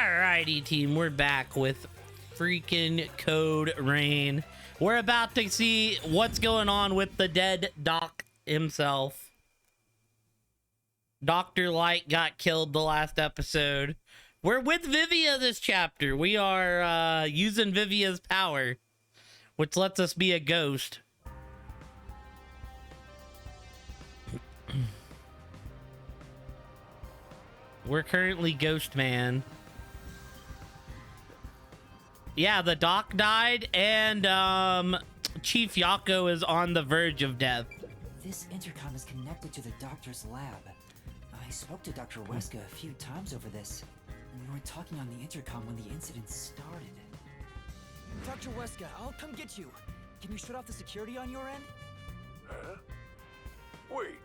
Alrighty, team, we're back with freaking Code Rain. We're about to see what's going on with the dead Doc himself. Dr. Light got killed the last episode. We're with Vivia this chapter. We are using Vivia's power, which lets us be a ghost. We're currently Ghost Man. Yeah, the Doc died, and Chief Yako is on the verge of death. This intercom is connected to the doctor's lab. I spoke to Dr. Weska a few times over this. We were talking on the intercom when the incident started. Dr. Weska, I'll come get you. Can you shut off the security on your end? Huh? Wait.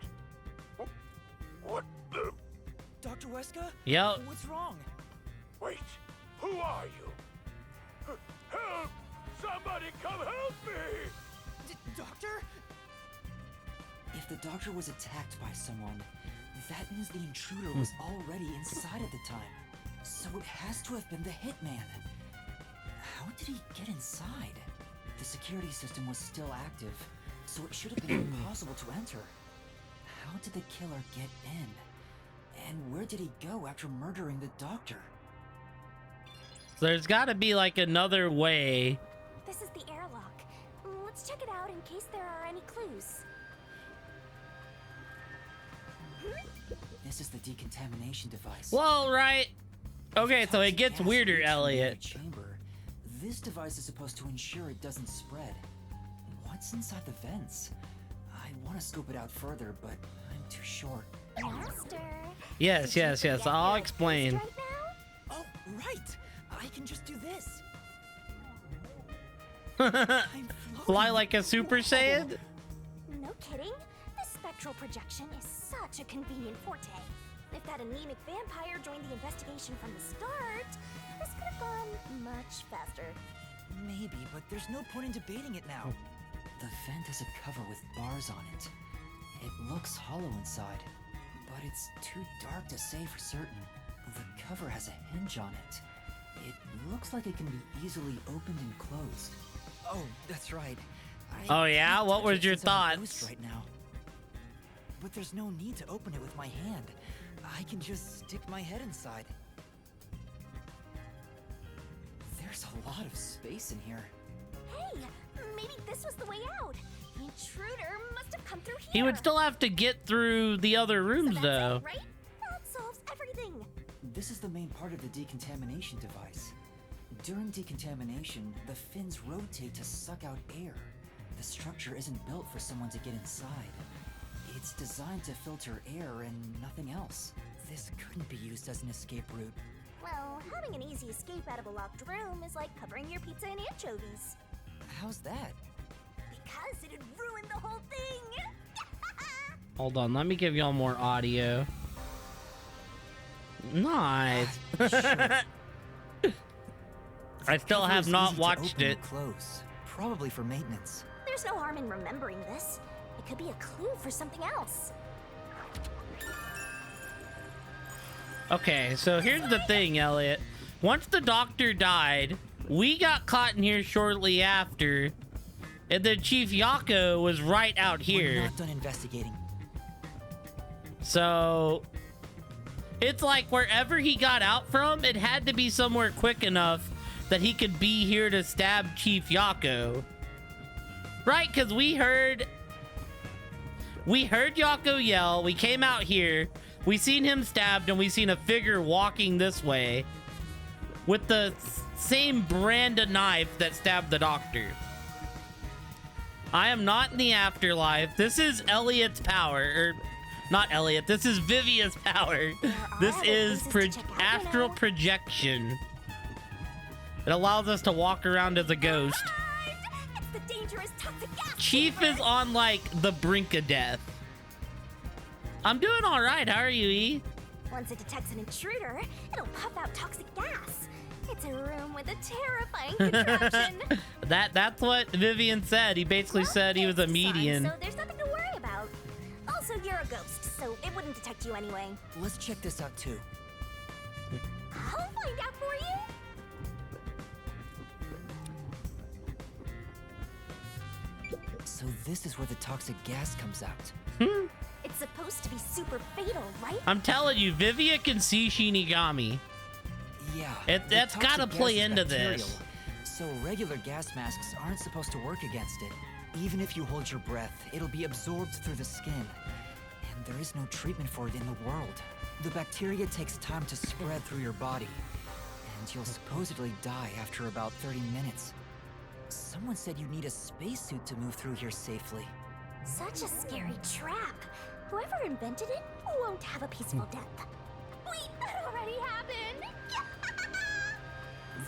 What the? Dr. Weska? Yep. What's wrong? Wait. Who are you? Help! Somebody come help me! Doctor? If the doctor was attacked by someone, that means the intruder was already inside at the time. So it has to have been the hitman. How did he get inside? The security system was still active, so it should have been impossible to enter. How did the killer get in? And where did he go after murdering the doctor? So there's got to be like another way. This is the airlock. Let's check it out in case there are any clues. This is the decontamination device. Well, right. Okay, so it gets weirder, Elliot. Chamber. This device is supposed to ensure it doesn't spread. What's inside the vents? I want to scope it out further, but I'm too short. Master. Yes. I'll explain. Right now? Oh, right. I can just do this. Fly like a Super Saiyan? No kidding. This spectral projection is such a convenient forte. If that anemic vampire joined the investigation from the start, this could have gone much faster. Maybe, but there's no point in debating it now. The vent has a cover with bars on it. It looks hollow inside, but it's too dark to say for certain. The cover has a hinge on it. It looks like it can be easily opened and closed. Oh, that's right. Oh yeah? What was your thoughts? Right now. But there's no need to open it with my hand. I can just stick my head inside. There's a lot of space in here. Hey, maybe this was the way out. The intruder must have come through here. He would still have to get through the other rooms, so that's though. it, right? That solves everything. This is the main part of the decontamination device. During decontamination, the fins rotate to suck out air. The structure isn't built for someone to get inside. It's designed to filter air and nothing else. This couldn't be used as an escape route. Well, having an easy escape out of a locked room is like covering your pizza in anchovies. How's that? Because it'd ruin the whole thing. Hold on, let me give y'all more audio. Nice. Sure. I still have not watched it. Close, probably for maintenance. There's no harm in remembering this. It could be a clue for something else. Okay, so here's the thing, Elliot. Once the doctor died, we got caught in here shortly after, and then Chief Yako was right out here. We're not done investigating. So it's like wherever he got out from, it had to be somewhere quick enough that he could be here to stab Chief Yako. Right? Because we heard Yako yell, we came out here, we seen him stabbed, and we seen a figure walking this way with the same brand of knife that stabbed the doctor. I am not in the afterlife. This is Elliot's power, or not Elliot, this is Vivia's power. This is astral projection. It allows us to walk around as a ghost. It's the dangerous toxic gas. Chief is on like the brink of death. I'm doing all right. How are you, E? Once it detects an intruder, it'll puff out toxic gas. It's a room with a terrifying contraption. That's what Vivian said. He basically said he was a median. So there's nothing to worry about. Also, you're a ghost, so it wouldn't detect you anyway. Let's check this out too. I'll find out for So this is where the toxic gas comes out. It's supposed to be super fatal, right? I'm telling you, Vivia can see Shinigami. Yeah. That's the gotta toxic play gas is into bacterial, this. So regular gas masks aren't supposed to work against it. Even if you hold your breath, it'll be absorbed through the skin. And there is no treatment for it in the world. The bacteria takes time to spread through your body. And you'll supposedly die after about 30 minutes. Someone said you need a spacesuit to move through here safely. Such a scary trap. Whoever invented it won't have a peaceful death. Wait, that already happened.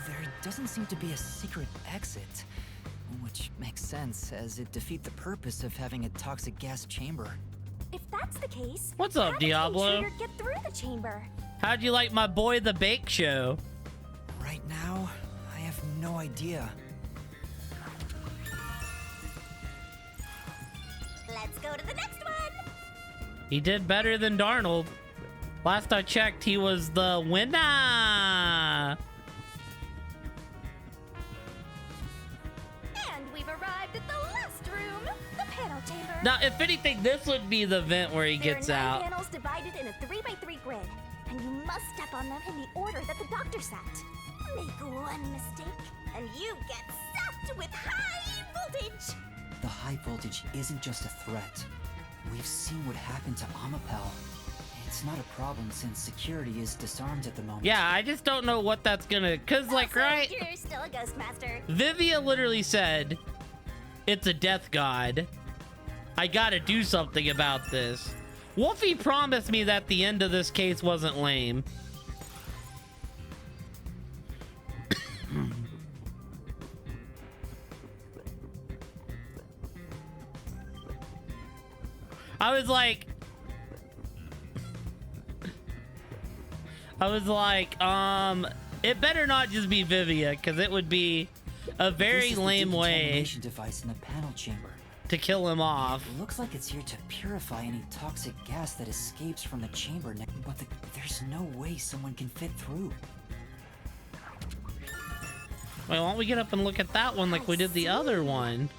There doesn't seem to be a secret exit. Which makes sense, as it defeats the purpose of having a toxic gas chamber. If that's the case, What's up, how did the Diablo? intruder get through the chamber? How'd you like my boy the Bake Show? Right now, I have no idea. Let's go to the next one. He did better than Darnold. Last I checked, he was the winner. And we've arrived at the last room, the panel chamber. Now, if anything, this would be the vent where he gets there are 9 out. panels divided in a 3x3 grid, and you must step on them in the order that the doctor set. Make one mistake, and you get zapped with high voltage. The high voltage isn't just a threat. We've seen what happened to Amapel. It's not a problem since security is disarmed at the moment. Yeah, I just don't know what that's gonna... Cause, like, Also, right? You're still a ghost master. Vivia literally said, it's a death god. I gotta do something about this. Wolfie promised me that the end of this case wasn't lame. I was like, it better not just be Vivia, because it would be a very This is the lame way decontamination device in the panel chamber. to kill him off. It looks like it's here to purify any toxic gas that escapes from the chamber, but there's no way someone can fit through. Wait, why don't we get up and look at that one like we did the other one?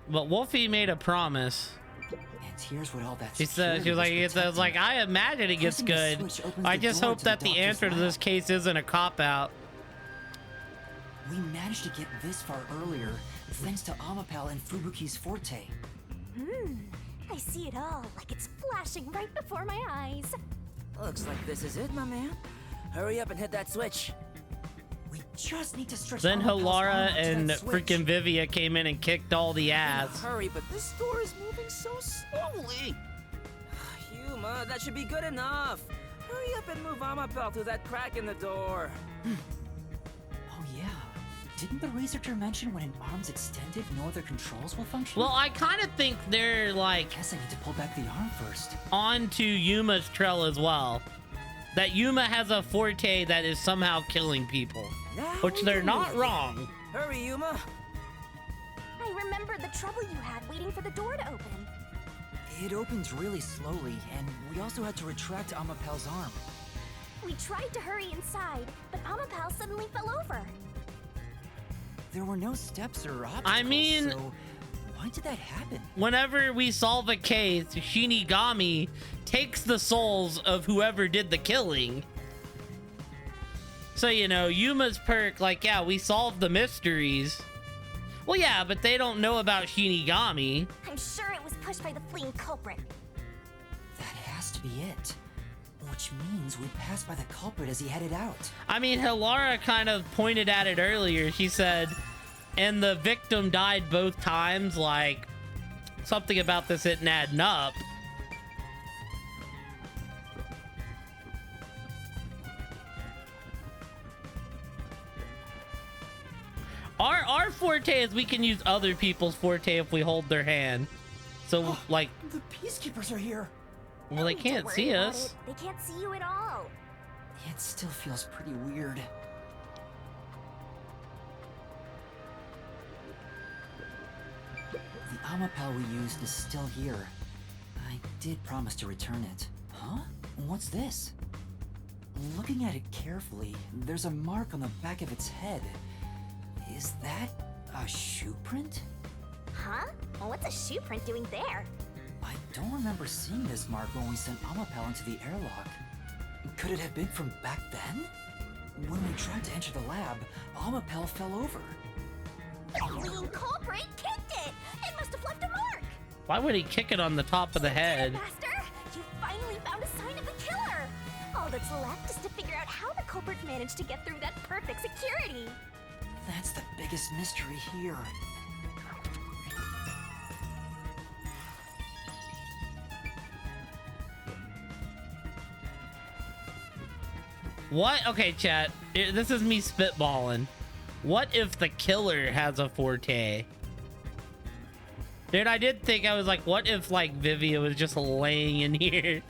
But Wolfie made a promise. And here's what all that She said, she was like, I imagine it gets Pressing the good. switch opens I the just door hope to the that the doctor's answer to this lab. case isn't a cop-out. We managed to get this far earlier thanks to Amapel and Fubuki's forte. I see it all like it's flashing right before my eyes. Looks like this is it, my man. Hurry up and hit that switch. We just need to stretch Then Amapel's Hilara arm to and that switch. freaking Vivia came in and kicked all the ass. Hurry, but this door is moving so slowly. Yuma, that should be good enough. Hurry up and move Amapel through that crack in the door. Oh yeah. Didn't the researcher mention when an arm's extended, no other controls will function? Well, I kind of think they're like guess I need to pull back the arm first. onto Yuma's trail as well. That Yuma has a forte that is somehow killing people. Now Which we they're can not move it. wrong. Hurry, Yuma. I remember the trouble you had waiting for the door to open. It opens really slowly, and we also had to retract Amapel's arm. We tried to hurry inside, but Amapel suddenly fell over. There were no steps or obstacles, I mean- so why did that happen? Whenever we solve a case, Shinigami takes the souls of whoever did the killing. So, you know, Yuma's perk, like, yeah, we solved the mysteries. Well, yeah, but they don't know about Shinigami. I'm sure it was pushed by the fleeing culprit. That has to be it. Which means we passed by the culprit as he headed out. I mean, Hilara kind of pointed at it earlier. She said, and the victim died both times, like, something about this isn't adding up. Our forte is we can use other people's forte if we hold their hand. So, like, The peacekeepers are here. well, they Don't can't worry see about us. it. They can't see you at all. It still feels pretty weird. The Amapel we used is still here. I did promise to return it. Huh? What's this? Looking at it carefully, there's a mark on the back of its head. Is that A shoe print? Huh? Well, what's a shoe print doing there? I don't remember seeing this mark when we sent Amapel into the airlock. Could it have been from back then? When we tried to enter the lab, Amapel fell over. The fleeing culprit kicked it! It must have left a mark! Why would he kick it on the top of the head? Master, you finally found a sign of the killer! All that's left is to figure out how the culprit managed to get through that perfect security. That's the biggest mystery here. What? Okay, chat. This is me spitballing. What if the killer has a forte? Dude, I did think, I was like, what if, like, Vivia was just laying in here?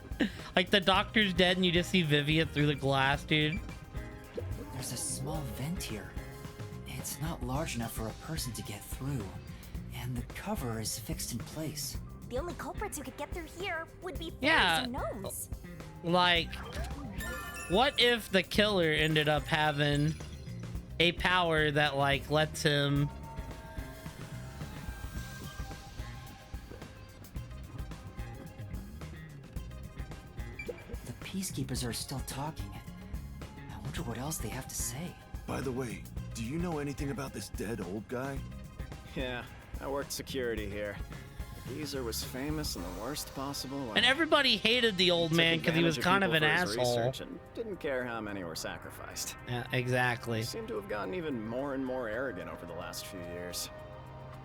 Like, the doctor's dead and you just see Vivia through the glass, dude. There's a small vent here. It's not large enough for a person to get through. And the cover is fixed in place. The only culprits who could get through here would be fairies Yeah. and gnomes. Like, what if the killer ended up having a power that, like, lets him... The Peacekeepers are still talking. I wonder what else they have to say. By the way, do you know anything about this dead old guy? Yeah, I worked security here. The geezer was famous in the worst possible way. And everybody hated the old man because he was kind of an asshole. And didn't care how many were sacrificed. Yeah, exactly. He seemed to have gotten even more and more arrogant over the last few years.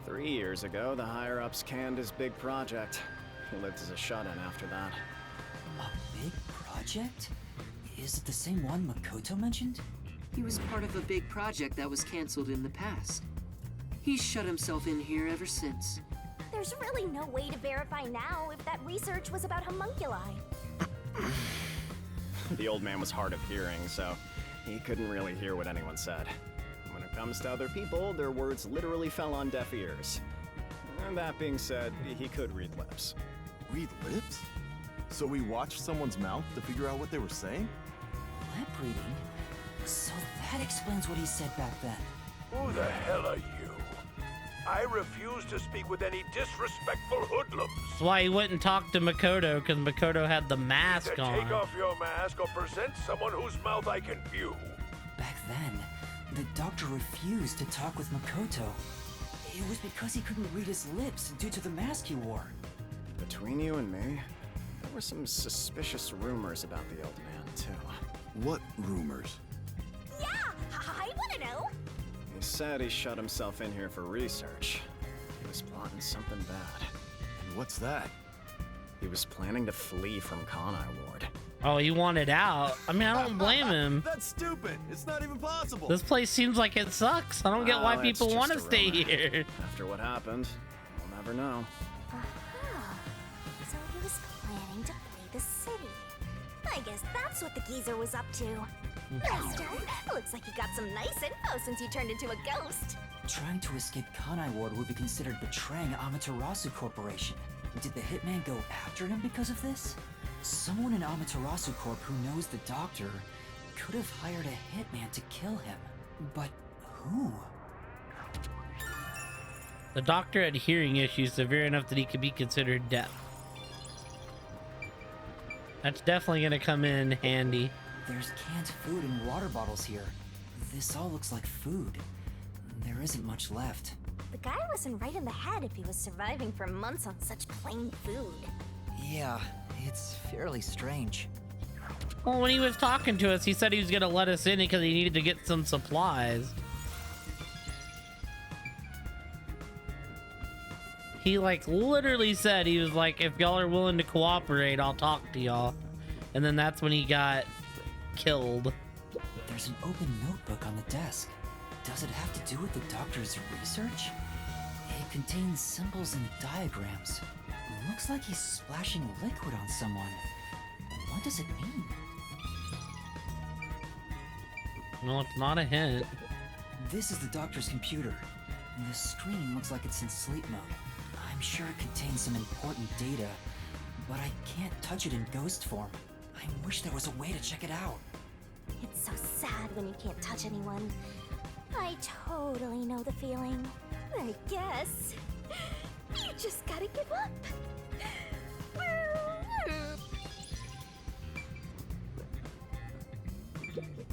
3 years ago, the higher-ups canned his big project. He lived as a shut-in after that. A big project? Is it the same one Makoto mentioned? He was part of a big project that was canceled in the past. He's shut himself in here ever since. There's really no way to verify now if that research was about homunculi. The old man was hard of hearing, so he couldn't really hear what anyone said. When it comes to other people, their words literally fell on deaf ears. And that being said, he could read lips. Read lips? So we watched someone's mouth to figure out what they were saying? Lip reading? So that explains what he said back then. Who the hell are you? I refuse to speak with any disrespectful hoodlums. That's why he wouldn't talk to Makoto, because Makoto had the mask Either on. take off your mask or present someone whose mouth I can view. Back then, the doctor refused to talk with Makoto. It was because he couldn't read his lips due to the mask he wore. Between you and me, there were some suspicious rumors about the old man, too. What rumors? Yeah, I want to know. He said he shut himself in here for research. He was plotting something bad. And what's that? He was planning to flee from Kanai Ward. Oh, he wanted out. I mean, I don't blame him. That's stupid. It's not even possible. This place seems like it sucks. I don't get why Well, it's people just want to a stay rumor. here. After what happened, we'll never know. Aha. So he was planning to flee the city. I guess that's what the geezer was up to. Master, looks like you got some nice info since you turned into a ghost. Trying to escape Kanai Ward would be considered betraying Amaterasu Corporation. Did the hitman go after him because of this? Someone in Amaterasu Corp who knows the doctor could have hired a hitman to kill him. But who? The doctor had hearing issues severe enough that he could be considered deaf. That's definitely going to come in handy. There's canned food and water bottles here. This all looks like food. There isn't much left. The guy wasn't right in the head if he was surviving for months on such plain food. Yeah, it's fairly strange. Well, when he was talking to us, he said he was going to let us in because he needed to get some supplies. He, like, literally said, he was like, if y'all are willing to cooperate, I'll talk to y'all. And then that's when he got killed. There's an open notebook on the desk. Does it have to do with the doctor's research? It contains symbols and diagrams. Looks like he's splashing liquid on someone. What does it mean? No, it's not a hint. This is the doctor's computer. The screen looks like it's in sleep mode. I'm sure it contains some important data, but I can't touch it in ghost form. I wish there was a way to check it out. It's so sad when you can't touch anyone. I totally know the feeling. I guess. You just gotta give up.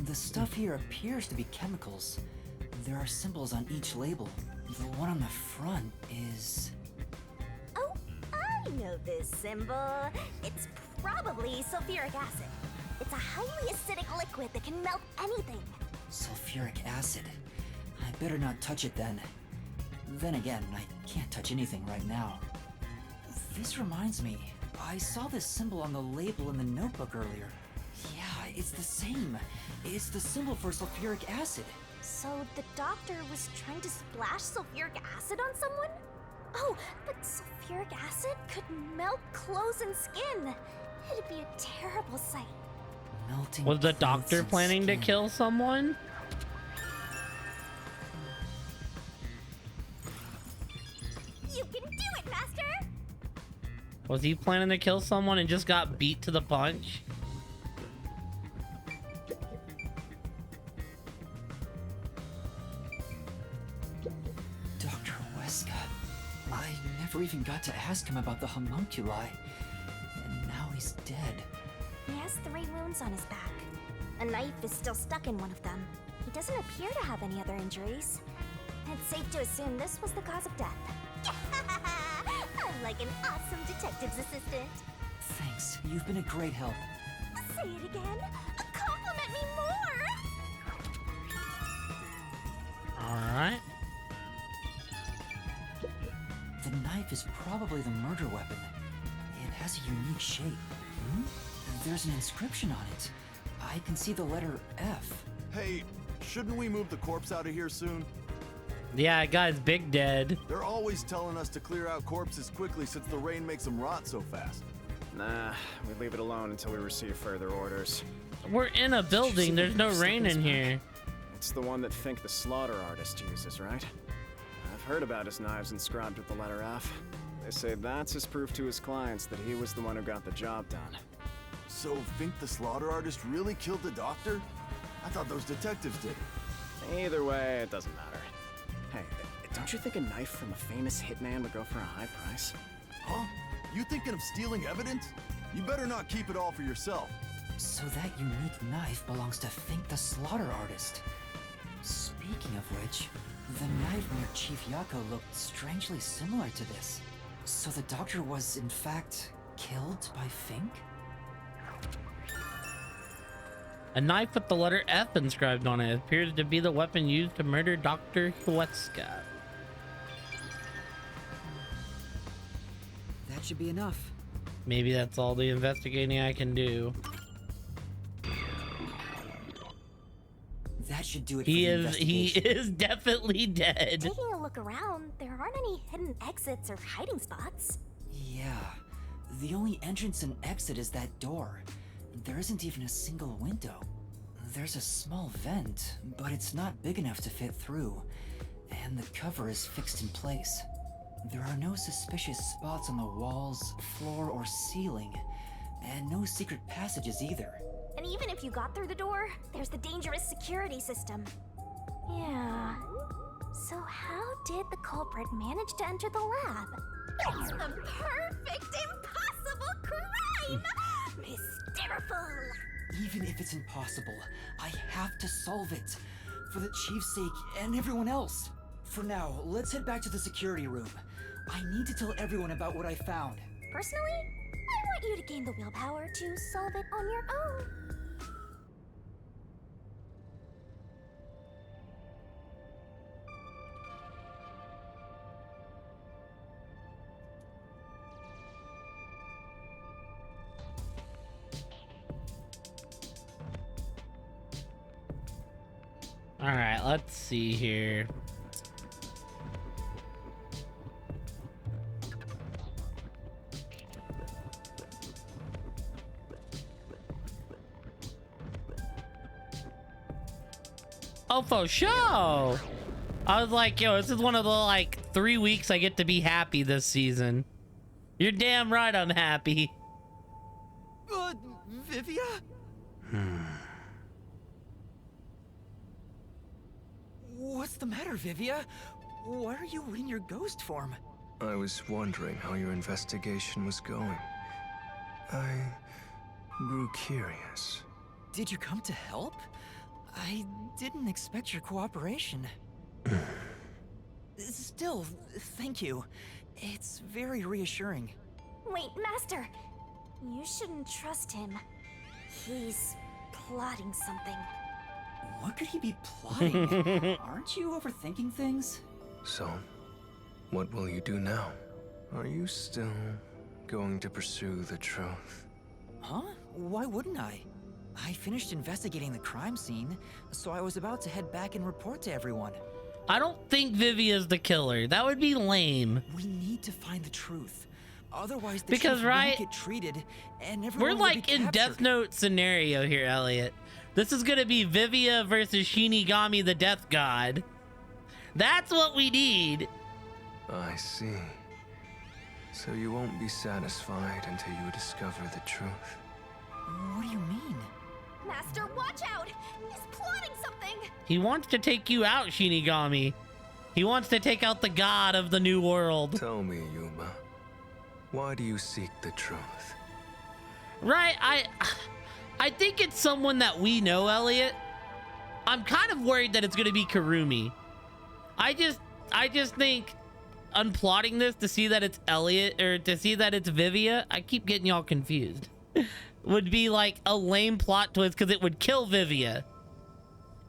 The stuff here appears to be chemicals. There are symbols on each label. The one on the front is... Oh, I know this symbol. It's probably sulfuric acid. It's a highly acidic liquid that can melt anything. sulfuric acid. I better not touch it then. Then again, I can't touch anything right now. This reminds me, I saw this symbol on the label in the notebook earlier. Yeah, it's the same. It's the symbol for sulfuric acid. So the doctor was trying to splash sulfuric acid on someone? Oh, but sulfuric acid could melt clothes and skin. It'd be a terrible sight. Melting Was the clothes doctor and planning to skin. kill someone? You can do it, Master! Was he planning to kill someone and just got beat to the punch? Dr. Weska. I never even got to ask him about the homunculi. And now he's dead. He has 3 wounds on his back. A knife is still stuck in one of them. He doesn't appear to have any other injuries. It's safe to assume this was the cause of death. I'm like an awesome detective's assistant. Thanks. You've been a great help. Say it again. Compliment me more. Alright. The knife is probably the murder weapon. It has a unique shape. There's an inscription on it. I can see the letter F. Hey, shouldn't we move the corpse out of here soon? Yeah, guy's big dead. They're always telling us to clear out corpses quickly since the rain makes them rot so fast. Nah, we leave it alone until we receive further orders. We're in a building. There's no rain in here. It's the one that Fink the slaughter artist uses, right? I've heard about his knives inscribed with the letter F. They say that's his proof to his clients that he was the one who got the job done. So Fink the slaughter artist really killed the doctor? I thought those detectives did it. Either way, it doesn't matter. Hey, don't you think a knife from a famous hitman would go for a high price? Huh? You thinking of stealing evidence? You better not keep it all for yourself. So that unique knife belongs to Fink the slaughter artist. Speaking of which, the knife near Chief Yako looked strangely similar to this. So the doctor was, in fact, killed by Fink? A knife with the letter F inscribed on it appears to be the weapon used to murder Dr. Huetzka. That should be enough. Maybe that's all the investigating I can do. That should do it He for the is investigation. definitely dead. Taking a look around, there aren't any hidden exits or hiding spots. Yeah. The only entrance and exit is that door. There isn't even a single window. There's a small vent, but it's not big enough to fit through, and the cover is fixed in place. There are no suspicious spots on the walls, floor, or ceiling, and no secret passages either. And even if you got through the door, there's the dangerous security system. Yeah. So how did the culprit manage to enter the lab? It's the perfect impossible crime! Mysteriful! Even if it's impossible, I have to solve it. For the chief's sake and everyone else. For now, let's head back to the security room. I need to tell everyone about what I found. Personally, I want you to gain the willpower to solve it on your own. All right, let's see here. Oh, for sure. I was like, yo, this is one of the like 3 weeks I get to be happy this season. You're damn right I'm happy. Vivia? What's the matter, Vivia? why are you in your ghost form? I was wondering how your investigation was going. I grew curious. Did you come to help? I didn't expect your cooperation. Still, thank you. It's very reassuring. Wait, Master! You shouldn't trust him. He's plotting something. What could he be plotting? Aren't you overthinking things? So, what will you do now? Are you still going to pursue the truth? Huh? Why wouldn't I? I finished investigating the crime scene, so I was about to head back and report to everyone. I don't think Vivia's the killer. That would be lame. We need to find the truth. Otherwise, the Because, chief right, won't get treated, and everyone We're will like be in captured. Death Note scenario here, Elliot. This is gonna be Vivia versus Shinigami the Death God. That's what we need. I see. So you won't be satisfied until you discover the truth. What do you mean? Master, watch out! He's plotting something! He wants to take you out, Shinigami. He wants to take out the god of the new world. Tell me, Yuma, why do you seek the truth? Right, I think it's someone that we know, Elliot. I'm kind of worried that it's gonna be Karumi. I just think I'm plotting this to see that it's Elliot or to see that it's Vivia. I keep getting y'all confused. Would be like a lame plot twist because it would kill Vivia.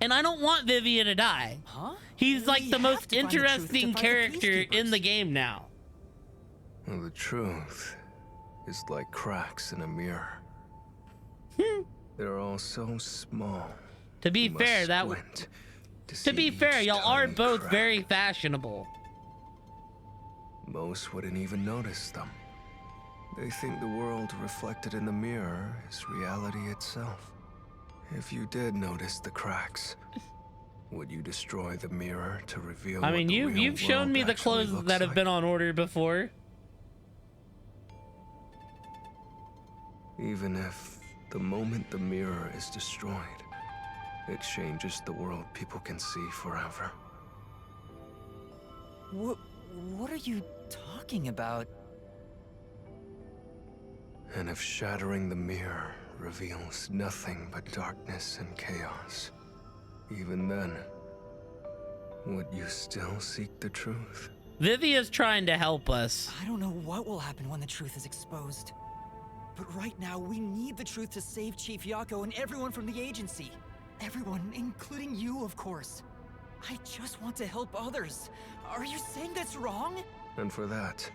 And I don't want Vivia to die. Huh? He's like We the have most to find the truth to interesting find the character in peacekeepers. the game now. Well, the truth is like cracks in a mirror. They're all so small. To be You must fair, squint to see be fair, each y'all are tiny both crack. very fashionable. Most wouldn't even notice them. They think the world reflected in the mirror is reality itself. If you did notice the cracks, would you destroy the mirror to reveal I what mean, the real you've shown world me the actually clothes looks that have like? been on order before. Even if the moment the mirror is destroyed, it changes the world people can see forever. What are you talking about? And if shattering the mirror reveals nothing but darkness and chaos, even then, would you still seek the truth? Vivia's trying to help us. I don't know what will happen when the truth is exposed. But right now, we need the truth to save Chief Yako and everyone from the agency. Everyone, including you, of course. I just want to help others. Are you saying that's wrong? And for that,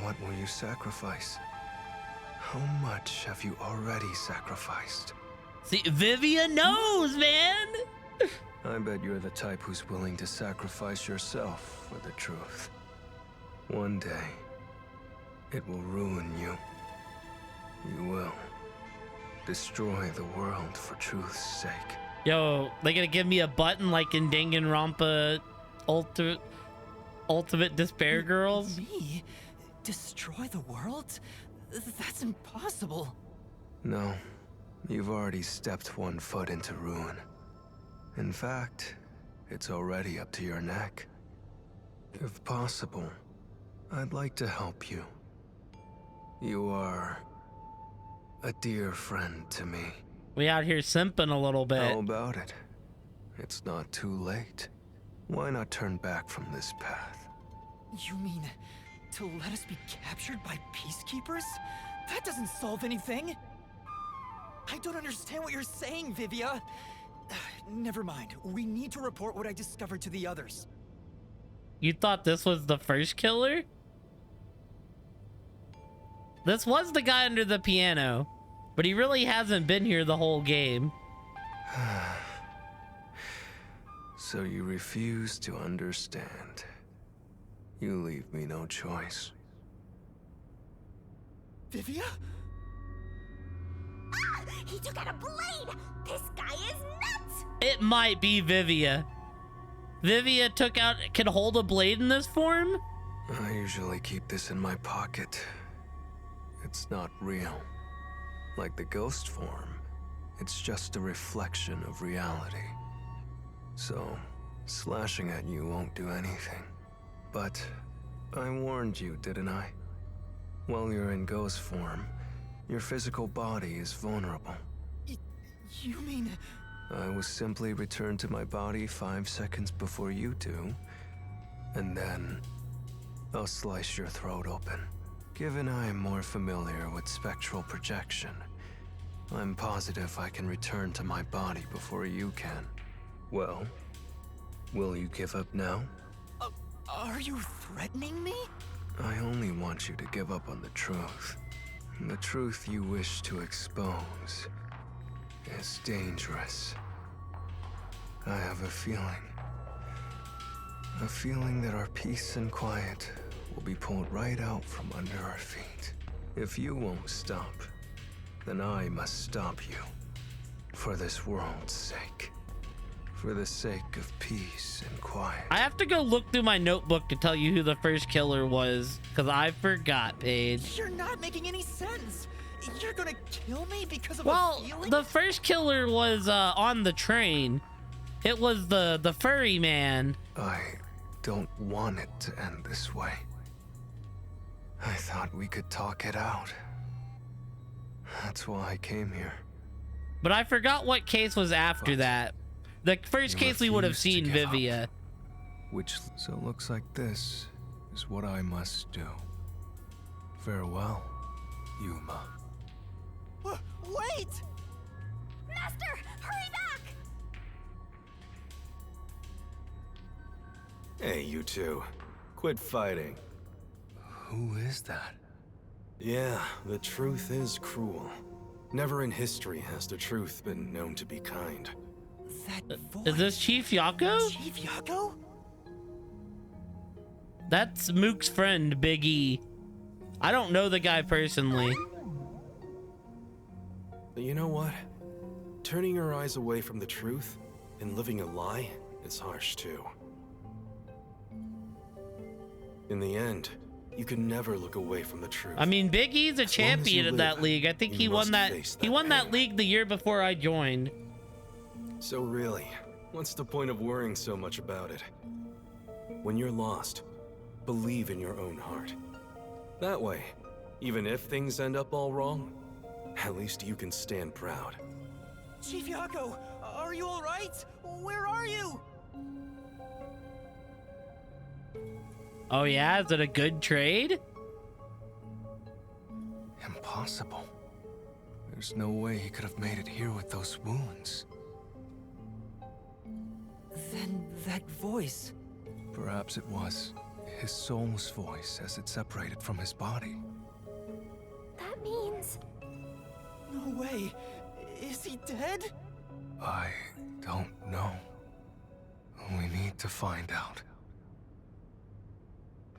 what will you sacrifice? How much have you already sacrificed? See, Vivia knows, man. I bet you're the type who's willing to sacrifice yourself for the truth. One day, it will ruin you. You will destroy the world for truth's sake. Yo, they gonna give me a button like in Danganronpa Ultimate Despair Girls? Me? Destroy the world? That's impossible. No, you've already stepped one foot into ruin. In fact, it's already up to your neck. If possible, I'd like to help you. You are a dear friend to me. We out here simping a little bit. How about it? It's not too late. Why not turn back from this path? You mean to let us be captured by peacekeepers? That doesn't solve anything. I don't understand what you're saying, Vivia. Never mind. We need to report what I discovered to the others. You thought this was the first killer? This was the guy under the piano, but he really hasn't been here the whole game. So you refuse to understand. You leave me no choice. Vivia? Ah! He took out a blade! This guy is nuts! It might be Vivia. Vivia can hold a blade in this form? I usually keep this in my pocket. It's not real. Like the ghost form, it's just a reflection of reality. So, Slashing at you won't do anything. But I warned you, didn't I? While you're in ghost form, your physical body is vulnerable. You mean... I will simply return to my body 5 seconds before you do, and then I'll slice your throat open. Given I am more familiar with spectral projection, I'm positive I can return to my body before you can. Well, will you give up now? Are you threatening me? I only want you to give up on the truth. The truth you wish to expose is dangerous. I have a feeling that our peace and quiet will be pulled right out from under our feet. If you won't stop, then I must stop you. For this world's sake. For the sake of peace and quiet. I have to go look through my notebook to tell you who the first killer was, because I forgot, Paige. You're not making any sense. You're gonna kill me because of Well, a feeling? the first killer was on the train. It was the furry man. I don't want it to end this way. I thought we could talk it out. That's why I came here. But I forgot what case was after that. The first You case we would have refuse to seen give up. Vivia. So looks like this is what I must do. Farewell, Yuma. Wait! Master, hurry back! Hey, you two. Quit fighting. Who is that? Yeah, the truth is cruel. Never in history has the truth been known to be kind. That voice. Is this Chief Yako? Chief Yako? That's Mook's friend, Big E. I don't know the guy personally. You know what? Turning your eyes away from the truth and living a lie is harsh too. In the end, you can never look away from the truth. I mean, Big E's a As long as champion you in that live, league. I think you he won must that. face He that won that pain. league the year before I joined. So really, what's the point of worrying so much about it? When you're lost, believe in your own heart. That way, even if things end up all wrong, at least you can stand proud. Chief Yako, are you alright? Where are you? Oh yeah, is it a good trade? Impossible. There's no way he could have made it here with those wounds. Then that voice. Perhaps it was his soul's voice as it separated from his body. That means... No way. Is he dead? I don't know. We need to find out.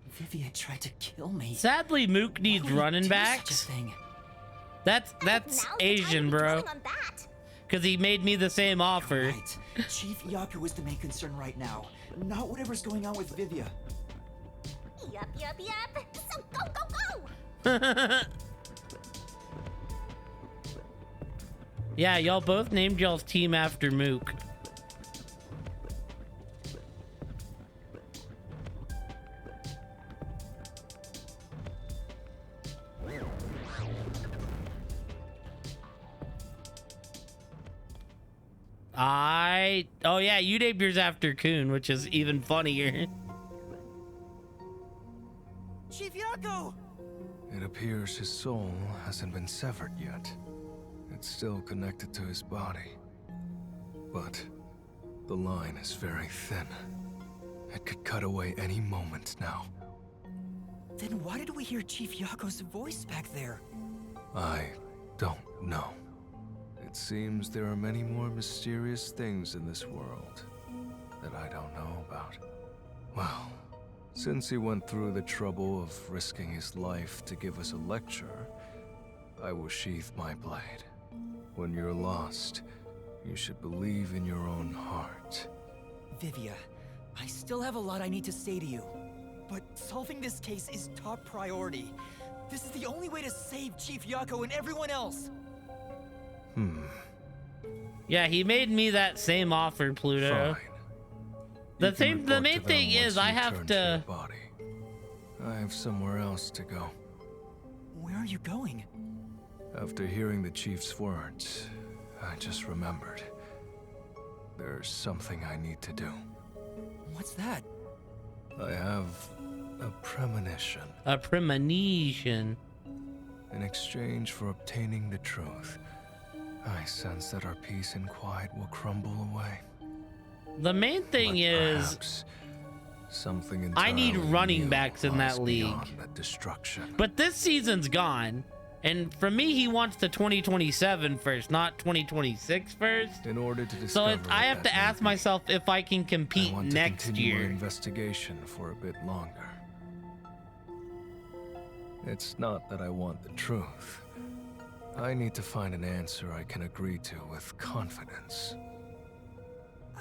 Vivia tried to kill me. Sadly, Mook needs Why would he running do backs. such a thing? That's Now's the time Asian, to be bro. dwelling on that. Because he made me the same offer. Right. Chief Yaku is the main concern right now, not whatever's going on with Vivia. Yup. So go! Yeah, y'all both named y'all's team after Mook. Oh yeah, you named yours after Kun, which is even funnier. Chief Yako! It appears his soul hasn't been severed yet. It's still connected to his body. But the line is very thin. It could cut away any moment now. Then why did we hear Chief Yako's voice back there? I don't know. It seems there are many more mysterious things in this world that I don't know about. Well, since he went through the trouble of risking his life to give us a lecture, I will sheath my blade. When you're lost, you should believe in your own heart. Vivia, I still have a lot I need to say to you, but solving this case is top priority. This is the only way to save Chief Yako and everyone else. Yeah, he made me that same offer, Pluto. Fine. The You can thing, the report main to them thing once is I you have return to. your body. I have somewhere else to go. Where are you going? After hearing the chief's words, I just remembered. There's something I need to do. What's that? I have a premonition. A premonition. In exchange for obtaining the truth, I sense that our peace and quiet will crumble away. The main thing But is perhaps something I need entirely running new backs in that lies league. beyond that destruction. But this season's gone. And for me, he wants the 2027 first, not 2026 first. In order to So discover I have what to that may ask be, myself if I can I compete want to next continue my year. investigation for a bit longer. It's not that I want the truth. I need to find an answer I can agree to with confidence.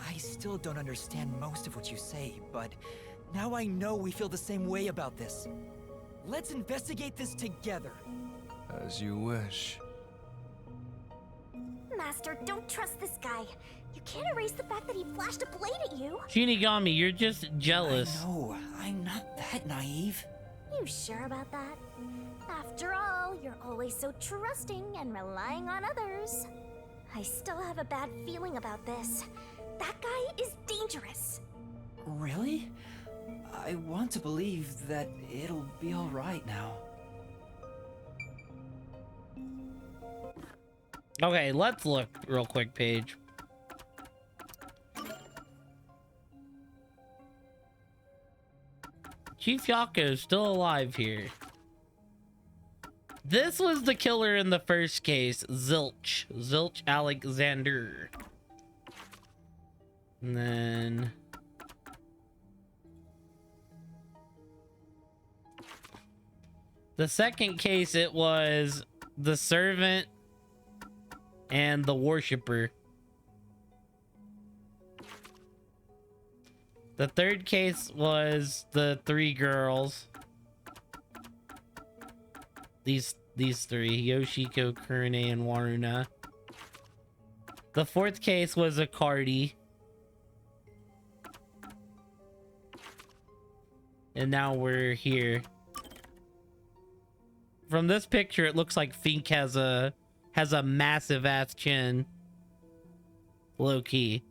I still don't understand most of what you say, but now I know we feel the same way about this. Let's investigate this together. As you wish. Master, don't trust this guy. You can't erase the fact that he flashed a blade at you. Shinigami, you're just jealous. No, I'm not that naive. You sure about that? After all, you're always so trusting and relying on others. I still have a bad feeling about this. That guy is dangerous. Really? I want to believe that it'll be all right now. Okay, let's look real quick, Paige. Chief Yako is still alive here. This was the killer in the first case, Zilch. Zilch Alexander. And then... the second case, it was the servant and the worshipper. The third case was the three girls. These three, Yoshiko, Kurune, and Waruna. The fourth case was Akardi. And now we're here. From this picture, it looks like Fink has a massive ass chin. Low key.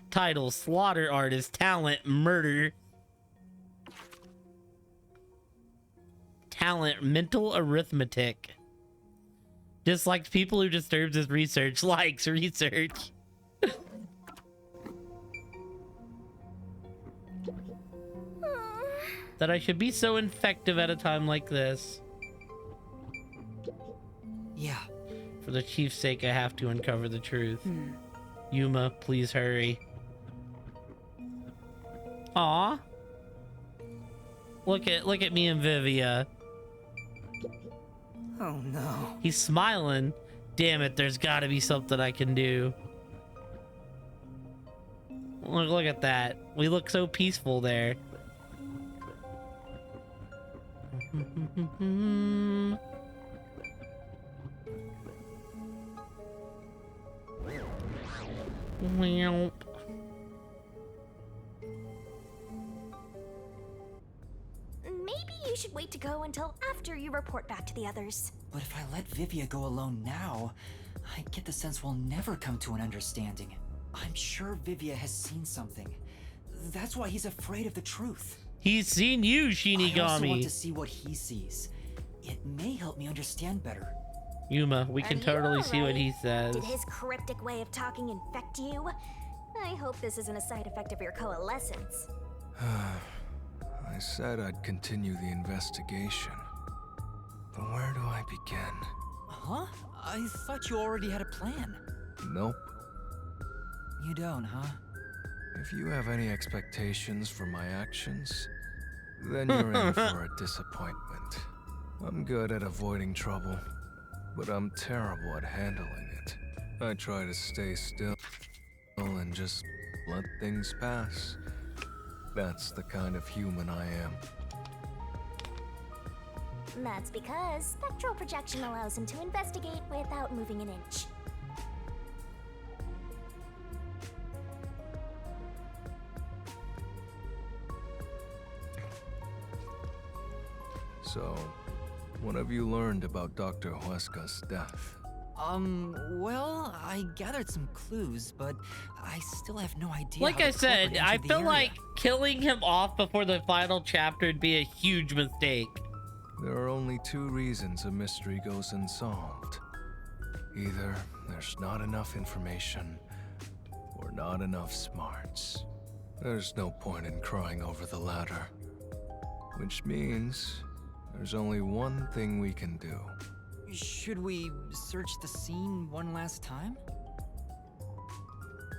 Title: Slaughter Artist. Talent: Murder. Talent: Mental Arithmetic. Dislikes: people who disturbs his research. Likes: research. That I should be so infective at a time like this. Yeah. For the chief's sake, I have to uncover the truth. Yuma, please hurry. Aw. Look at me and Vivia. Oh no. He's smiling. Damn it, there's gotta be something I can do. Look at that. We look so peaceful there. Maybe you should wait to go until after you report back to the others. But if I let Vivia go alone now, I get the sense we'll never come to an understanding. I'm sure Vivia has seen something. That's why he's afraid of the truth. He's seen you, I also want Shinigami. to see what he sees. It may help me understand better. Yuma, we can Are you totally see what alright? he says. Did his cryptic way of talking infect you? I hope this isn't a side effect of your coalescence. I said I'd continue the investigation. But where do I begin? Huh? I thought you already had a plan. Nope. You don't, huh? If you have any expectations for my actions, then you're in for a disappointment. I'm good at avoiding trouble, but I'm terrible at handling it. I try to stay still and just let things pass. That's the kind of human I am. That's because spectral projection allows him to investigate without moving an inch. So, what have you learned about Dr. Huesca's death? Well, I gathered some clues, but I still have no idea. Like how I the said, culprit I entered the feel area. like killing him off before the final chapter would be a huge mistake. There are only two reasons a mystery goes unsolved. Either there's not enough information, or not enough smarts. There's no point in crying over the latter. Which means there's only one thing we can do. Should we search the scene one last time?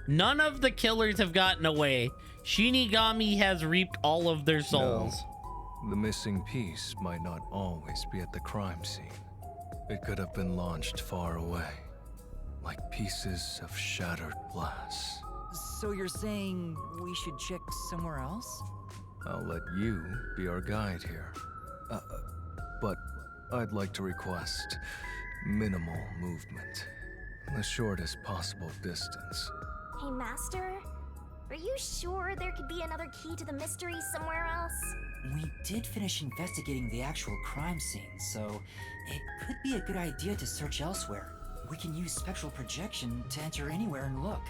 None of the killers have gotten away. Shinigami has reaped all of their souls. No, the missing piece might not always be at the crime scene. It could have been launched far away, like pieces of shattered glass. So you're saying we should check somewhere else? I'll let you be our guide here. But I'd like to request minimal movement. The shortest possible distance. Hey, Master, are you sure there could be another key to the mystery somewhere else? We did finish investigating the actual crime scene, so it could be a good idea to search elsewhere. We can use spectral projection to enter anywhere and look.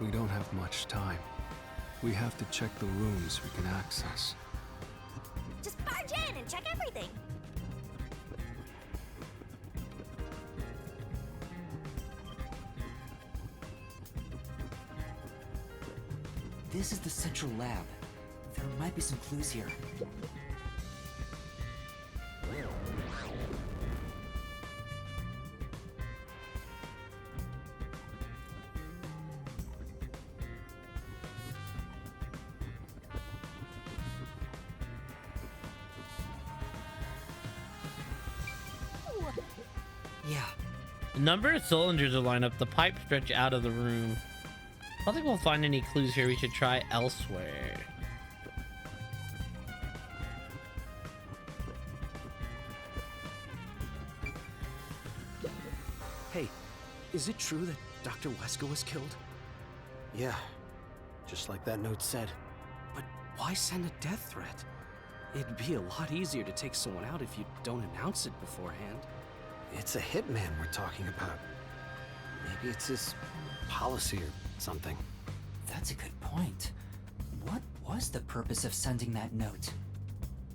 We don't have much time. We have to check the rooms we can access. Just barge in and check everything. This is the central lab. There might be some clues here. Yeah. The number of cylinders are lined up. The pipes stretch out of the room. I don't think we'll find any clues here. We should try elsewhere. Hey, is it true that Dr. Huesca was killed? Yeah, just like that note said. But why send a death threat? It'd be a lot easier to take someone out if you don't announce it beforehand. It's a hitman we're talking about. Maybe it's his policy or something. That's a good point. What was the purpose of sending that note?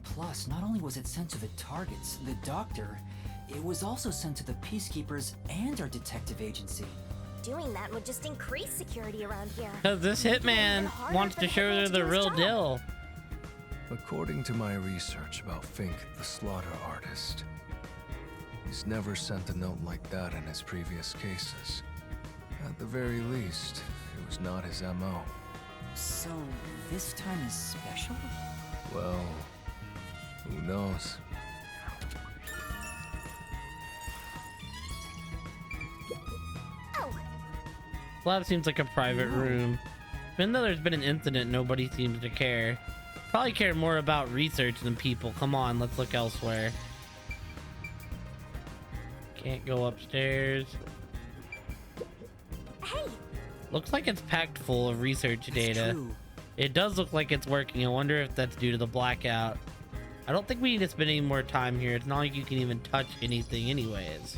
Plus, not only was it sent to the targets, the doctor, it was also sent to the peacekeepers and our detective agency. Doing that would just increase security around here. Because this hitman wants to show her the real deal. According to my research about Fink, the slaughter artist, he's never sent a note like that in his previous cases. At the very least, it was not his MO. So, this time is special? Well, who knows? Oh, Lab seems like a private room. Even though there's been an incident, nobody seems to care. Probably care more about research than people. Come on, let's look elsewhere. Can't go upstairs. hey, Looks like it's packed full of research data. True. It does look like it's working. I wonder if that's due to the blackout. I don't think we need to spend any more time here. It's not like you can even touch anything anyways.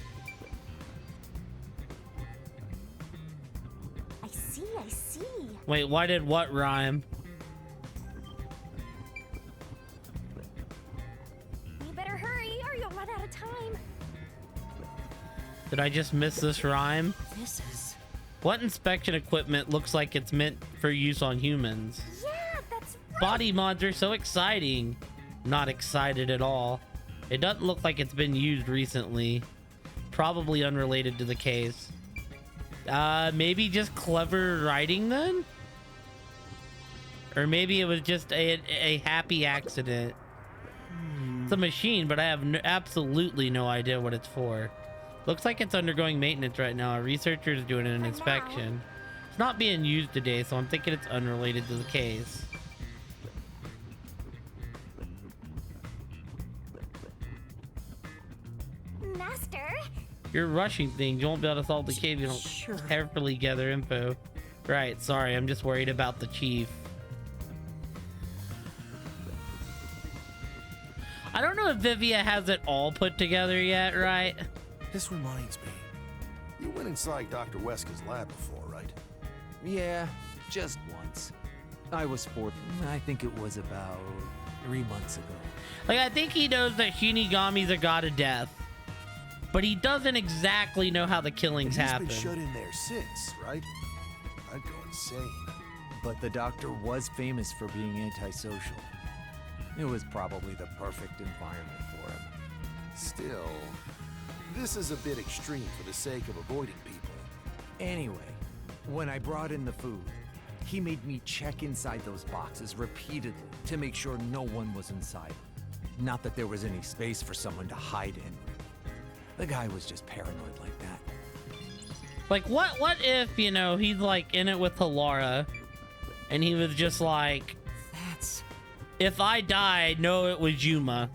I see, I see. Wait, why did what rhyme? You better hurry or you'll run out of time. Did I just miss this rhyme? This is... What inspection equipment looks like it's meant for use on humans? Yeah, that's right. Body mods are so exciting. Not excited at all. It doesn't look like it's been used recently. Probably unrelated to the case. Maybe just clever writing then? Or maybe it was just a happy accident. It's a machine, but I have absolutely no idea what it's for. Looks like it's undergoing maintenance right now. A researcher is doing an inspection. It's not being used today, so I'm thinking it's unrelated to the case. Master, You're rushing things. You won't be able to solve the case if you don't Sure. carefully gather info. Right, sorry, I'm just worried about the chief. I don't know if Vivia has it all put together yet, right? This reminds me. You went inside Dr. Weska's lab before, right? Yeah, just once. I was 4. I think it was about 3 months ago. Like, I think he knows that Shinigami's a god of death, but he doesn't exactly know how the killings happen. He's been shut in there since, right? I'd go insane. But the doctor was famous for being antisocial. It was probably the perfect environment for him. Still, this is a bit extreme for the sake of avoiding people. Anyway, when I brought in the food, he made me check inside those boxes repeatedly to make sure no one was inside. Not that there was any space for someone to hide in. The guy was just paranoid like that. Like, what if, you know, he's like in it with Halara, and he was just like, if I die, know it was Yuma.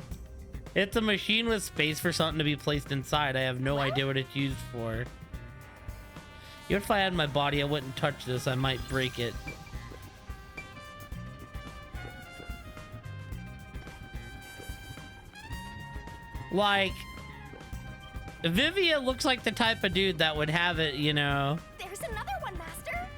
It's a machine with space for something to be placed inside. I have no idea what it's used for. Even if I had my body, I wouldn't touch this. I might break it. Like, Vivia looks like the type of dude that would have it, you know. There's another one, Master.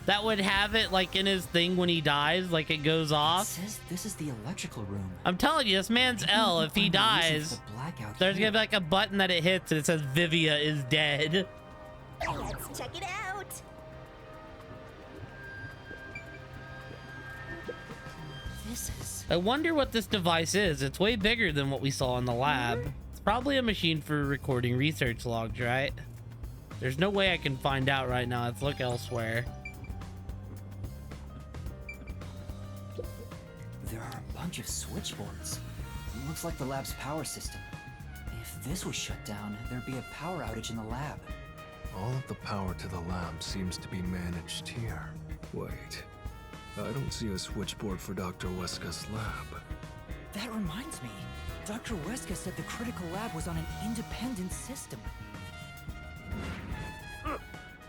That would have it like in his thing when he dies, like it goes off. It says this is the electrical room. I'm telling you, this man's L. If he dies, there's gonna be like a button that it hits and it says Vivia is dead. Let's check it out. This is... I wonder what this device is. It's way bigger than what we saw in the lab. It's probably a machine for recording research logs, right? There's no way I can find out right now. Let's look elsewhere. There are a bunch of switchboards. It looks like the lab's power system. If this was shut down, there'd be a power outage in the lab. All of the power to the lab seems to be managed here. Wait, I don't see a switchboard for Dr. Weska's lab. That reminds me. Dr. Weska said the critical lab was on an independent system.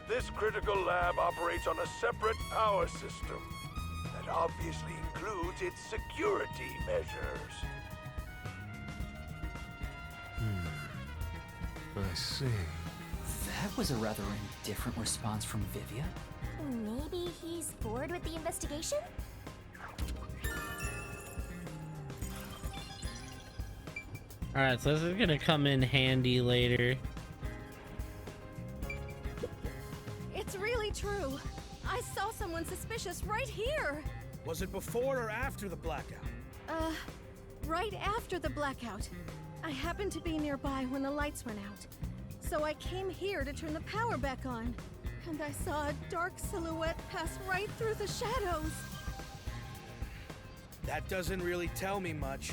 This critical lab operates on a separate power system that obviously includes its security measures. I see. That was a rather indifferent response from Vivia. Maybe he's bored with the investigation? Alright, so this is gonna come in handy later. It's really true. I saw someone suspicious right here. Was it before or after the blackout? Right after the blackout. I happened to be nearby when the lights went out. So I came here to turn the power back on. And I saw a dark silhouette pass right through the shadows. That doesn't really tell me much.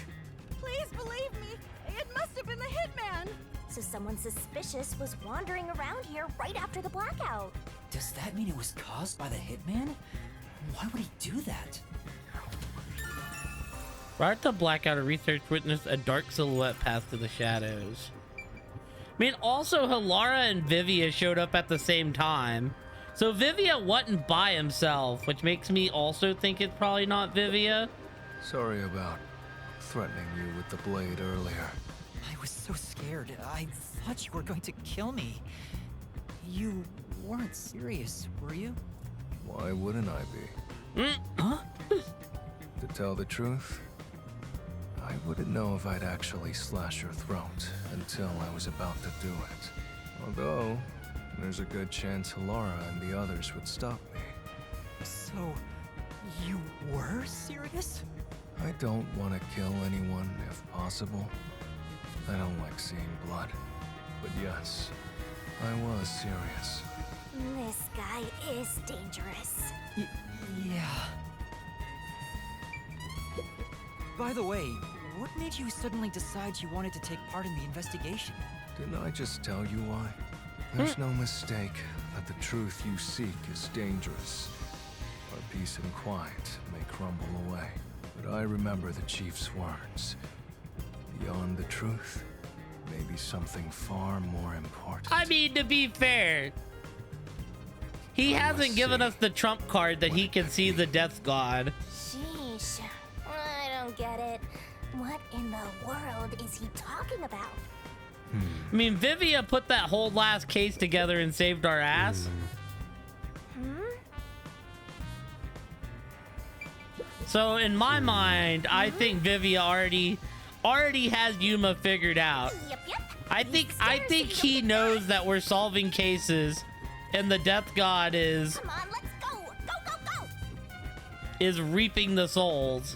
Please believe me, it must have been the hitman. So someone suspicious was wandering around here right after the blackout. Does that mean it was caused by the hitman? Why would he do that? Right at the blackout, a research witnessed a dark silhouette pass through the shadows. I mean, also Halara and Vivia showed up at the same time. So Vivia wasn't by himself, which makes me also think it's probably not Vivia. Sorry about threatening you with the blade earlier. I was so scared. I thought you were going to kill me. You weren't serious, were you? Why wouldn't I be? Huh? To tell the truth, I wouldn't know if I'd actually slash your throat until I was about to do it. Although, there's a good chance Halara and the others would stop me. So, you were serious? I don't want to kill anyone if possible. I don't like seeing blood. But yes, I was serious. This guy is dangerous. Yeah. By the way, what made you suddenly decide you wanted to take part in the investigation? Didn't I just tell you why? There's no mistake that the truth you seek is dangerous. Our peace and quiet may crumble away. But I remember the chief's words. Beyond the truth, may be something far more important. I mean, to be fair, He hasn't given us the trump card that he can see the death god. Sheesh. I don't get it. What in the world is he talking about? I mean, Vivia put that whole last case together and saved our ass. So in my mind, I think Vivia already has Yuma figured out. Yep. I think he knows that we're solving cases, and the death god is Come on, let's go. Go. is reaping the souls.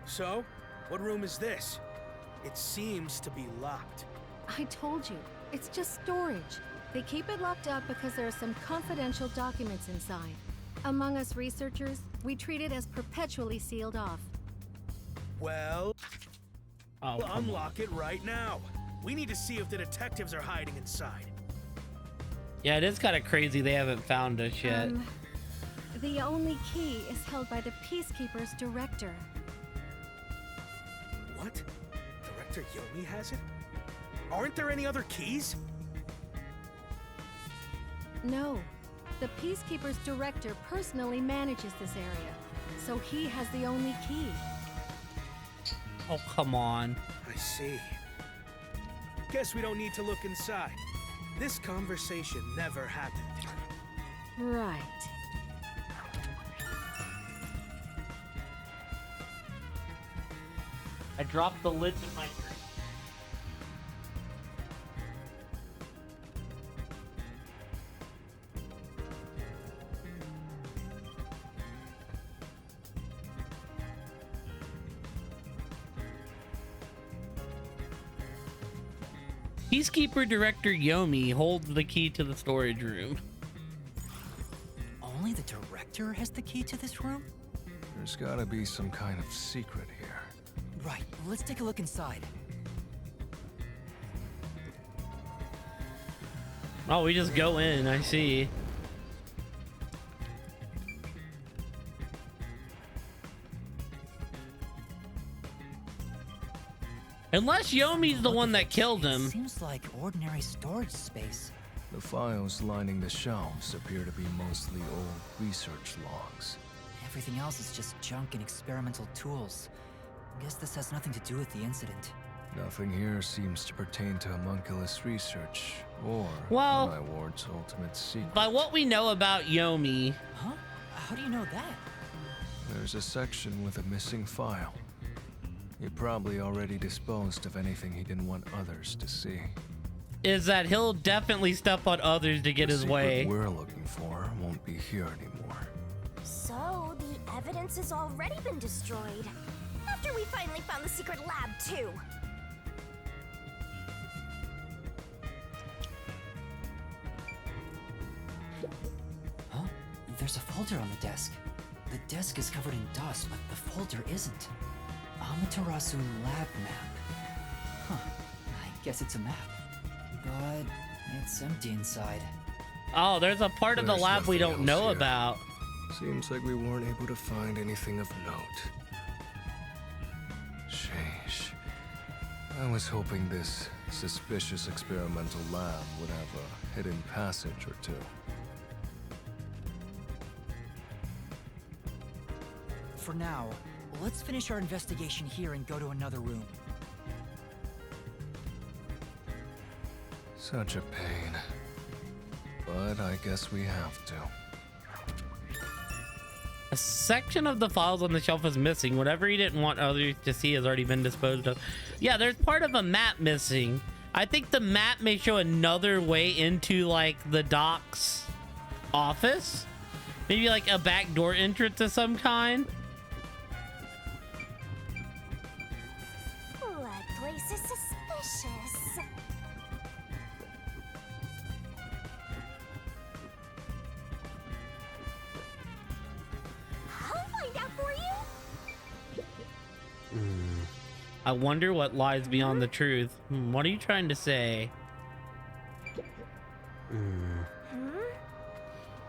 So, what room is this? It seems to be locked. I told you, it's just storage. They keep it locked up because there are some confidential documents inside. Among us researchers, we treat it as perpetually sealed off. Well, Oh, we'll unlock it right now. We need to see if the detectives are hiding inside. Yeah, it is kind of crazy they haven't found us yet. The only key is held by the Peacekeeper's director. What? Director Yomi has it? Aren't there any other keys? No. The Peacekeeper's director personally manages this area, so he has the only key. Oh, come on. I see. Guess we don't need to look inside. This conversation never happened. Right. I dropped the lids in my drink. Peacekeeper Director Yomi holds the key to the storage room. Only the director has the key to this room? There's gotta be some kind of secret here. Right, let's take a look inside. Oh, we just go in, I see. Unless Yomi's the one that killed him. Seems like ordinary storage space. The files lining the shelves appear to be mostly old research logs. Everything else is just junk and experimental tools. Guess this has nothing to do with the incident. Nothing here seems to pertain to homunculus research or Well, my ward's ultimate secret. By what we know about Yomi. Huh? How do you know that? There's a section with a missing file. He probably already disposed of anything he didn't want others to see. Is that he'll definitely step on others to get his way. The secret we're looking for won't be here anymore. So, the evidence has already been destroyed. After we finally found the secret lab, too. Huh? There's a folder on the desk. The desk is covered in dust, but the folder isn't. Amaterasu lab map. Huh. I guess it's a map. But it's empty inside. Oh, there's a part of the lab we don't know about. Seems like we weren't able to find anything of note. Sheesh. I was hoping this suspicious experimental lab would have a hidden passage or two. For now, let's finish our investigation here and go to another room. Such a pain. But I guess we have to. A section of the files on the shelf is missing. Whatever he didn't want others to see has already been disposed of. Yeah, there's part of a map missing. I think the map may show another way into, like, the doc's office. Maybe, like, a back door entrance of some kind. That place is suspicious. I'll find out for you. I wonder what lies beyond the truth. What are you trying to say?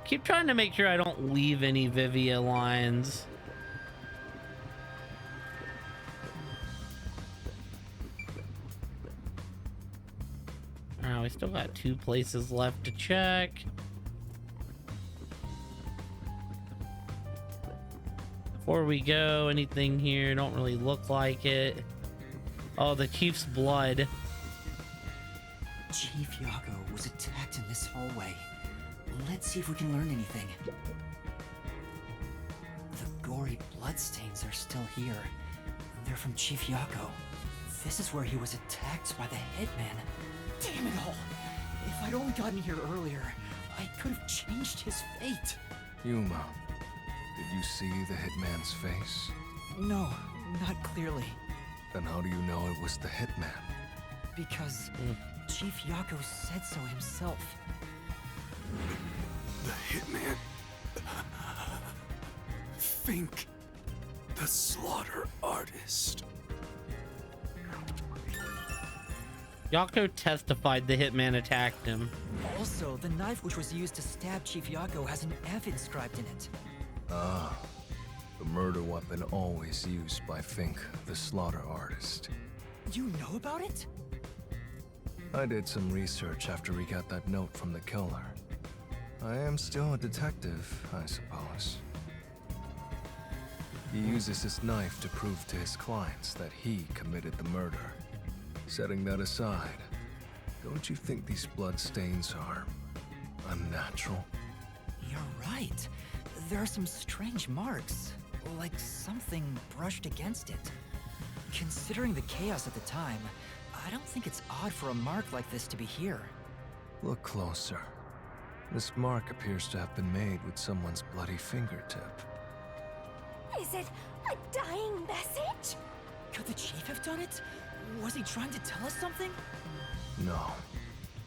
Keep trying to make sure I don't leave any Vivia lines. Alright, we still got 2 places left to check. Before we go, anything here? Don't really look like it. Oh, the chief's blood. Chief Yago was attacked in this hallway. Let's see if we can learn anything. The gory bloodstains are still here. They're from Chief Yago. This is where he was attacked by the Hitman. Damn it all! If I'd only gotten here earlier, I could have changed his fate. Yuma, did you see the Hitman's face? No, not clearly. Then how do you know it was the Hitman? Because Chief Yago said so himself. The Hitman. Think. The slaughter artist. Yako testified the Hitman attacked him. Also, the knife which was used to stab Chief Yago has an F inscribed in it. Ah, the murder weapon always used by Fink, the slaughter artist. You know about it? I did some research after we got that note from the killer. I am still a detective, I suppose. He uses his knife to prove to his clients that he committed the murder. Setting that aside, don't you think these bloodstains are unnatural? You're right. There are some strange marks, like something brushed against it. Considering the chaos at the time, I don't think it's odd for a mark like this to be here. Look closer. This mark appears to have been made with someone's bloody fingertip. Is it a dying message? Could the chief have done it? Was he trying to tell us something? No.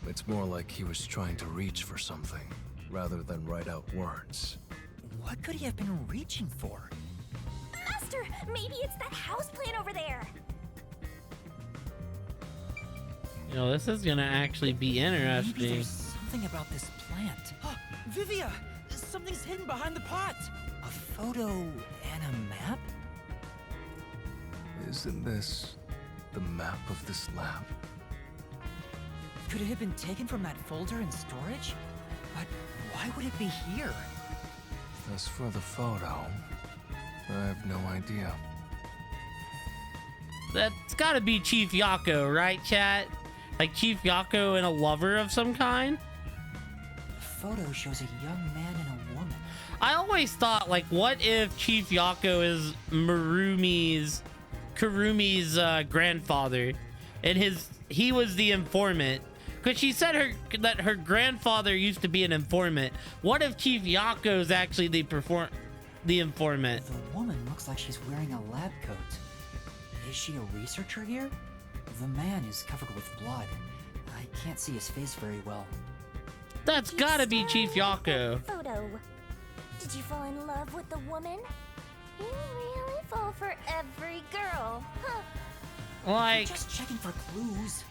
It's more like he was trying to reach for something, rather than write out words. What could he have been reaching for? Master, maybe it's that houseplant over there. You know, this is gonna actually be Maybe interesting. there's something about this plant. Vivia! Something's hidden behind the pot! A photo and a map? Isn't this the map of this lab? Could it have been taken from that folder in storage? But why would it be here? As for the photo, I have no idea. That's gotta be Chief Yako, right, chat? Like Chief Yako and a lover of some kind? The photo shows a young man and a woman. I always thought, like, what if Chief Yako is Kurumi's grandfather, and he was the informant? Because she said that her grandfather used to be an informant. What if Chief Yako is actually the informant? The woman looks like she's wearing a lab coat. Is she a researcher here? The man is covered with blood. I can't see his face very well. That's gotta be Chief Yako. Photo. Did you fall in love with the woman? You really fall for every girl, huh? Like, just checking for clues.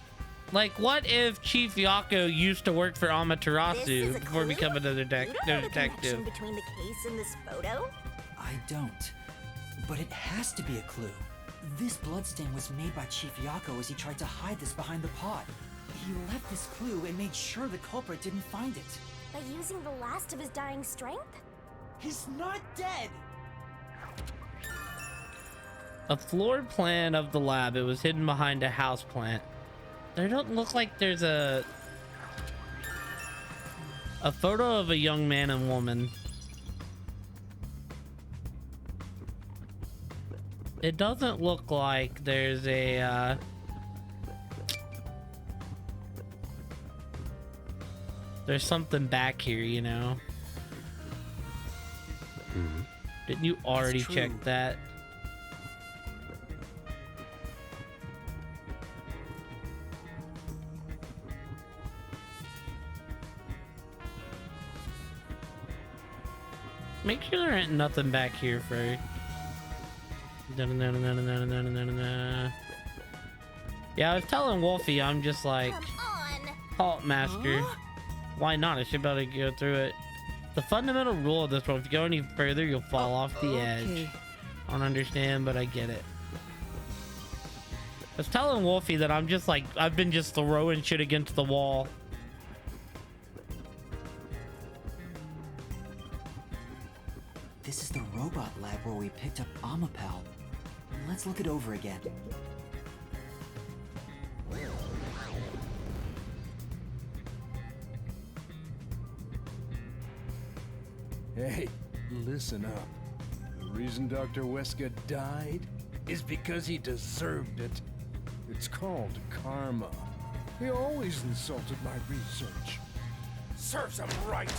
Like, what if Chief Yako used to work for This Amaterasu is a before clue? becoming a You don't know the detective? connection between the case and this photo? I don't. But it has to be a clue. This bloodstain was made by Chief Yako as he tried to hide this behind the pot. He left this clue and made sure the culprit didn't find it. By using the last of his dying strength? He's not dead! A floor plan of the lab. It was hidden behind a house plant. There don't look like there's a photo of a young man and woman. It doesn't look like there's a there's something back here, you know. Didn't you already check that? Make sure there ain't nothing back here first. Yeah, I was telling Wolfie, I'm just like, halt, master. Why not? I should be able to go through it. The fundamental rule of this one: if you go any further, you'll fall off the edge. I don't understand, but I get it. was telling Wolfie that I'm just like, I've been just throwing shit against the wall. This is the robot lab where we picked up Amapal. Let's look it over again. Hey, listen up. The reason Dr. Wesker died is because he deserved it. It's called karma. He always insulted my research. Serves him right!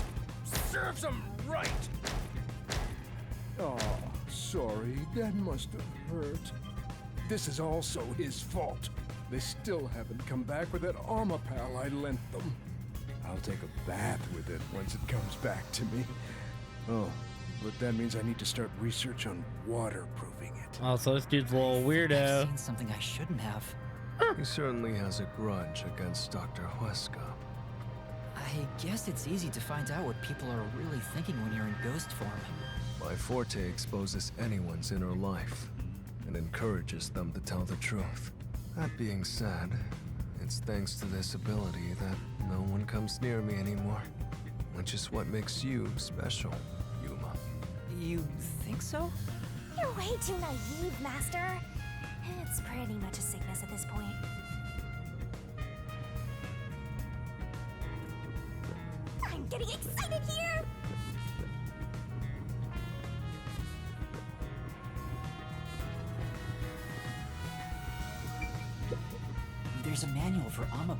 Serves him right! Oh, sorry, that must have hurt. This is also his fault. They still haven't come back with that Amapal I lent them. I'll take a bath with it once it comes back to me. Oh, but that means I need to start research on waterproofing it. Oh, so this dude's a little weirdo. I've seen something I shouldn't have. He certainly has a grudge against Dr. Wesker. I guess it's easy to find out what people are really thinking when you're in ghost form. My forte exposes anyone's inner life and encourages them to tell the truth. That being said, it's thanks to this ability that no one comes near me anymore, which is what makes you special, Yuma. You think so? You're way too naive, Master. It's pretty much a sickness at this point. I'm getting excited here! There's a manual for Amapal.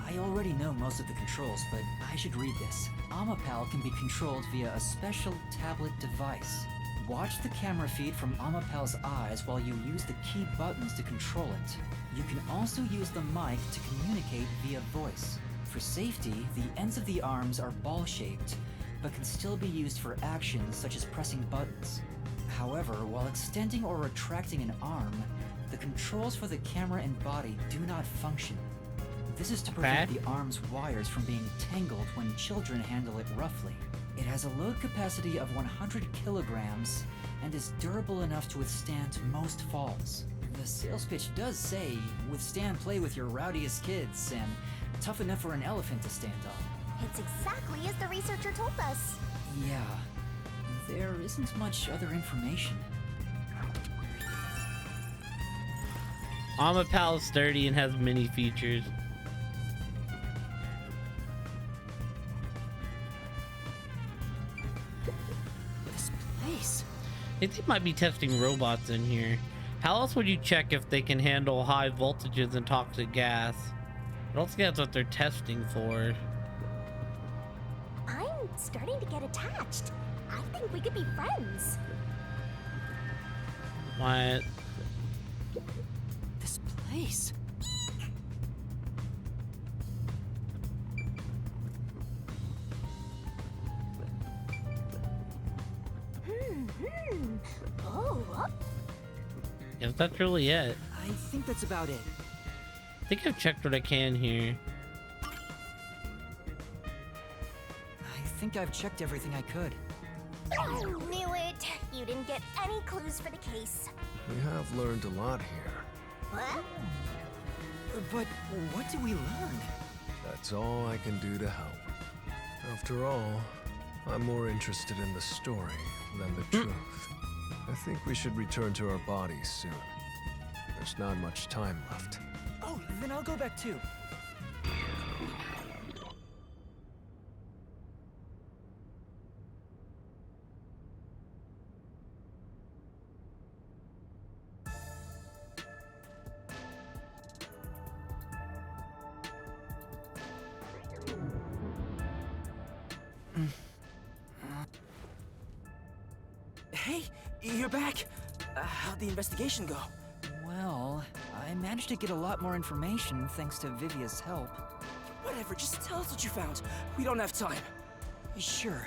I already know most of the controls, but I should read this. Amapal can be controlled via a special tablet device. Watch the camera feed from Amapal's eyes while you use the key buttons to control it. You can also use the mic to communicate via voice. For safety, the ends of the arms are ball-shaped, but can still be used for actions such as pressing buttons. However, while extending or retracting an arm, the controls for the camera and body do not function. This is to prevent the arm's wires from being tangled when children handle it roughly. It has a load capacity of 100 kilograms and is durable enough to withstand most falls. The sales pitch does say, withstand play with your rowdiest kids and tough enough for an elephant to stand on. It's exactly as the researcher told us. Yeah, there isn't much other information. Amapal is sturdy and has many features. This place. I think they might be testing robots in here. How else would you check if they can handle high voltages and toxic gas? I don't think that's what they're testing for. I'm starting to get attached. I think we could be friends. What? This place. Oh. If that's really it. I think that's about it. I think I've checked what I can here. I think I've checked everything I could. I knew it. You didn't get any clues for the case. We have learned a lot here. What? But what did we learn? That's all I can do to help. After all, I'm more interested in the story than the truth. I think we should return to our bodies soon. There's not much time left. Oh, then I'll go back too. Hey, you're back. How'd the investigation go? Well, I managed to get a lot more information thanks to Vivia's help. Whatever, just tell us what you found. We don't have time. Sure.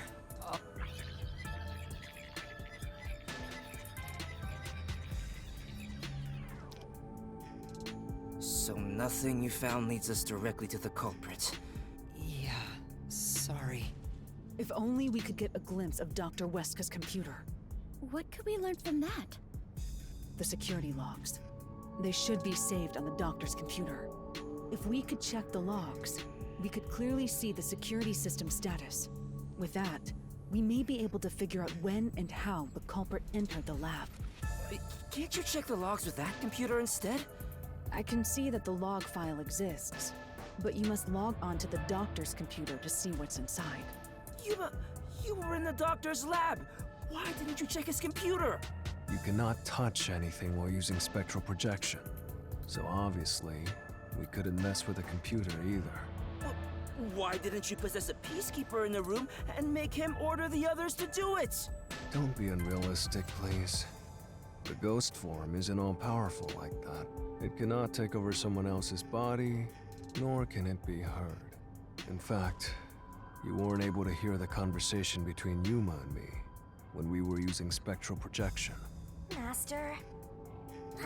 So nothing you found leads us directly to the culprit. Yeah, sorry. If only we could get a glimpse of Dr. Wesker's computer. What could we learn from that? The security logs. They should be saved on the doctor's computer. If we could check the logs, we could clearly see the security system status. With that, we may be able to figure out when and how the culprit entered the lab. Can't you check the logs with that computer instead? I can see that the log file exists, but you must log on to the doctor's computer to see what's inside. You were in the doctor's lab. Why didn't you check his computer? You cannot touch anything while using spectral projection. So obviously, we couldn't mess with the computer either. Well, why didn't you possess a peacekeeper in the room and make him order the others to do it? Don't be unrealistic, please. The ghost form isn't all-powerful like that. It cannot take over someone else's body, nor can it be heard. In fact, you weren't able to hear the conversation between Yuma and me when we were using spectral projection. Master,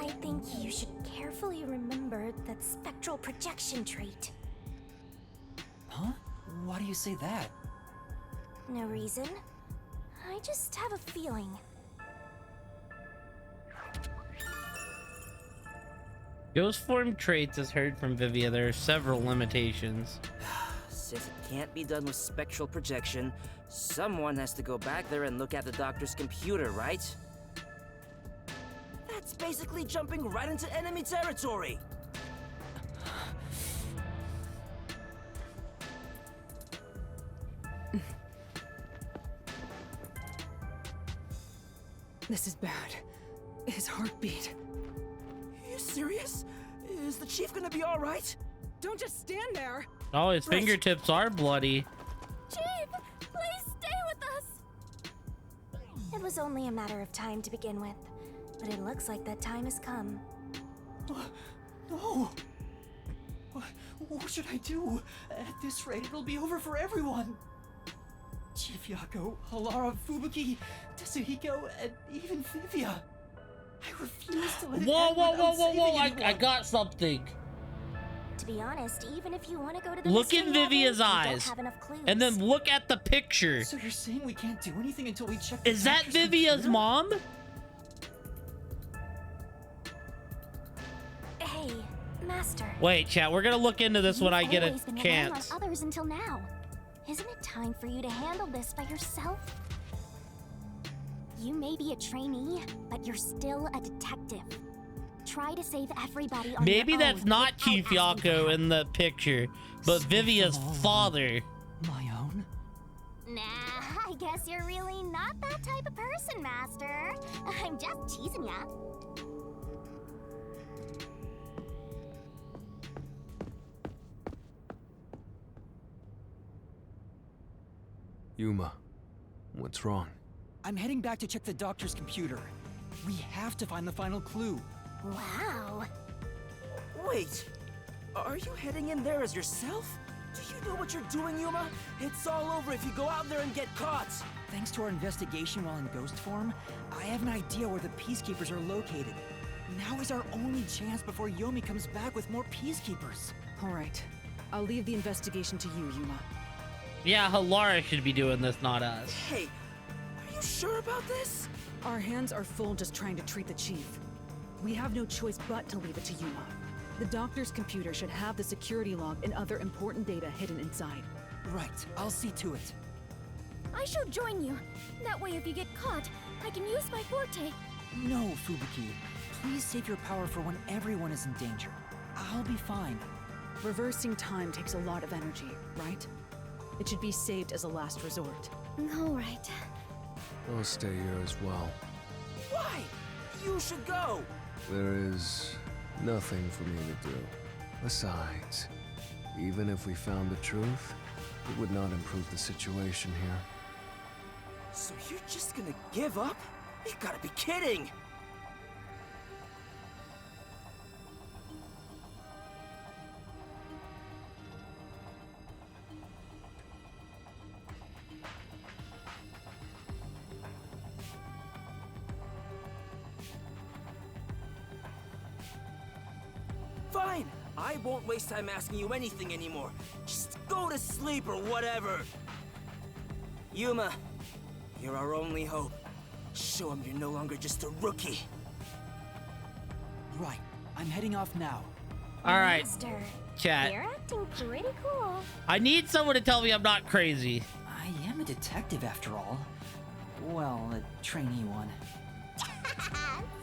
I think you should carefully remember that spectral projection trait. Huh? Why do you say that? No reason. I just have a feeling. Ghost form traits, as heard from Vivia, there are several limitations. Since it can't be done with spectral projection, someone has to go back there and look at the doctor's computer, right? That's basically jumping right into enemy territory! This is bad. His heartbeat. Are you serious? Is the chief gonna be alright? Don't just stand there! Oh, his fingertips are bloody. Chief, please stay with us! It was only a matter of time to begin with, but it looks like that time has come. No! What should I do? At this rate, it'll be over for everyone! Chief Yako, Halara, Fubuki, Tetsuhiko, and even Vivia. I refuse to let it end without saving anyone. I got something. To be honest, even if you want to go to the Look mystery in Vivia's level, you don't eyes, have enough clues. and then look at the picture. So you're saying we can't do anything until we check the Is that doctor's Vivia's computer? mom? Hey, Master. Wait, chat, we're gonna look into this when I get a You've always been chance. relying on others until now. Isn't it time for you to handle this by yourself? You may be a trainee, but you're still a detective. Try to save everybody on Maybe your that's own not without Chief asking for Yako help. in the picture, but Vivia's father. My own? Nah, I guess you're really not that type of person, Master. I'm just teasing ya. Yuma, what's wrong? I'm heading back to check the doctor's computer. We have to find the final clue. Wow. Wait, are you heading in there as yourself? Do you know what you're doing, Yuma? It's all over if you go out there and get caught. Thanks to our investigation while in ghost form, I have an idea where the peacekeepers are located. Now is our only chance before Yomi comes back with more peacekeepers. All right. I'll leave the investigation to you, Yuma. Yeah, Halara should be doing this, not us. Hey, are you sure about this? Our hands are full just trying to treat the chief. We have no choice but to leave it to Yuma. The doctor's computer should have the security log and other important data hidden inside. Right, I'll see to it. I shall join you. That way, if you get caught, I can use my forte. No, Fubuki. Please save your power for when everyone is in danger. I'll be fine. Reversing time takes a lot of energy, right? It should be saved as a last resort. All right. I'll stay here as well. Why? You should go. There is nothing for me to do. Besides, even if we found the truth, it would not improve the situation here. So you're just gonna give up? You gotta be kidding! Fine! I won't waste time asking you anything anymore. Just go to sleep or whatever. Yuma, you're our only hope. Show him you're no longer just a rookie. Right. I'm heading off now. All right, Master, chat. you're acting pretty cool. I need someone to tell me I'm not crazy. I am a detective after all. Well, a trainee one.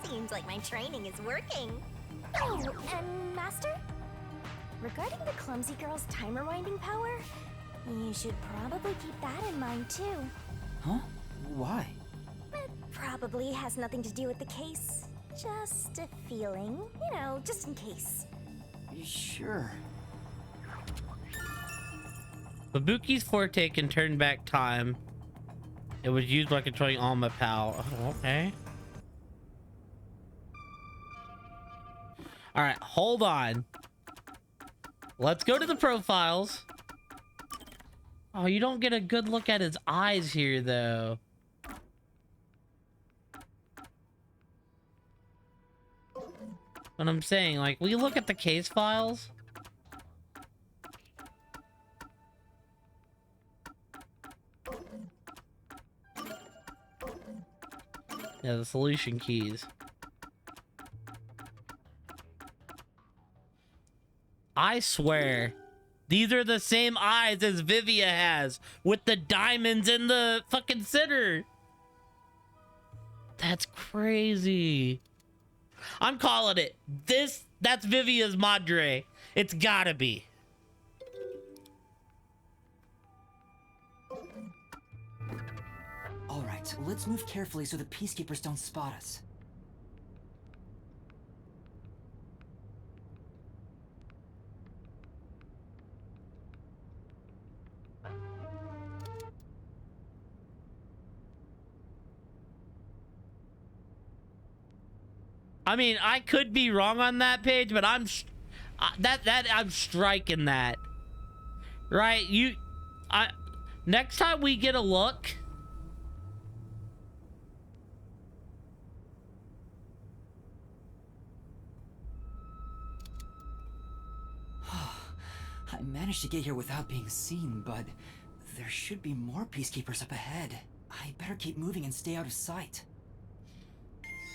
Seems like my training is working. Oh, and Master? Regarding the clumsy girl's time rewinding power, you should probably keep that in mind too. Huh? Why? It probably has nothing to do with the case. Just a feeling, you know, just in case. Sure. Babuki's forte can turn back time. It was used by controlling Alma Pal. Oh, okay. All right, hold on. Let's go to the profiles. Oh, you don't get a good look at his eyes here, though. What I'm saying, like, will you look at the case files? Yeah, the solution keys. I swear, these are the same eyes as Vivia has, with the diamonds in the fucking center. That's crazy. I'm calling it. That's Vivia's Madre. It's gotta be. All right, let's move carefully so the peacekeepers don't spot us. I mean, I could be wrong on that page, but I'm striking that. Right? Next time we get a look, I managed to get here without being seen, but there should be more peacekeepers up ahead. I better keep moving and stay out of sight.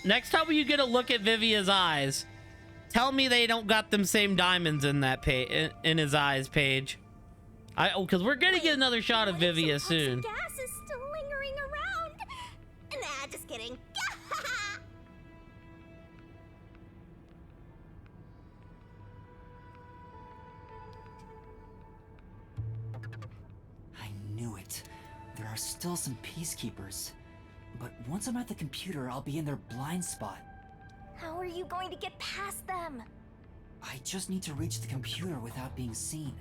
next time you get a look at Vivia's eyes, tell me they don't got them same diamonds in that in his eyes page. Because we're gonna get another shot of Vivia soon. Gas is still lingering around. Nah, just kidding. I knew it. There are still some peacekeepers. But once I'm at the computer, I'll be in their blind spot. How are you going to get past them? I just need to reach the computer without being seen.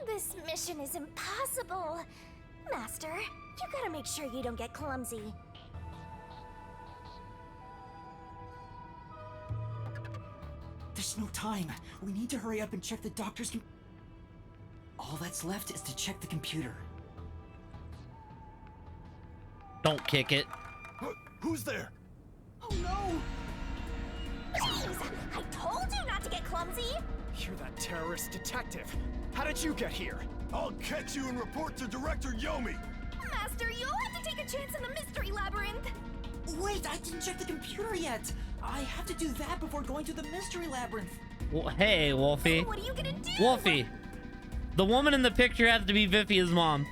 This mission is impossible. Master, you gotta make sure you don't get clumsy. There's no time. We need to hurry up and check the doctor's All that's left is to check the computer. Don't kick it. Who's there? Oh no! Jeez, I told you not to get clumsy! You're that terrorist detective. How did you get here? I'll catch you and report to Director Yomi. Master, you'll have to take a chance in the mystery labyrinth. Wait, I didn't check the computer yet. I have to do that before going to the mystery labyrinth. Well, hey, Wolfie. What are you gonna do? Wolfie, the woman in the picture has to be Vivia's mom.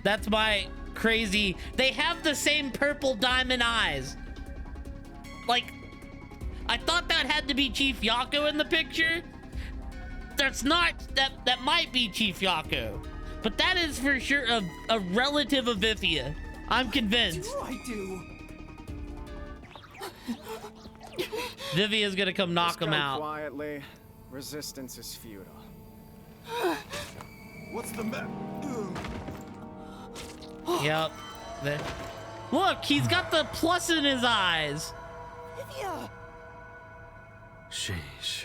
That's my crazy. They have the same purple diamond eyes. Like, I thought that had to be Chief Yako in the picture. That's not. That might be Chief Yako, but that is for sure a relative of Vivia. I'm convinced. What do I do? Vivia's gonna come knock Just him go out. quietly. Resistance is futile. What's the map? Yep. Look, he's got the plus in his eyes. Vivia! Sheesh.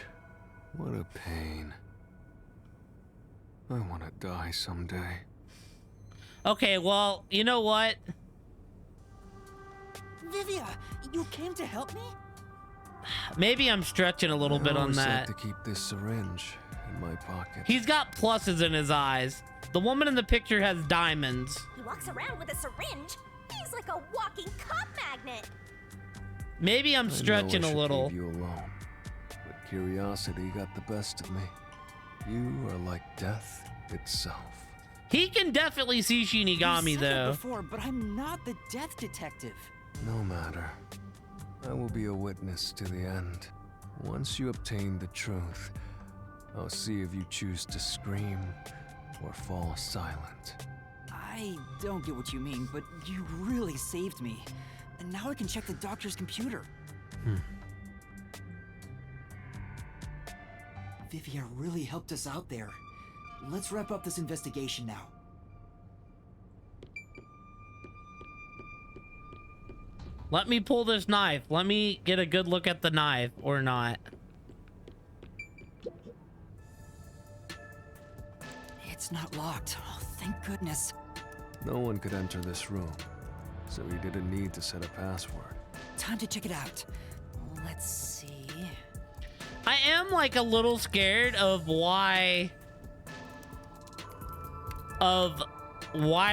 What a pain. I want to die someday. Okay, well, you know what? Vivia, you came to help me? Maybe I'm stretching a little bit on always that. like to keep this syringe in my pocket. He's got pluses in his eyes. The woman in the picture has diamonds. He walks around with a syringe. He's like a walking cop magnet. Maybe I'm stretching I a know I should little. leave you alone, but Curiosity got the best of me. You are like death itself. He can definitely see Shinigami, You said that though. before, but I'm not the death detective. No matter. I will be a witness to the end. Once you obtain the truth, I'll see if you choose to scream or fall silent. I don't get what you mean, but you really saved me. And now I can check the doctor's computer. Vivia really helped us out there. Let's wrap up this investigation now. Let me pull this knife. Let me get a good look at the knife, or not. It's not locked. Oh, thank goodness. No one could enter this room, so he didn't need to set a password. Time to check it out. Let's see. I am like a little scared of why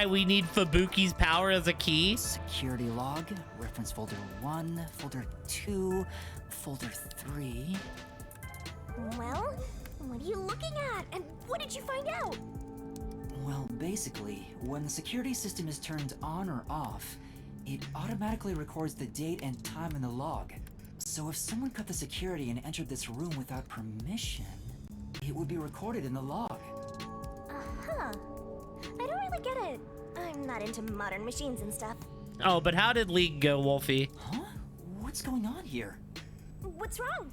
we need Fubuki's power as a key. Security log, reference folder 1, folder 2, folder 3. Well, what are you looking at? And what did you find out? Well, basically, when the security system is turned on or off, it automatically records the date and time in the log. So if someone cut the security and entered this room without permission, it would be recorded in the log. Uh-huh. I don't really get it. I'm not into modern machines and stuff. Oh, but how did League go, Wolfie? Huh? What's going on here? What's wrong?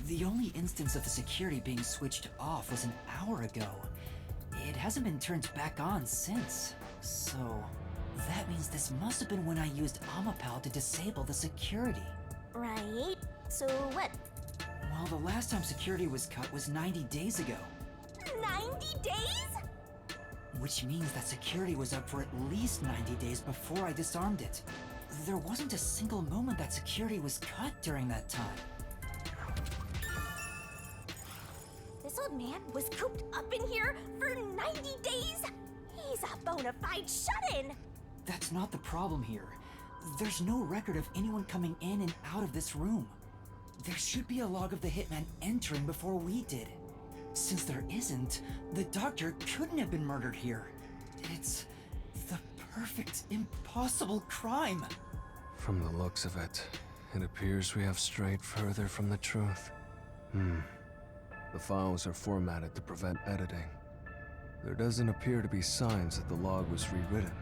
The only instance of the security being switched off was an hour ago. It hasn't been turned back on since. So, that means this must have been when I used Amapal to disable the security. Right. So what? Well, the last time security was cut was 90 days ago. 90 days? Which means that security was up for at least 90 days before I disarmed it. There wasn't a single moment that security was cut during that time. This old man was cooped up in here for 90 days? He's a bona fide shut-in! That's not the problem here. There's no record of anyone coming in and out of this room. There should be a log of the hitman entering before we did. Since there isn't, the doctor couldn't have been murdered here. It's the perfect, impossible crime. From the looks of it, it appears we have strayed further from the truth. The files are formatted to prevent editing. There doesn't appear to be signs that the log was rewritten.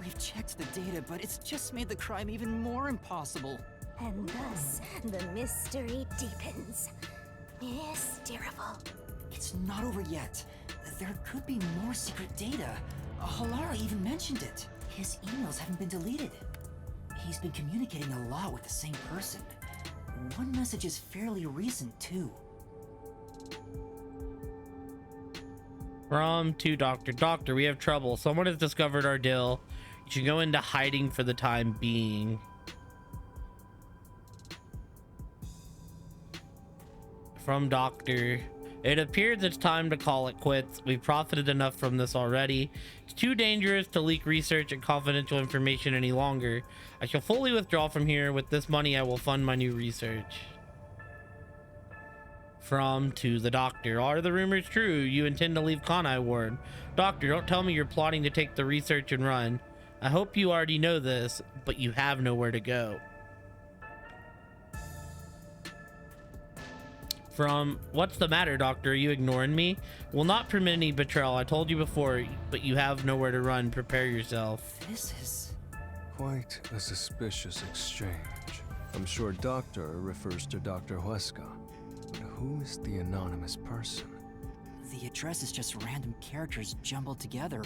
We've checked the data, but it's just made the crime even more impossible. And thus, the mystery deepens. Mysterious. It's not over yet. There could be more secret data. Halara even mentioned it. His emails haven't been deleted. He's been communicating a lot with the same person. One message is fairly recent, too. From to Doctor. Doctor, we have trouble. Someone has discovered our deal. You should go into hiding for the time being. From Doctor. It appears it's time to call it quits. We've profited enough from this already. It's too dangerous to leak research and confidential information any longer. I shall fully withdraw from here. With this money, I will fund my new research. From to the Doctor. Are the rumors true? You intend to leave Kanai Ward? Doctor, don't tell me you're plotting to take the research and run. I hope you already know this, but you have nowhere to go. From, what's the matter, Doctor? Are you ignoring me? Will not permit any betrayal. I told you before, but you have nowhere to run. Prepare yourself. This is quite a suspicious exchange. I'm sure Doctor refers to Dr. Huesca. But who is the anonymous person? The address is just random characters jumbled together.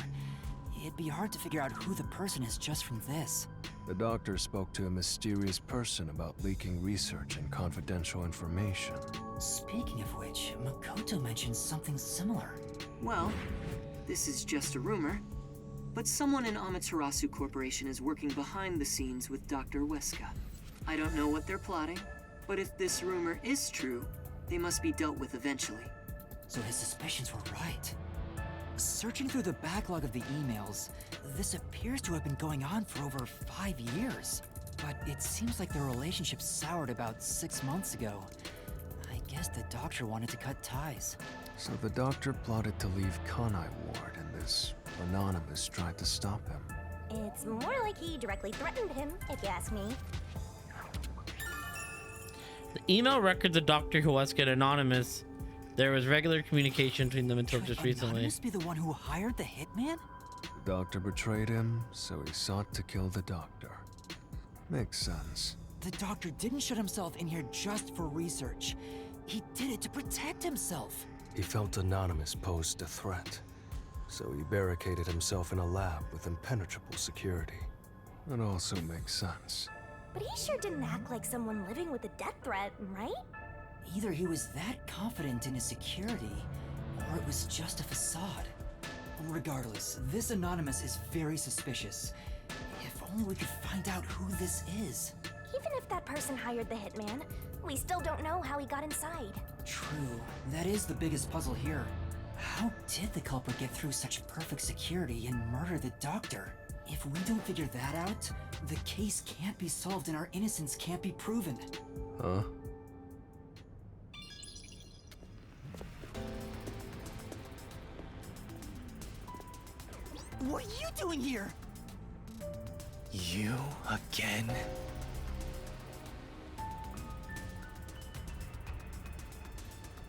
It'd be hard to figure out who the person is just from this. The doctor spoke to a mysterious person about leaking research and confidential information. Speaking of which, Makoto mentioned something similar. Well, this is just a rumor, but someone in Amaterasu Corporation is working behind the scenes with Dr. Huesca. I don't know what they're plotting, but if this rumor is true, they must be dealt with eventually. So his suspicions were right. Searching through the backlog of the emails, this appears to have been going on for over 5 years. But it seems like the relationship soured about 6 months ago. I guess the doctor wanted to cut ties. So the doctor plotted to leave Kanai Ward, and this Anonymous tried to stop him. It's more like he directly threatened him, if you ask me. The email records of Dr. Hueska and Anonymous. There was regular communication between them until just recently. Anonymous be the one who hired the hitman? The doctor betrayed him, so he sought to kill the doctor. Makes sense. The doctor didn't shut himself in here just for research. He did it to protect himself. He felt Anonymous posed a threat, so he barricaded himself in a lab with impenetrable security. That also makes sense. But he sure didn't act like someone living with a death threat, right? Either he was that confident in his security, or it was just a facade. Regardless, this Anonymous is very suspicious. If only we could find out who this is. Even if that person hired the hitman, we still don't know how he got inside. True, that is the biggest puzzle here. How did the culprit get through such perfect security and murder the doctor? If we don't figure that out, the case can't be solved and our innocence can't be proven. Huh? What are you doing here? You again?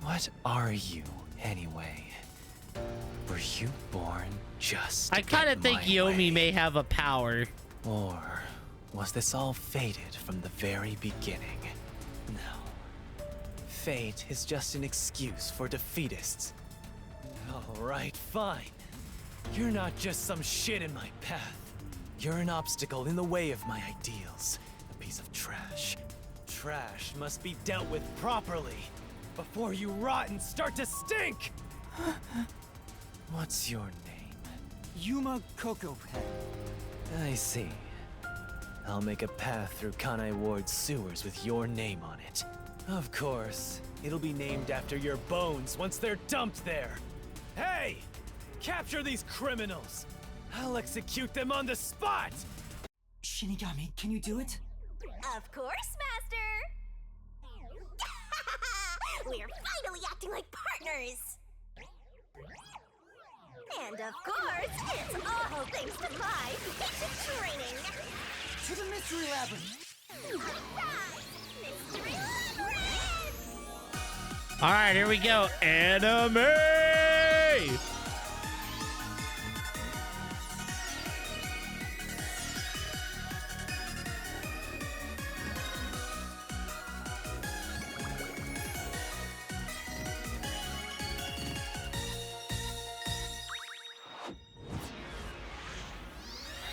What are you, anyway? Were you born just I kind of think Yomi may have a power. Or was this all fated from the very beginning? No. Fate is just an excuse for defeatists. Alright, fine. You're not just some shit in my path. You're an obstacle in the way of my ideals. A piece of trash. Trash must be dealt with properly before you rot and start to stink! What's your name? Yuma Coco Pet. I see. I'll make a path through Kanai Ward's sewers with your name on it. Of course, it'll be named after your bones once they're dumped there. Hey! Capture these criminals! I'll execute them on the spot! Shinigami, can you do it? Of course, Master! We're finally acting like partners! And of course, it's all thanks to my patient training! To the Mystery Labyrinth! Mystery Labyrinth! All right, here we go. Anime!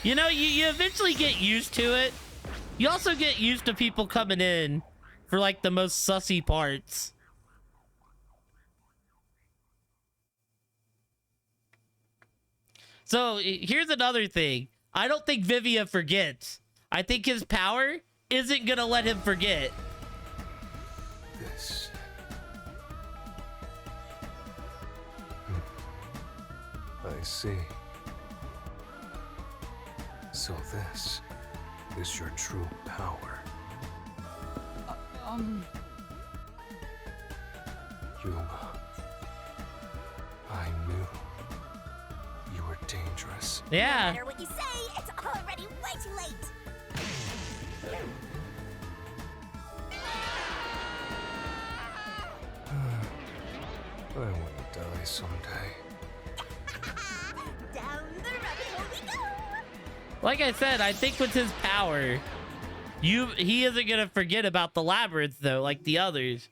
You know, you eventually get used to it. You also get used to people coming in for like the most sussy parts. So here's another thing. I don't think Vivia forgets. I think his power isn't gonna let him forget. This. I see. So this is your true power. Yuma. I knew you were dangerous. Yeah. No matter what you say, it's already way too late! I want to die someday. Down the rabbit hole we go! Like I said, I think with his power, he isn't gonna forget about the labyrinth though, like the others.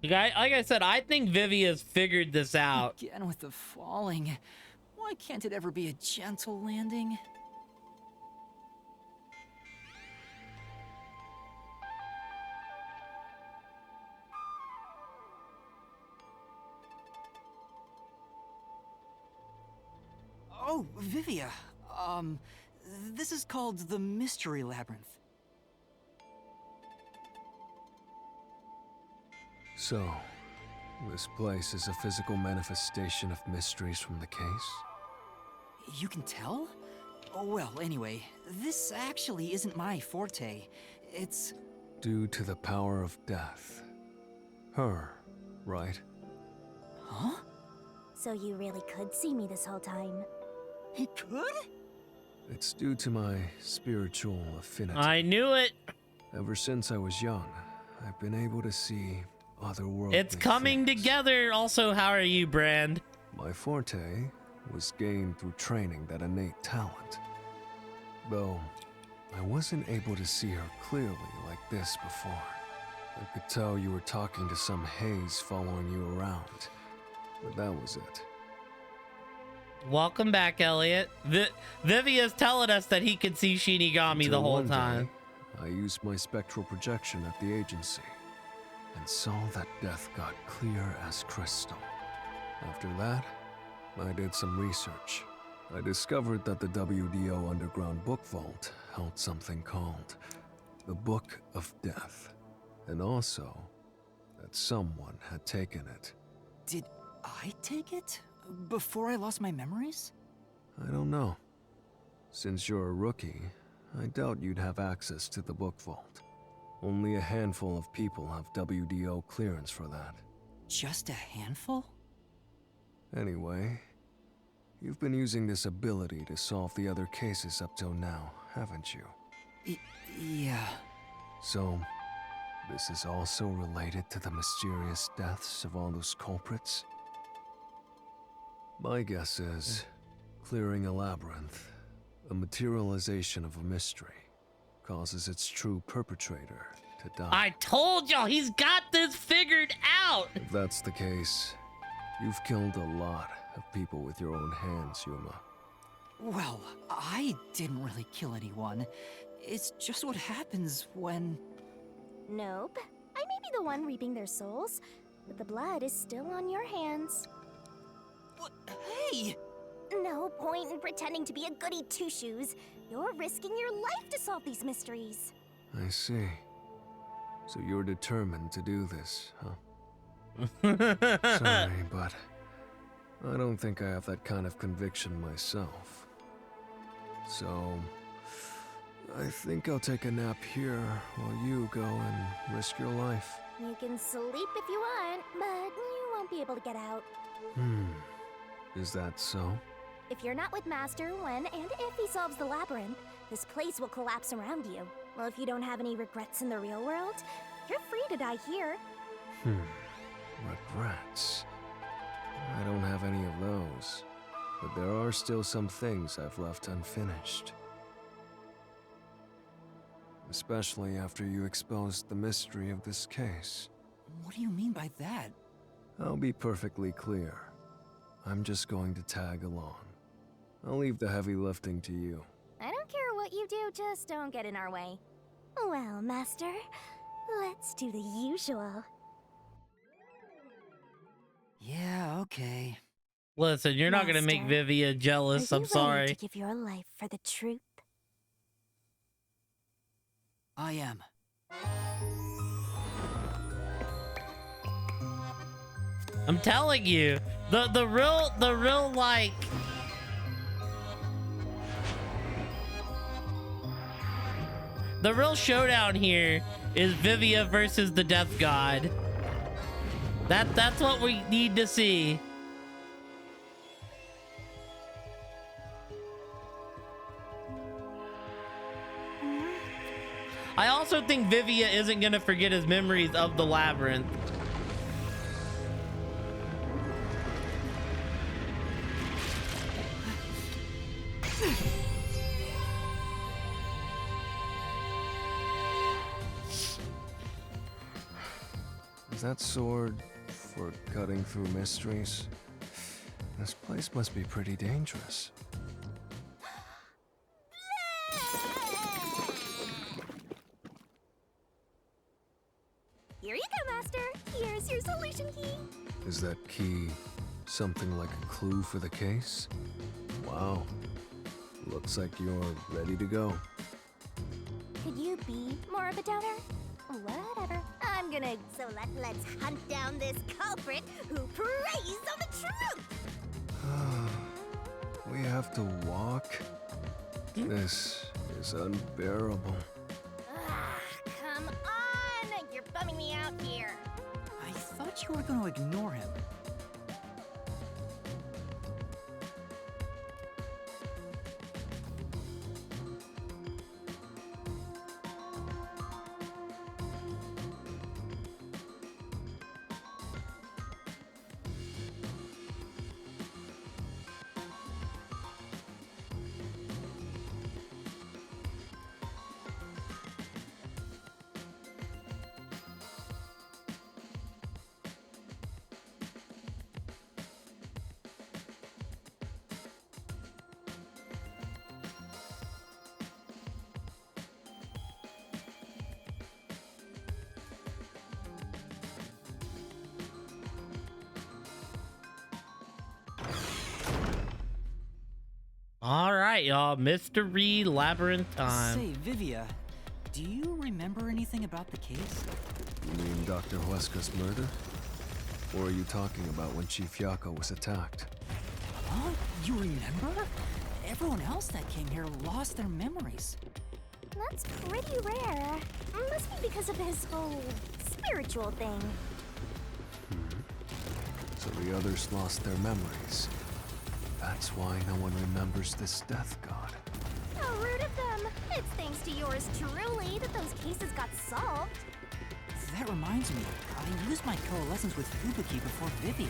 Like I said, I think Vivia's figured this out. Again with the falling. Why can't it ever be a gentle landing? Oh, Vivia. This is called the Mystery Labyrinth. So, this place is a physical manifestation of mysteries from the case? You can tell? Oh, well, anyway, this actually isn't my forte. It's... Due to the power of death. Her, right? Huh? So you really could see me this whole time? He could? It's due to my spiritual affinity. I knew it! Ever since I was young, I've been able to see otherworldly It's coming things. together. Also, how are you, Brand? My forte was gained through training that innate talent. Though, I wasn't able to see her clearly like this before. I could tell you were talking to some haze following you around, but that was it. Welcome back, Elliot. Vivia's telling us that he could see Shinigami Until the whole one day, time. I used my spectral projection at the agency and saw that death god clear as crystal. After that, I did some research. I discovered that the WDO underground book vault held something called the Book of Death, and also that someone had taken it. Did I take it? Before I lost my memories? I don't know. Since you're a rookie, I doubt you'd have access to the book vault. Only a handful of people have WDO clearance for that. Just a handful? Anyway, you've been using this ability to solve the other cases up till now, haven't you? Yeah. So, this is also related to the mysterious deaths of all those culprits? My guess is, clearing a labyrinth, a materialization of a mystery, causes its true perpetrator to die. I told y'all, he's got this figured out! If that's the case, you've killed a lot of people with your own hands, Yuma. Well, I didn't really kill anyone. It's just what happens when... Nope. I may be the one reaping their souls, but the blood is still on your hands. What? Hey! No point in pretending to be a goody two-shoes. You're risking your life to solve these mysteries. I see. So you're determined to do this, huh? Sorry, but I don't think I have that kind of conviction myself. So, I think I'll take a nap here while you go and risk your life. You can sleep if you want, but you won't be able to get out. Is that so? If you're not with Master when and if he solves the labyrinth, this place will collapse around you. Well, if you don't have any regrets in the real world, you're free to die here. Regrets? I don't have any of those. But there are still some things I've left unfinished. Especially after you exposed the mystery of this case. What do you mean by that? I'll be perfectly clear. I'm just going to tag along. I'll leave the heavy lifting to you. I don't care what you do, just don't get in our way. Well, Master, let's do the usual. Yeah, okay. Listen, you're not gonna make Master, Vivia jealous, Are I'm you ready sorry. to give your life for the truth? I am. I'm telling you, the real like the real showdown here is Vivia versus the Death God. That's what we need to see. I also think Vivia isn't gonna forget his memories of the labyrinth. Is that sword for cutting through mysteries? This place must be pretty dangerous. Here you go, Master. Here's your solution key. Is that key something like a clue for the case? Wow. Looks like you're ready to go. Could you be more of a doubter? Whatever. I'm gonna. So let's hunt down this culprit who preys on the truth. We have to walk? This is unbearable. Come on! You're bumming me out here. I thought you were going to ignore him. All right, y'all. Mystery Labyrinth time. Say, Vivia, do you remember anything about the case? You mean Dr. Huesca's murder? Or are you talking about when Chief Yako was attacked? Huh? You remember? Everyone else that came here lost their memories. That's pretty rare. Must be because of his whole spiritual thing. So the others lost their memories. That's why no one remembers this death god. How rude of them. It's thanks to yours truly that those cases got solved. That reminds me, I used my coalescence with Fubuki before Vivia.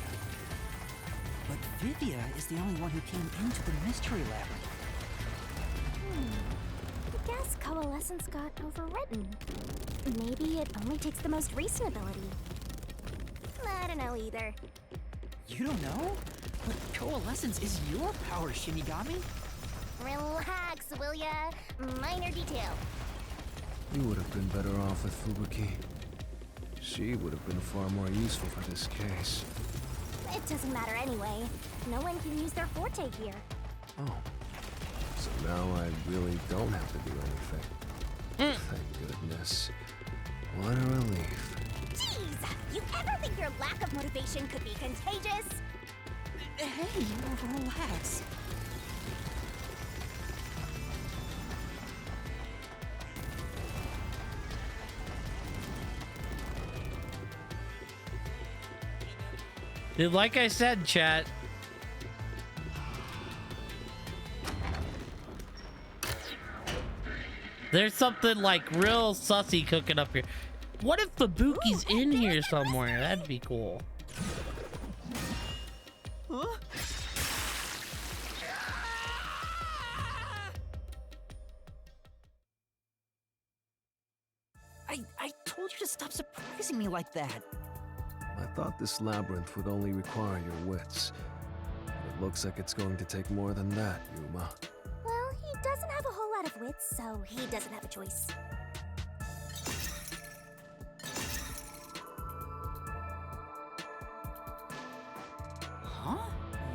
But Vivia is the only one who came into the mystery labyrinth. I guess coalescence got overwritten. Maybe it only takes the most recent ability. I don't know either. You don't know? But coalescence is your power, Shinigami. Relax, will ya? Minor detail. You would have been better off with Fubuki. She would have been far more useful for this case. It doesn't matter anyway. No one can use their forte here. Oh. So now I really don't have to do anything. Thank goodness. What a relief. Jeez! You ever think your lack of motivation could be contagious? Hey, relax. Dude, like I said, chat. There's something like real sussy cooking up here. What if Fubuki's in here somewhere? That'd be cool. Huh? I told you to stop surprising me like that. I thought this labyrinth would only require your wits. But it looks like it's going to take more than that, Yuma. Well, he doesn't have a whole lot of wits, so he doesn't have a choice. Huh?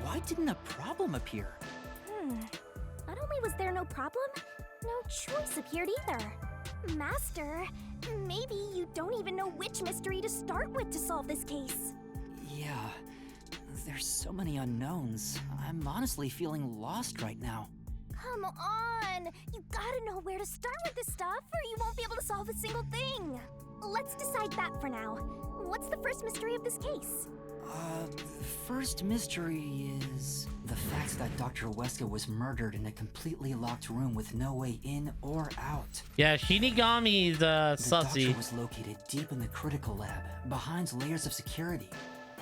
Why didn't a problem appear? Not only was there no problem, no choice appeared either. Master, maybe you don't even know which mystery to start with to solve this case. Yeah, there's so many unknowns. I'm honestly feeling lost right now. Come on! You gotta know where to start with this stuff, or you won't be able to solve a single thing. Let's decide that for now. What's the first mystery of this case? The first mystery is the fact that Dr. Huesca was murdered in a completely locked room with no way in or out. Yeah, Shinigami's The sussy. doctor was located deep in the critical lab, behind layers of security.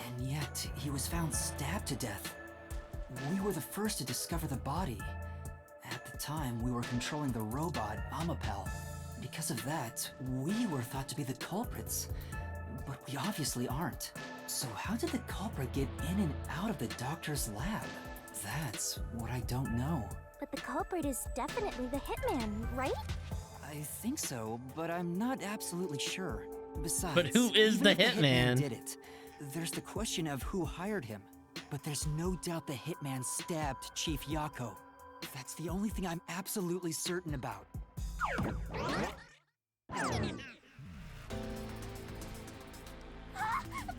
And yet, he was found stabbed to death. We were the first to discover the body. At the time, we were controlling the robot, Amapel. Because of that, we were thought to be the culprits. But we obviously aren't. So how did the culprit get in and out of the doctor's lab? That's what I don't know. But the culprit is definitely the hitman, right? I think so, but I'm not absolutely sure. Besides, But who is even the if hitman? Did it? There's the question of who hired him. But there's no doubt the hitman stabbed Chief Yako. That's the only thing I'm absolutely certain about.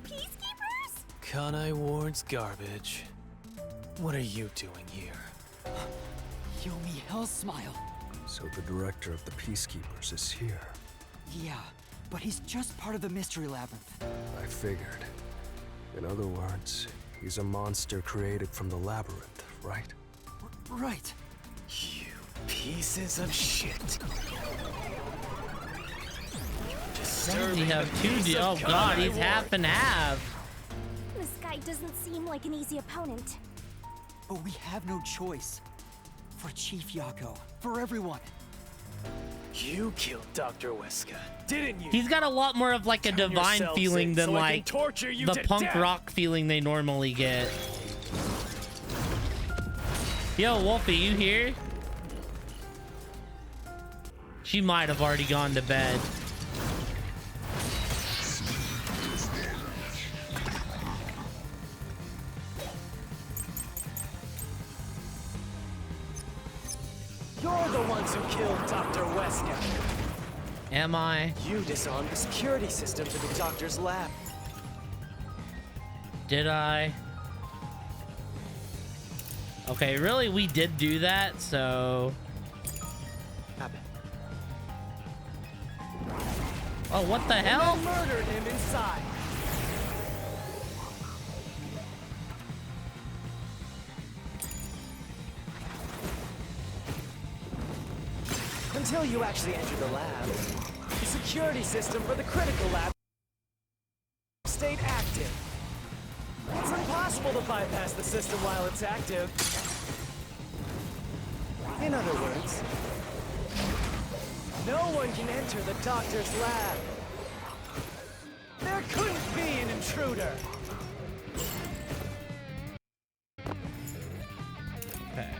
Peacekeepers? Kanai Ward's garbage. What are you doing here? Yomi Hellsmile. So the director of the Peacekeepers is here. Yeah, but he's just part of the Mystery Labyrinth. I figured. In other words, he's a monster created from the labyrinth, right? Right. You pieces of shit. Does he have two? Oh god, he's half and half. This guy doesn't seem like an easy opponent. But we have no choice. For Chief Yako. For everyone. You killed Dr. Weska, didn't you? He's got a lot more of like a Turn divine yourselves feeling in than so I can like torture you the to punk death. rock feeling they normally get. Yo, Wolfie, you here? She might have already gone to bed. You're the ones who killed Dr. Weska. Am I? You disarmed the security system to the doctor's lab. Did I? Okay, really, we did do that, so... Oh, what the hell? You murdered him inside. Until you actually entered the lab, the security system for the critical lab stayed active. It's impossible to bypass the system while it's active. In other words, no one can enter the doctor's lab. There couldn't be an intruder. Okay.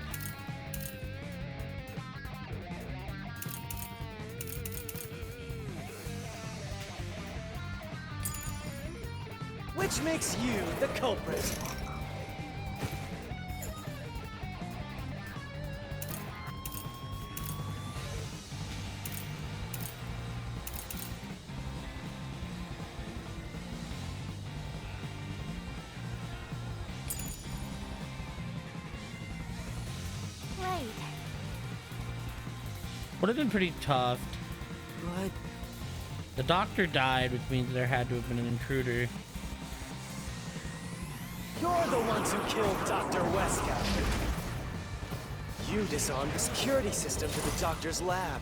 Which makes you the culprit. Right. Would have been pretty tough. But the doctor died, which means there had to have been an intruder. You're the ones who killed Dr. Weska. You disarmed the security system to the doctor's lab.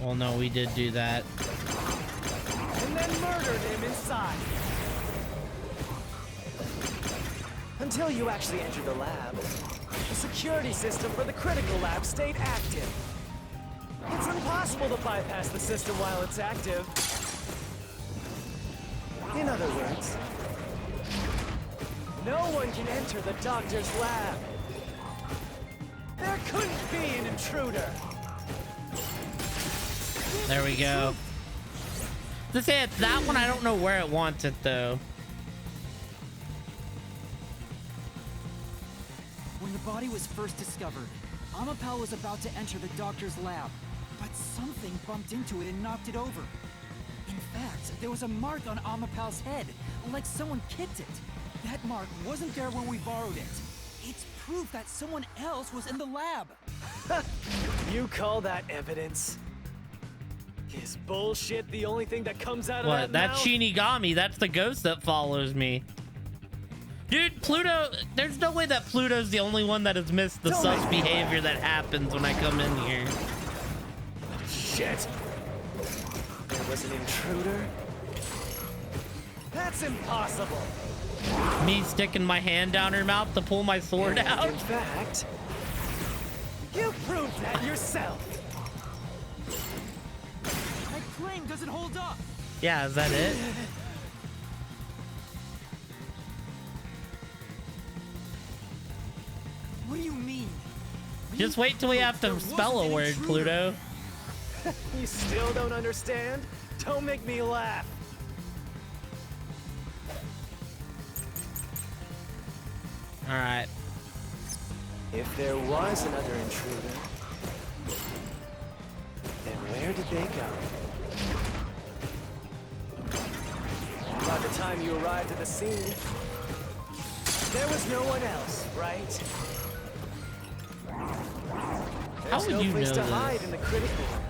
Well, no, we did do that. And then murdered him inside. Until you actually entered the lab, the security system for the critical lab stayed active. It's impossible to bypass the system while it's active. In other words, no one can enter the doctor's lab. There couldn't be an intruder. There we go. To say it's that one, I don't know where it wants it though. when the body was first discovered, Amapal was about to enter the doctor's lab, but something bumped into it and knocked it over. In fact, there was a mark on Amapal's head, like someone kicked it. That mark wasn't there when we borrowed it. It's proof that someone else was in the lab. You call that evidence? Is bullshit the only thing that comes out of What? that That's mouth? Shinigami. That's the ghost that follows me. Dude, Pluto, there's no way that Pluto's the only one that has missed the sus behavior that happens when I come in here. Shit! There was an intruder? That's impossible! Me sticking my hand down her mouth to pull my sword And out? in fact, you proved that yourself! My claim doesn't hold up. Yeah, is that it? Just wait till we have to spell a word, Pluto. You still don't understand? Don't make me laugh. All right. If there was another intruder, then where did they go? By the time you arrived at the scene, there was no one else, right? How There's would no you place know to this? hide in the critical room.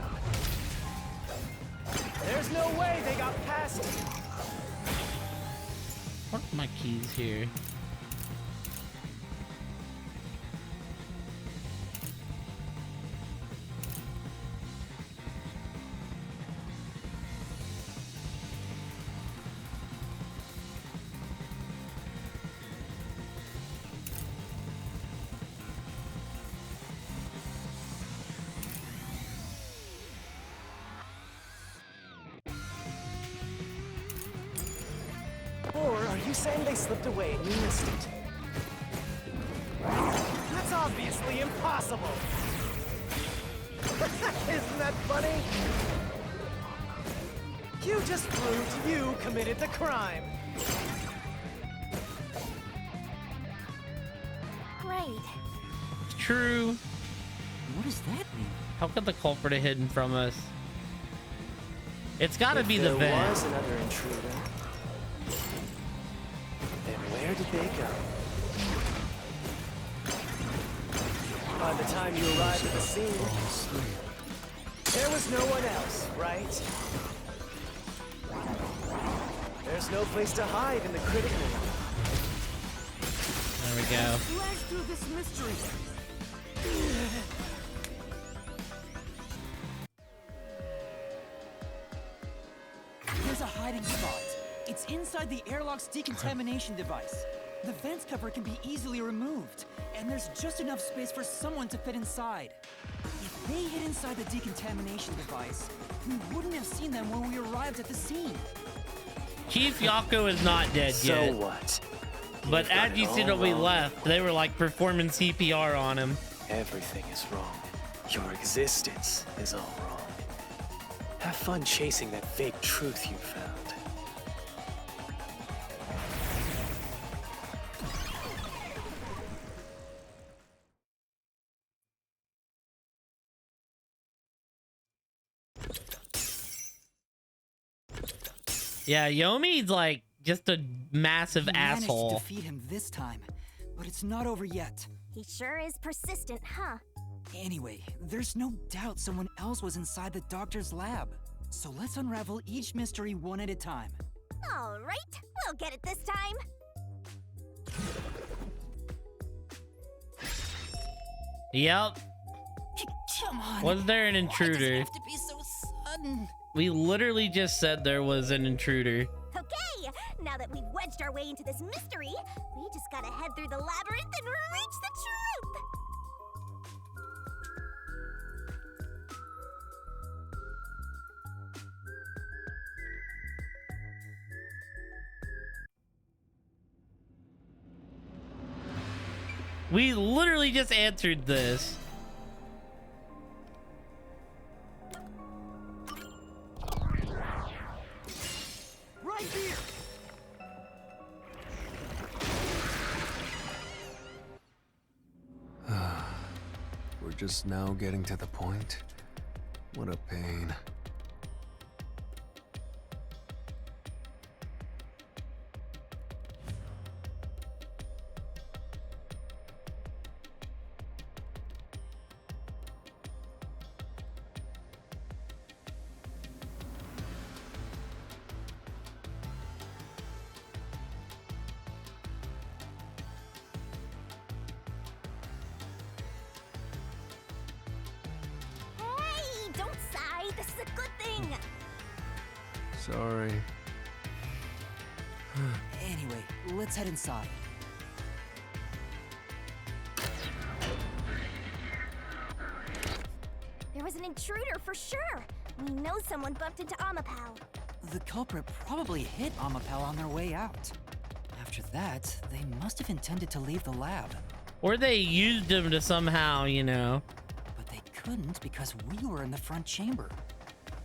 There's no way they got past it. What are my keys here? Or are you saying they slipped away and you missed it? That's obviously impossible! Isn't that funny? You just proved you committed the crime! Right. True. What does that mean? How could the culprit have hidden from us? It's gotta be the If vent. there was another intruder, then where did they go? By the time you arrived at the scene, there was no one else, right? There's no place to hide in the critical room. There we go. Flash through this mystery. There's a hiding spot. It's inside the airlock's decontamination device. The vents cover can be easily removed, and there's just enough space for someone to fit inside. If they hid inside the decontamination device, we wouldn't have seen them when we arrived at the scene. Chief Yako is not dead yet. So what? But You've got as you it see all when we wrong. left, they were like performing CPR on him. Everything is wrong. Your existence is all wrong. Have fun chasing that fake truth you found. Yeah, Yomi's like just a massive We managed to asshole. defeat him this time, but it's not over yet. He sure is persistent, huh? Anyway, there's no doubt someone else was inside the doctor's lab. So let's unravel each mystery one at a time. All right, we'll get it this time. Yep. Come on. Was there an Why does it intruder? have to be so sudden? We literally just said there was an intruder. Okay, now that we've wedged our way into this mystery, we just gotta head through the labyrinth and reach the truth. We literally just answered this. Right here. We're just now getting to the point. What a pain. Hey, don't sigh. This is a good thing. Sorry. Anyway, let's head inside. There was an intruder for sure. We know someone bumped into Amapal. The culprit probably hit Amapal on their way out. After that, they must have intended to leave the lab. Or they used him to somehow, you know. But they couldn't because we were in the front chamber.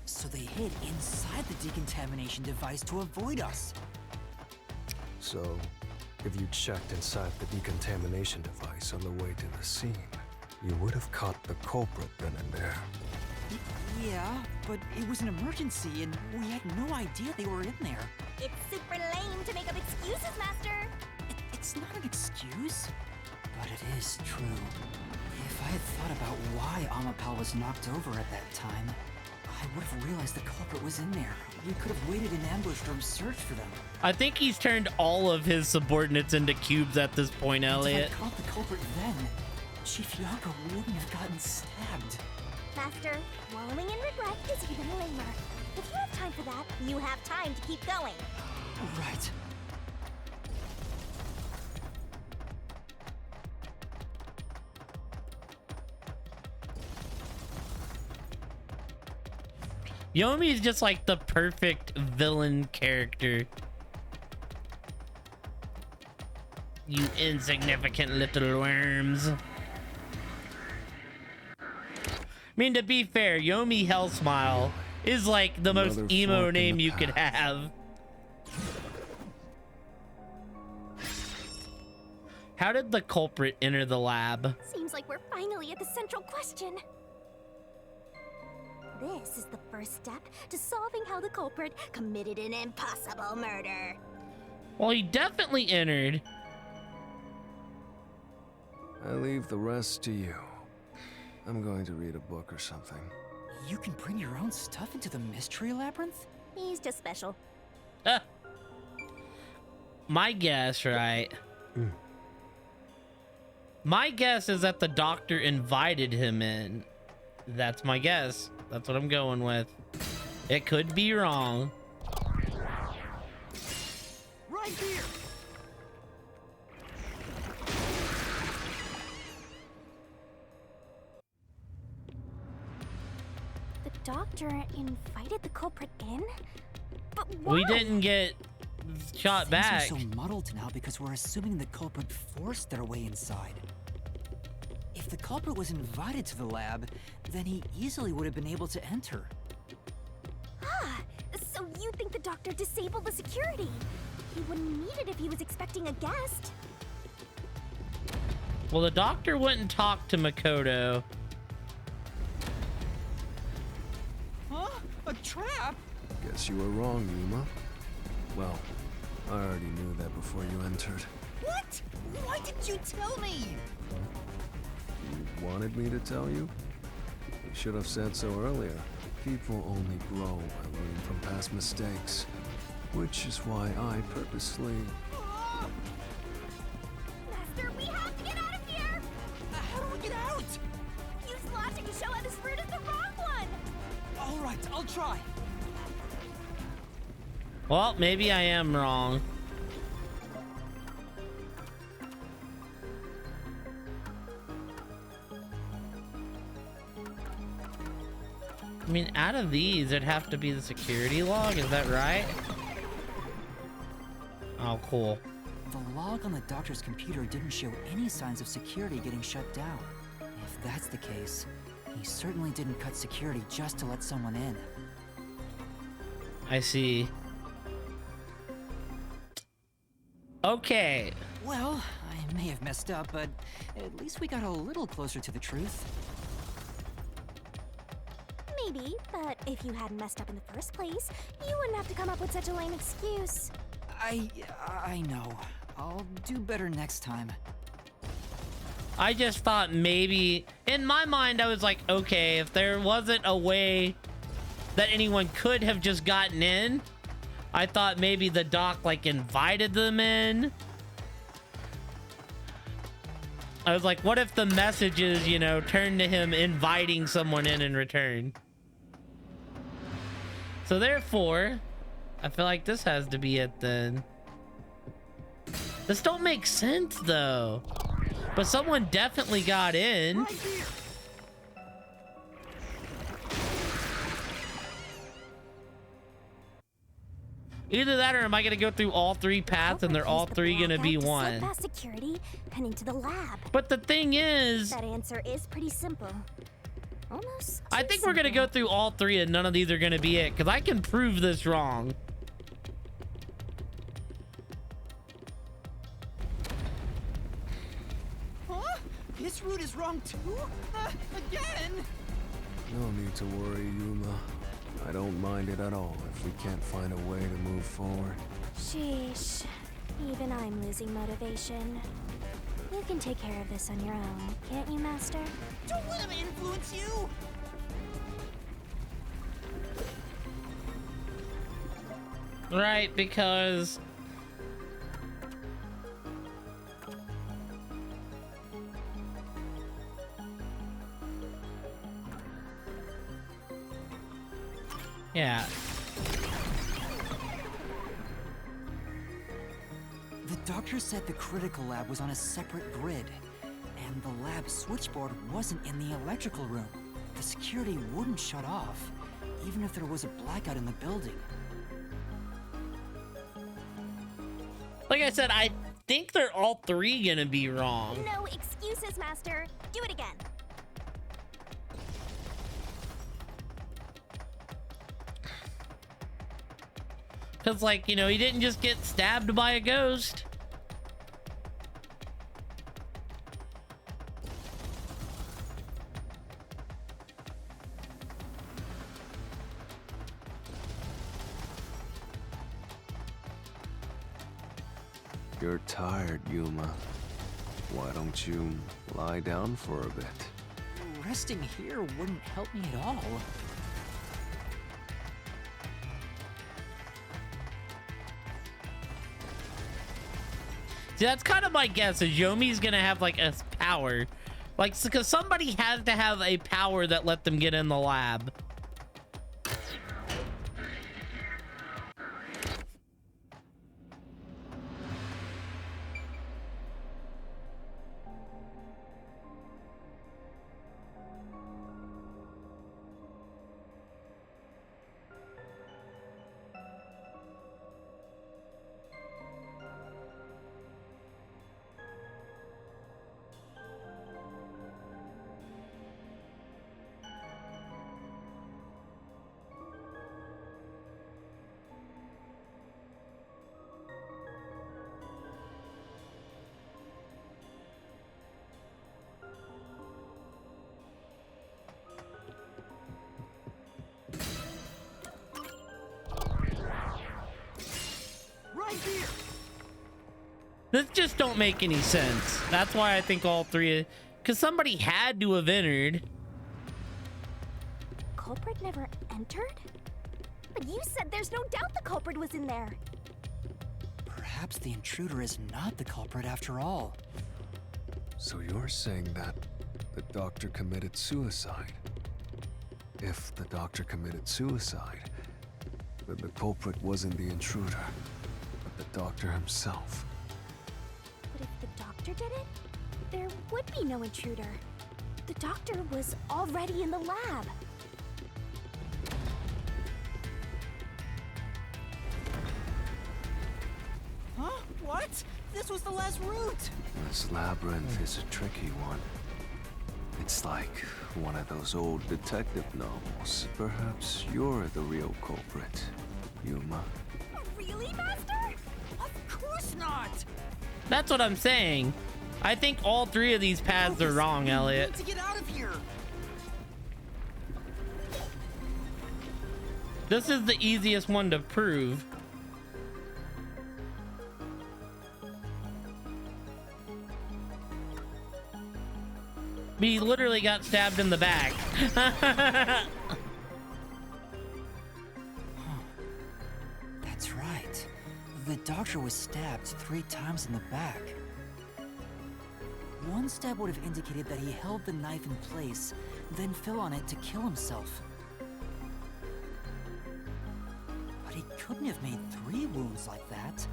So they hid inside the decontamination device to avoid us. So, if you checked inside the decontamination device on the way to the scene, you would have caught the culprit then and there. Yeah, but it was an emergency and we had no idea they were in there. It's super lame to make up excuses, Master. It's not an excuse, but it is true. If I had thought about why Amapal was knocked over at that time, I would have realized the culprit was in there. We could have waited in ambush or searched for them. I think he's turned all of his subordinates into cubes at this point, Elliot. If I caught the culprit then, Chief Yako wouldn't have gotten stabbed. Master, wallowing in regret is even lamer. If you have time for that, you have time to keep going. Right. Yomi is just like the perfect villain character. You insignificant little worms. I mean, to be fair, Yomi Hellsmile is like the most emo name you could have. How did the culprit enter the lab? Seems like we're finally at the central question. This is the first step to solving how the culprit committed an impossible murder. Well, he definitely entered. I leave the rest to you. I'm going to read a book or something. You can bring your own stuff into the mystery labyrinth? He's just special. My guess, right? My guess is that the doctor invited him in. That's my guess. That's what I'm going with. It could be wrong. Right here! The doctor invited the culprit in? But why? We didn't get shot back. Things are so muddled now because we're assuming the culprit forced their way inside. If the culprit was invited to the lab, then he easily would have been able to enter. Ah, so you think the doctor disabled the security? He wouldn't need it if he was expecting a guest. Well, the doctor wouldn't talk to Makoto. Huh? A trap? Guess you were wrong, Yuma. Well, I already knew that before you entered. What? Why didn't you tell me? You wanted me to tell you? You should have said so earlier. People only grow by learning from past mistakes. Which is why I purposely... Master, we have to get out of here! How do we get out? Use logic to show how this route is the wrong one! All right, I'll try. Well, maybe I am wrong. I mean, out of these, it'd have to be the security log, is that right? Oh, cool. The log on the doctor's computer didn't show any signs of security getting shut down. If that's the case, he certainly didn't cut security just to let someone in. I see. Okay. Well, I may have messed up, but at least we got a little closer to the truth. Maybe, but if you hadn't messed up in the first place, you wouldn't have to come up with such a lame excuse. I know. I'll do better next time. I just thought maybe, in my mind, I was like, okay, if there wasn't a way that anyone could have just gotten in, I thought maybe the doc like invited them in. I was like, what if the messages, you know, turned to him inviting someone in return? So therefore, I feel like this has to be it then. This don't make sense though. But someone definitely got in. Right here. Either that or am I gonna go through all three paths and they're all three gonna be one? Past security and into the lab. But the thing is, that answer is pretty simple. Almost. I think we're gonna go through all three and none of these are gonna be it, because I can prove this wrong. Huh? This route is wrong too? Again? No need to worry, Yuma. I don't mind it at all if we can't find a way to move forward. Sheesh. Even I'm losing motivation. You can take care of this on your own, can't you, Master? Don't let him influence you! Right, because... yeah. The doctor said the critical lab was on a separate grid, and the lab switchboard wasn't in the electrical room. The security wouldn't shut off, even if there was a blackout in the building. Like I said, I think they're all three gonna be wrong. No excuses, Master. Do it again. Because, like, you know, he didn't just get stabbed by a ghost. You're tired, Yuma. Why don't you lie down for a bit? Resting here wouldn't help me at all. See, that's kind of my guess, is Yomi's gonna have, like, a power. Like, because somebody has to have a power that let them get in the lab. This just don't make any sense. That's why I think all three, because somebody had to have entered. Culprit never entered? But you said there's no doubt the culprit was in there. Perhaps the intruder is not the culprit after all. So you're saying that the doctor committed suicide? If the doctor committed suicide, then the culprit wasn't the intruder, but the doctor himself. But if the doctor did it, there would be no intruder. The doctor was already in the lab. Huh? What? This was the last route! This labyrinth is a tricky one. It's like one of those old detective novels. Perhaps you're the real culprit, Yuma. Really, Master? Of course not! That's what I'm saying. I think all three of these paths are wrong, Elliot. We need to get out of here! This is the easiest one to prove. He literally got stabbed in the back. That's right. The doctor was stabbed 3 times in the back. One stab would have indicated that he held the knife in place, then fell on it to kill himself. But he couldn't have made 3 wounds like that.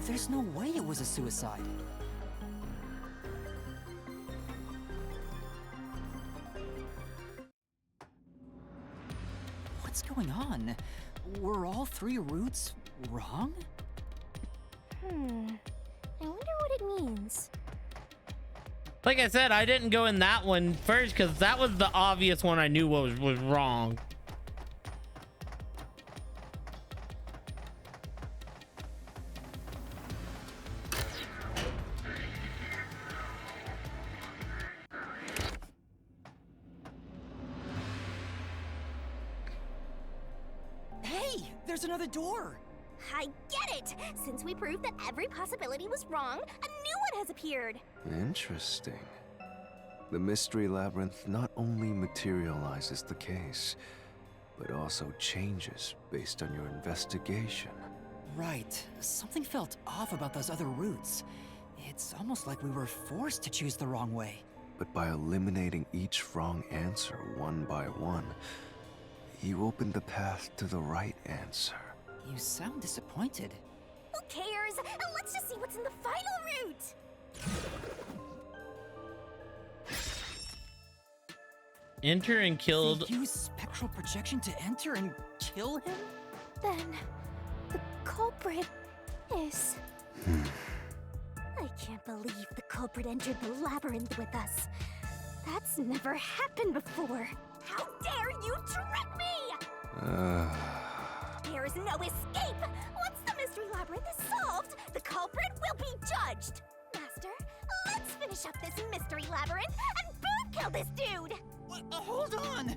There's no way it was a suicide. What's going on? Were all 3 routes wrong? I wonder what it means. Like I said, I didn't go in that one first because that was the obvious one I knew was wrong. Hey, there's another door. I get it! Since we proved that every possibility was wrong, a new one has appeared. Interesting. The Mystery Labyrinth not only materializes the case, but also changes based on your investigation. Right. Something felt off about those other routes. It's almost like we were forced to choose the wrong way. But by eliminating each wrong answer one by one, you opened the path to the right answer. You sound disappointed. Who cares? Let's just see what's in the final route! Enter and killed. They use spectral projection to enter and kill him? Then, the culprit is... I can't believe the culprit entered the labyrinth with us. That's never happened before. How dare you trick me! There is no escape! Once the mystery labyrinth is solved, the culprit will be judged! Master, let's finish up this mystery labyrinth and boom kill this dude! Hold on!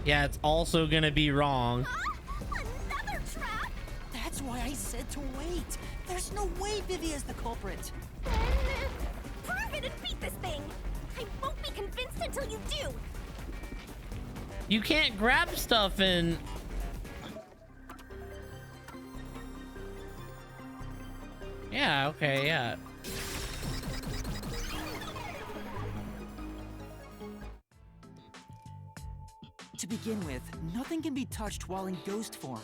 Yeah, it's also gonna be wrong. Another trap? That's why I said to wait. There's no way Vivia's the culprit. Then, prove it and beat this thing! I won't be convinced until you do! You can't grab stuff and... Yeah, okay, yeah. To begin with, nothing can be touched while in ghost form.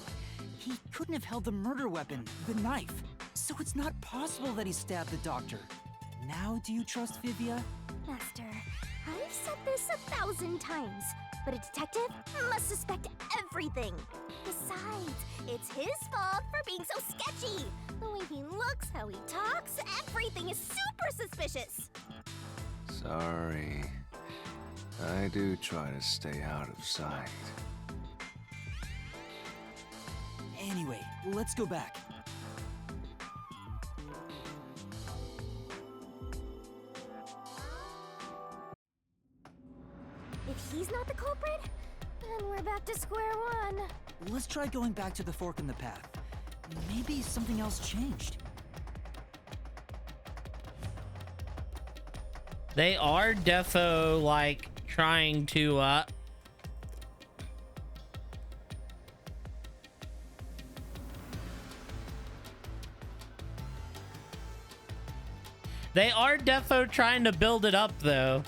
He couldn't have held the murder weapon, the knife. So it's not possible that he stabbed the doctor. Now do you trust Vivia? Master, I've said this 1,000 times, but a detective must suspect everything. Besides, it's his fault for being so sketchy. The way he looks, how he talks, everything is super suspicious. Sorry. I do try to stay out of sight. Anyway, let's go back. If he's not the culprit, then we're back to square one. Let's try going back to the fork in the path. Maybe something else changed. They are defo, like, trying to, They are defo trying to build it up, though.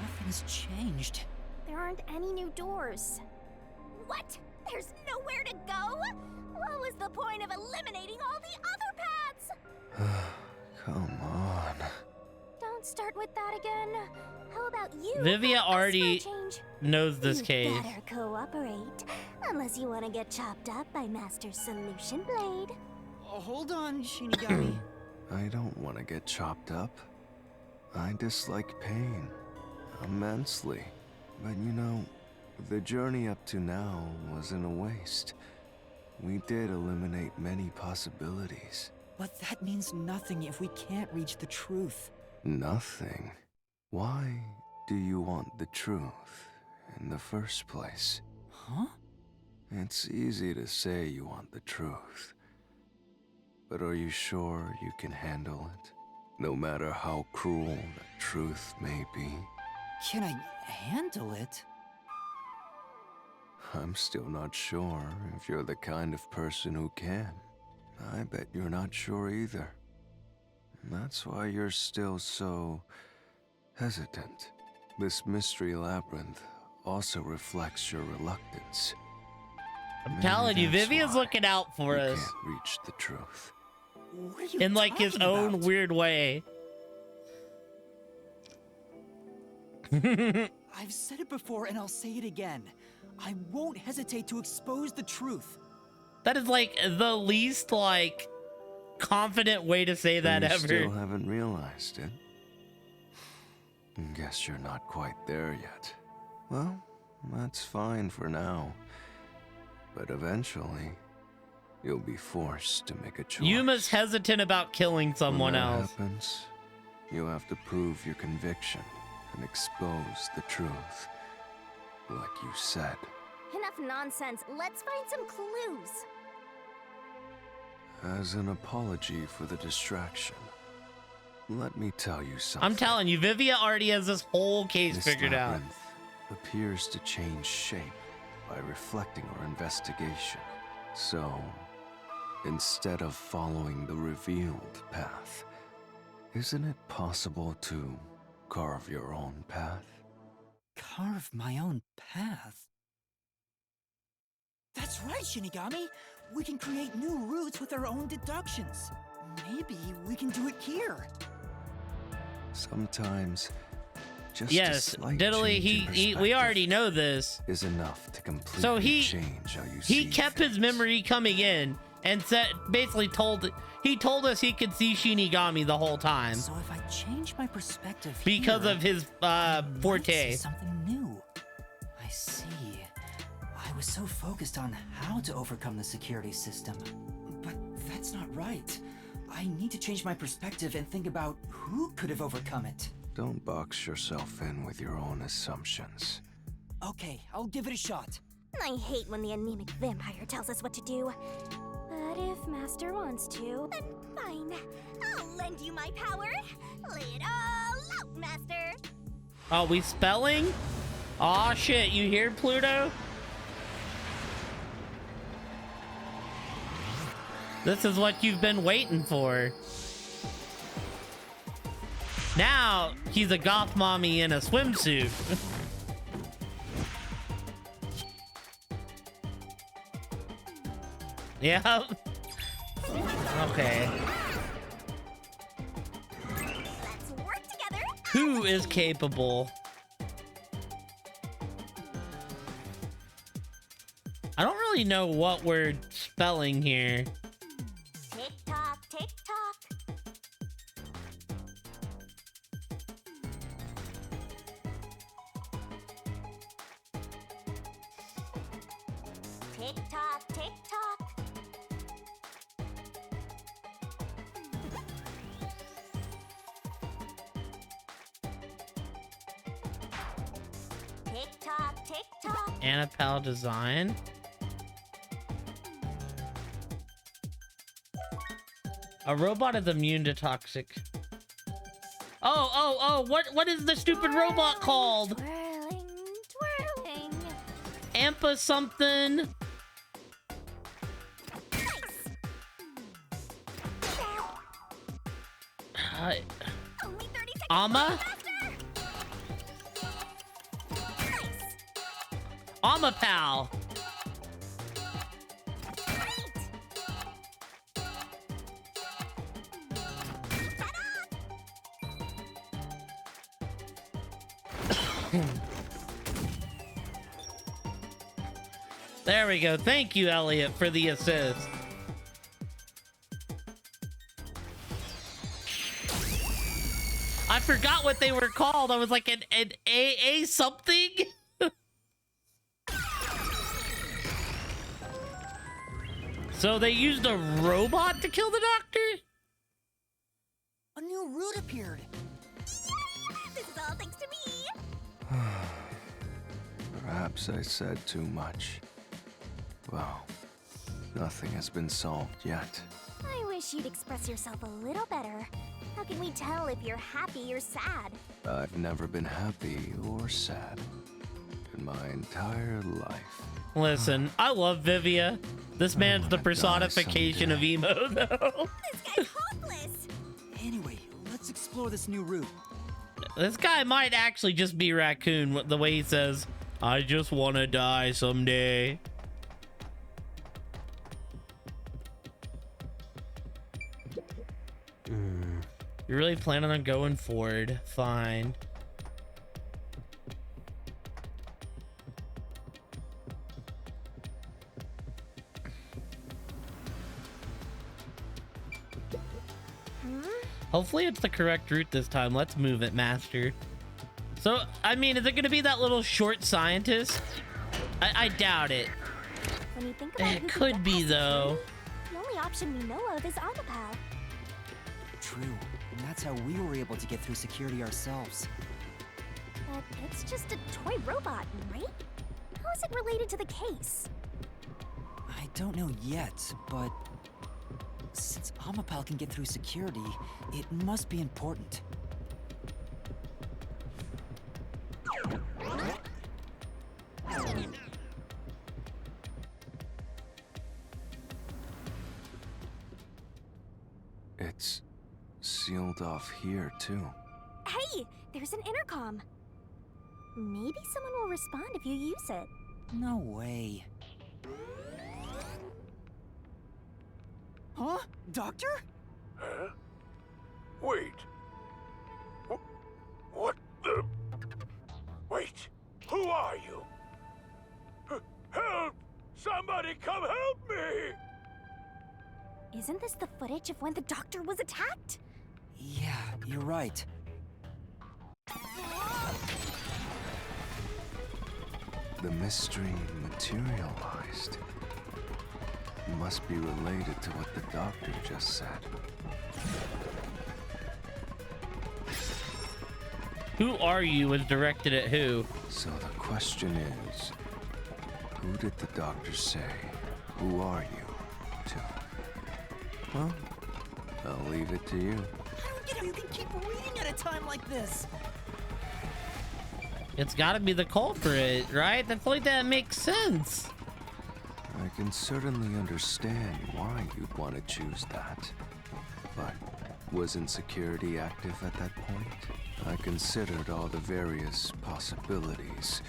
Nothing's changed. There aren't any new doors. What? There's nowhere to go? What was the point of eliminating all the other paths? Come on. Don't start with that again. How about you? Vivia help us for a already change? knows this You case. better cooperate, unless you want to get chopped up by Master Solution Blade. Hold on, Shinigami. I don't want to get chopped up. I dislike pain immensely. But you know, the journey up to now wasn't a waste. We did eliminate many possibilities. But that means nothing if we can't reach the truth. Nothing? Why do you want the truth in the first place? Huh? It's easy to say you want the truth. But are you sure you can handle it? No matter how cruel the truth may be? Can I handle it? I'm still not sure if you're the kind of person who can. I bet you're not sure either. That's why you're still so hesitant. This mystery labyrinth also reflects your reluctance. I'm telling you, Vivian's looking out for us. Can't reach the truth. What are you in like his talking own about? weird way. I've said it before and I'll say it again. I won't hesitate to expose the truth. That is like the least like confident way to say that You ever. still haven't realized it. Guess you're not quite there yet. Well, that's fine for now. But eventually, you'll be forced to make a choice. Yuma's hesitant about killing someone When that else. happens, you have to prove your conviction and expose the truth. Like you said. Enough nonsense. Let's find some clues. As an apology for the distraction, let me tell you something. I'm telling you, Vivia already has this whole case This figured out. labyrinth appears to change shape by reflecting our investigation. So, instead of following the revealed path, isn't it possible to carve your own path? Carve my own path? That's right, Shinigami! We can create new routes with our own deductions. Maybe we can do it here. Sometimes, just a Yes, slight Diddley, change in we already know this. is enough to completely So change how you see he kept his memory coming in and said basically told us he could see Shinigami the whole time. So if I change my perspective because here, of his I might forte. see something new. I see. I was so focused on how to overcome the security system. But that's not right. I need to change my perspective and think about who could have overcome it. Don't box yourself in with your own assumptions. Okay, I'll give it a shot. I hate when the anemic vampire tells us what to do. But if Master wants to, then fine. I'll lend you my power. Lay it all out, Master. Are we spelling? Aw shit, you hear Pluto? This is what you've been waiting for. Now, he's a goth mommy in a swimsuit. Yep. Okay. Let's work together. Who is capable? I don't really know what we're spelling here. Tick tock, tick tock. Tick tock, tick tock. Tick tock, tick tock. Annapal design. A robot is immune to toxic. Oh, what is the stupid robot called? Twirling, twirling. Ampa something. Only 30 seconds. Ama? Amapal. There we go. Thank you, Elliot, for the assist. I forgot what they were called. I was like an AA something. So they used a robot to kill the doctor? A new route appeared. This is all thanks to me. Perhaps I said too much. Well, nothing has been solved yet. I wish you'd express yourself a little better. How can we tell if you're happy or sad? I've never been happy or sad in my entire life. Listen, I love Vivia. This man's the personification of emo, though. This guy's hopeless. Anyway, let's explore this new route. This guy might actually just be Raccoon, the way he says, I just want to die someday. You're really planning on going forward? Fine. Hopefully it's the correct route this time. Let's move it, Master. So, I mean, is it going to be that little short scientist? I doubt it. When you think about It could be, though. The only option we know of is Amapal. True, and that's how we were able to get through security ourselves. But it's just a toy robot, right? How is it related to the case? I don't know yet, but since Amapal can get through security, it must be important. It's sealed off here, too. Hey, there's an intercom. Maybe someone will respond if you use it. No way. Huh? Doctor? Huh? Wait. What the? Wait. Who are you? Help! Somebody come help me! Isn't this the footage of when the doctor was attacked? Yeah, you're right. The mystery materialized. Must be related to what the doctor just said. Who are you was directed at who? So the question is, who did the doctor say, who are you, to? Well, I'll leave it to you. I don't get how you can keep reading at a time like this. It's gotta be the culprit, right? That's like that makes sense. I can certainly understand why you'd want to choose that. But wasn't security active at that point? I considered all the various possibilities,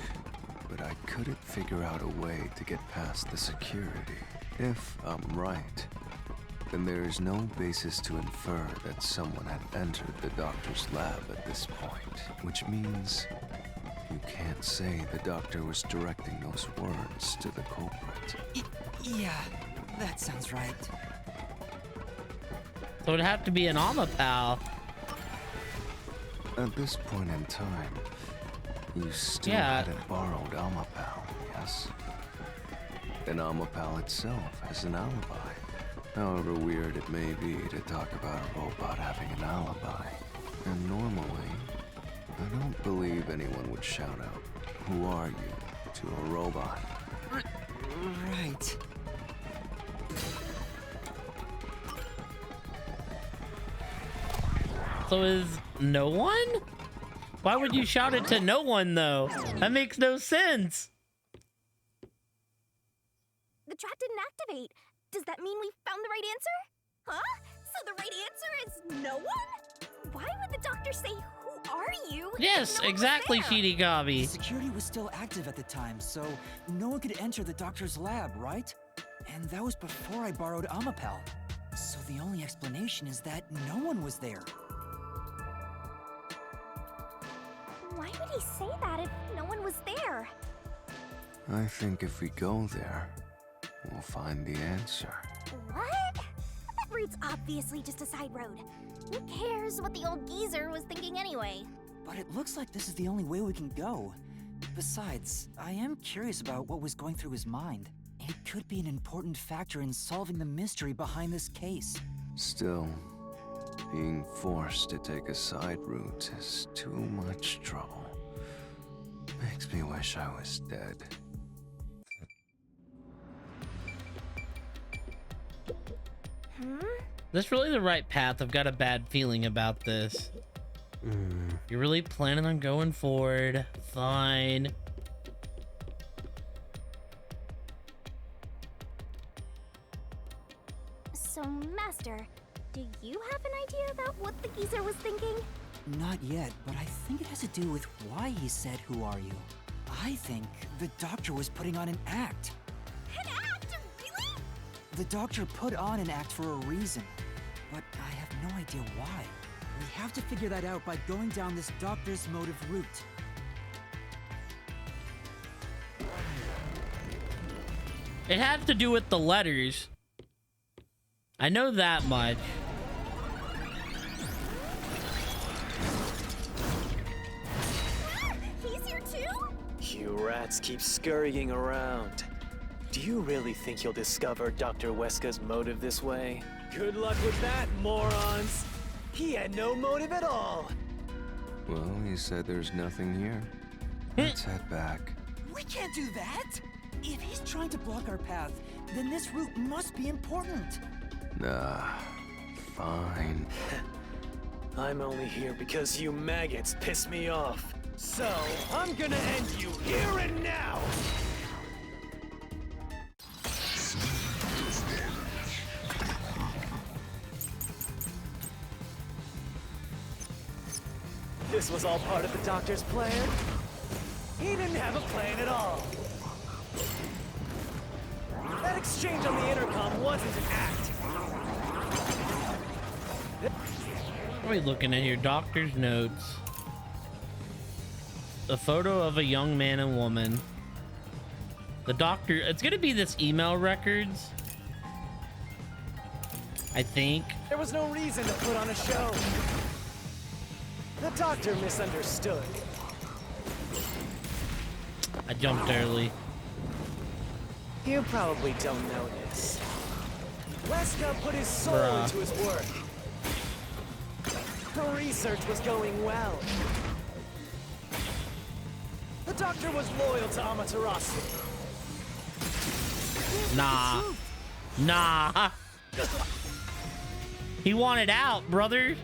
but I couldn't figure out a way to get past the security. If I'm right, then there is no basis to infer that someone had entered the doctor's lab at this point, which means you can't say the doctor was directing those words to the culprit. Yeah, that sounds right. So it'd have to be an Amapal. At this point in time, you still hadn't borrowed Amapal, yes? And Amapal itself has an alibi. However weird it may be to talk about a robot having an alibi. And normally, I don't believe anyone would shout out, "Who are you?" to a robot. Right. So is no one? Why would you shout it to no one, though? That makes no sense. The trap didn't activate. Does that mean we found the right answer? Huh? So the right answer is no one? Why would the doctor say, "Who are you?" Yes, exactly, Shinigami. Security was still active at the time, so no one could enter the doctor's lab, right? And that was before I borrowed Amapal. So the only explanation is that no one was there. Why would he say that if no one was there? I think if we go there, we'll find the answer. What? That route's obviously just a side road. Who cares what the old geezer was thinking anyway? But it looks like this is the only way we can go. Besides, I am curious about what was going through his mind. It could be an important factor in solving the mystery behind this case. Still, being forced to take a side route is too much trouble. Makes me wish I was dead. This really the right path? I've got a bad feeling about this. You're really planning on going forward? Fine. Master, do you have an idea about what the geezer was thinking? Not yet, but I think it has to do with why he said, "Who are you?" I think the doctor was putting on an act. An act? Really? The doctor put on an act for a reason, but I have no idea why. We have to figure that out by going down this doctor's motive route. It had to do with the letters. I know that much. He's here too? You rats keep scurrying around. Do you really think you'll discover Dr. Weska's motive this way? Good luck with that, morons! He had no motive at all! Well, he said there's nothing here. Let's head back. We can't do that! If he's trying to block our path, then this route must be important. Nah, fine. I'm only here because you maggots piss me off. So, I'm gonna end you here and now! This was all part of the doctor's plan? He didn't have a plan at all. That exchange on the intercom wasn't an act. What are we looking at here? Doctor's notes. A photo of a young man and woman. The doctor, it's gonna be this email records, I think. There was no reason to put on a show. The doctor misunderstood. I jumped early. You probably don't know this. Weska put his soul Bruh. into his work. Her research was going well. The doctor was loyal to Amaterasu. Nah. Nah. He wanted out, brother.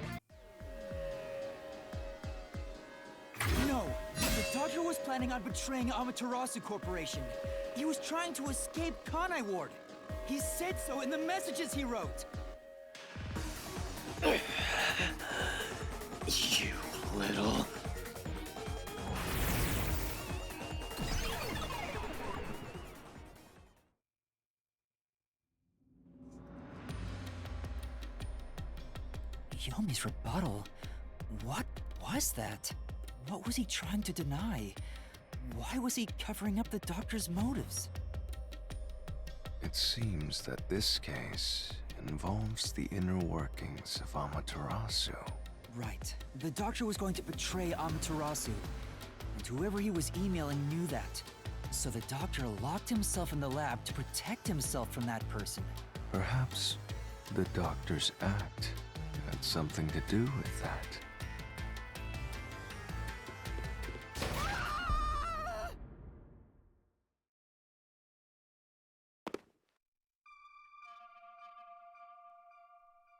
No, the doctor was planning on betraying Amaterasu Corporation. He was trying to escape Kanai Ward. He said so in the messages he wrote. You little... Yomi's rebuttal? What was that? What was he trying to deny? Why was he covering up the doctor's motives? It seems that this case involves the inner workings of Amaterasu. Right. The doctor was going to betray Amaterasu. And whoever he was emailing knew that. So the doctor locked himself in the lab to protect himself from that person. Perhaps the doctor's act had something to do with that.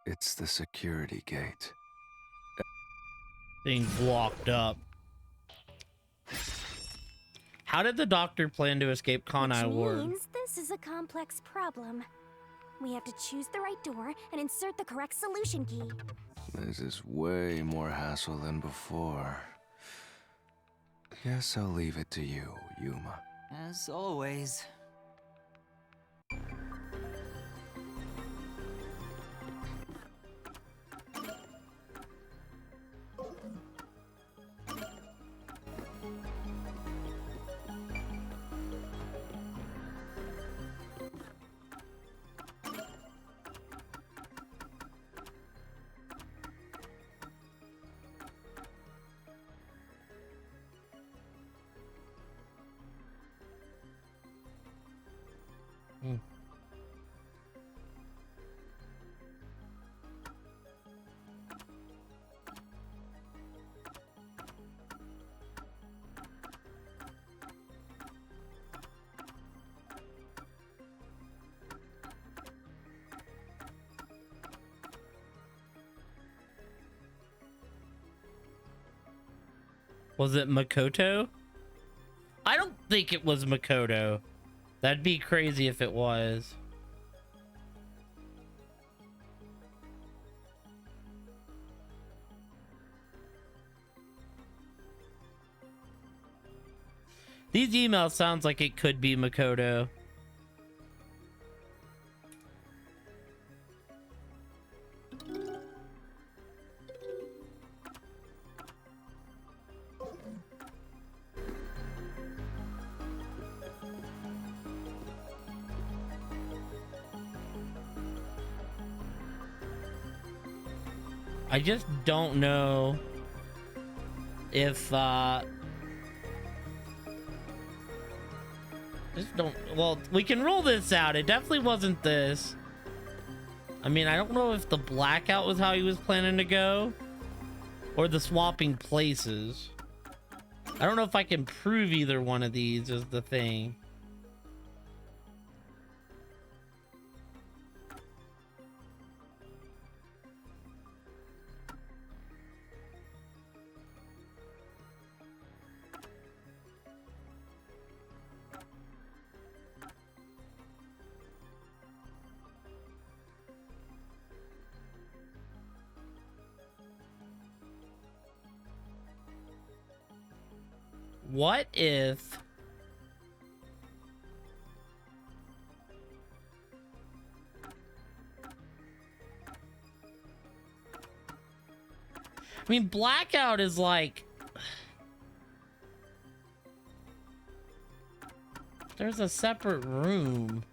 It's the security gate. Thing blocked up. How did the doctor plan to escape Kanai Ward? Which means this is a complex problem. We have to choose the right door and insert the correct solution key. This is way more hassle than before. Guess I'll leave it to you, Yuma. As always. Was it Makoto? I don't think it was Makoto. That'd be crazy if it was. These emails sounds like it could be Makoto. I just don't know if just don't. Well, we can rule this out. It definitely wasn't this. I mean, I don't know if the blackout was how he was planning to go, or the swapping places. I don't know if I can prove either one of these is the thing. What if I mean, blackout is like there's a separate room.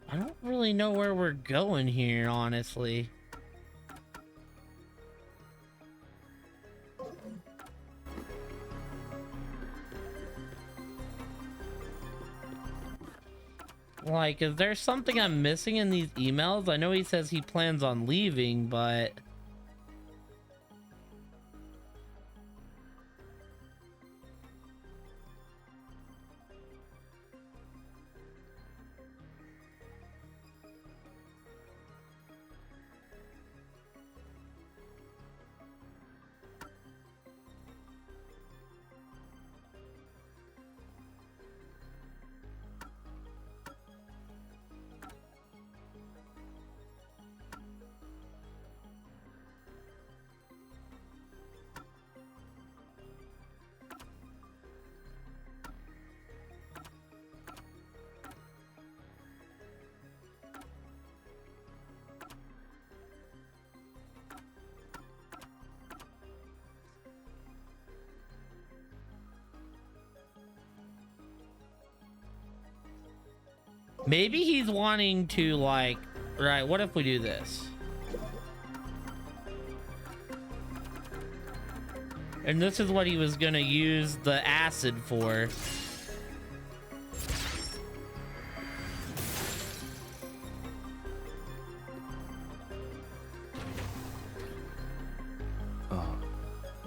I don't really know where we're going here, honestly. Like, is there something I'm missing in these emails? I know he says he plans on leaving, but... Maybe he's wanting to, like, right, what if we do this? And this is what he was gonna use the acid for. Oh,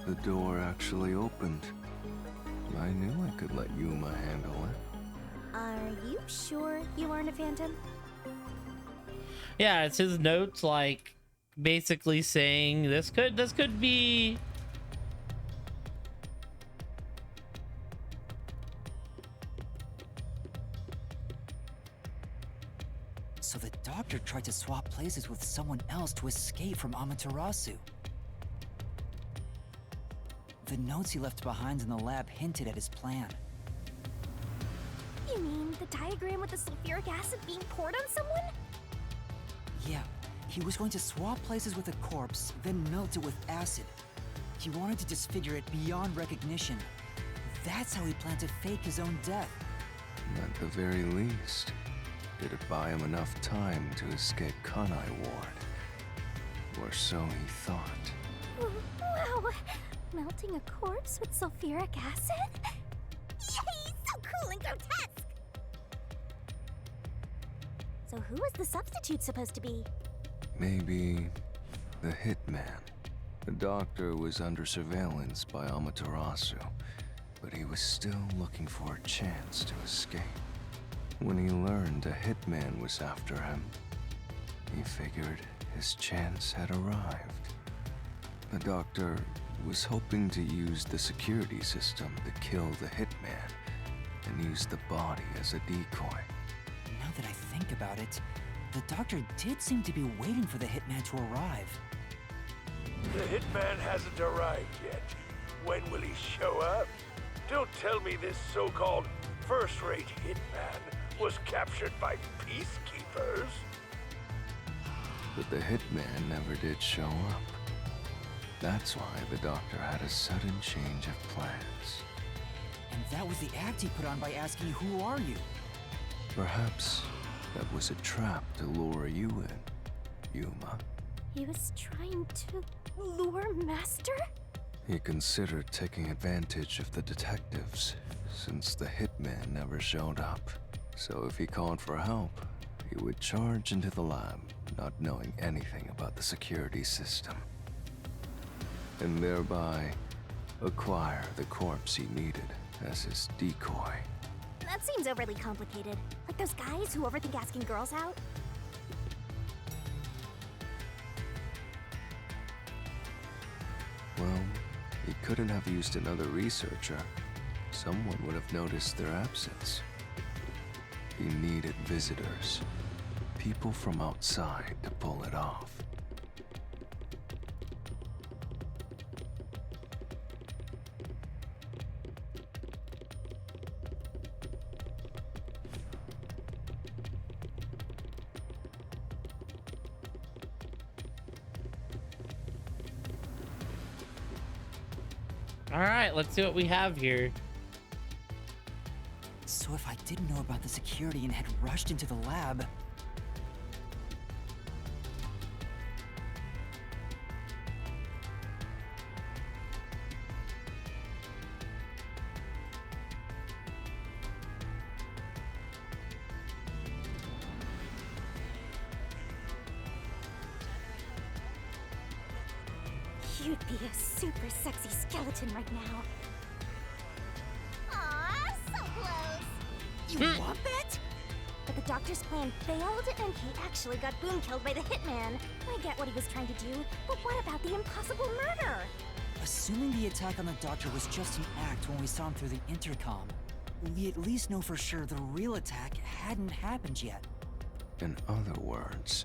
the door actually opened. I knew I could let Yuma handle it. Are you sure you aren't a phantom? Yeah, it's his notes, like, basically saying this could be... So the doctor tried to swap places with someone else to escape from Amaterasu. The notes he left behind in the lab hinted at his plan. You mean the diagram with the sulfuric acid being poured on someone? Yeah, he was going to swap places with a corpse, then melt it with acid. He wanted to disfigure it beyond recognition. That's how he planned to fake his own death. At the very least, it'd buy him enough time to escape Kanai Ward. Or so he thought. Wow! Melting a corpse with sulfuric acid? Yay! So cool and grotesque! So who was the substitute supposed to be? Maybe the hitman. The doctor was under surveillance by Amaterasu, but he was still looking for a chance to escape. When he learned a hitman was after him, he figured his chance had arrived. The doctor was hoping to use the security system to kill the hitman and use the body as a decoy. Now that I think about it, the doctor did seem to be waiting for the hitman to arrive. The hitman hasn't arrived yet. When will he show up? Don't tell me this so-called first-rate hitman was captured by peacekeepers. But the hitman never did show up. That's why the doctor had a sudden change of plans. And that was the act he put on by asking, "Who are you?" Perhaps that was a trap to lure you in, Yuma. He was trying to lure Master? He considered taking advantage of the detectives, since the hitman never showed up. So if he called for help, he would charge into the lab, not knowing anything about the security system. And thereby, acquire the corpse he needed as his decoy. That seems overly complicated. Like those guys who overthink asking girls out. Well, he couldn't have used another researcher. Someone would have noticed their absence. He needed visitors. People from outside to pull it off. All right, let's see what we have here. So if I didn't know about the security and had rushed into the lab... You'd be a super sexy skeleton right now. Aw, so close. You want that? But the doctor's plan failed, and he actually got boom killed by the hitman. I get what he was trying to do, but what about the impossible murder? Assuming the attack on the doctor was just an act when we saw him through the intercom, we at least know for sure the real attack hadn't happened yet. In other words,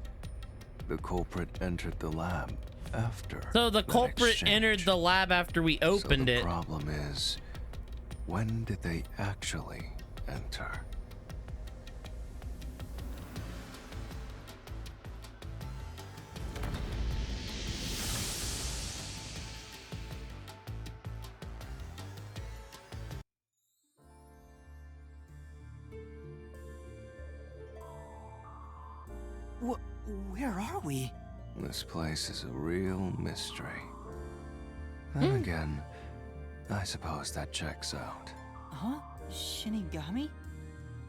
the culprit entered the lab after. So the culprit entered the lab after we opened it. The problem is, when did they actually enter? Where are we? This place is a real mystery. Then again, I suppose that checks out. Huh? Shinigami?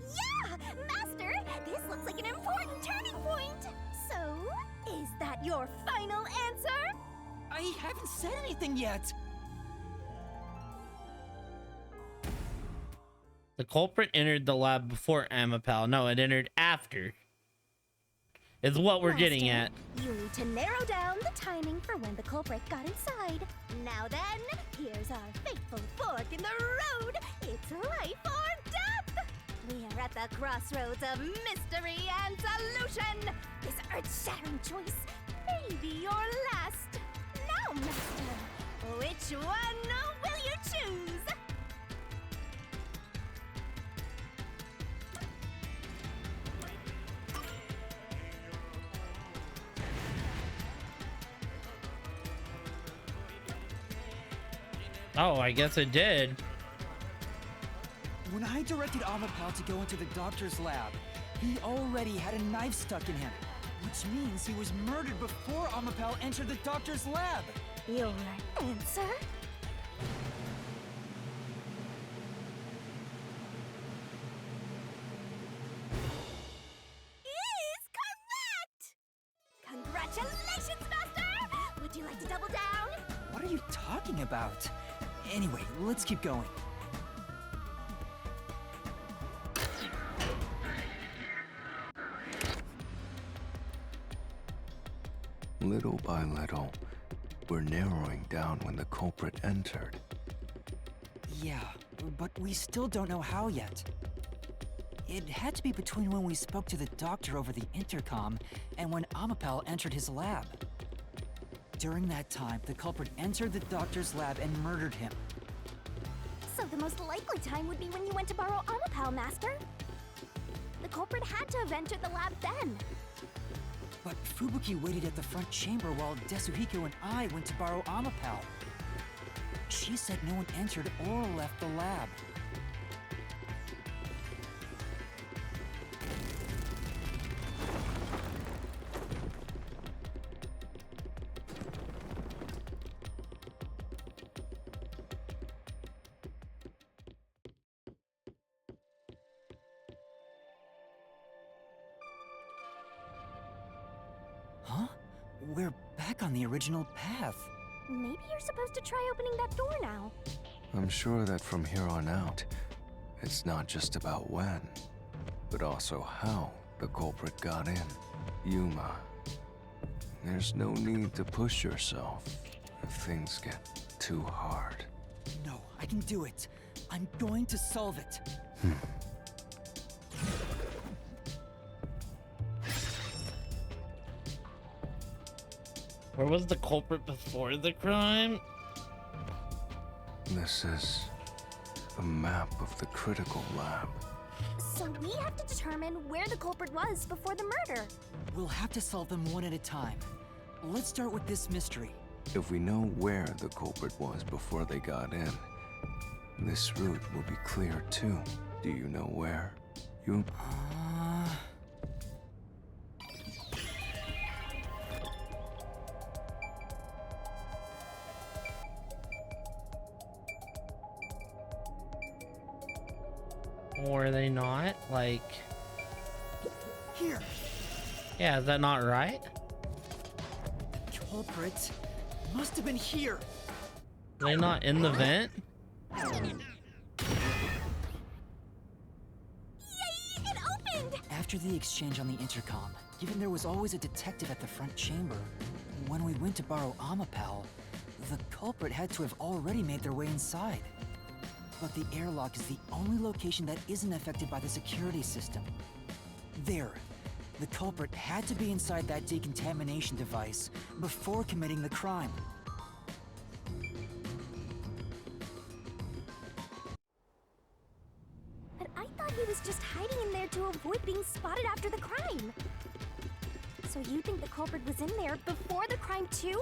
Yeah! Master, this looks like an important turning point! So, is that your final answer? I haven't said anything yet! The culprit entered the lab before Amapal. No, it entered after. Is what we're getting at. You need to narrow down the timing for when the culprit got inside. Now then, here's our fateful fork in the road. It's life or death. We are at the crossroads of mystery and solution. This earth-shattering choice may be your last. Now, Master, which one will you choose? Oh, I guess it did. When I directed Amapal to go into the doctor's lab, he already had a knife stuck in him, which means he was murdered before Amapal entered the doctor's lab. Your answer? Is correct! Congratulations, Master! Would you like to double down? What are you talking about? Anyway, let's keep going. Little by little, we're narrowing down when the culprit entered. Yeah, but we still don't know how yet. It had to be between when we spoke to the doctor over the intercom and when Amapal entered his lab. During that time, the culprit entered the doctor's lab and murdered him. So the most likely time would be when you went to borrow Amapal, Master. The culprit had to have entered the lab then. But Fubuki waited at the front chamber while Desuhiko and I went to borrow Amapal. She said no one entered or left the lab. Huh? We're back on the original path. Maybe you're supposed to try opening that door now. I'm sure that from here on out, it's not just about when, but also how the culprit got in. Yuma, there's no need to push yourself if things get too hard. No, I can do it. I'm going to solve it. Where was the culprit before the crime? This is a map of the critical lab. So we have to determine where the culprit was before the murder. We'll have to solve them one at a time. Let's start with this mystery. If we know where the culprit was before they got in, this route will be clear too. Do you know where? Or are they not? Like... Here. Yeah, is that not right? The culprit must have been here. Are they not in the vent? Yay! It opened! After the exchange on the intercom, given there was always a detective at the front chamber, when we went to borrow Amapal, the culprit had to have already made their way inside. But the airlock is the only location that isn't affected by the security system. There. The culprit had to be inside that decontamination device before committing the crime. But I thought he was just hiding in there to avoid being spotted after the crime. So you think the culprit was in there before the crime too?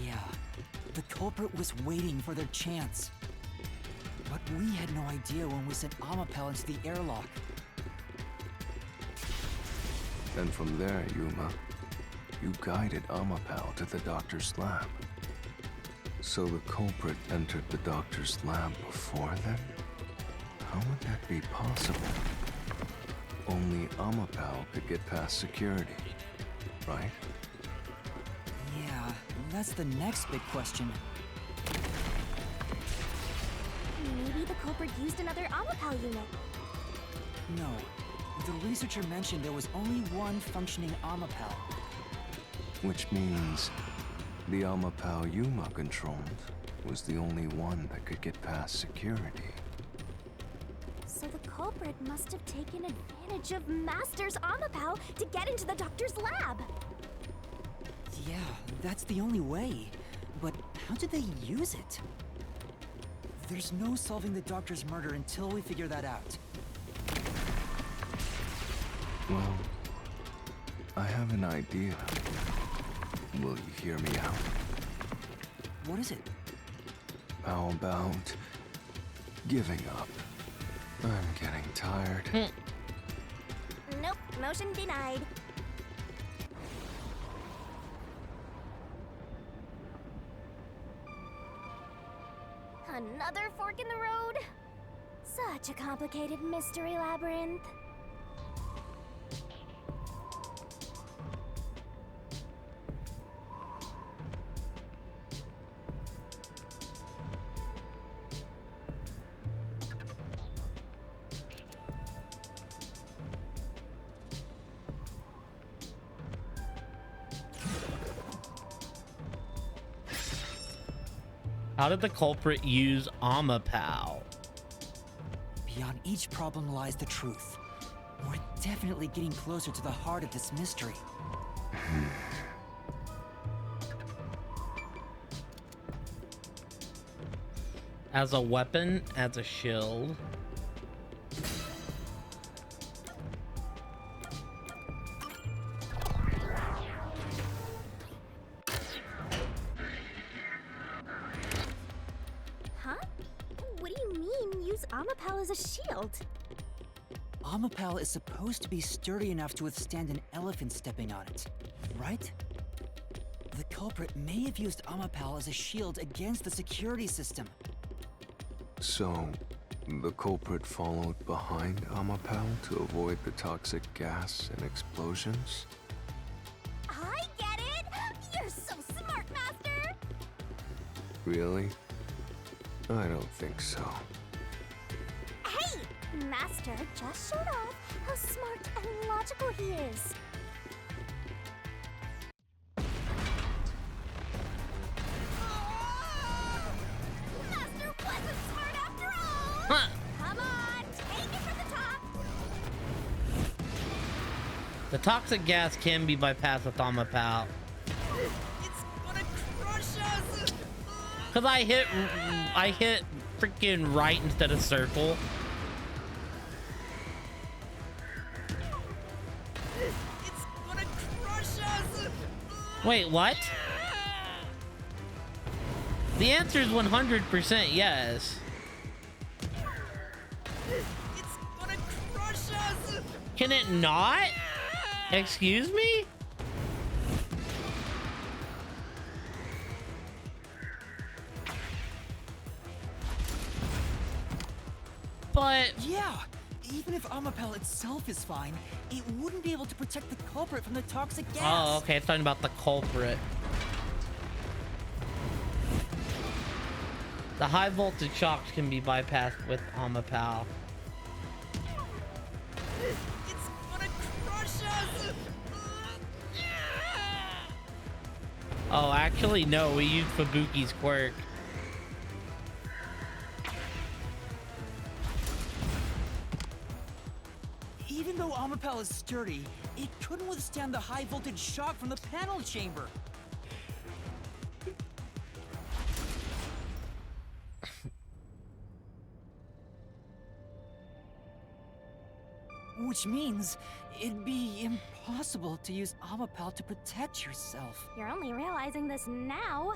Yeah. The culprit was waiting for their chance. But we had no idea when we sent Amapal into the airlock. And from there, Yuma, you guided Amapal to the doctor's lab. So the culprit entered the doctor's lab before then? How would that be possible? Only Amapal could get past security, right? Yeah, that's the next big question. Maybe the culprit used another Amapal unit. No. The researcher mentioned there was only one functioning Amapal. Which means the Amapal Yuma controlled was the only one that could get past security. So the culprit must have taken advantage of Master's Amapal to get into the doctor's lab. Yeah, that's the only way. But how did they use it? There's no solving the doctor's murder until we figure that out. Well, I have an idea. Will you hear me out? What is it? How about giving up? I'm getting tired. Nope, motion denied. Another fork in the road? Such a complicated mystery labyrinth. How did the culprit use Amapal? Beyond each problem lies the truth. We're definitely getting closer to the heart of this mystery. As a weapon, as a shield. Huh? What do you mean, use Amapal as a shield? Amapal is supposed to be sturdy enough to withstand an elephant stepping on it, right? The culprit may have used Amapal as a shield against the security system. So, the culprit followed behind Amapal to avoid the toxic gas and explosions? I get it! You're so smart, Master! Really? I don't think so. Hey! Master just showed off how smart and logical he is. Master wasn't smart after all! Come on, take it from the top! The toxic gas can be bypassed with Amapal. It's gonna crush us! Cause I hit freaking right instead of circle. It's gonna crush us! Wait, what? The answer is 100% yes. It's gonna crush us! Can it not? Excuse me? But yeah, even if Amapal itself is fine, it wouldn't be able to protect the culprit from the toxic gas. oh, okay, it's talking about the culprit. The high voltage shocks can be bypassed with Amapal. It's gonna crush us! Oh, actually, no, we used Fubuki's quirk. Even though Amapal is sturdy, it couldn't withstand the high voltage shock from the panel chamber. Which means it'd be impossible to use Amapal to protect yourself. You're only realizing this now.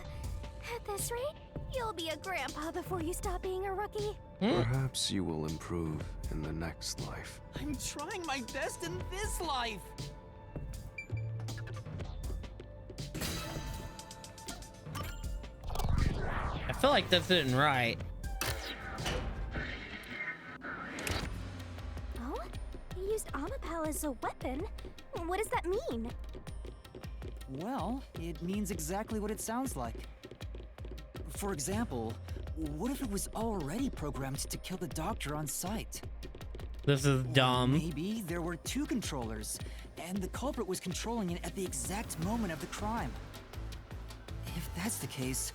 At this rate, you'll be a grandpa before you stop being a rookie. Perhaps you will improve in the next life. I'm trying my best in this life. I feel like this isn't right. Oh? You used Amapal as a weapon? What does that mean? Well, it means exactly what it sounds like. For example, what if it was already programmed to kill the doctor on sight? This is dumb. Maybe there were two controllers, and the culprit was controlling it at the exact moment of the crime. If that's the case,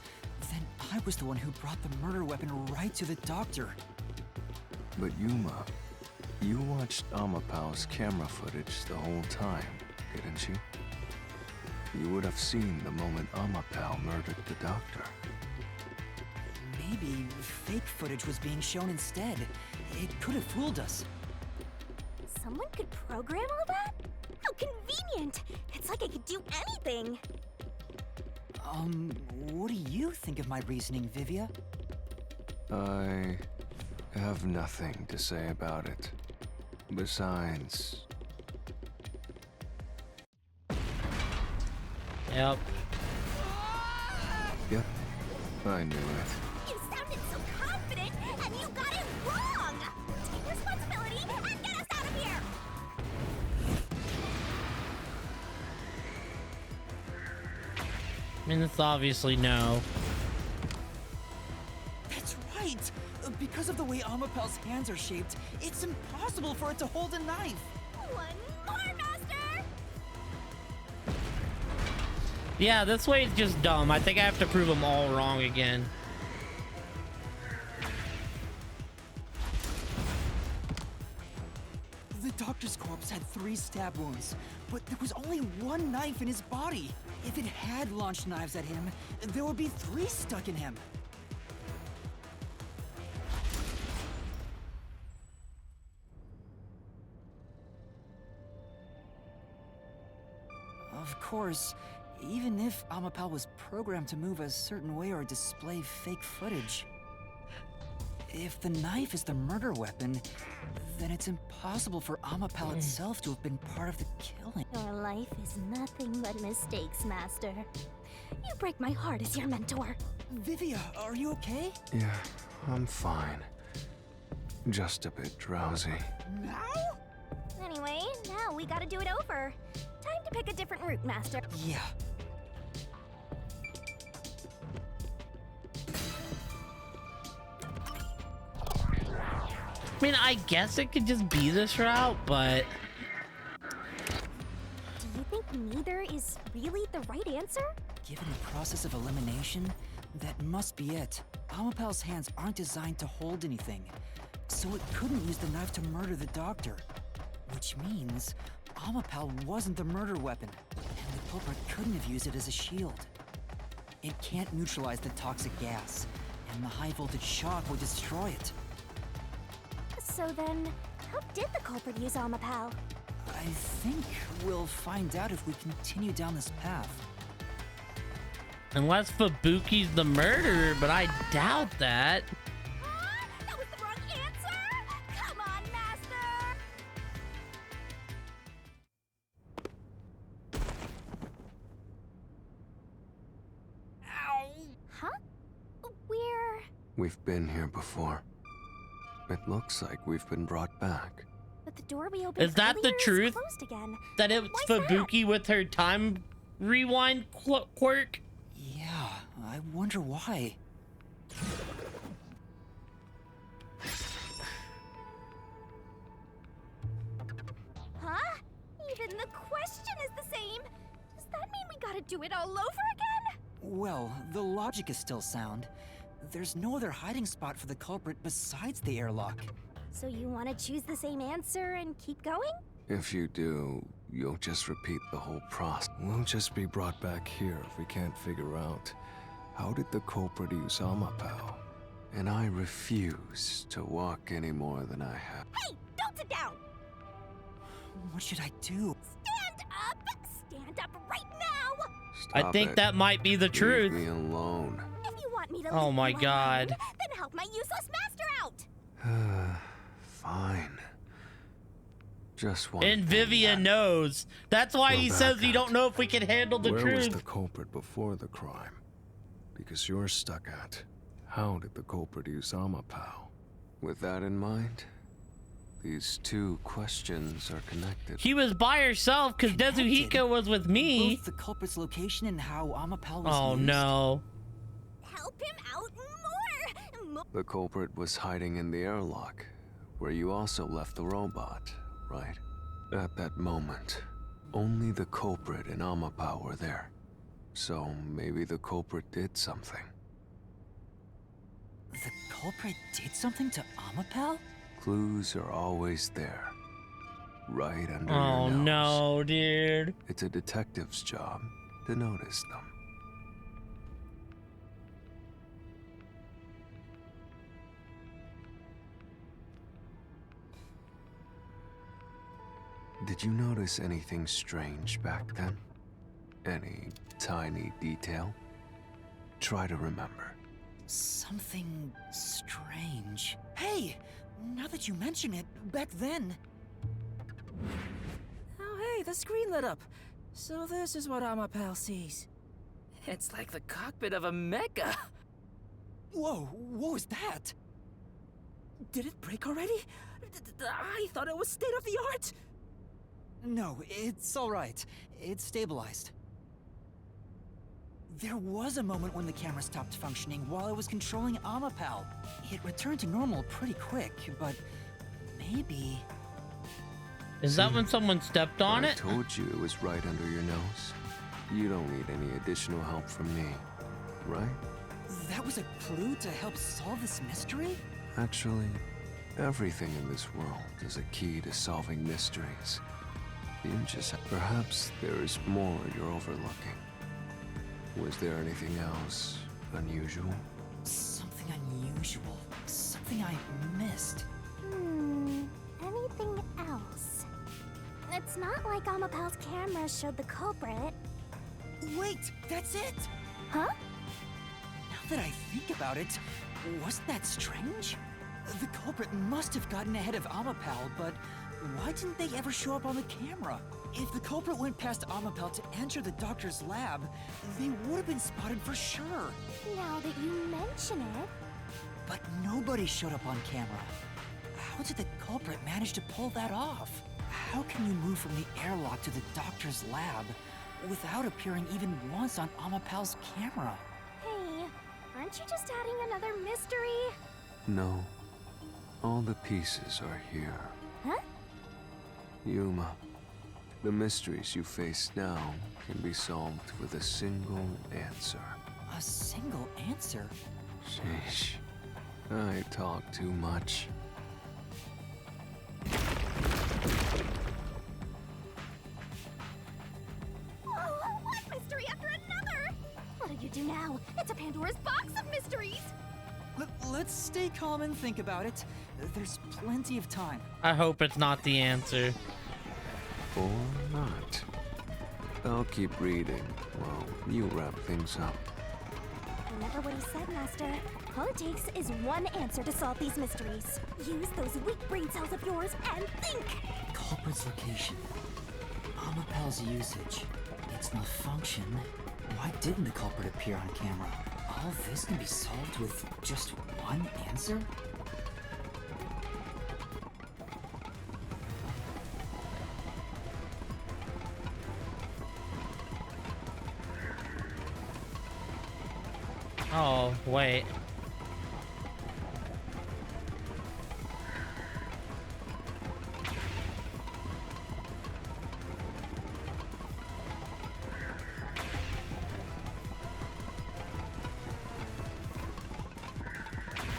then I was the one who brought the murder weapon right to the doctor. But Yuma, you watched Amapal's camera footage the whole time, didn't you? You would have seen the moment Amapal murdered the doctor. Maybe fake footage was being shown instead. It could have fooled us. Someone could program all that? How convenient! It's like I could do anything! What do you think of my reasoning, Vivia? I have nothing to say about it. Besides... Yep. Yep, I knew it. You sounded so confident, and you got it wrong! Take responsibility and get us out of here! I mean, it's obviously no. That's right! Because of the way Amapal's hands are shaped, it's impossible for it to hold a knife! One more, Master! Yeah, this way is just dumb. I think I have to prove them all wrong again. doctor's corpse had 3 stab wounds, but there was only 1 knife in his body. If it had launched knives at him, there would be 3 stuck in him. Of course, even if Amapal was programmed to move a certain way or display fake footage, if the knife is the murder weapon, then it's impossible for Amapal itself to have been part of the killing. Your life is nothing but mistakes, Master. You break my heart as your mentor. Vivia, are you okay? Yeah, I'm fine. Just a bit drowsy. Now? Anyway, now we gotta do it over. Time to pick a different route, Master. Yeah. I mean, I guess it could just be this route, but... Do you think neither is really the right answer? Given the process of elimination, that must be it. Amapal's hands aren't designed to hold anything, so it couldn't use the knife to murder the doctor. Which means Amapal wasn't the murder weapon, and the culprit couldn't have used it as a shield. It can't neutralize the toxic gas, and the high voltage shock would destroy it. So then, how did the culprit use Amapal? I think we'll find out if we continue down this path. Unless Fubuki's the murderer, but I doubt that. That was the wrong answer! Come on, Master! Ow! Huh? We've been here before. It looks like we've been brought back. But the door we opened Is that the earlier is truth? closed again. That it's Why's Fubuki with her time rewind quirk? Yeah, I wonder why. Huh? Even the question is the same. Does that mean we gotta do it all over again? Well, the logic is still sound. There's no other hiding spot for the culprit besides the airlock. So you want to choose the same answer and keep going? If you do, you'll just repeat the whole process. We'll just be brought back here if we can't figure out how did the culprit use Amapal. And I refuse to walk any more than I have. Hey, don't sit down! What should I do? Stand up! Stand up right now! I think that might be the Leave truth. me alone. If you want me to Oh leave my you God. alone, then help my useless master out! Fine. Just one. And Vivia knows. That's why he says he don't know if we can handle the Where was truth. the culprit before the crime? Because you're stuck at, how did the culprit use Amapal? With that in mind, these two questions are connected. He was by herself because Nezuhiko was with me. Both the culprit's location and how Amapal was Oh used. no. Help him out more! The culprit was hiding in the airlock, where you also left the robot, right? At that moment, only the culprit and Amapal were there. So maybe the culprit did something. The culprit did something to Amapal? Clues are always there. Right under Oh your nose. no, dude. It's a detective's job to notice them. Did you notice anything strange back then? Any tiny detail? Try to remember. Something strange. Hey! Now that you mention it, back then... Oh, hey, the screen lit up. So this is what Amapal sees. It's like the cockpit of a mecha. Whoa, what was that? Did it break already? I thought it was state of the art. No, it's alright. It's stabilized. There was a moment when the camera stopped functioning while I was controlling Amapal. It returned to normal pretty quick, but maybe... Is that when someone stepped on I it? told you it was right under your nose. You don't need any additional help from me, right? That was a clue to help solve this mystery? Actually, Everything in this world is a key to solving mysteries. You just... Perhaps there is more you're overlooking. Was there anything else unusual? Something unusual. Something I missed. Anything else? It's not like Amapal's camera showed the culprit. Wait, that's it! Huh? Now that I think about it, wasn't that strange? The culprit must have gotten ahead of Amapal, but why didn't they ever show up on the camera? If the culprit went past Amapal to enter the doctor's lab, they would have been spotted for sure. Now that you mention it... But nobody showed up on camera. How did the culprit manage to pull that off? How can you move from the airlock to the doctor's lab without appearing even once on Amapal's camera? Hey, aren't you just adding another mystery? No. All the pieces are here. Huh? Yuma, the mysteries you face now can be solved with a single answer. A single answer? Sheesh. I talk too much. Oh, one mystery after another! What do you do now? It's a Pandora's box of mysteries! Let's stay calm and think about it. There's plenty of time. I hope it's not the answer. Or not. I'll keep reading while you wrap things up. Remember what he said, Master. All it takes is one answer to solve these mysteries. Use those weak brain cells of yours and think! Culprit's location. Amapal's usage. Its malfunction. Why didn't the culprit appear on camera? All this can be solved with just one answer? Oh, wait.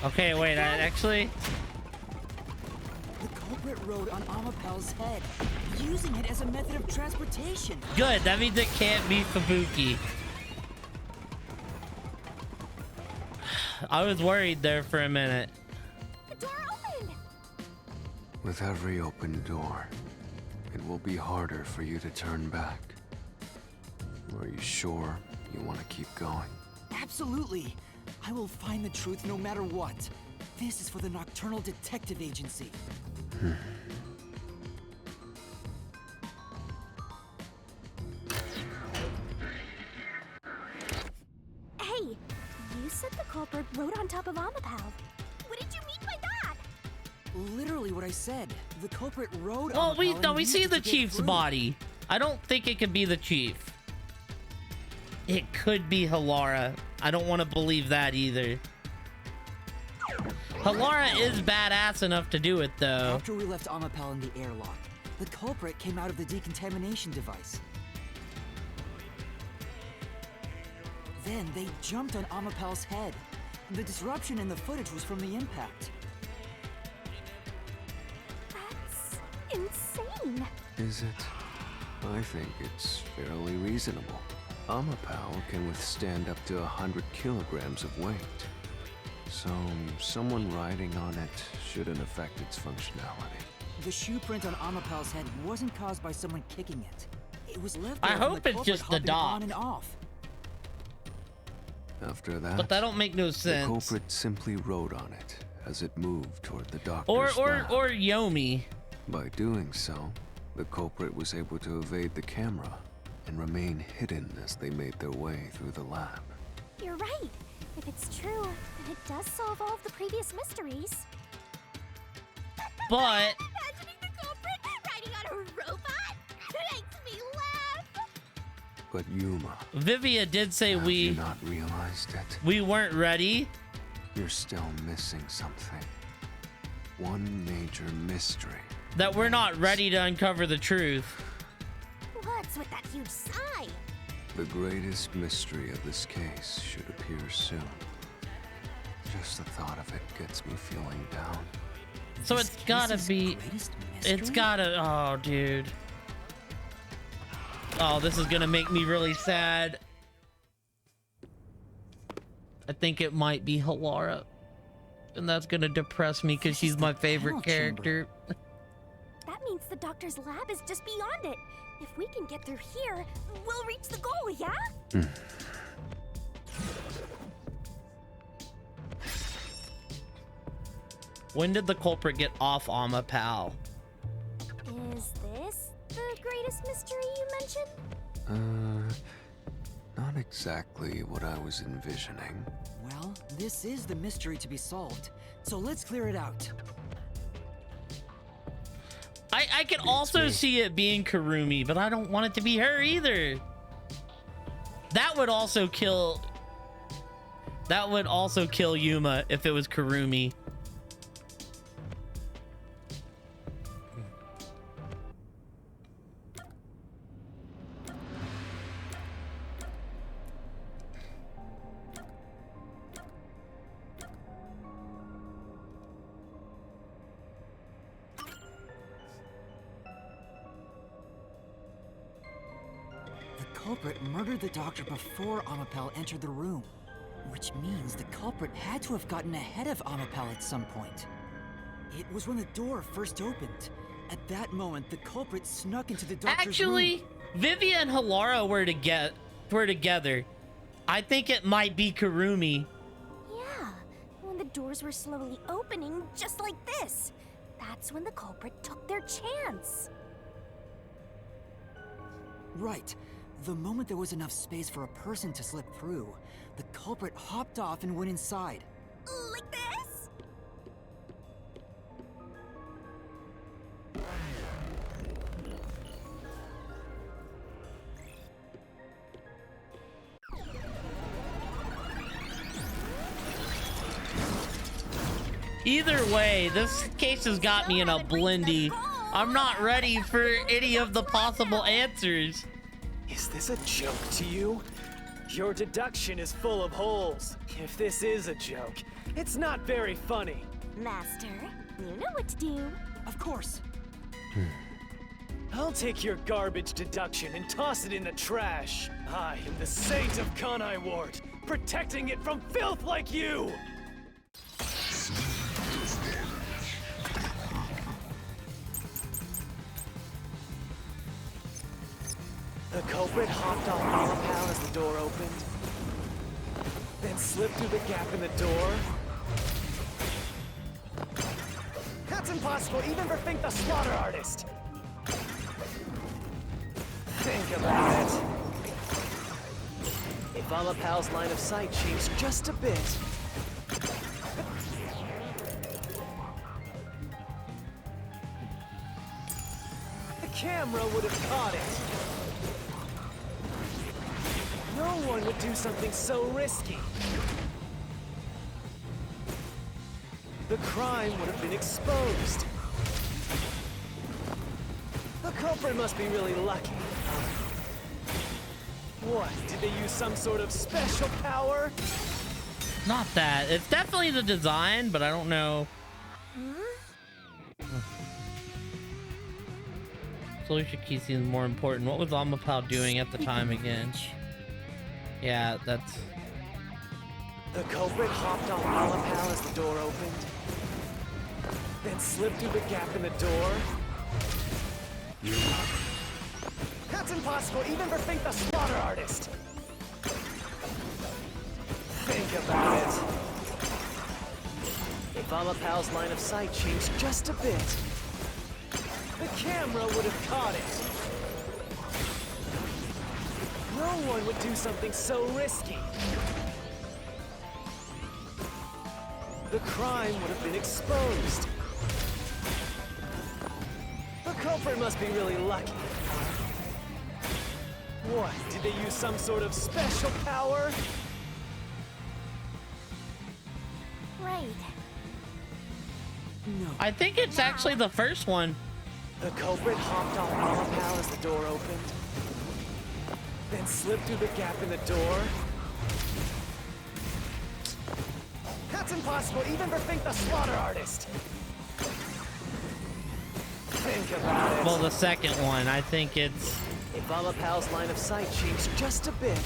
Okay, wait, I actually... The culprit rode on Amapal's head, using it as a method of transportation. Good, that means it can't be Fubuki. I was worried there for a minute. The door opened! With every open door, it will be harder for you to turn back. Are you sure you want to keep going? Absolutely. I will find the truth no matter what. This is for the Nocturnal Detective Agency. Hey, you said the culprit rode on top of Amapal. What did you mean by that? Literally what I said. The culprit rode Well, Amapal we and see used it the to get chief's through. body. I don't think it could be the chief. It could be Halara. I don't want to believe that either. Halara is badass enough to do it, though. After we left Amapal in the airlock, the culprit came out of the decontamination device. Then they jumped on Amapal's head. The disruption in the footage was from the impact. That's insane. Is it? I think it's fairly reasonable. Amapal can withstand up to 100 kilograms of weight. So, someone riding on it shouldn't affect its functionality. The shoe print on Amapal's head wasn't caused by someone kicking it. It was left I there from hope the it's culprit just the hopping on dog. and off. After that, But that don't make no the sense. culprit simply rode on it as it moved toward the doctor's lab. Or Yomi. By doing so, the culprit was able to evade the camera and remain hidden as they made their way through the lab. You're right. If it's true, then it does solve all of the previous mysteries. But Imagining the culprit riding on a robot makes me laugh. But Yuma, Vivia did say have you not realized it? we weren't ready. You're still missing something. One major mystery. That we're not ready to uncover the truth. What's with that huge sigh? The greatest mystery of this case should appear soon. Just the thought of it gets me feeling down. So it's gotta be. It's gotta. Oh, dude. Oh, this is gonna make me really sad. I think it might be Halara. And that's gonna depress me because she's my favorite character. That means the doctor's lab is just beyond it. If we can get through here, we'll reach the goal, yeah? When did the culprit get off Amapal? Is this the greatest mystery you mentioned? Not exactly what I was envisioning. Well, this is the mystery to be solved, so let's clear it out. I can also see it being Karumi, but I don't want it to be her either. That would also kill Yuma if it was Karumi. The culprit murdered the doctor before Amapal entered the room, which means the culprit had to have gotten ahead of Amapal at some point. It was when the door first opened. At that moment, the culprit snuck into the doctor's room. Vivia and Halara were together. I think it might be Karumi. Yeah, when the doors were slowly opening, just like this. That's when the culprit took their chance. Right. The moment there was enough space for a person to slip through, the culprit hopped off and went inside. Like this? Either way, this case has got me in a blendy. I'm not ready for any of the possible answers. Is this a joke to you? Your deduction is full of holes. If this is a joke, it's not very funny. Master, you know what to do. Of course. I'll take your garbage deduction and toss it in the trash. I am the saint of Kanai Ward, protecting it from filth like you! The culprit hopped off Amapal as the door opened, then slipped through the gap in the door. That's impossible, even for Fink the Slaughter Artist! Think about it. If Amapal's line of sight changed just a bit, the camera would have caught it. No one would do something so risky. The crime would have been exposed. The culprit must be really lucky. What, did they use some sort of special power? Not that. It's definitely the design, but I don't know. Solution key seems more important. What was Amapal doing at the time again? Yeah, that's... The culprit hopped on Amapal as the door opened, then slipped through the gap in the door. That's impossible, even for Fink the Slaughter Artist! Think about it. If Amapal's line of sight changed just a bit, the camera would have caught it. No one would do something so risky. The crime would have been exposed. The culprit must be really lucky. What, did they use some sort of special power? Right. No. I think it's actually the first one. The culprit hopped off Amapal as the door opened, then slipped through the gap in the door. That's impossible, even for Fink the Slaughter Artist! Think about it. Well, the second one, I think it's... If Amapal's line of sight changed just a bit...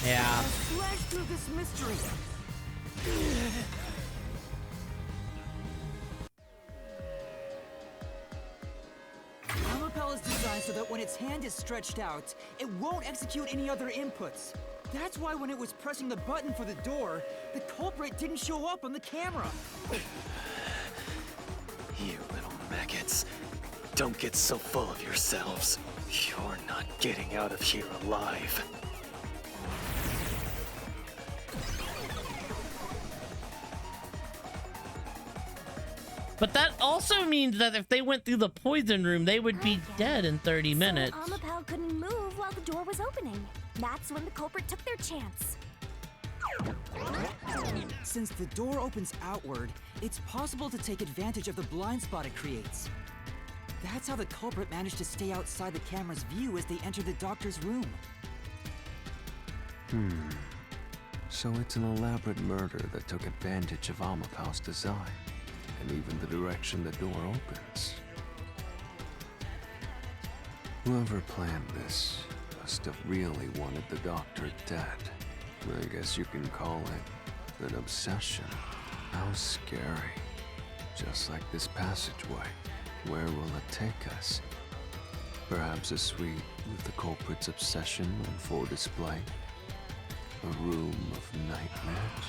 Yeah. Slash through this mystery. Amapal is designed so that when its hand is stretched out, it won't execute any other inputs. That's why when it was pressing the button for the door, the culprit didn't show up on the camera. You little maggots. Don't get so full of yourselves. You're not getting out of here alive. But that also means that if they went through the poison room, they would be dead in 30 minutes. So Amapal couldn't move while the door was opening. That's when the culprit took their chance. Since the door opens outward, it's possible to take advantage of the blind spot it creates. That's how the culprit managed to stay outside the camera's view as they enter the doctor's room. So it's an elaborate murder that took advantage of Amapal's design, and even the direction the door opens. Whoever planned this must have really wanted the doctor dead. I guess you can call it an obsession. How scary. Just like this passageway. Where will it take us? Perhaps a suite with the culprit's obsession on full display? A room of nightmares?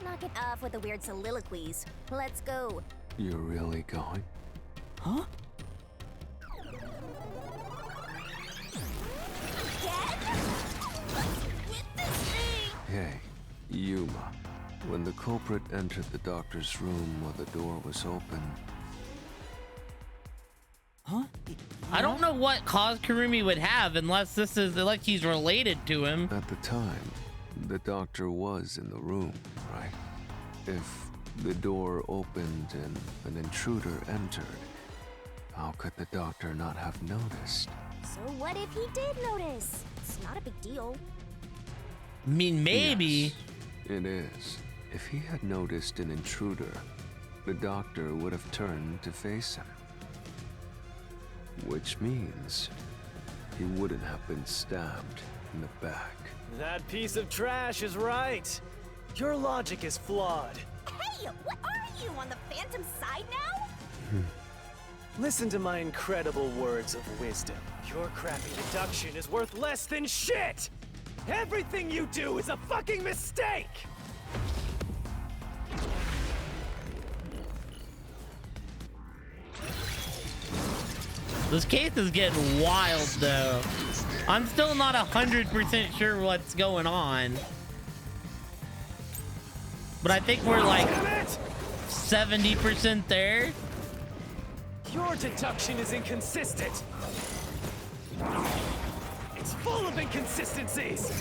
Knock it off with the weird soliloquies. Let's go. You're really going? Huh? Hey, Yuma. When the culprit entered the doctor's room while the door was open... Huh? I don't know what cause Kurumi would have unless this is like he's related to him. At the time, the doctor was in the room, right? If the door opened and an intruder entered, how could the doctor not have noticed? So what if he did notice? It's not a big deal. I mean, maybe. Yes, it is. If he had noticed an intruder, the doctor would have turned to face him. Which means he wouldn't have been stabbed in the back. That piece of trash is right. Your logic is flawed. Hey, what are you, on the Phantom side now? Listen to my incredible words of wisdom. Your crappy deduction is worth less than shit! Everything you do is a fucking mistake! This case is getting wild, though. I'm still not 100% sure what's going on. But I think we're like 70% there. Your deduction is inconsistent. It's full of inconsistencies.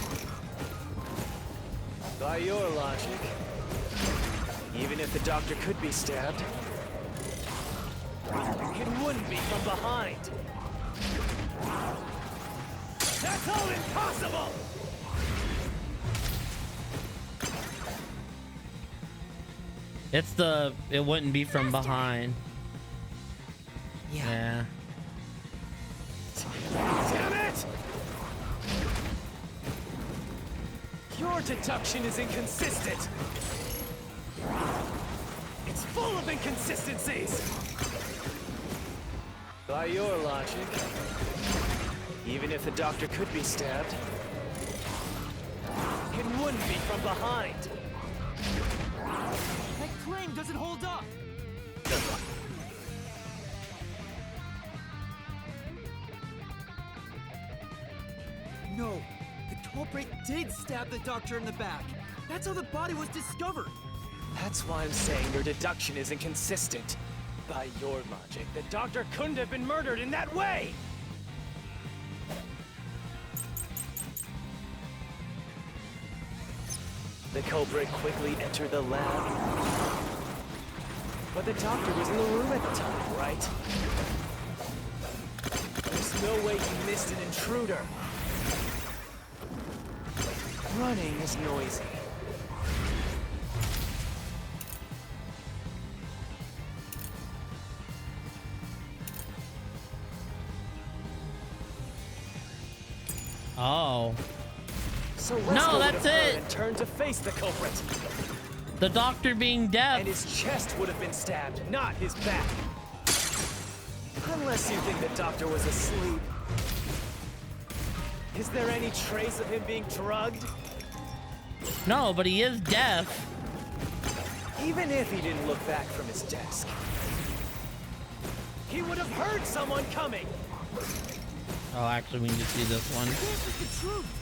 By your logic, even if the doctor could be stabbed, it wouldn't be from behind. That's all impossible! It wouldn't be from behind. Yeah. Damn it! Your deduction is inconsistent. It's full of inconsistencies. By your logic, even if the doctor could be stabbed, it wouldn't be from behind. That claim doesn't hold up! No, the culprit did stab the doctor in the back. That's how the body was discovered. That's why I'm saying your deduction is inconsistent. By your logic, the doctor couldn't have been murdered in that way! The culprit quickly entered the lab. But the doctor was in the room at the time, right? There's no way he missed an intruder. Running is noisy. Oh. So No, Wesker would that's have heard it. and turned to face the culprit. The doctor being deaf. And his chest would have been stabbed, not his back. Unless you think the doctor was asleep. Is there any trace of him being drugged? No, but he is deaf. Even if he didn't look back from his desk, he would have heard someone coming. Oh, actually, we need to see this one. This is the truth.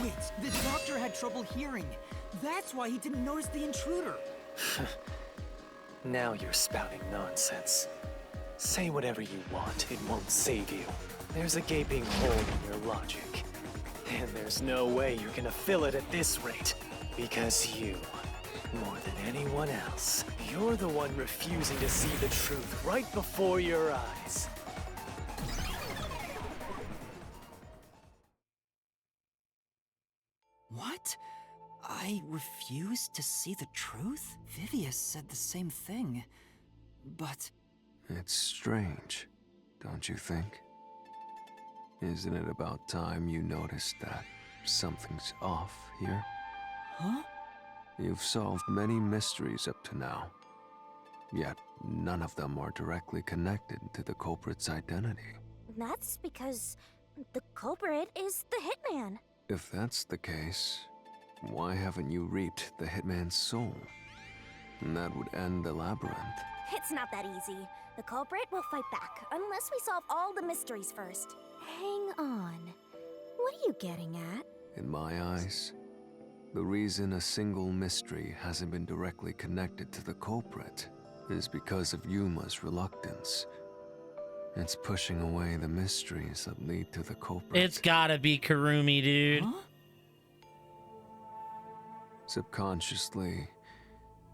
Wait, the doctor had trouble hearing. That's why he didn't notice the intruder. Now you're spouting nonsense. Say whatever you want, it won't save you. There's a gaping hole in your logic. And there's no way you're gonna fill it at this rate. Because you, more than anyone else, you're the one refusing to see the truth right before your eyes. What? I refuse to see the truth? Vivius said the same thing. But... It's strange, don't you think? Isn't it about time you noticed that something's off here? Huh? You've solved many mysteries up to now, yet none of them are directly connected to the culprit's identity. That's because the culprit is the hitman. If that's the case, why haven't you reaped the hitman's soul? And that would end the labyrinth. It's not that easy. The culprit will fight back, unless we solve all the mysteries first. Hang on. What are you getting at? In my eyes, the reason a single mystery hasn't been directly connected to the culprit is because of Yuma's reluctance. It's pushing away the mysteries that lead to the culprit. It's gotta be Karumi, dude. Huh? Subconsciously,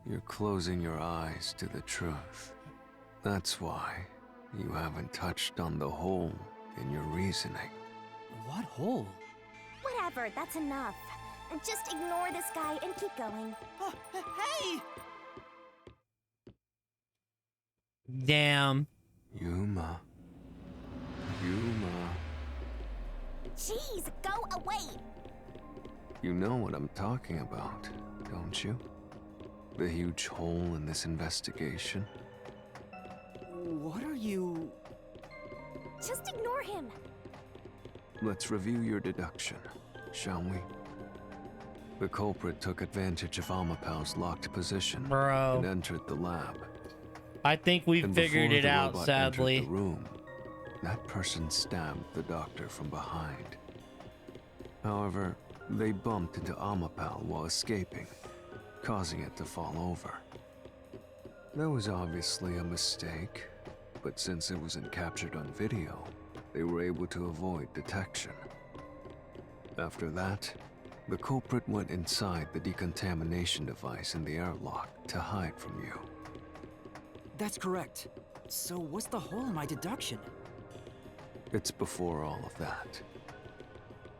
you're closing your eyes to the truth. That's why you haven't touched on the hole in your reasoning. What hole? Whatever, that's enough. And just ignore this guy and keep going. Hey! Damn. Yuma. Jeez, go away! You know what I'm talking about, don't you? The huge hole in this investigation. What are you... Just ignore him. Let's review your deduction, shall we? The culprit took advantage of Amapau's locked position Bro. and entered the lab. I think we've And figured before it the out, robot sadly. entered the room, that person stabbed the doctor from behind. However, they bumped into Amapau while escaping, causing it to fall over. That was obviously a mistake, but since it wasn't captured on video, they were able to avoid detection. After that, the culprit went inside the decontamination device in the airlock to hide from you. That's correct. So what's the hole in my deduction? It's before all of that.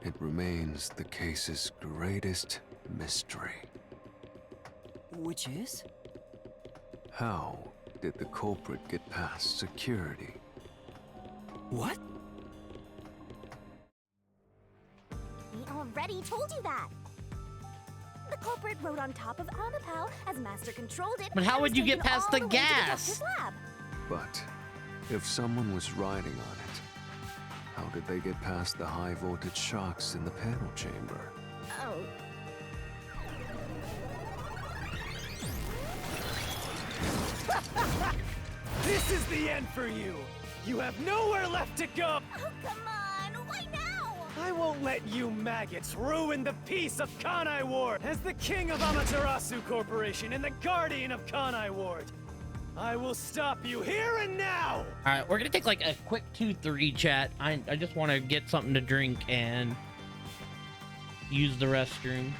It remains the case's greatest mystery. Which is? How did the culprit get past security? What? We already told you that. The culprit rode on top of Amapau as Master controlled it. But how and would was you get taken past all the way to gas? doctor's lab. But if someone was riding on it, how did they get past the high voltage shocks in the panel chamber? Oh. This is the end for you! You have nowhere left to go! Oh, come on! Why now? I won't let you maggots ruin the peace of Kanai Ward! As the king of Amaterasu Corporation and the guardian of Kanai Ward, I will stop you here and now! Alright, we're gonna take like a quick 2-3 chat. I just want to get something to drink and use the restroom.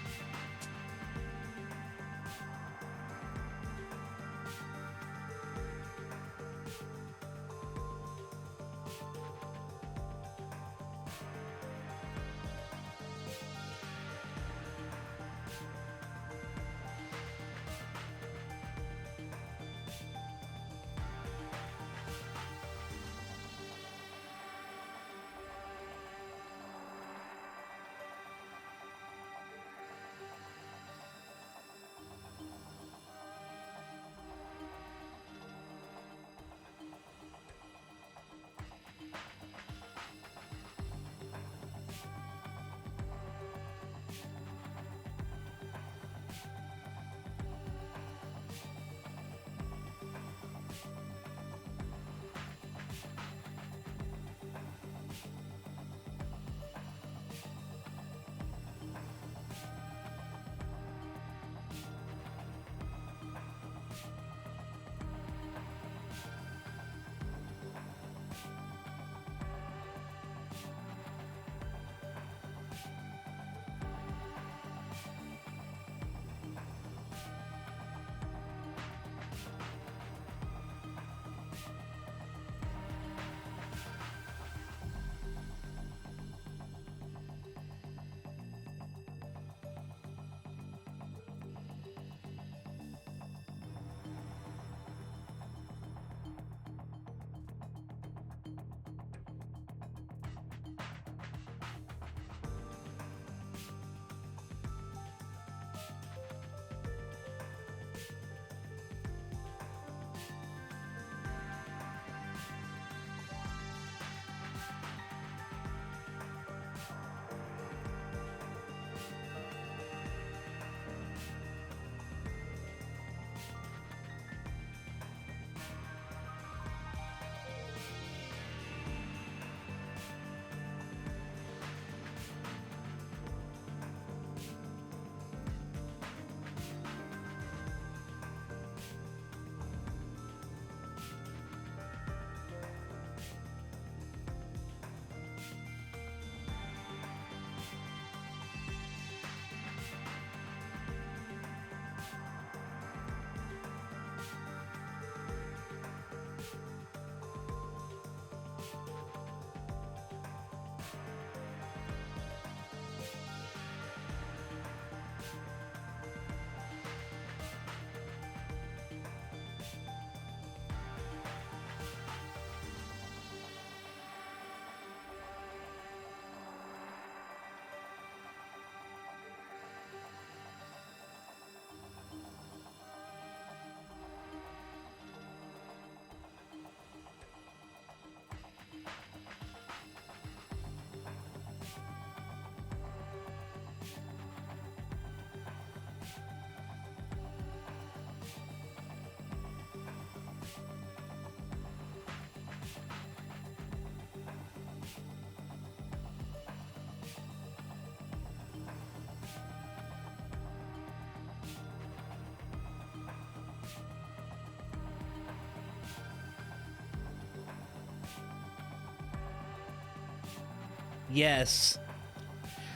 Yes.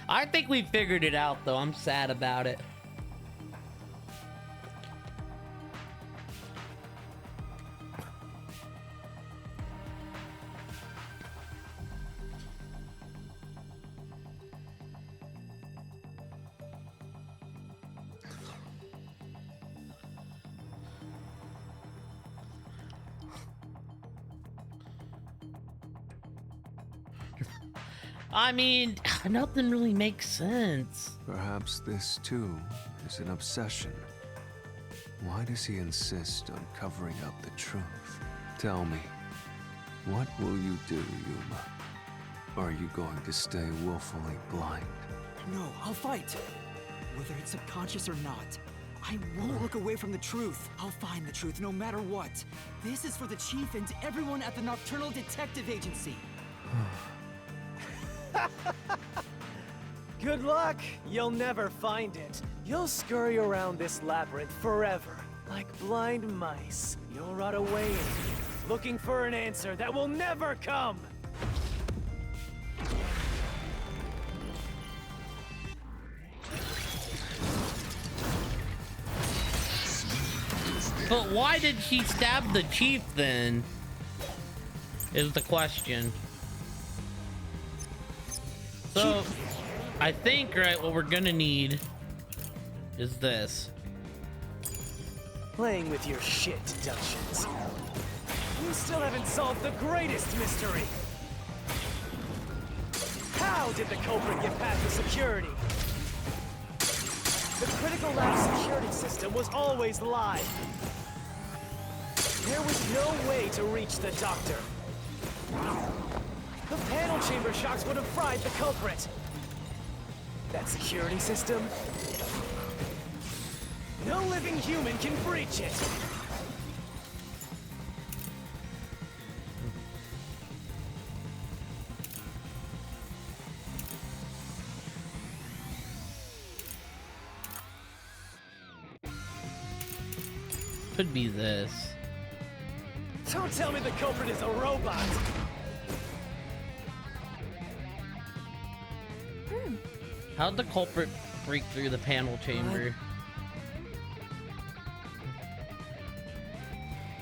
I think we figured it out, though. I'm sad about it. I mean, nothing really makes sense. Perhaps this too is an obsession. Why does he insist on covering up the truth? Tell me, what will you do, Yuma? Are you going to stay willfully blind? No, I'll fight. Whether it's subconscious or not, I won't look away from the truth. I'll find the truth no matter what. This is for the Chief and everyone at the Nocturnal Detective Agency. Good luck! You'll never find it. You'll scurry around this labyrinth forever. Like blind mice, you'll rot away in here, looking for an answer that will never come! But why did she stab the Chief then? Is the question. So, I think, right, what we're gonna need is this. Playing with your shit deductions. You still haven't solved the greatest mystery. How did the culprit get past the security? The critical lab security system was always live. There was no way to reach the doctor. The panel chamber shocks would have fried the culprit. That security system? No living human can breach it. Could be this. Don't tell me the culprit is a robot. How'd the culprit break through the panel chamber?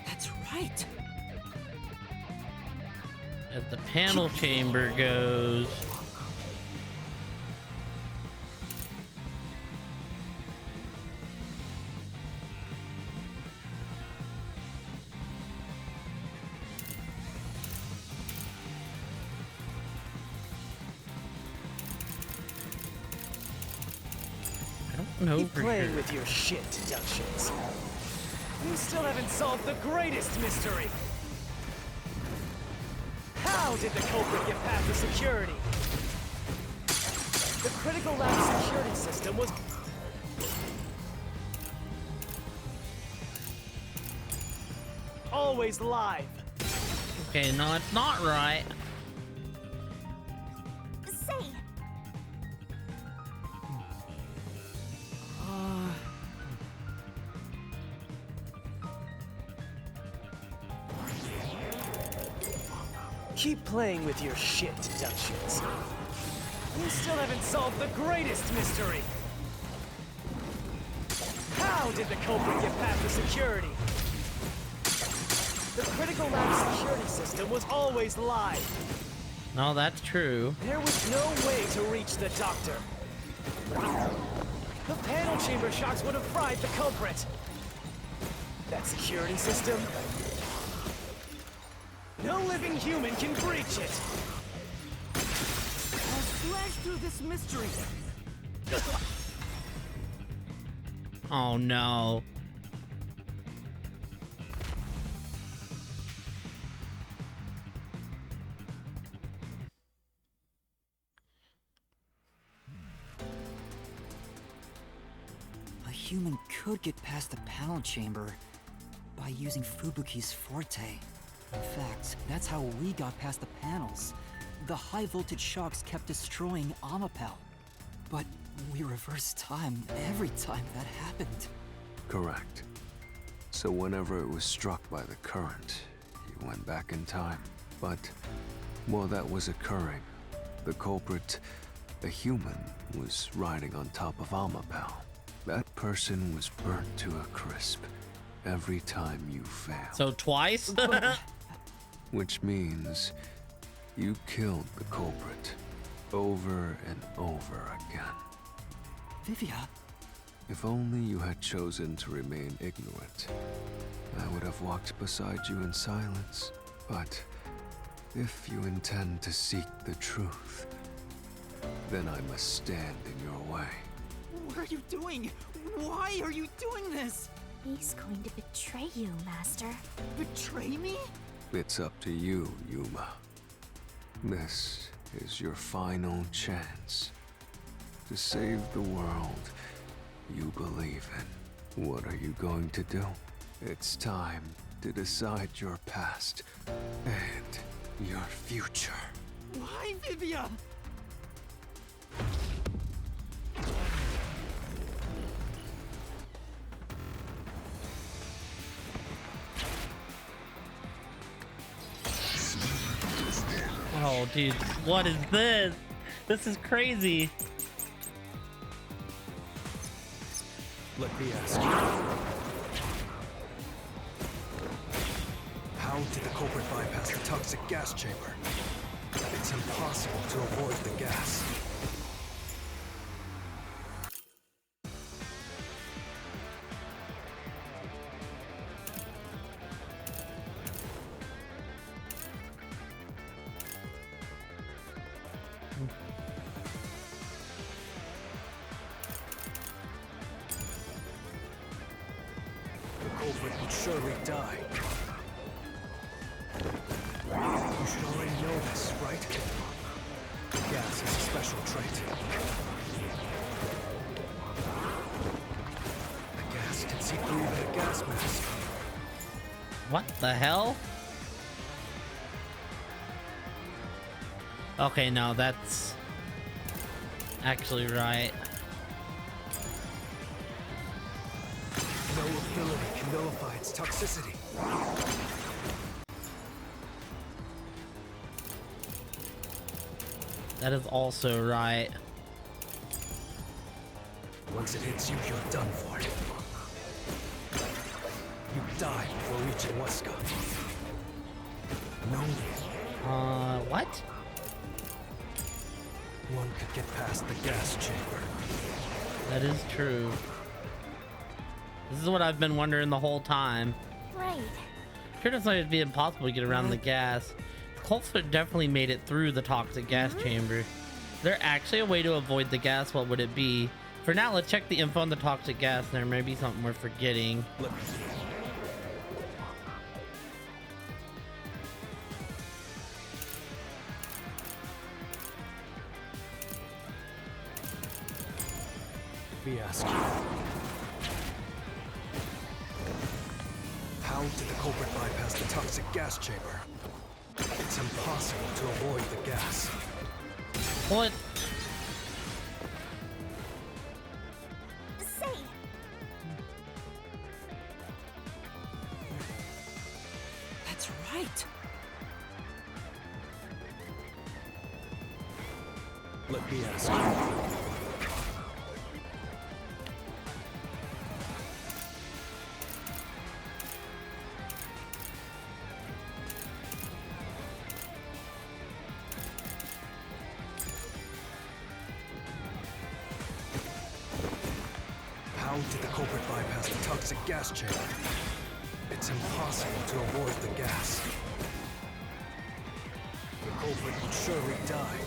That's right. As the panel chamber goes. Keep playing with your shit deductions. You still haven't solved the greatest mystery. How did the culprit get past the security? The critical lab security system was always live. Okay, no, it's not right. Say, keep playing with your shit deductions. You still haven't solved the greatest mystery. How did the culprit get past the security? The critical lab security system was always live. No, that's true. There was no way to reach the doctor. The panel chamber shocks would have fried the culprit. That security system? No living human can breach it. I'll slash through this mystery. Oh no. A human could get past the panel chamber by using Fubuki's forte. In fact, that's how we got past the panels. The high voltage shocks kept destroying Amapel. But we reversed time every time that happened. Correct. So whenever it was struck by the current, you went back in time. But while that was occurring, the culprit, a human, was riding on top of Amapal, that person was burnt to a crisp every time you failed. So twice? Which means you killed the culprit over and over again. Vivia? If only you had chosen to remain ignorant, I would have walked beside you in silence. But if you intend to seek the truth, then I must stand in your way. What are you doing? Why are you doing this? He's going to betray you, Master. Betray me? It's up to you, Yuma. This is your final chance to save the world you believe in. What are you going to do? It's time to decide your past and your future. Why, Vivia? Oh, dude, what is this? This is crazy. Let me ask you. How did the culprit bypass the toxic gas chamber? It's impossible to avoid the gas. The culprit would surely die. You should already know this, right? The gas is a special trait. The gas can see through even a gas mask. What the hell? Okay, no, that's actually right. No ability can nullify its toxicity. That is also right. Once it hits you, you're done for. You die before reaching Weska. No what? one could get past the gas chamber. That is true. This is what I've been wondering the whole time. Right. Sure doesn't like it'd be impossible to get around the gas. Coltsfoot definitely made it through the toxic gas chamber. Is there actually a way to avoid the gas? What would it be? For now, let's check the info on the toxic gas. There may be something we're forgetting. We ask you. How did the culprit bypass the toxic gas chamber? It's impossible to avoid the gas. What? Say. That's right. Let me ask you. How did the culprit bypass the toxic gas chamber? It's impossible to avoid the gas. The culprit would surely die.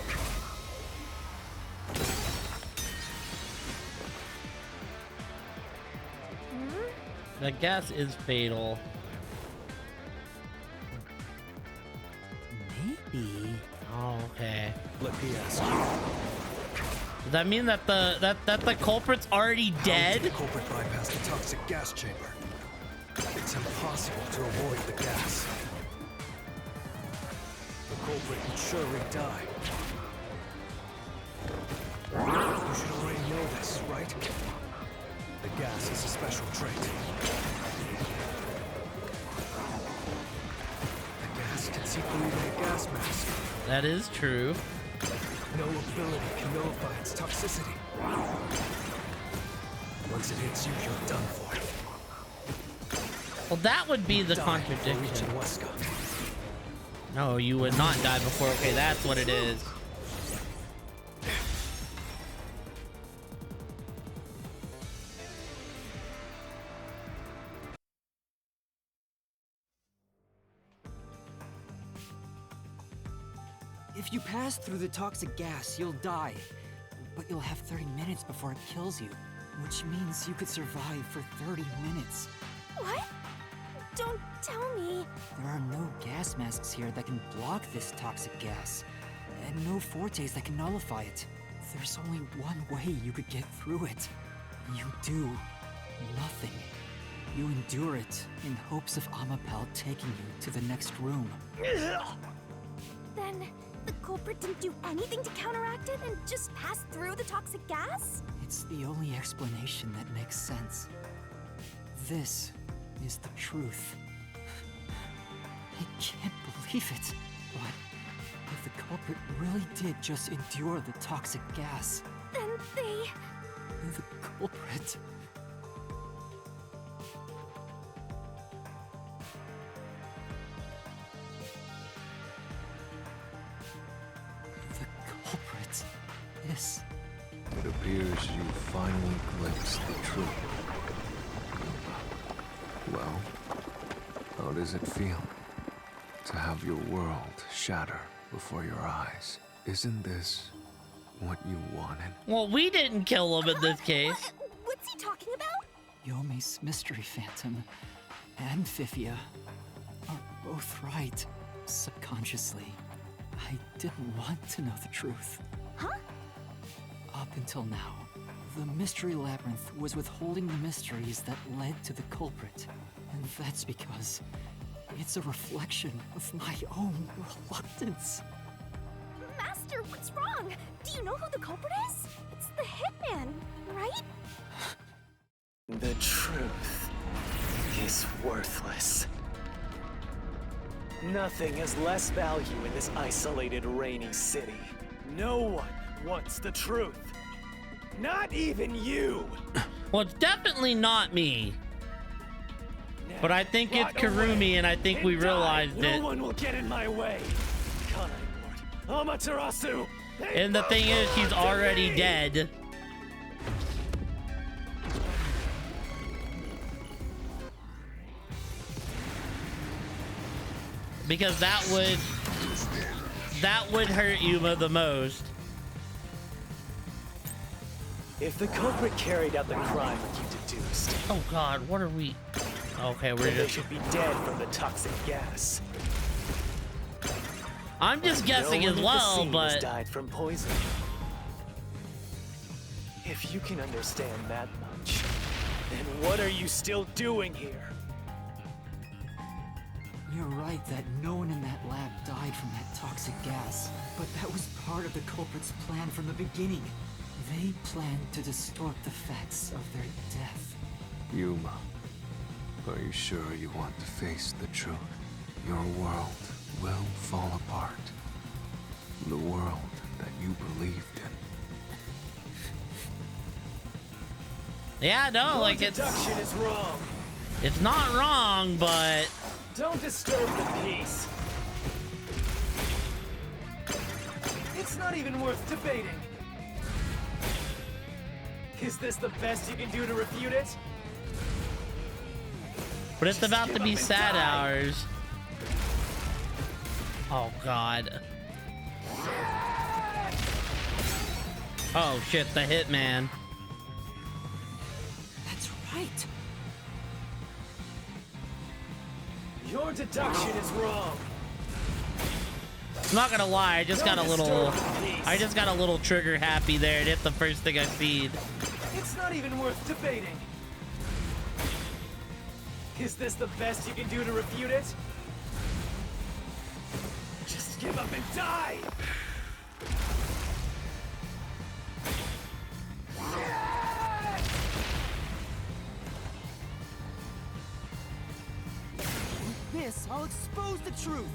The gas is fatal. Maybe. Oh, okay. Let me ask you. Does that mean that the culprit's already dead? How did the culprit bypass the toxic gas chamber? It's impossible to avoid the gas. The culprit would surely die. You should already know this, right? The gas is a special trait. The gas can see through even a gas mask. That is true. No ability can nullify its toxicity. Once it hits you, you're done for. Well, that would be the contradiction. No, you would not die before. Okay, that's what it is. If you pass through the toxic gas, you'll die. But you'll have 30 minutes before it kills you, which means you could survive for 30 minutes. What? Don't tell me. There are no gas masks here that can block this toxic gas, and no fortes that can nullify it. There's only one way you could get through it. You do nothing. You endure it in hopes of Amapal taking you to the next room. Then the culprit didn't do anything to counteract it and just passed through the toxic gas? It's the only explanation that makes sense. This is the truth. I can't believe it, but if the culprit really did just endure the toxic gas, then they... The culprit... The culprit is... It appears you finally glimpsed the truth. Well, how does it feel to have your world shatter before your eyes? Isn't this what you wanted? Well, we didn't kill him in this case. What's he talking about? Yomi's mystery phantom and Fifia are both right, subconsciously. I didn't want to know the truth. Huh? Up until now, the Mystery Labyrinth was withholding the mysteries that led to the culprit. And that's because it's a reflection of my own reluctance. Master, what's wrong? Do you know who the culprit is? It's the hitman, right? The truth is worthless. Nothing has less value in this isolated, rainy city. No one wants the truth. Not even you! Well, it's definitely not me. But I think it's Karumi, and I think we realized it. No one will get in my way. Lord, Amaterasu! And the thing is, she's already dead. Because that would hurt Yuma the most. If the culprit carried out the crime you deduced. Oh God, what are we? Okay, we're then they just. should be dead from the toxic gas. I'm just guessing as well, but died from poison. If you can understand that much, then what are you still doing here? You're right that no one in that lab died from that toxic gas, but that was part of the culprit's plan from the beginning. They planned to distort the facts of their death. Yuma, are you sure you want to face the truth? Your world will fall apart. The world that you believed in. yeah, no, Your like it's. deduction is wrong. It's not wrong, but. Don't disturb the peace. It's not even worth debating. Is this the best you can do to refute it? But it's about to be sad hours. Oh God. Oh shit, the hitman. That's right. Your deduction is wrong. I'm not gonna lie, I just got a little trigger happy there. It hit the first thing I seen. It's not even worth debating. Is this the best you can do to refute it? Just give up and die! With this, I'll expose the truth!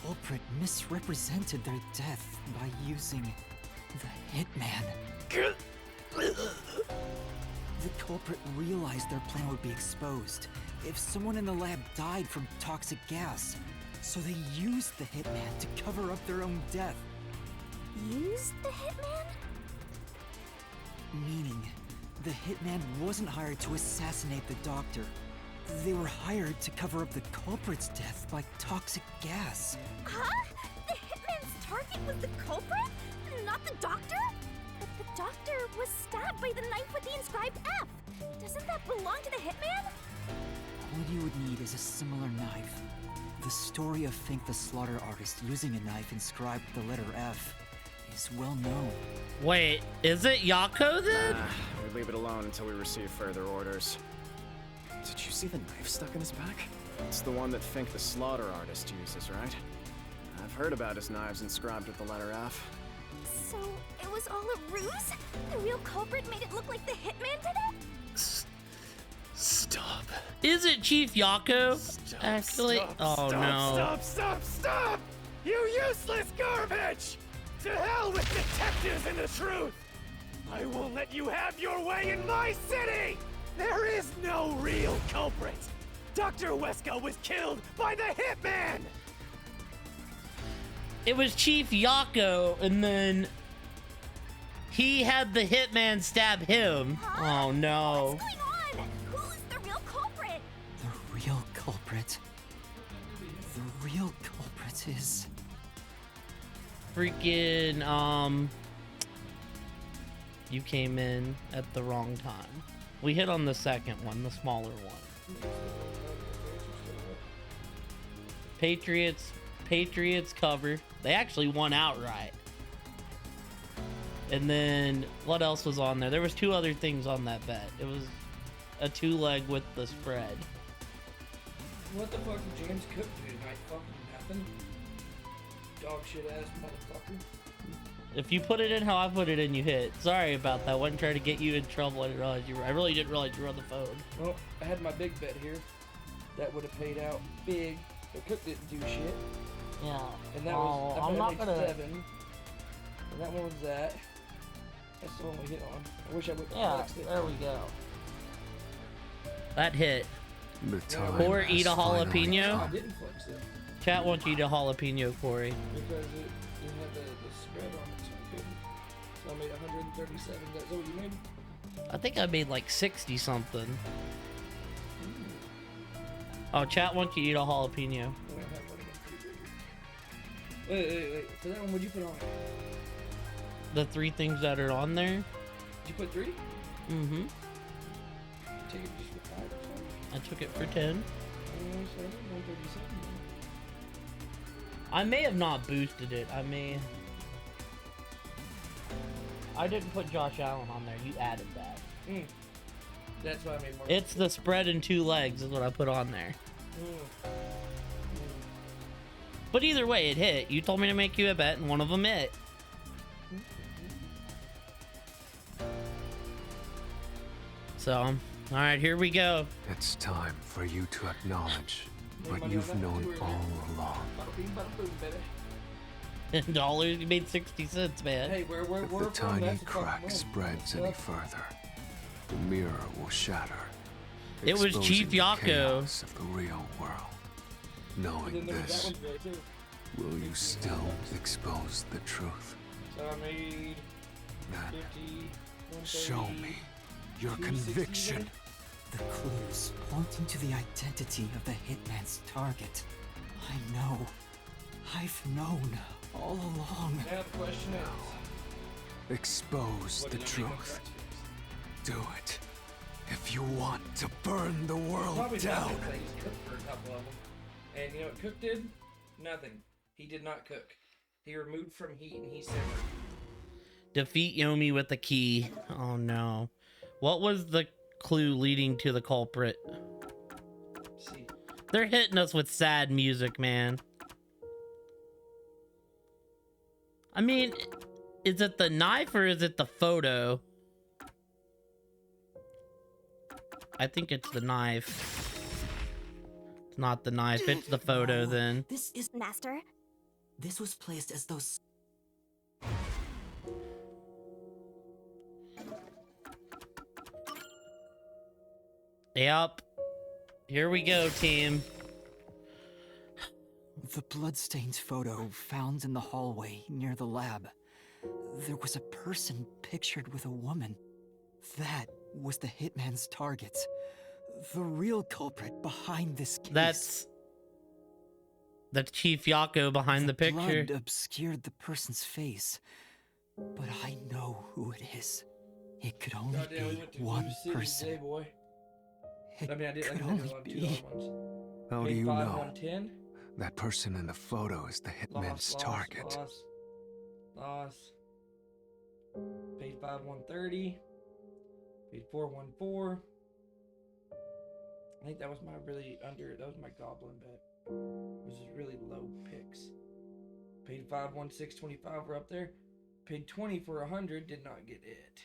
culprit misrepresented their death by using the hitman. The culprit realized their plan would be exposed if someone in the lab died from toxic gas, so they used the hitman to cover up their own death. Used the hitman? Meaning, the hitman wasn't hired to assassinate the doctor. They were hired to cover up the culprit's death by toxic gas. Huh? The hitman's target was the culprit? Not the doctor? But the doctor was stabbed by the knife with the inscribed F. Doesn't that belong to the hitman? All you would need is a similar knife. The story of Fink the Slaughter Artist using a knife inscribed with the letter F is well known. Wait, is it Yako then? We leave it alone until we receive further orders. Did you see the knife stuck in his back? It's the one that Fink the Slaughter Artist uses, right? I've heard about his knives inscribed with the letter F. So, it was all a ruse? The real culprit made it look like the hitman did it? Stop. Is it Chief Yako? Actually, oh no. Stop! You useless garbage! To hell with detectives and the truth! I won't let you have your way in my city! There is no real culprit! Dr. Weska was killed by the hitman! It was Chief Yako, and then he had the hitman stab him. Oh no. What's going on? Who's the real culprit? The real culprit. The real culprit is... Freaking, you came in at the wrong time. We hit on the second one, the smaller one. Patriots cover. They actually won outright. And then what else was on there? There was 2 other things on that bet. It was a 2-leg with the spread. What the fuck did James Cook do tonight? Fucking nothing. Dog shit ass motherfucker. If you put it in how I put it in, you hit. Sorry about that. Wasn't trying to get you in trouble. I really didn't realize you were on the phone. Well, I had my big bet here. That would have paid out big, but Cook didn't do shit. Yeah. And that well, was, I'm not made gonna. 7. And that one was that. That's the one we hit on. I wish I would have Yeah, flexed it. there we go. That hit. The time Or has eat a finally jalapeno. I come. didn't flex it. Chat wants you to eat a jalapeno, Corey. Because it had the spread on it, so I couldn't. So I made 137. Is that what you made? I think I made like 60 something. Oh, chat wants you to eat a jalapeno. Wait. For that one, what'd you put on it? The 3 things that are on there. Did you put 3? Mm-hmm. Take it just for 5 or something? I took it for 10. 137. I may have not boosted it. I didn't put Josh Allen on there. You added that. That's why I made more. It's the spread in 2 legs is what I put on there. But either way, it hit. You told me to make you a bet, and one of them hit. So, all right, here we go. It's time for you to acknowledge what you've known all along. In dollars, you made 60 cents, man. Hey, where If the tiny crack spreads any further, the mirror will shatter. It was Chief exposing the Yako. chaos of the real world. Knowing And then there was that this, one today, too. will you still expose the truth? So I made Then 50, 130, show me your 260 conviction. The clues pointing to the identity of the hitman's target. I know. I've known all along. Now the question is, Expose what the did I make truth. up Do it. If you want to burn the world Probably down. nothing, 'cause he's cooked for a couple of them. And you know what Cook did? Nothing. He did not cook. He removed from heat and he simmered. Defeat Yomi with the key. Oh no. What was the clue leading to the culprit? See. They're hitting us with sad music, man. I mean, is it the knife or is it the photo? I think it's the knife. It's not the knife, it's the photo then. This is Master. This was placed as though... Yep. Here we go, team. The bloodstained photo found in the hallway near the lab. There was a person pictured with a woman. That was the hitman's target. The real culprit behind this case. That's Chief Yako behind the picture. Blood obscured the person's face, but I know who it is. It could only be one person. Today, boy. It I mean, I did could a only lot of be. $2 ones. How do Paid you 5, know? 110. That person in the photo is the hitman's target. Loss. Paid 5, 130. Paid 4, 114. I think that was my that was my goblin bet. It was just really low picks. Paid 5, 1, 6, 25 were up there. Paid 20 for 100, did not get it.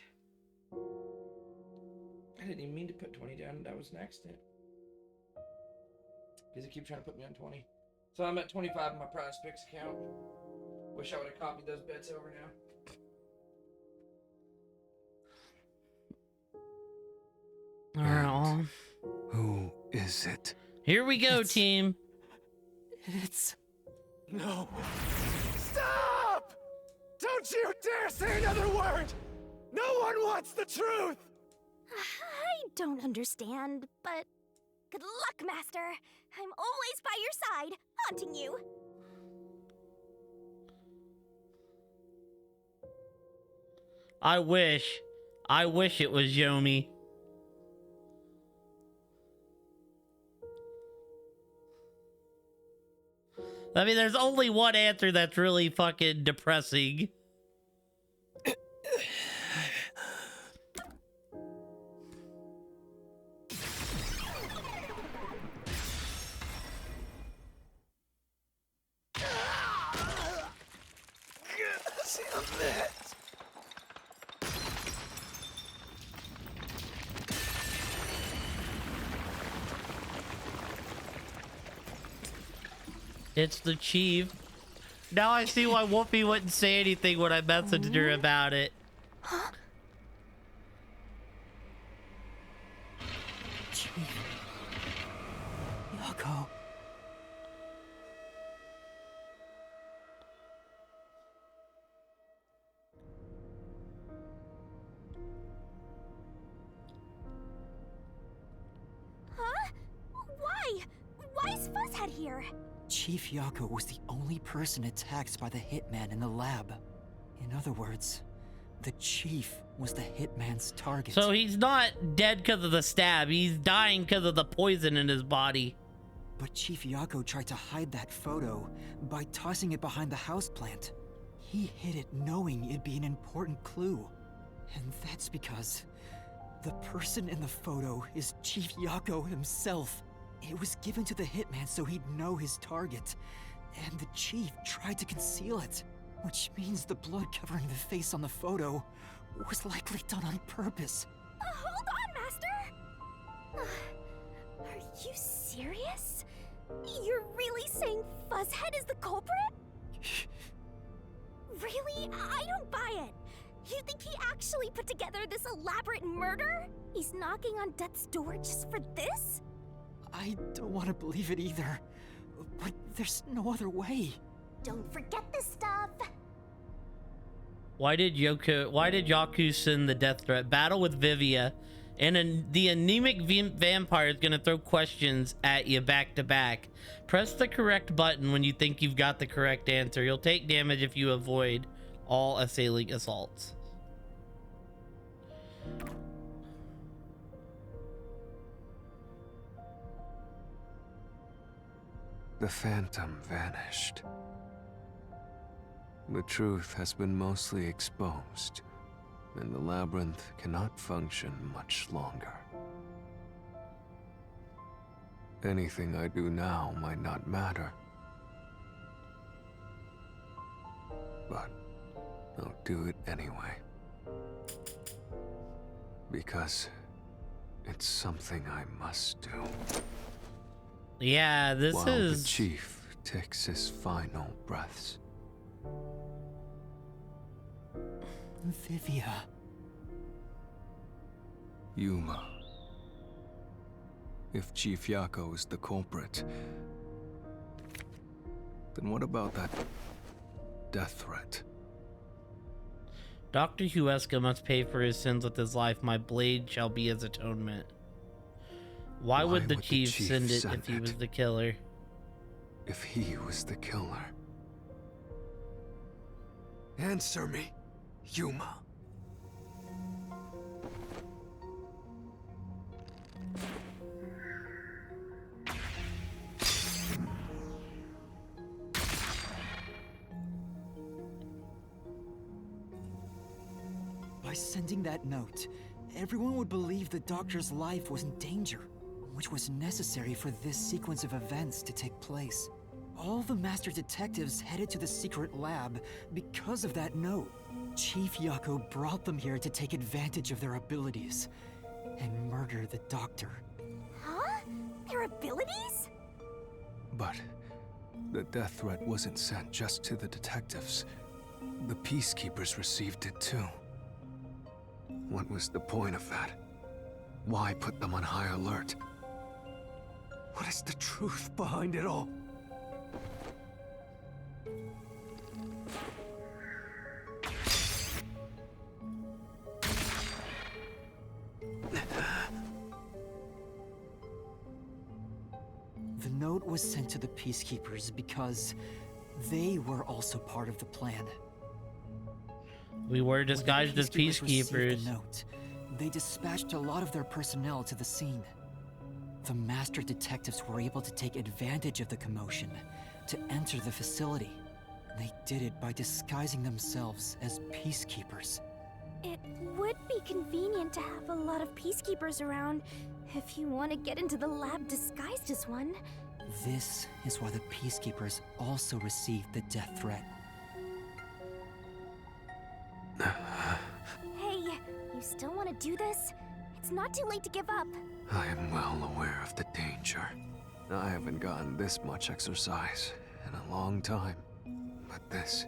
I didn't even mean to put 20 down, that was next. Because they keep trying to put me on 20. So I'm at 25 in my prize picks account. Wish I would have copied those bets over now. Alright. Who is it? Here we go, team. It's... No. Stop! Don't you dare say another word! No one wants the truth! I don't understand, but good luck, Master. I'm always by your side, haunting you. I wish it was Yomi. I mean, there's only one answer that's really fucking depressing. It's the chief. Now I see why Whoopi wouldn't say anything when I messaged her about it. Huh? Chief. Yako. Huh? Why? Why is Fuzzhead here? Chief Yako was the only person attacked by the hitman in the lab. In other words, the chief was the hitman's target. So he's not dead because of the stab. He's dying because of the poison in his body. But Chief Yako tried to hide that photo by tossing it behind the houseplant. He hid it knowing it'd be an important clue. And that's because the person in the photo is Chief Yako himself. It was given to the hitman so he'd know his target. And the chief tried to conceal it. Which means the blood covering the face on the photo was likely done on purpose. Hold on, Master! Are you serious? You're really saying Fuzzhead is the culprit? Really? I don't buy it. You think he actually put together this elaborate murder? He's knocking on death's door just for this? I don't want to believe it either, but there's no other way. Don't forget this stuff. Why did Yaku send the death threat? Battle with Vivia, and the anemic vampire is gonna throw questions at you back to back. Press the correct button when you think you've got the correct answer. You'll take damage if you avoid all assailing assaults. The phantom vanished. The truth has been mostly exposed, and the labyrinth cannot function much longer. Anything I do now might not matter, but I'll do it anyway. Because it's something I must do. Yeah, this While is... the chief takes his final breaths. Vivia. Yuma. If Chief Yako is the culprit, then what about that death threat? Dr. Huesca must pay for his sins with his life. My blade shall be his atonement. Why would the chief send it if he was the killer? If he was the killer. Answer me, Yuma. By sending that note, everyone would believe the doctor's life was in danger, which was necessary for this sequence of events to take place. All the master detectives headed to the secret lab because of that note. Chief Yako brought them here to take advantage of their abilities and murder the doctor. Huh? Their abilities? But the death threat wasn't sent just to the detectives. The peacekeepers received it too. What was the point of that? Why put them on high alert? What is the truth behind it all? The note was sent to the peacekeepers because they were also part of the plan. We were disguised as Received peacekeepers. the note, they dispatched a lot of their personnel to the scene. The master detectives were able to take advantage of the commotion to enter the facility. They did it by disguising themselves as peacekeepers. It would be convenient to have a lot of peacekeepers around if you want to get into the lab disguised as one. This is why the peacekeepers also received the death threat. Hey, you still want to do this? It's not too late to give up. I am well aware of the danger. I haven't gotten this much exercise in a long time. But this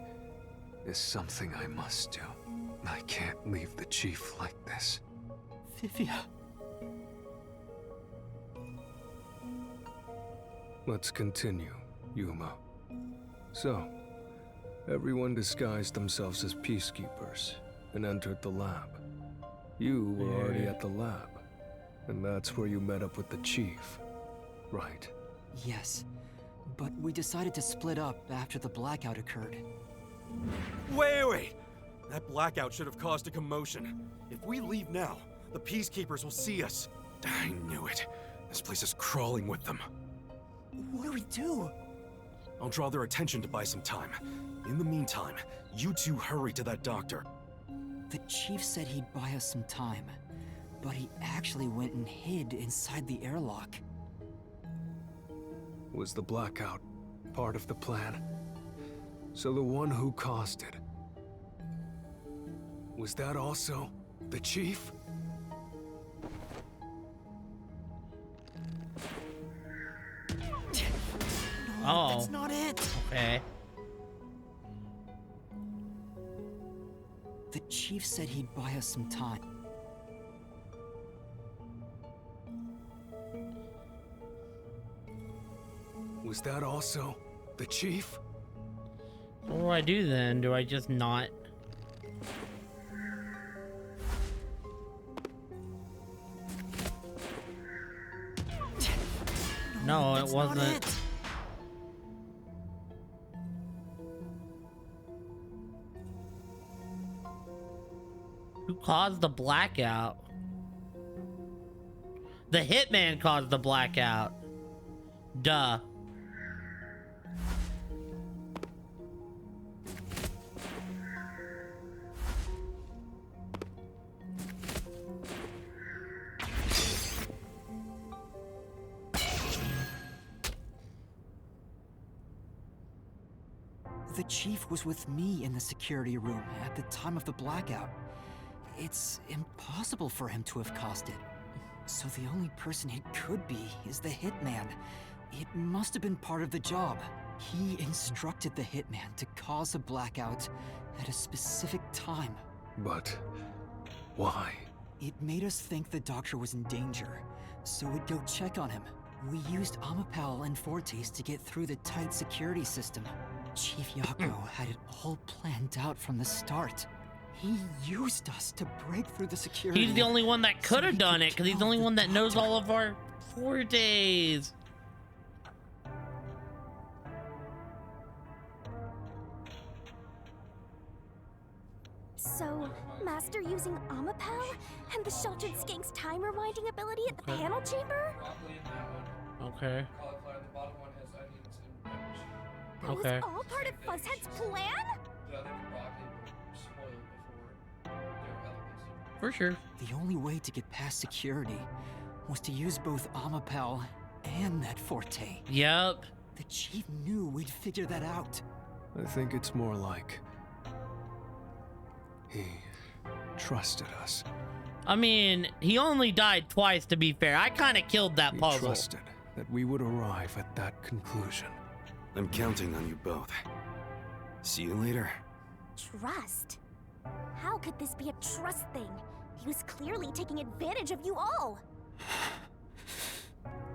is something I must do. I can't leave the chief like this. Vivia. Let's continue, Yuma. So, everyone disguised themselves as peacekeepers and entered the lab. You were already at the lab, and that's where you met up with the chief, right? Yes, but we decided to split up after the blackout occurred. Wait! That blackout should have caused a commotion. If we leave now, the peacekeepers will see us. I knew it. This place is crawling with them. What do we do? I'll draw their attention to buy some time. In the meantime, you two hurry to that doctor. The chief said he'd buy us some time, but he actually went and hid inside the airlock. Was the blackout part of the plan? So the one who caused it, was that also the chief? Oh. That's not it. Okay. The chief said he'd buy us some time. Was that also the chief? What do I do then? Do I just not? No, it wasn't. Who caused the blackout? The hitman caused the blackout. Duh. The chief was with me in the security room at the time of the blackout. It's impossible for him to have caused it. So the only person it could be is the hitman. It must have been part of the job. He instructed the hitman to cause a blackout at a specific time. But why? It made us think the doctor was in danger, so we'd go check on him. We used Amapal and Fortes to get through the tight security system. Chief Yako had it all planned out from the start. He used us to break through the security. He's the only one that could have done it, because he's the only one that knows all of our Fortes. So, Master using Amapal and the Sheltered Skank's time rewinding ability at the panel chamber? Okay. That Okay. was all part of Fuzzhead's plan? For sure. The only way to get past security was to use both Amapal and that Forte. Yep. The chief knew we'd figure that out. I think it's more like he trusted us. I mean, he only died twice, to be fair. I kind of killed that He puzzle. trusted that we would arrive at that conclusion. I'm counting on you both. See you later. Trust? How could this be a trust thing? He was clearly taking advantage of you all.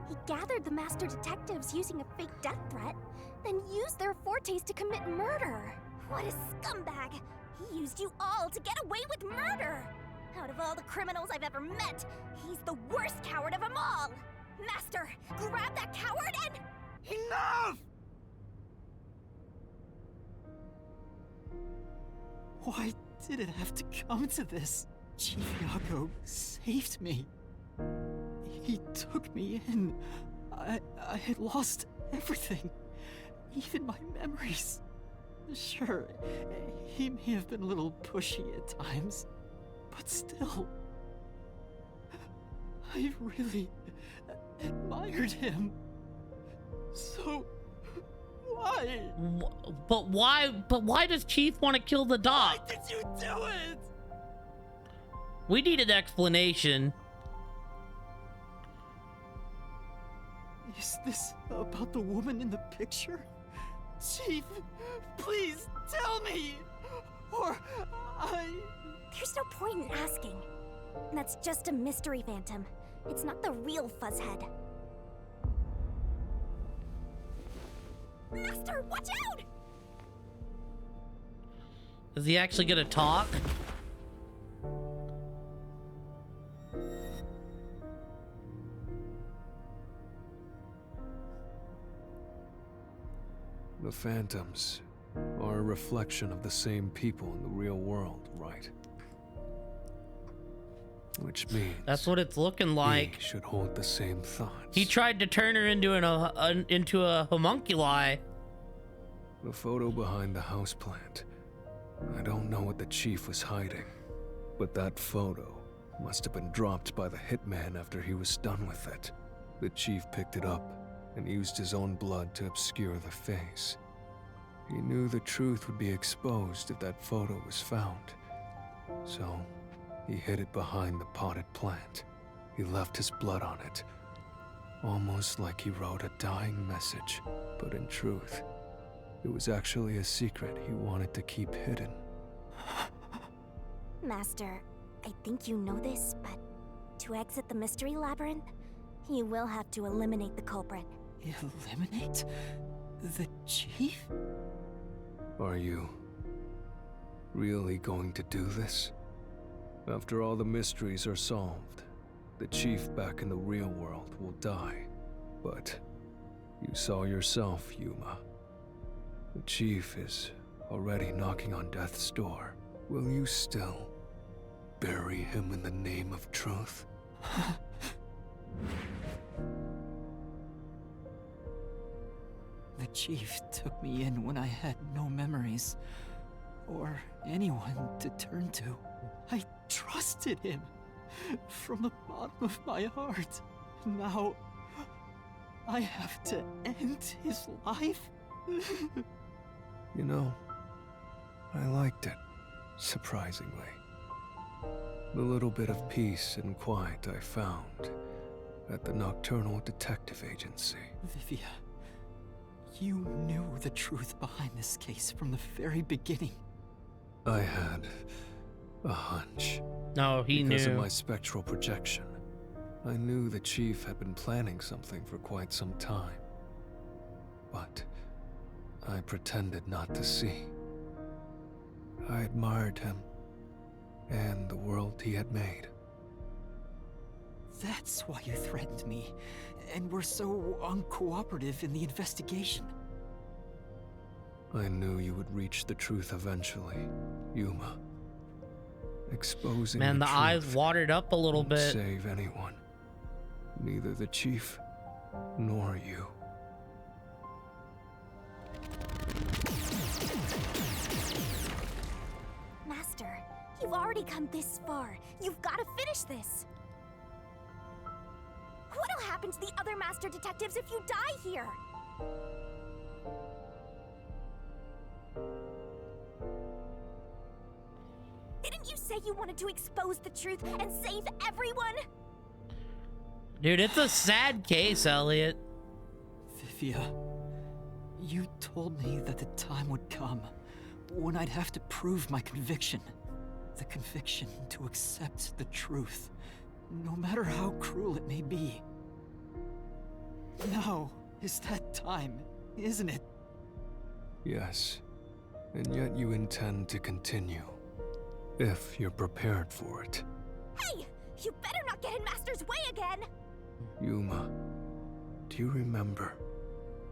He gathered the master detectives using a fake death threat, then used their Fortes to commit murder. What a scumbag! He used you all to get away with murder! Out of all the criminals I've ever met, he's the worst coward of them all! Master, grab that coward and... Enough! Why did it have to come to this? Chief Yako saved me. He took me in. I had lost everything, even my memories. Sure, he may have been a little pushy at times, but still, I really admired him. So, why? But why does Chief want to kill the doc? Why did you do it? We need an explanation. Is this about the woman in the picture? Chief, please tell me, or There's no point in asking. That's just a mystery phantom. It's not the real Fuzzhead. Master, watch out! Is he actually gonna talk? The phantoms are a reflection of the same people in the real world, right? Which means That's what it's looking like. he should hold the same thoughts. He tried to turn her into into a homunculi. The photo behind the houseplant. I don't know what the chief was hiding, but that photo must have been dropped by the hitman after he was done with it. The chief picked it up and used his own blood to obscure the face. He knew the truth would be exposed if that photo was found. So, he hid it behind the potted plant. He left his blood on it, almost like he wrote a dying message. But in truth, it was actually a secret he wanted to keep hidden. Master, I think you know this, but to exit the mystery labyrinth, you will have to eliminate the culprit. eliminate the chief? Are you really going to do this? After all the mysteries are solved, the chief back in the real world will die. But you saw yourself, Yuma. The chief is already knocking on death's door. Will you still bury him in the name of truth? The chief took me in when I had no memories, or anyone to turn to. I trusted him from the bottom of my heart. Now, I have to end his life? You know, I liked it, surprisingly. The little bit of peace and quiet I found at the Nocturnal Detective Agency. Vivia, You knew the truth behind this case from the very beginning. I had a hunch. No, he knew. Because of my spectral projection, I knew the Chief had been planning something for quite some time. But I pretended not to see. I admired him and the world he had made. That's why you threatened me, and were so uncooperative in the investigation. I knew you would reach the truth eventually, Yuma. Exposing Man, the eyes truth watered up a little won't bit. Save anyone. Neither the Chief nor you. Master, you've already come this far. You've got to finish this. What'll happen to the other Master Detectives if you die here? Didn't you say you wanted to expose the truth and save everyone? Dude, it's a sad case, Elliot. Vivia, you told me that the time would come when I'd have to prove my conviction. The conviction to accept the truth, no matter how cruel it may be. Now is that time, isn't it? Yes, and yet you intend to continue. If you're prepared for it. Hey! You better not get in Master's way again! Yuma, do you remember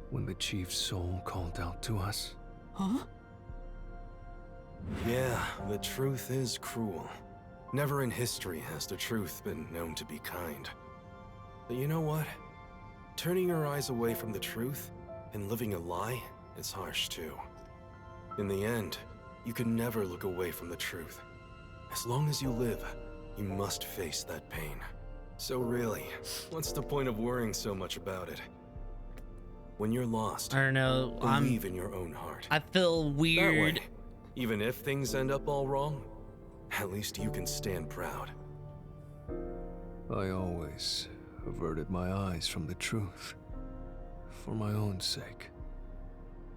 when the Chief's soul called out to us? Huh? Yeah, the truth is cruel. Never in history has the truth been known to be kind. But you know what? Turning your eyes away from the truth and living a lie is harsh too. In the end, you can never look away from the truth. As long as you live, you must face that pain. So really, what's the point of worrying so much about it? When you're lost, I don't know. believe in your own heart. I feel weird. That way, even if things end up all wrong, at least you can stand proud. I always averted my eyes from the truth. For my own sake.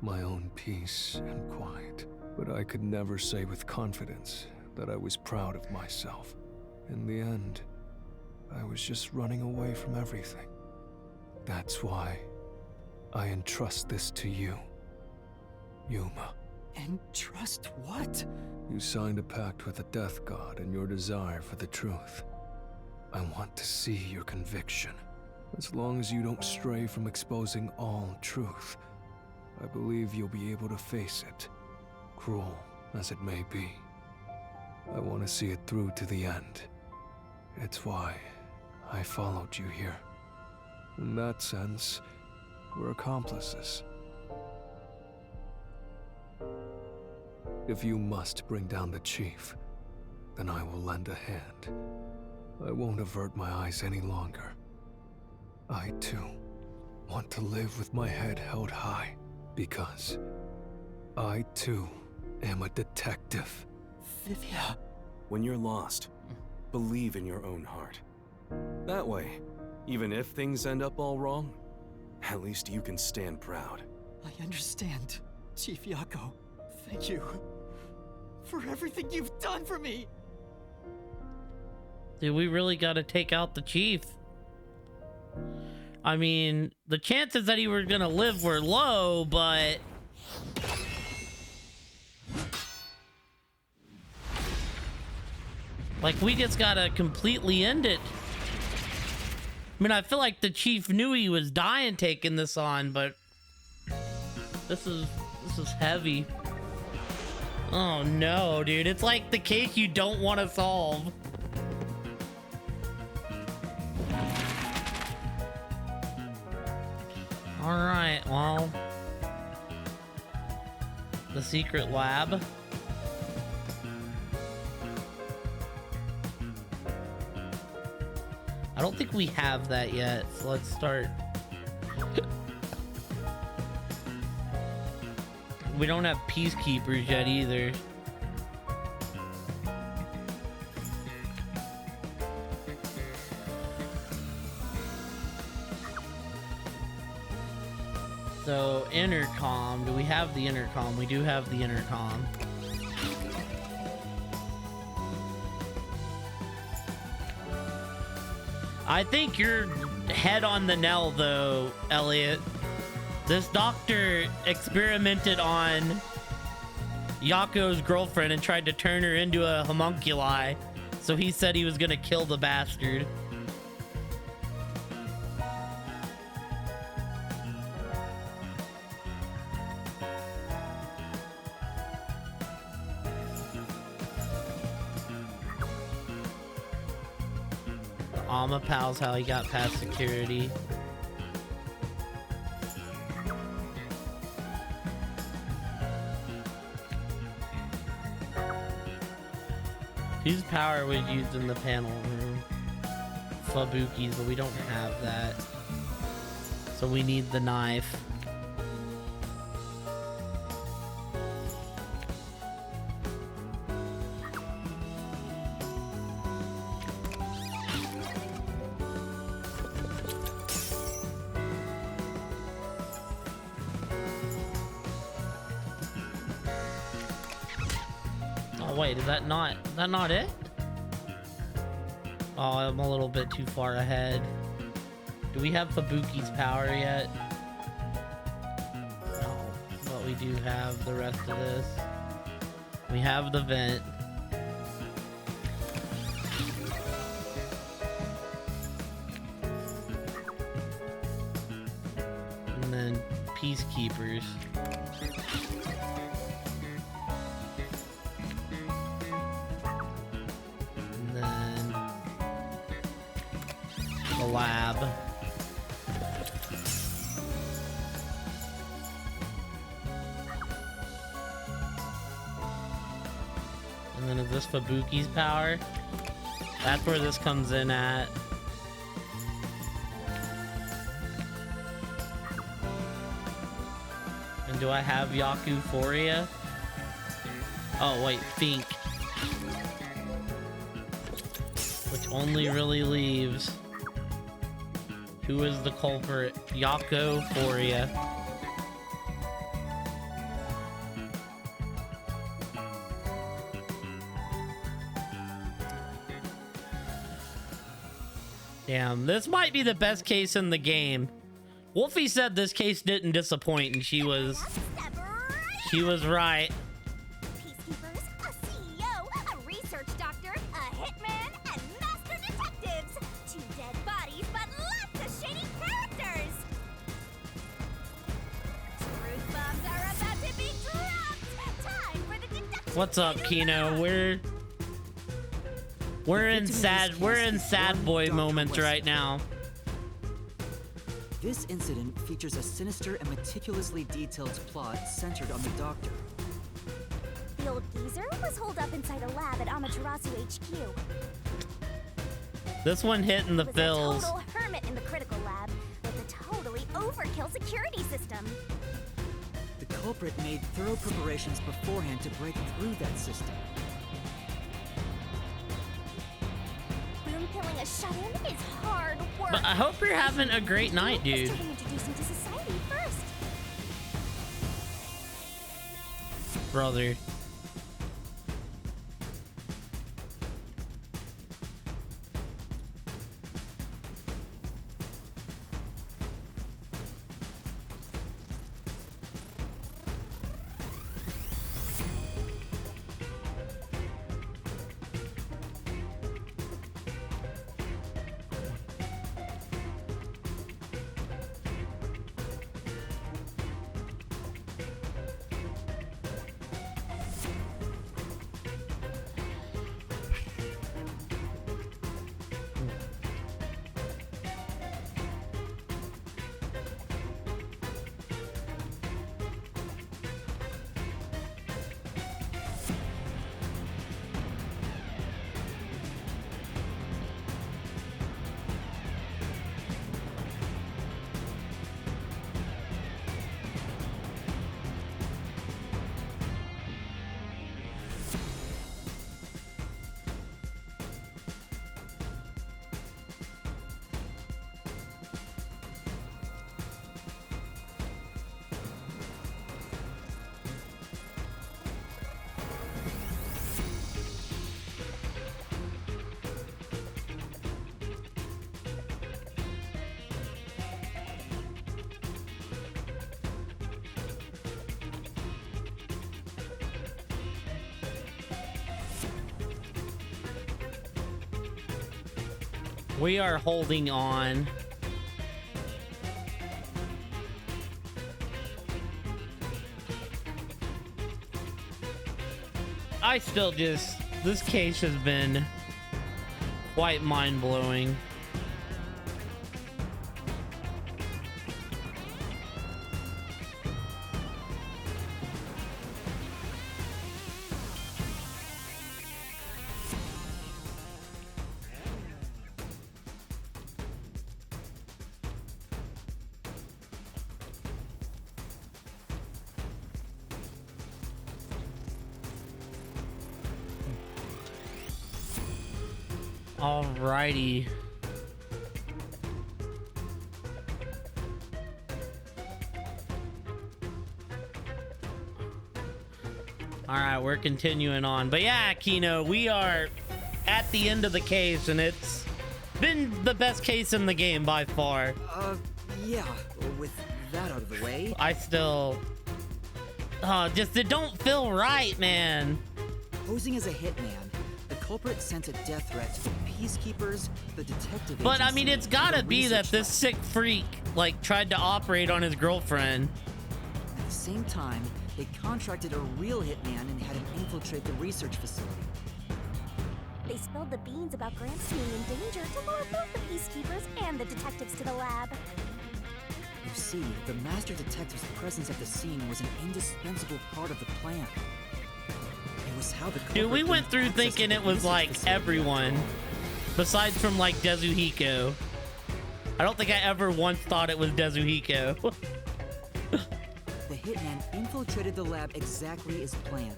My own peace and quiet. But I could never say with confidence that I was proud of myself. In the end, I was just running away from everything. That's why I entrust this to you, Yuma. Entrust what? You signed a pact with the Death God in your desire for the truth. I want to see your conviction. As long as you don't stray from exposing all truth, I believe you'll be able to face it, cruel as it may be. I want to see it through to the end. It's why I followed you here. In that sense, we're accomplices. If you must bring down the Chief, then I will lend a hand. I won't avert my eyes any longer. I, too, want to live with my head held high, because I, too, am a detective. Vivia. When you're lost, believe in your own heart. That way, even if things end up all wrong, at least you can stand proud. I understand, Chief Yako. Thank you for everything you've done for me. Dude, we really gotta take out the Chief. I mean, the chances that he was gonna live were low, but... like, we just gotta completely end it. I mean, I feel like the Chief knew he was dying taking this on, but... This is heavy. Oh no, dude. It's like the case you don't want to solve. Alright, well... the secret lab. I don't think we have that yet, so let's start. We don't have peacekeepers yet either. So intercom. Do we have the intercom? We do have the intercom. I think you're head on the nail, though, Elliot. This doctor experimented on Yako's girlfriend and tried to turn her into a homunculi. So he said he was gonna kill the bastard. Pal's how he got past security. Whose power was used in the panel room? Fabuki's, but we don't have that. So we need the knife. Wait, is that not it? Oh, I'm a little bit too far ahead. Do we have Fabuki's power yet? No, but we do have the rest of this. We have the vent. And then Peacekeepers. Lab. And then is this Fabuki's power? That's where this comes in at. And do I have Yakuphoria? Oh wait, Fink. Which only really leaves... Who is the culprit? Yakuphoria. Damn, this might be the best case in the game. Wolfie said this case didn't disappoint, and she was right. What's up, Kino? We're in sad boy moments right now. This incident features a sinister and meticulously detailed plot centered on the Doctor. The old geezer was holed up inside a lab at Amaterasu HQ. This one hit in the fills. He was a total hermit in the critical lab with a totally overkill security system. The culprit made thorough preparations beforehand to break through that system. Room killing a shut-in is hard work. But I hope you're having a great night, dude. Let's introduce him to society first. Brother. We are holding on. I still just... This case has been quite mind-blowing. Alrighty. Alright, we're continuing on. But yeah, Kino, we are at the end of the case, and it's been the best case in the game by far. Yeah, with that out of the way. I still... just it don't feel right, man. Posing as a hitman, the culprit sent a death threat to the peacekeepers, the detective But I agency, mean, it's gotta be that this sick freak, like, tried to operate on his girlfriend. At the same time, they contracted a real hitman and had him infiltrate the research facility. They spilled the beans about Gramps being in danger to lure both the peacekeepers and the detectives to the lab. You see, the master detective's presence at the scene was an indispensable part of the plan. It was how the Dude, we went through thinking it was like everyone, besides from like Dezuhiko. I don't think I ever once thought it was Dezuhiko. The hitman infiltrated the lab exactly as planned.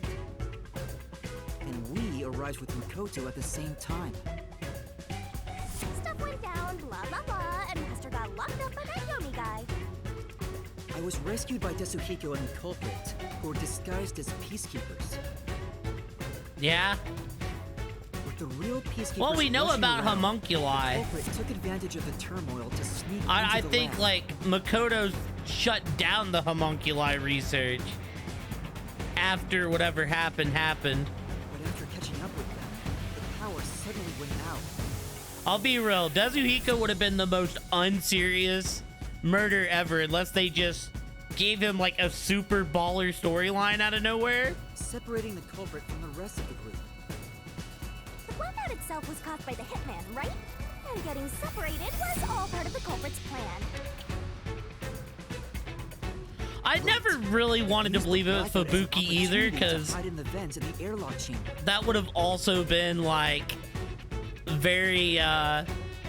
And we arrived with Makoto at the same time. Stuff went down, blah blah blah, and Master got locked up by that Yomi guy. I was rescued by Desuhiko and the culprit, who were disguised as peacekeepers. Yeah. With the real peacekeepers, Well, we know about around, homunculi. The culprit took advantage of the turmoil to sneak I into the think lab. like Makoto shut down the homunculi research after whatever happened. But after catching up with them, the power suddenly went out. I'll be real, Dezuhiko would have been the most unserious murder ever unless they just gave him like a super baller storyline out of nowhere. Separating the culprit from the rest of the group. The blackout itself was caused by the hitman, right? And getting separated was all part of the culprit's plan. I never really wanted to believe it was Fubuki either, because hide in the vents in the airlock chamber. that would have also been like very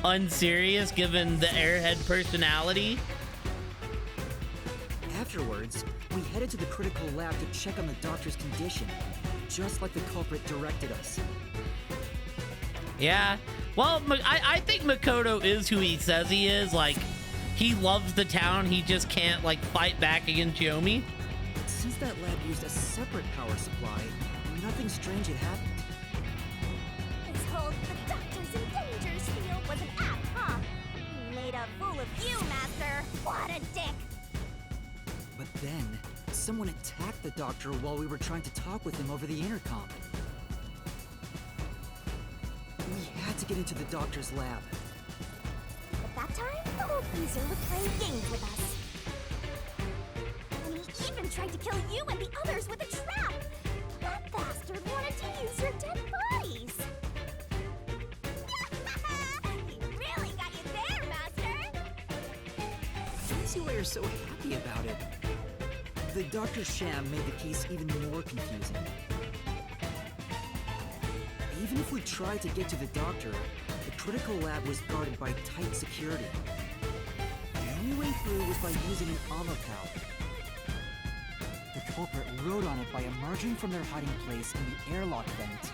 unserious given the airhead personality. Afterwards, we headed to the critical lab to check on the doctor's condition, just like the culprit directed us. Yeah. Well, I think Makoto is who he says he is. Like, he loves the town. He just can't, like, fight back against Yomi. Since that lab used a separate power supply, nothing strange had happened. This whole the doctor's in danger spiel was an act, huh? He made a fool of you, Master. What a dick. But then, someone attacked the doctor while we were trying to talk with him over the intercom. We had to get into the doctor's lab. At that time, the old geezer was playing games with us. And he even tried to kill you and the others with a trap. That bastard wanted to use your dead bodies. He really got you there, Master. I see why you're so happy about it. The Dr. Sham made the case even more confusing. Even if we tried to get to the doctor, the critical lab was guarded by tight security. The only way through was by using an Amapal. The culprit rode on it by emerging from their hiding place in the airlock vent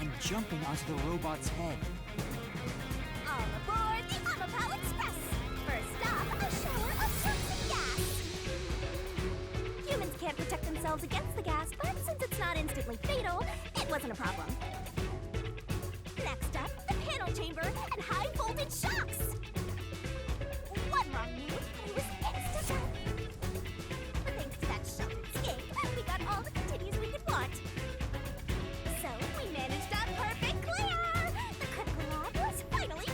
and jumping onto the robot's head. All aboard the Amapal Express! First stop, a shower of toxic gas! Humans can't protect themselves against the gas, but since it's not instantly fatal, it wasn't a problem. Next up, the panel chamber and high voltage shocks! One wrong move, and it was insta-death. But thanks to that shock escape, we got all the continues we could want. So we managed a perfect clear! The critical lab was finally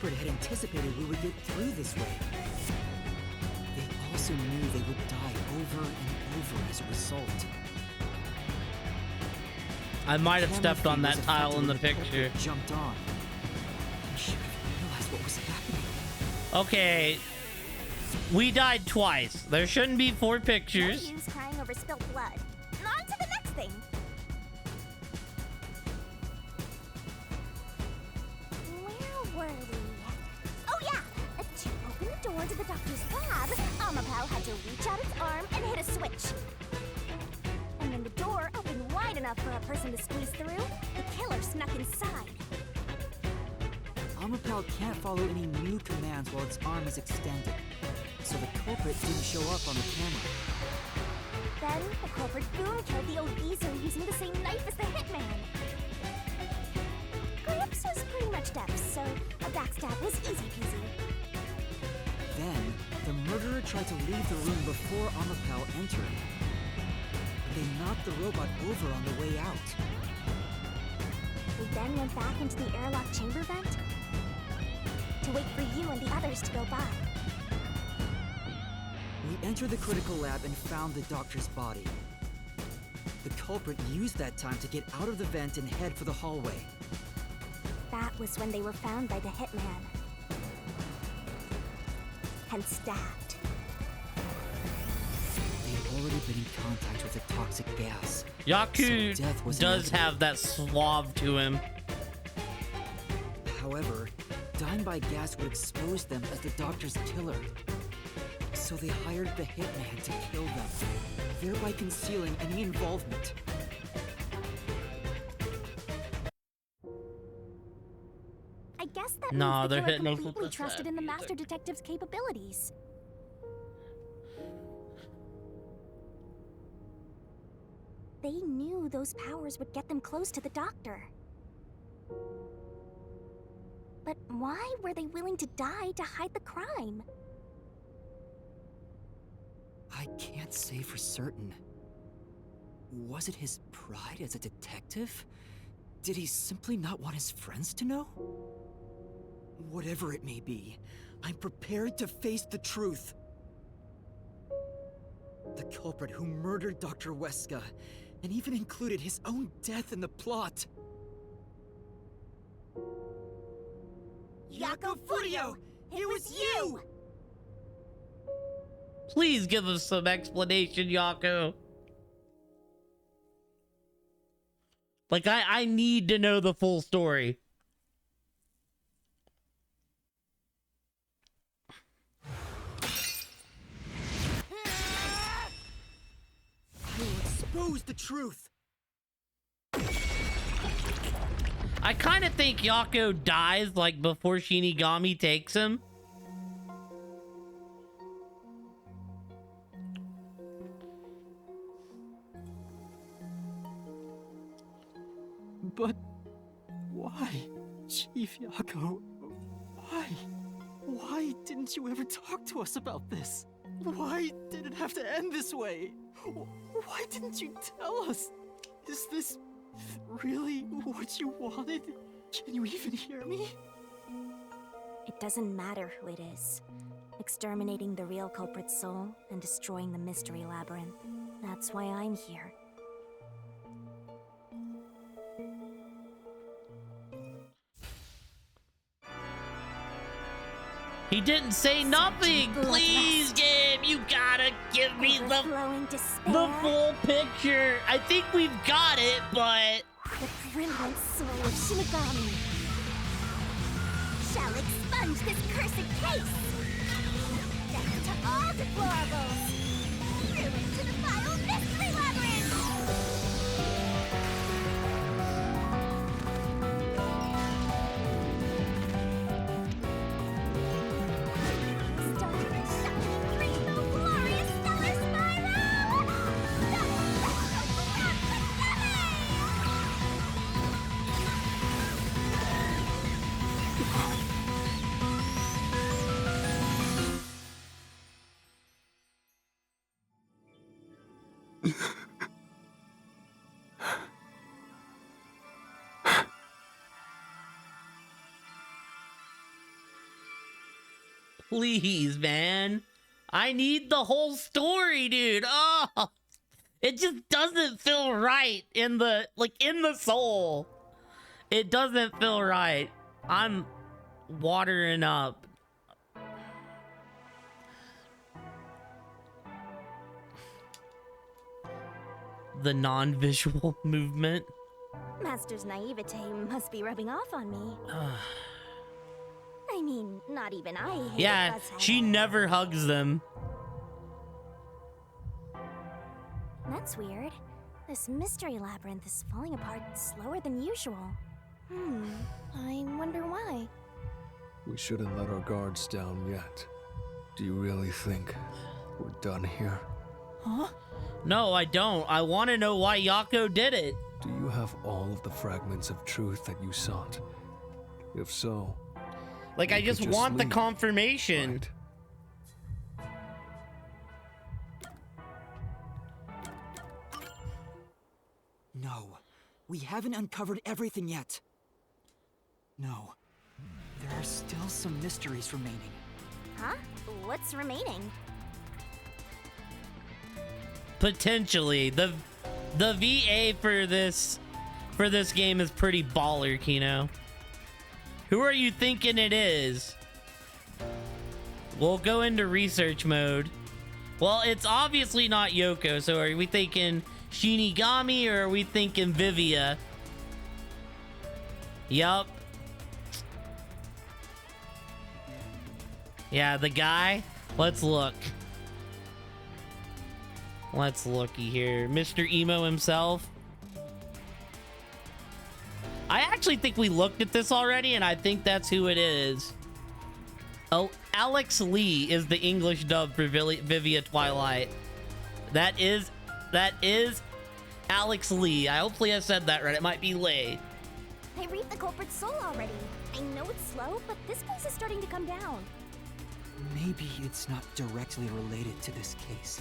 culprit had anticipated we would get through this way. They also knew they would die over and over as a result. I might have stepped on that tile in the picture. Jumped on. I should have realized what was happening. Okay. We died twice. There shouldn't be 4 pictures. No use crying over spilled blood. On to the next thing. Where were we? Oh yeah! To open the door to the doctor's lab, Amapau had to reach out its arm and hit a switch. And when the door opened wide enough for a person to squeeze through, the killer snuck inside. Amapau can't follow any new commands while its arm is extended, so the culprit didn't show up on the camera. Then the culprit boom killed the old geezer using the same knife as the hitman. Grips was pretty much deaf, so a backstab was easy peasy. Then, the murderer tried to leave the room before Amapau entered. They knocked the robot over on the way out. We then went back into the airlock chamber vent to wait for you and the others to go by. We entered the critical lab and found the doctor's body. The culprit used that time to get out of the vent and head for the hallway. That was when they were found by the hitman. And stabbed. They had already been in contact with a toxic gas. Yaku so death was does inevitable. have that suave to him. However, dying by gas would expose them as the doctor's killer. So they hired the hitman to kill them, thereby concealing any involvement. I guess that Nah, means they're the killer hitting us with completely the trusted sad in the music. master detective's capabilities. They knew those powers would get them close to the doctor. But why were they willing to die to hide the crime? I can't say for certain. Was it his pride as a detective? Did he simply not want his friends to know? Whatever it may be, I'm prepared to face the truth. The culprit who murdered Dr. Weska, and even included his own death in the plot. Yako Furio! It was you! Please give us some explanation, Yako. Like, I need to know the full story. I will expose the truth. I kind of think Yako dies, like, before Shinigami takes him. But why, Chief Yako? Why? Why didn't you ever talk to us about this? Why did it have to end this way? Why didn't you tell us? Is this really what you wanted? Can you even hear me? It doesn't matter who it is. Exterminating the real culprit's soul and destroying the mystery labyrinth. That's why I'm here. He didn't say nothing. Please, game, you gotta give me the full picture. I think we've got it, but The brilliant soul of Shinigami shall expunge this cursed case. Death to all deplorables. Ruin to the vile mystery labyrinth. Starting a shocking rainbow glorious stellar spiral. Please, man. I need the whole story, dude. Oh, it just doesn't feel right in the, like, in the soul. It doesn't feel right. I'm watering up. The non-visual movement. Master's naivete must be rubbing off on me. I mean, not even I hate Yeah, she never hugs them. That's weird. This mystery labyrinth is falling apart slower than usual. I wonder why. We shouldn't let our guards down yet. Do you really think we're done here? Huh? No, I don't. I want to know why Yako did it. Do you have all of the fragments of truth that you sought? If so, like, I just want the leave, confirmation. Right? No, we haven't uncovered everything yet. No, there are still some mysteries remaining. Huh? What's remaining? Potentially. The VA for this game is pretty baller, Kino. Who are you thinking it is? We'll go into research mode. Well, it's obviously not Yoko, so are we thinking Shinigami or are we thinking Vivia? Yup. Yeah, the guy. Let's look. Let's looky here. Mr. Emo himself. I actually think we looked at this already, and I think that's who it is. Oh, Alex Lee is the English dub for Vivia Twilight. That is Alex Lee. Hopefully I said that right. It might be Lei. I reaped the culprit's soul already. I know it's slow, but this place is starting to come down. Maybe it's not directly related to this case.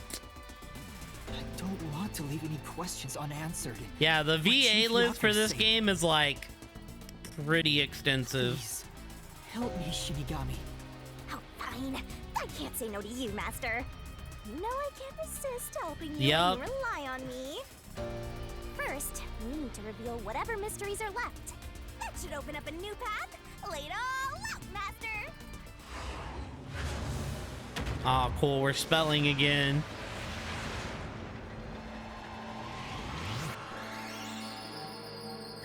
I don't want to leave any questions unanswered. Yeah, the VA list for this game is like pretty extensive. Please, help me, Shinigami. Oh, fine. I can't say no to you, Master. You know I can't resist helping you Yup. when you rely on me. First, we need to reveal whatever mysteries are left. That should open up a new path. Lay it all out, Master. Oh, cool. We're spelling again.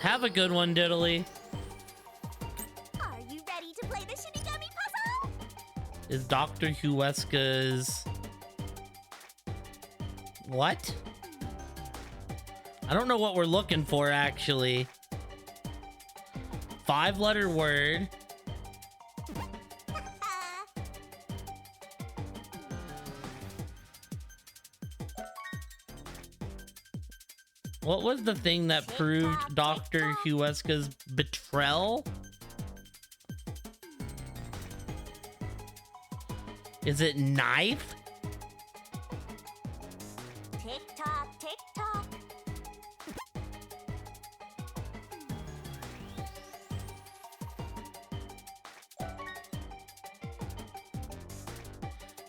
Have a good one, Diddly. Are you ready to play the Shinigami puzzle? Is Dr. Huesca's... What? I don't know what we're looking for, actually. 5-letter word. What was the thing that proved Dr. Huesca's betrayal? Is it knife? Tick tock, tick tock.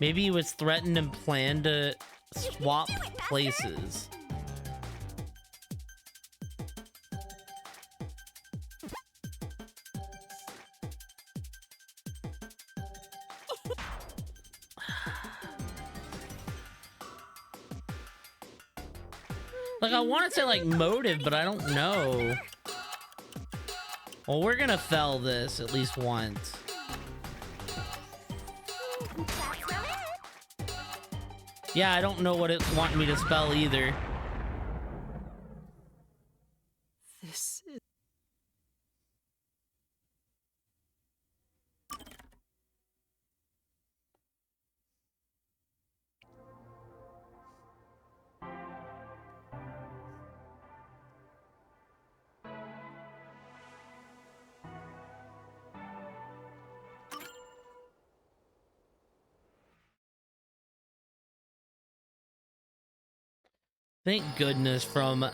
Maybe he was threatened and planned to swap places. Like, I want to say, like, motive, but I don't know. Well, we're gonna fell this at least once. Yeah, I don't know what it's wanting me to spell either. This is... Thank goodness from... Are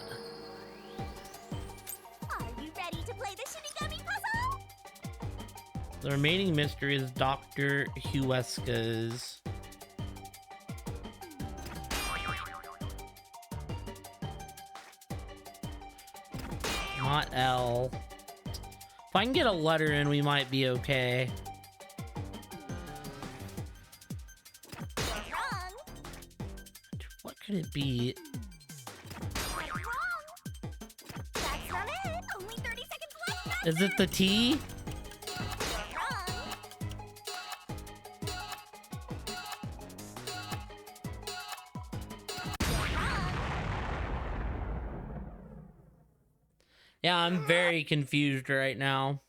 you ready to play the Shinigami puzzle? The remaining mystery is Dr. Huesca's. Not L. If I can get a letter in, we might be okay. What could it be? That's not it. Only 30 seconds left. Is it the T? Yeah, I'm very confused right now.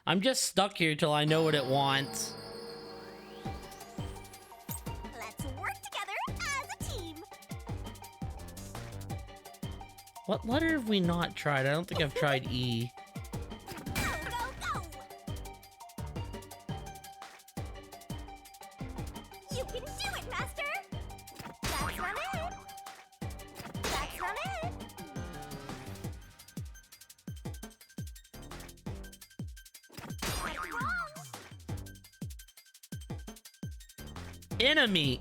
I'm just stuck here till I know what it wants. Let's work together as a team. What letter have we not tried? I don't think I've tried E. Go, go, go. You can do it, Master. That's not it. That's not it.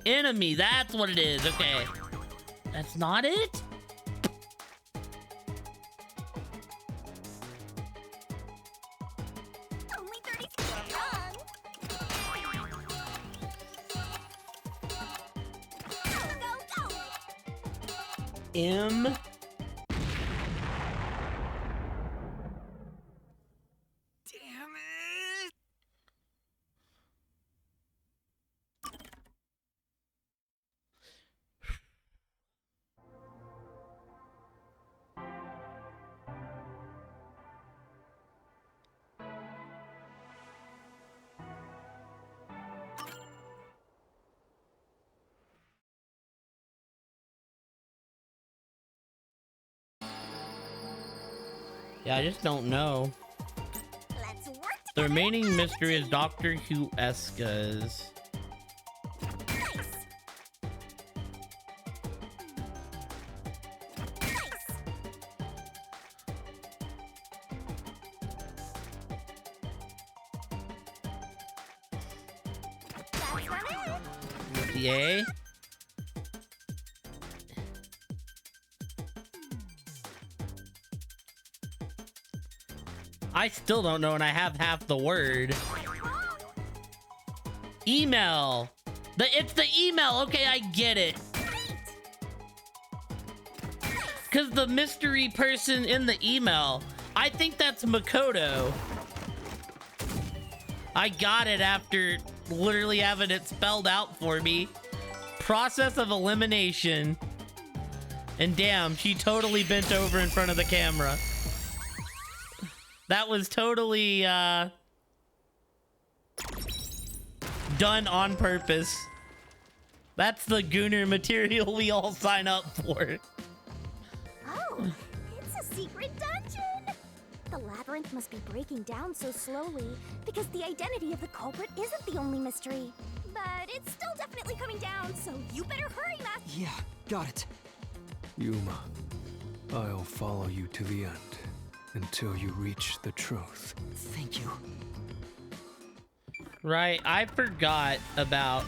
Enemy, that's what it is. Okay. That's not it? Only 30 seconds wrong. Go, go, go. M. Yeah, I just don't know. Let's work The remaining mystery is Dr. Huesca's. That's not it. The A? I still don't know, and I have half the word. Email. It's the email. Okay, I get it. Because the mystery person in the email, I think that's Makoto. I got it after literally having it spelled out for me. Process of elimination. And damn, she totally bent over in front of the camera. That was totally done on purpose. That's the Gooner material we all sign up for. Oh, it's a secret dungeon. The labyrinth must be breaking down so slowly because the identity of the culprit isn't the only mystery. But it's still definitely coming down, so you better hurry, Master. Yeah, got it. Yuma, I'll follow you to the end until you reach the truth. Thank you. Right, I forgot about...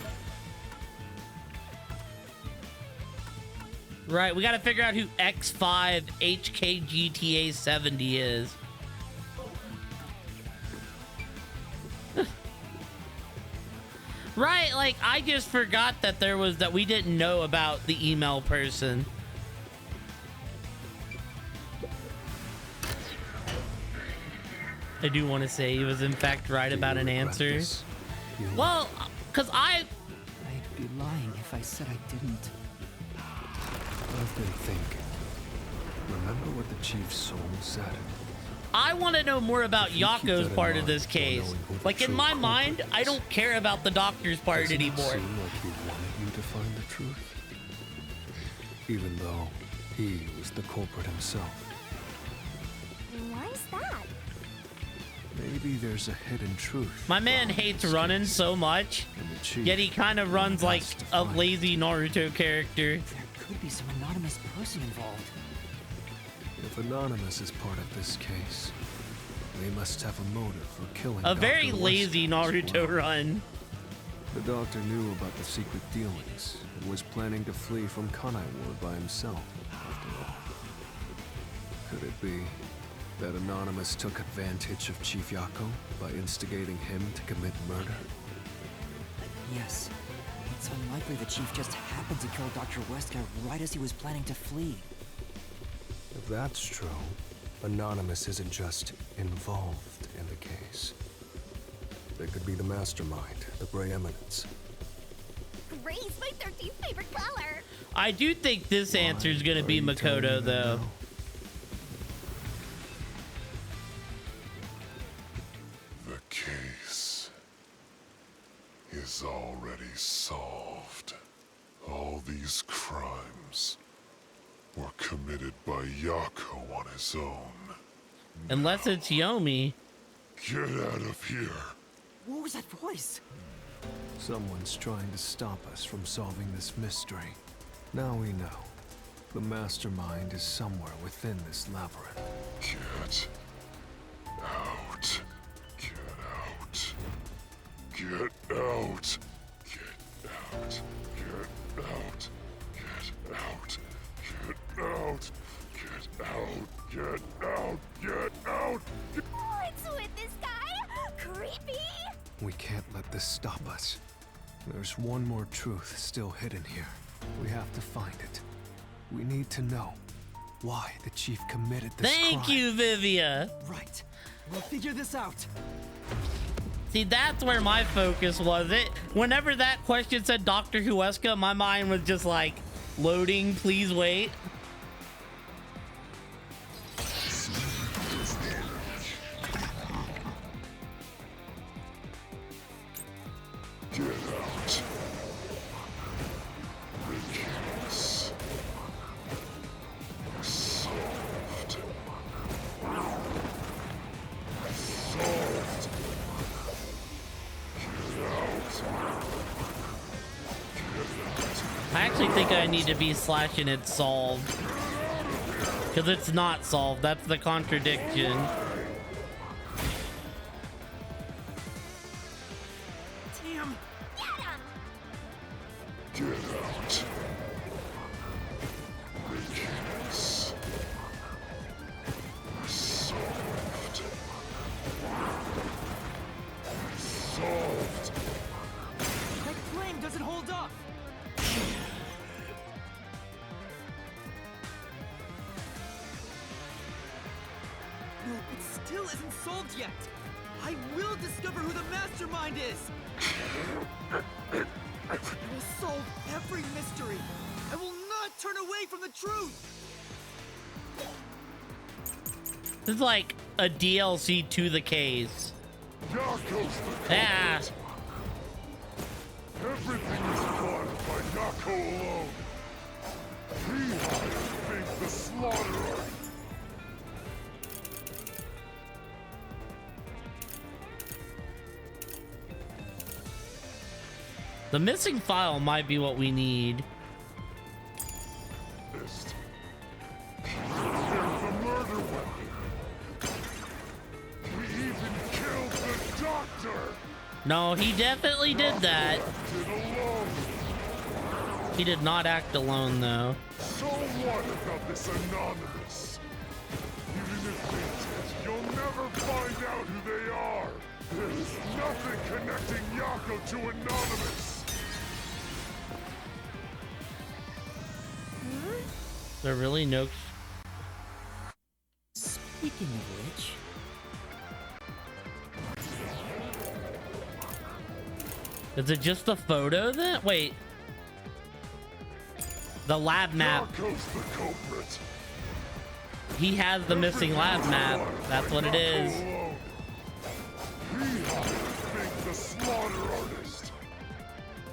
Right, we gotta figure out who X5 HKGTA 70 is. Right, like, I just forgot that that we didn't know about the email person. I do want to say he was in fact right about an answer. Well, because I'd be lying if I said I didn't. I've been thinking. Remember what the chief's soul said? I want to know more about Yako's part of this case. Like, in my mind, I don't care about the doctor's part anymore. Doesn't it seem like he wanted you to find the truth? Even though he was the culprit himself. Why is that? Maybe there's a hidden truth. My man hates running so much, yet he kind of runs like a lazy Naruto character. There could be some anonymous person involved. If Anonymous is part of this case, they must have a motive for killing A very Dr. lazy Naruto run. The doctor knew about the secret dealings and was planning to flee from Kanai Ward by himself, after all. Could it be that Anonymous took advantage of Chief Yako by instigating him to commit murder? Yes. It's unlikely the Chief just happened to kill Dr. Weska right as he was planning to flee. If that's true, Anonymous isn't just involved in the case. They could be the mastermind, the Grey Eminence. Gray's my 13th favorite color. I do think this answer is going to be Makoto, though. The case is already solved. All these crimes were committed by Yako on his own. Unless it's Yomi. Get out of here. What was that voice? Someone's trying to stop us from solving this mystery. Now we know. The mastermind is somewhere within this labyrinth. Get out. Get out. Get out. Get out. Get out. Get out. Get out. Get out. Get out. Get out. What's with this guy? Creepy. We can't let this stop us. There's one more truth still hidden here. We have to find it. We need to know why the Chief committed this Thank crime. you, Vivia. Right. We'll figure this out. See, that's where my focus was. Whenever that question said Dr. Huesca, my mind was just like, loading, please wait. Get out. The case solved. Solved. Get out. I actually think I need to be slashing it solved. Because it's not solved. That's the contradiction. Damn. Get out. The case solved. Solved. That flame doesn't hold up. No, it still isn't solved yet. I will discover who the mastermind is. I will solve every mystery. I will not turn away from the truth. This is like a DLC to the case. Yako's the Ah. culprit. Everything is caused by Yako alone. He hired Fink the Slaughterer. The missing file might be what we need. There's the murder weapon. He even killed the doctor. No, he definitely did that. Did alone. He did not act alone, though. So what about this Anonymous? Even if they did, you'll never find out who they are. There's nothing connecting Yako to Anonymous. There really no... Speaking of which... Is it just the photo then? Wait. The lab map. Yako's the culprit. He has the missing lab map. That's what it is. He hired Fink the slaughter artist.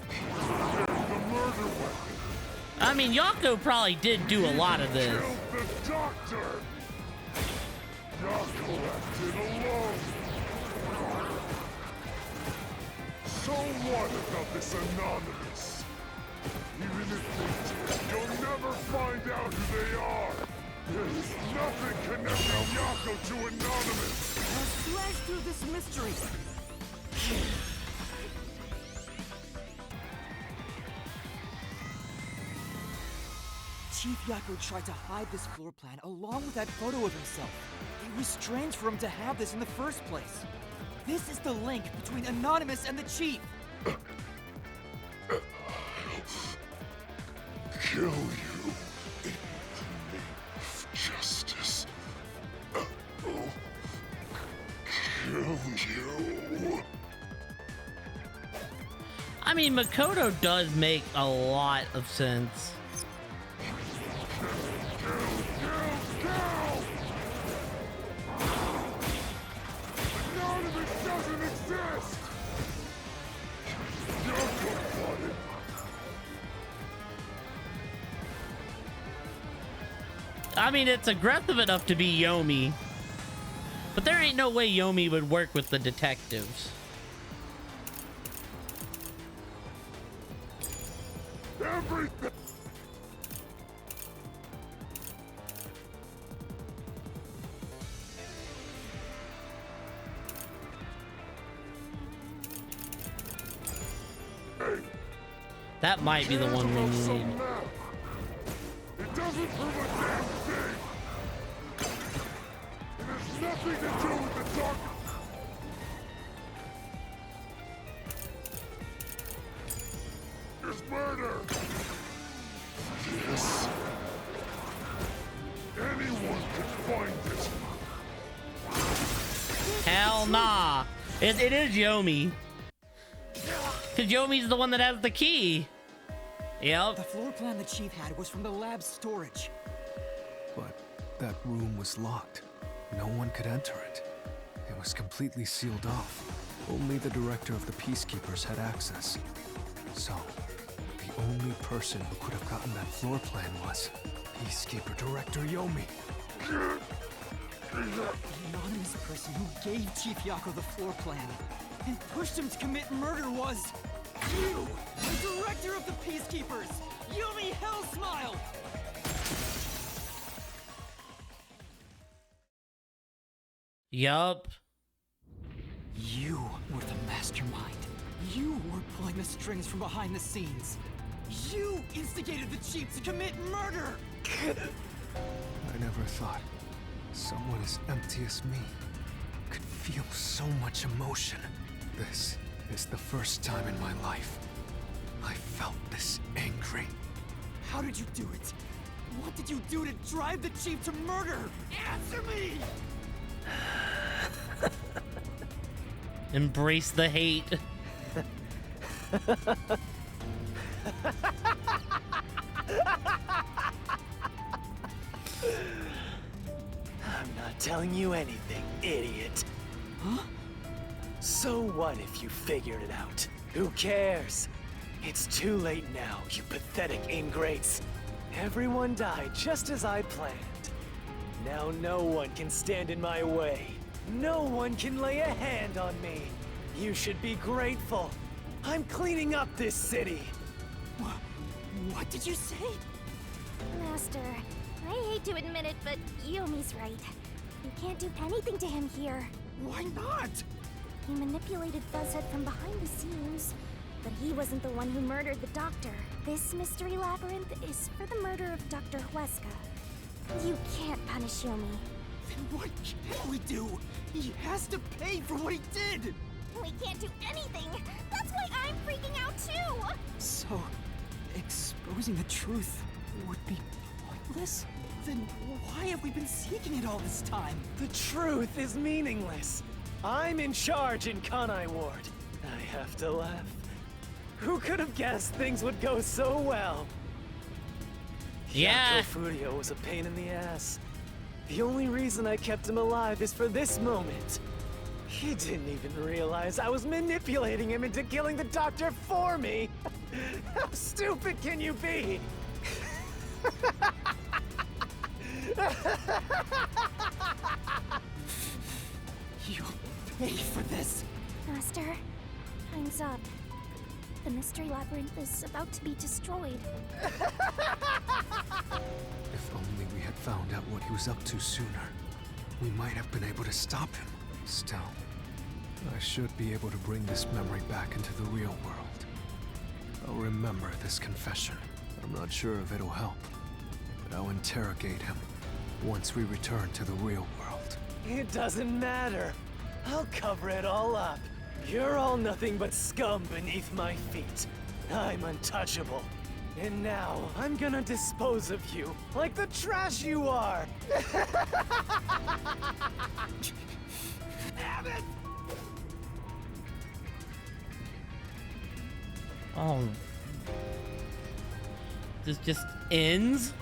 He prepared the murder weapon. mean, Yako probably did do a lot of this. Killed the doctor! Yako left it alone! So what about this Anonymous? Even if they did, you'll never find out who they are! There's nothing connecting Yako to Anonymous! Let's slash through this mystery! Chief Yako tried to hide this floor plan along with that photo of himself. It was strange for him to have this in the first place. This is the link between Anonymous and the Chief! Kill you in the name of justice. Kill you. I mean, Makoto does make a lot of sense. Anonymous doesn't exist! Yoko fought it. I mean, it's aggressive enough to be Yomi. But there ain't no way Yomi would work with the detectives. Everything. That might be the one we need. It doesn't prove a damn thing. It has nothing to do with the doctor. There's murder. Yes. Anyone can find it. Hell nah. It is Yomi. Because Yomi's the one that has the key. Yep. The floor plan the Chief had was from the lab's storage. But that room was locked. No one could enter it. It was completely sealed off. Only the director of the Peacekeepers had access. So, the only person who could have gotten that floor plan was Peacekeeper Director Yomi. The anonymous person who gave Chief Yako the floor plan and pushed him to commit murder was you, the director of the Peacekeepers, Yumi Hellsmile! Yup. You were the mastermind. You were pulling the strings from behind the scenes. You instigated the Chief to commit murder! I never thought someone as empty as me could feel so much emotion. This is the first time in my life I felt this angry. How did you do it? What did you do to drive the Chief to murder? Answer me! Embrace the hate. I'm not telling you anything, idiot. Huh? So what if you figured it out? Who cares? It's too late now, you pathetic ingrates. Everyone died just as I planned. Now no one can stand in my way. No one can lay a hand on me. You should be grateful. I'm cleaning up this city. What did you say? Master, I hate to admit it, but Yomi's right. You can't do anything to him here. Why not? He manipulated Fuzzhead from behind the scenes, but he wasn't the one who murdered the doctor. This mystery labyrinth is for the murder of Dr. Huesca. You can't punish Yomi. Then what can we do? He has to pay for what he did! We can't do anything! That's why I'm freaking out too! So, exposing the truth would be pointless? Then why have we been seeking it all this time? The truth is meaningless. I'm in charge in Kanai Ward. I have to laugh. Who could have guessed things would go so well? Yeah. Yako Furio was a pain in the ass. The only reason I kept him alive is for this moment. He didn't even realize I was manipulating him into killing the doctor for me. How stupid can you be? You'll pay for this! Master, time's up. The mystery labyrinth is about to be destroyed. If only we had found out what he was up to sooner, we might have been able to stop him. Still, I should be able to bring this memory back into the real world. I'll remember this confession. I'm not sure if it'll help, but I'll interrogate him once we return to the real world. It doesn't matter. I'll cover it all up. You're all nothing but scum beneath my feet. I'm untouchable. And now, I'm gonna dispose of you, like the trash you are! Damn it! Oh. This just ends?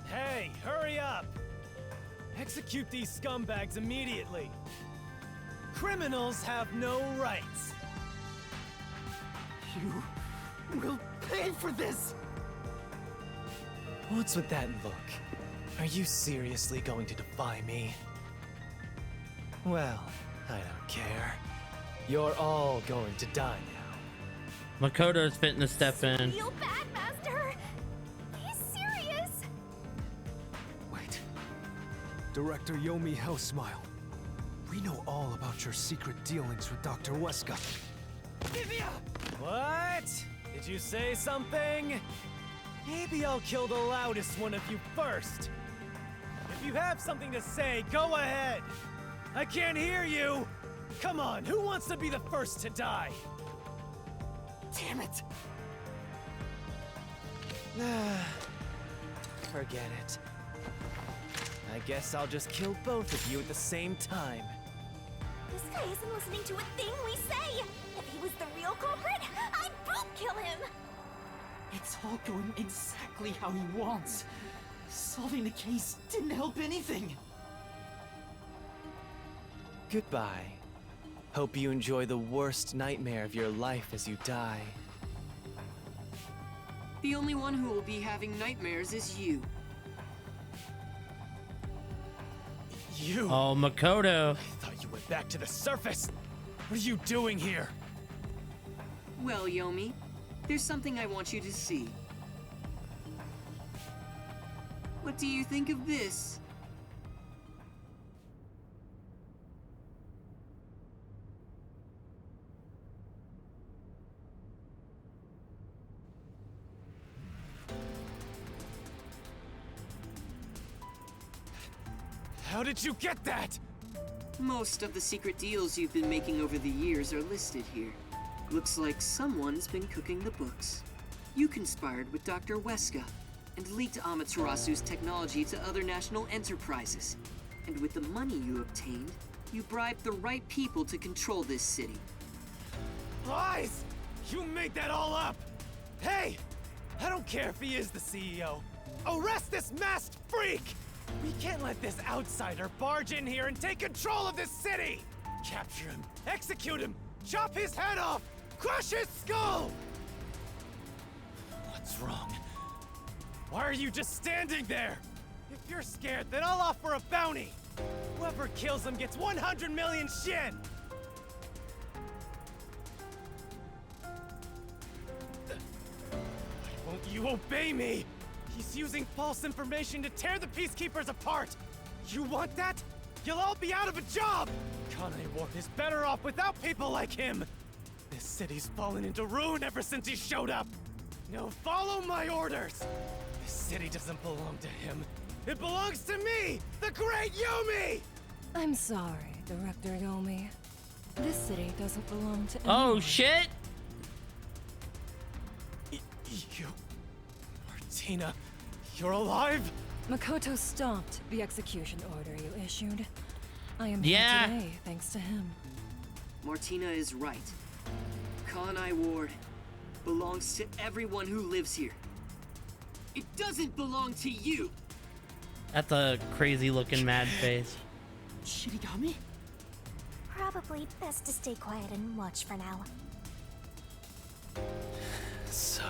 Hey, hurry up! Execute these scumbags immediately! Criminals have no rights! You will pay for this! What's with that look? Are you seriously going to defy me? Well, I don't care. You're all going to die now. Makoto's fitting to step in. Feel bad, Master! He's serious! Wait. Director Yomi Hellsmile. We know all about your secret dealings with Dr. Weska. What? Did you say something? Maybe I'll kill the loudest one of you first. If you have something to say, go ahead. I can't hear you. Come on, who wants to be the first to die? Damn it! Forget it. I guess I'll just kill both of you at the same time. This guy isn't listening to a thing we say! If he was the real culprit, I'd both kill him! It's all going exactly how he wants. Solving the case didn't help anything. Goodbye. Hope you enjoy the worst nightmare of your life as you die. The only one who will be having nightmares is you. You? Oh, Makoto. I thought you went back to the surface. What are you doing here? Well, Yomi, there's something I want you to see. What do you think of this? How did you get that? Most of the secret deals you've been making over the years are listed here. Looks like someone's been cooking the books. You conspired with Dr. Weska and leaked Amaterasu's technology to other national enterprises. And with the money you obtained, you bribed the right people to control this city. Lies! You made that all up! Hey! I don't care if he is the CEO. Arrest this masked freak! We can't let this outsider barge in here and take control of this city! Capture him, execute him, chop his head off, crush his skull! What's wrong? Why are you just standing there? If you're scared, then I'll offer a bounty! Whoever kills him gets 100 million shin! Why won't you obey me? He's using false information to tear the Peacekeepers apart! You want that? You'll all be out of a job! Kanai Ward is better off without people like him! This city's fallen into ruin ever since he showed up! Now follow my orders! This city doesn't belong to him. It belongs to me! The Great Yomi! I'm sorry, Director Yomi. This city doesn't belong to anyone. Oh, shit! You... Martina... You're alive? Makoto stopped the execution order you issued. I am Yeah. here today thanks to him. Martina is right. Kanai Ward belongs to everyone who lives here. It doesn't belong to you! That's a crazy looking mad face. Shinigami? Probably best to stay quiet and watch for now. So,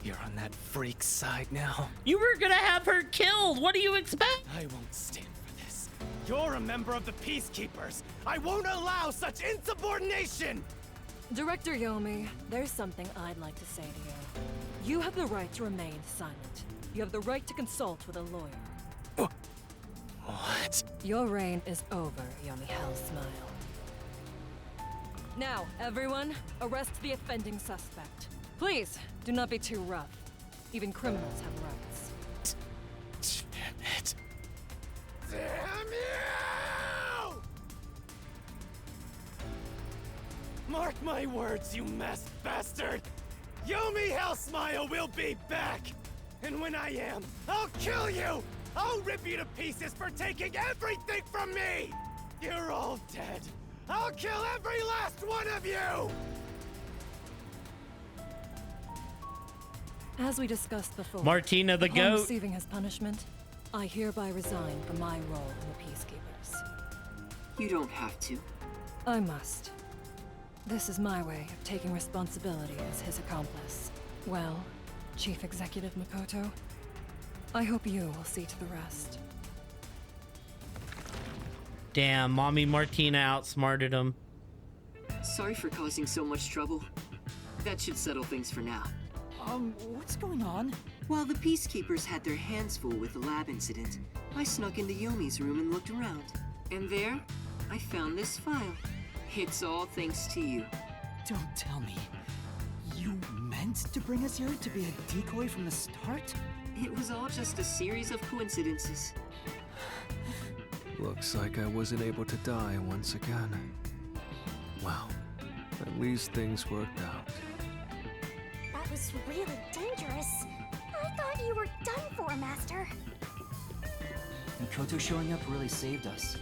you're on that freak's side now? You were gonna have her killed. What do you expect? I won't stand for this. You're a member of the Peacekeepers. I won't allow such insubordination! Director Yomi, there's something I'd like to say to you. You have the right to remain silent. You have the right to consult with a lawyer. What? Your reign is over, Yomi Hellsmile. Now, everyone, arrest the offending suspect. Please, do not be too rough. Even criminals have rights. Damn it. Damn you! Mark my words, you masked bastard! Yomi Hellsmile will be back! And when I am, I'll kill you! I'll rip you to pieces for taking everything from me! You're all dead! I'll kill every last one of you! As we discussed before, Martina the upon goat. receiving his punishment, I hereby resign from my role in the Peacekeepers. You don't have to. I must. This is my way of taking responsibility as his accomplice. Well, Chief Executive Makoto, I hope you will see to the rest. Damn, Mommy Martina outsmarted him. Sorry for causing so much trouble. That should settle things for now. What's going on? While the Peacekeepers had their hands full with the lab incident, I snuck into Yomi's room and looked around. And there, I found this file. It's all thanks to you. Don't tell me. You meant to bring us here to be a decoy from the start? It was all just a series of coincidences. Looks like I wasn't able to die once again. Well, at least things worked out. That was really dangerous. I thought you were done for, Master. Makoto showing up really saved us.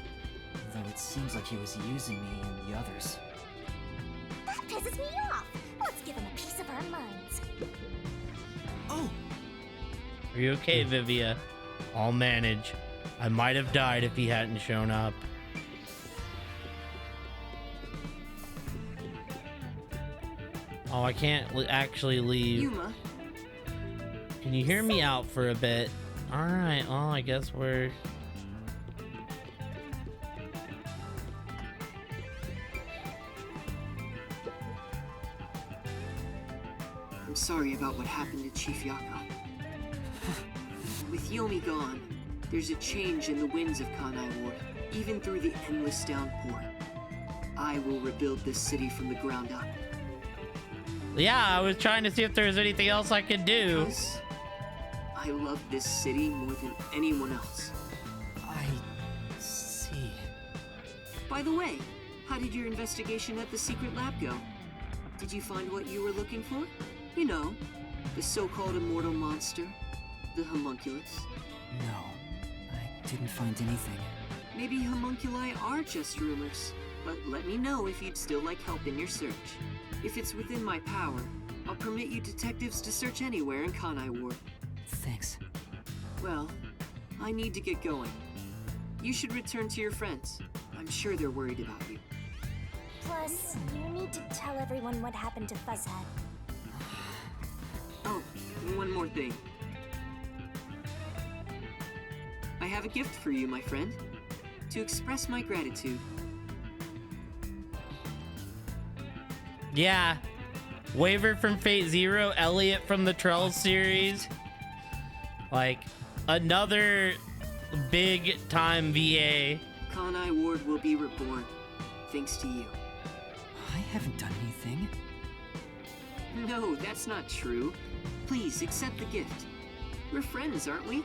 Though it seems like he was using me and the others. That pisses me off. Let's give him a piece of our minds. Oh! Are you okay, Vivia? I'll manage. I might have died if he hadn't shown up. Oh, I can't actually leave. Yuma. Can you hear me out for a bit? Alright, well, I guess we're... I'm sorry about what happened to Chief Yako. With Yomi gone, there's a change in the winds of Kanai Ward, even through the endless downpour. I will rebuild this city from the ground up. Yeah, I was trying to see if there was anything else I could do. Because I love this city more than anyone else. I see. By the way, how did your investigation at the secret lab go? Did you find what you were looking for? You know, the so-called immortal monster, the homunculus. No, I didn't find anything. Maybe homunculi are just rumors, but let me know if you'd still like help in your search. If it's within my power, I'll permit you detectives to search anywhere in Kanai Ward. Thanks. Well, I need to get going. You should return to your friends. I'm sure they're worried about you. Plus, you need to tell everyone what happened to Fuzzhead. Oh, one more thing. I have a gift for you, my friend. To express my gratitude. Yeah. Waver from Fate Zero, Elliot from the Trells series. Like, another big time VA. Kanai Ward will be reborn, thanks to you. I haven't done anything. No, that's not true. Please, accept the gift. We're friends, aren't we?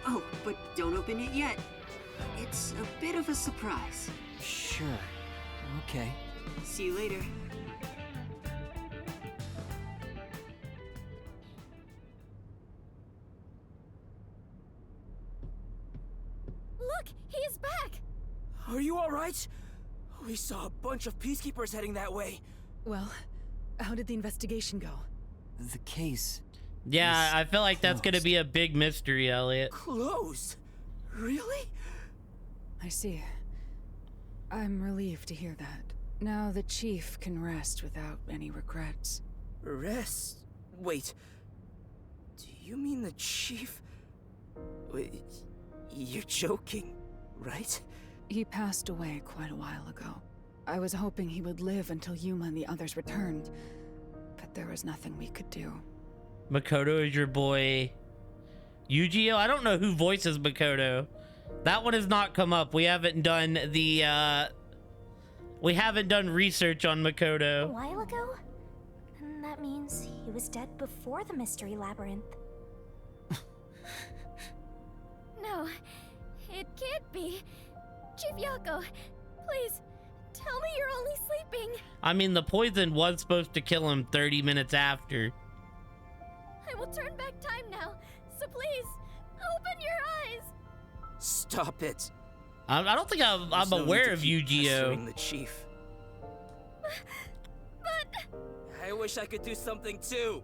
Oh, but don't open it yet. It's a bit of a surprise. Sure. Okay. See you later. Look, he is back! Are you alright? We saw a bunch of peacekeepers heading that way. Well, how did the investigation go? The case... Yeah, I feel like that's gonna be a big mystery, Elliot. Closed? Really? I see. I'm relieved to hear that. Now the chief can rest without any regrets. Rest? Wait. Do you mean the chief? Wait, you're joking, right? He passed away quite a while ago. I was hoping he would live until Yuma and the others returned, but there was nothing we could do. Makoto is your boy Yu-Gi-Oh? I don't know who voices Makoto. That one has not come up. We haven't done the we haven't done research on A Makoto. while ago? And that means he was dead before the mystery labyrinth. No, it can't be. Chief Yako, please, tell me you're only sleeping. I mean, the poison was supposed to kill him 30 minutes after. I will turn back time now, so please, open your eyes. Stop it. I don't think I'm There's no need aware to of keep Yu-Gi-Oh. pestering the chief. But I wish I could do something too.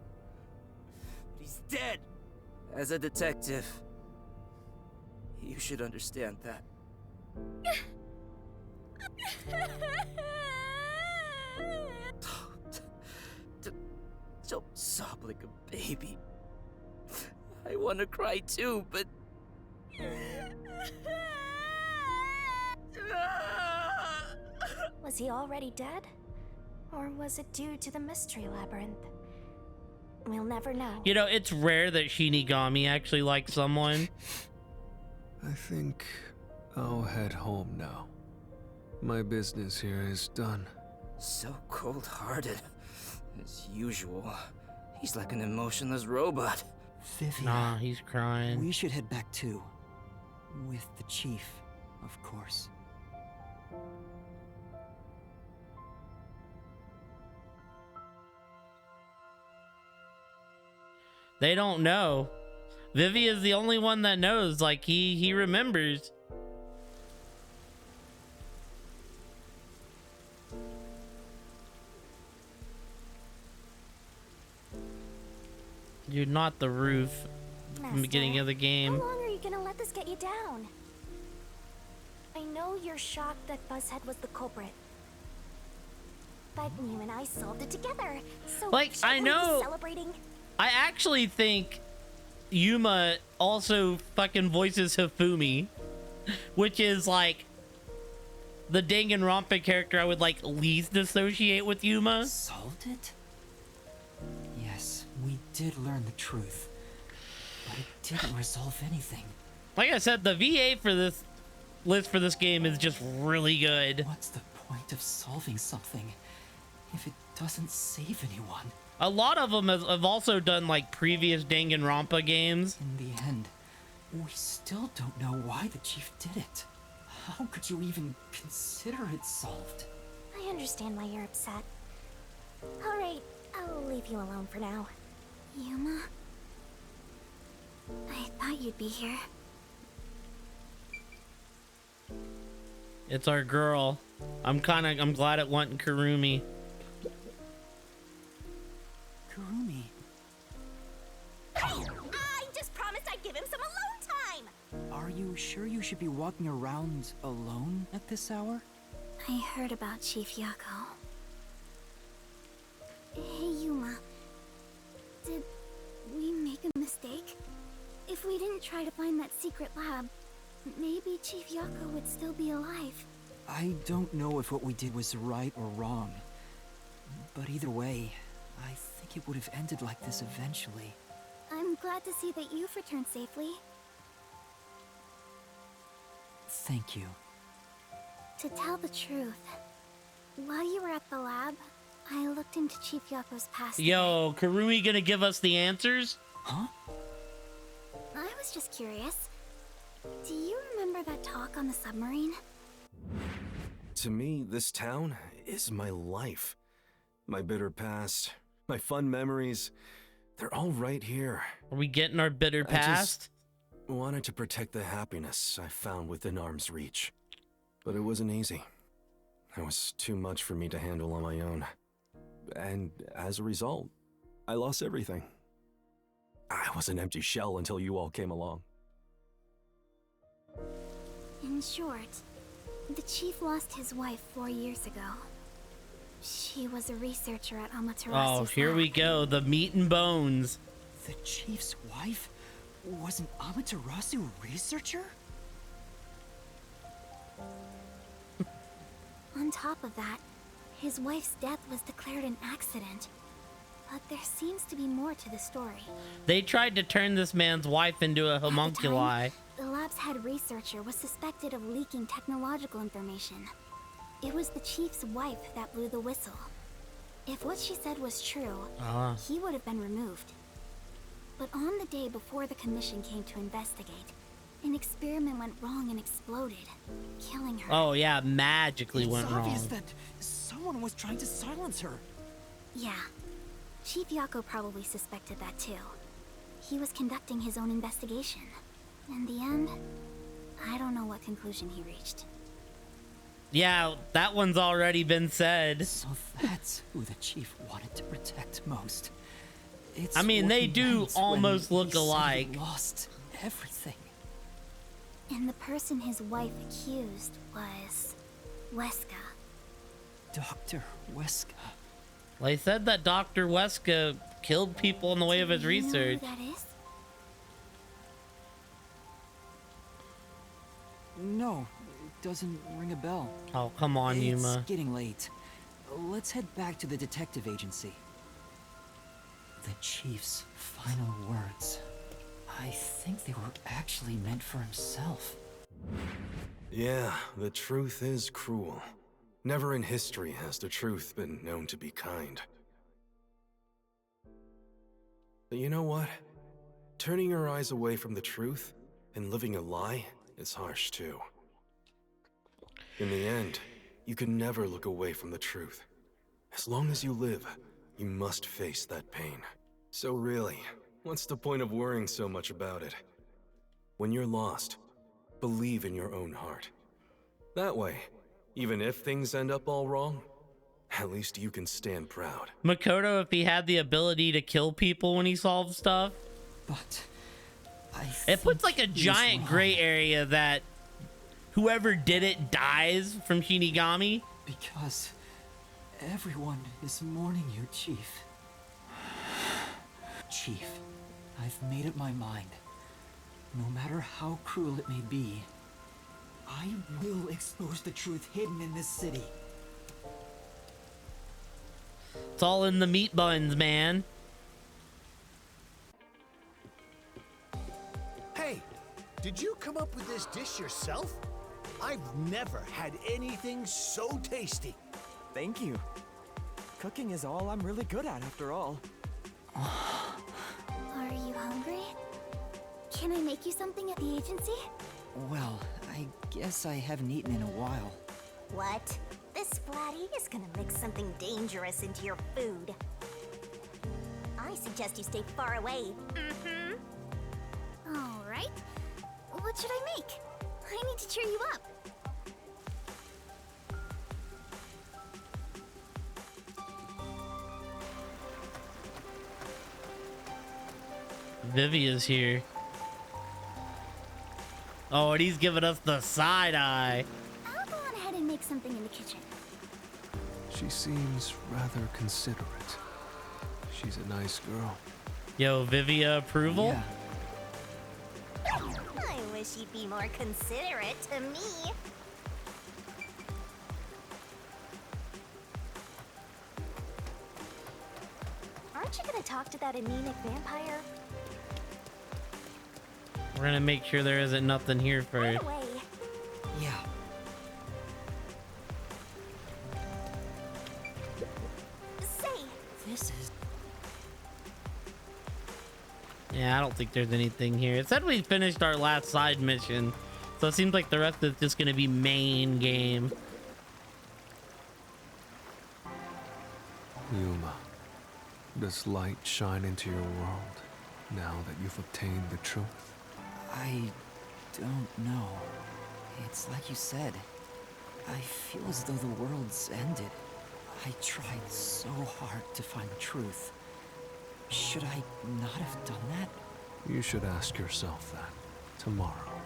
But he's dead. As a detective, you should understand that. Don't sob like a baby. I want to cry too, but... Was he already dead? Or was it due to the mystery labyrinth? We'll never know. You know, it's rare that Shinigami actually likes someone. I think I'll head home now. My business here is done. So cold-hearted. As usual. He's like an emotionless robot. Vivian. Nah, he's crying. We should head back too. With the chief, of course. They don't know. Vivi is the only one that knows. Like, he remembers. Dude, not the roof. From the beginning of the game. How long are you gonna let this get you down? I know you're shocked that Buzzhead was the culprit. But you and I solved it together. So Like, I shouldn't we be know- celebrating? I actually think Yuma also fucking voices Hifumi, which is like the Danganronpa character I would like least associate with Yuma. Solved it? Yes, we did learn the truth. But it didn't resolve anything. Like I said, the VA for this list for this game is just really good. What's the point of solving something if it doesn't save anyone? A lot of them have also done like previous Danganronpa games. In the end, we still don't know why the chief did it. How could you even consider it solved? I understand why you're upset. Alright, I'll leave you alone for now. Yuma? I thought you'd be here. It's our girl. I'm glad it went in Kurumi. Kurumi. I just promised I'd give him some alone time! Are you sure you should be walking around alone at this hour? I heard about Chief Yako. Hey, Yuma. Did we make a mistake? If we didn't try to find that secret lab, maybe Chief Yako would still be alive. I don't know if what we did was right or wrong. But either way, I think it would have ended like this eventually. I'm glad to see that you've returned safely. Thank you. To tell the truth, while you were at the lab, I looked into Chief Yako's past. Yo, Kurumi gonna give us the answers? Huh? I was just curious. Do you remember that talk on the submarine? To me, this town is my life. My bitter past, my fun memories, they're all right here. Are we getting our bitter past? I just wanted to protect the happiness I found within arm's reach. But it wasn't easy. It was too much for me to handle on my own. And as a result, I lost everything. I was an empty shell until you all came along. In short, the chief lost his wife 4 years ago. She was a researcher at Amaterasu. Oh, here we go. The meat and bones. The chief's wife was an Amaterasu researcher? On top of that, his wife's death was declared an accident. But there seems to be more to the story. They tried to turn this man's wife into a homunculi. The lab's head researcher was suspected of leaking technological information. It was the chief's wife that blew the whistle. If what she said was true, he would have been removed. But on the day before the commission came to investigate, an experiment went wrong and exploded, killing her. Oh yeah, magically went wrong. It's obvious that someone was trying to silence her. Yeah. Chief Yako probably suspected that too. He was conducting his own investigation. In the end, I don't know what conclusion he reached. Yeah, that one's already been said. So that's who the chief wanted to protect most. I mean, they do almost look alike. He lost everything. And the person his wife accused was Weska. Dr. Weska. Well, he said that Dr. Weska killed people in the way of his research. Know who that is? No, it doesn't ring a bell. Oh, come on, Yuma. It's getting late. Let's head back to the detective agency. The chief's final words. I think they were actually meant for himself. Yeah, the truth is cruel. Never in history has the truth been known to be kind. But you know what? Turning your eyes away from the truth and living a lie is harsh too. In the end, you can never look away from the truth. As long as you live, you must face that pain. So really, what's the point of worrying so much about it? When you're lost, believe in your own heart. That way, even if things end up all wrong, at least you can stand proud. Makoto, if he had the ability to kill people when he solved stuff. But it puts like a giant gray area that whoever did it dies from Shinigami. Because everyone is mourning you, Chief. Chief, I've made up my mind. No matter how cruel it may be, I will expose the truth hidden in this city. It's all in the meat buns, man. Hey, did you come up with this dish yourself? I've never had anything so tasty. Thank you. Cooking is all I'm really good at, after all. Are you hungry? Can I make you something at the agency? Well, I guess I haven't eaten in a while. What? This Splatty is gonna mix something dangerous into your food. I suggest you stay far away. All right. What should I make? I need to cheer you up. Vivia's here. Oh, and he's giving us the side eye. I'll go on ahead and make something in the kitchen. She seems rather considerate. She's a nice girl. Yo, Vivia approval? I wish you'd be more considerate to me. Aren't you gonna talk to that anemic vampire? We're gonna make sure there isn't nothing here first. Away. Yeah. Say, this is... Yeah, I don't think there's anything here. It said we finished our last side mission, so it seems like the rest is just gonna be main game. Yuma, does light shine into your world now that you've obtained the truth? I don't know. It's like you said. I feel as though the world's ended. I tried so hard to find the truth. Should I not have done that? You should ask yourself that. Tomorrow,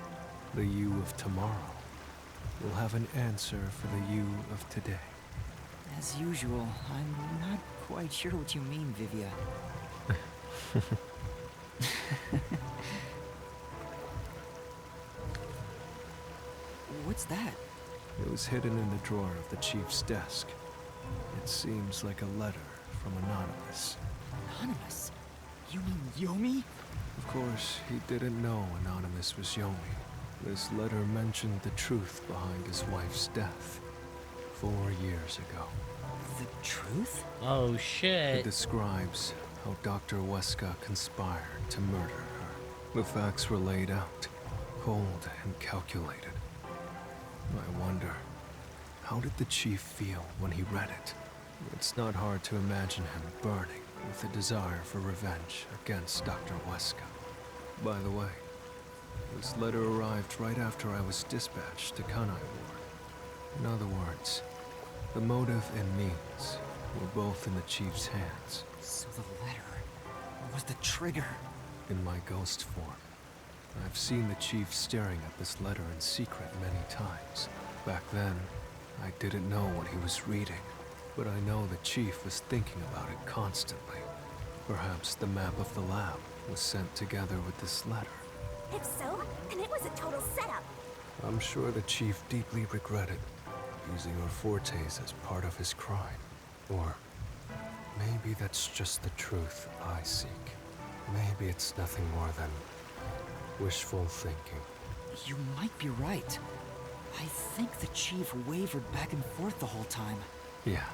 the you of tomorrow will have an answer for the you of today. As usual, I'm not quite sure what you mean, Vivia. What's that? It was hidden in the drawer of the chief's desk. It seems like a letter from Anonymous. Anonymous? You mean Yomi? Of course, he didn't know Anonymous was Yomi. This letter mentioned the truth behind his wife's death 4 years ago. The truth? Oh shit. It describes how Dr. Weska conspired to murder her. The facts were laid out, cold and calculated. I wonder, how did the chief feel when he read it? It's not hard to imagine him burning with a desire for revenge against Dr. Weska. By the way, this letter arrived right after I was dispatched to Kanai Ward. In other words, the motive and means were both in the chief's hands. So the letter was the trigger. In my ghost form, I've seen the chief staring at this letter in secret many times. Back then, I didn't know what he was reading, but I know the chief was thinking about it constantly. Perhaps the map of the lab was sent together with this letter. If so, then it was a total setup. I'm sure the chief deeply regretted using our fortes as part of his crime. Or maybe that's just the truth I seek. Maybe it's nothing more than wishful thinking. You might be right. I think the chief wavered back and forth the whole time. Yeah,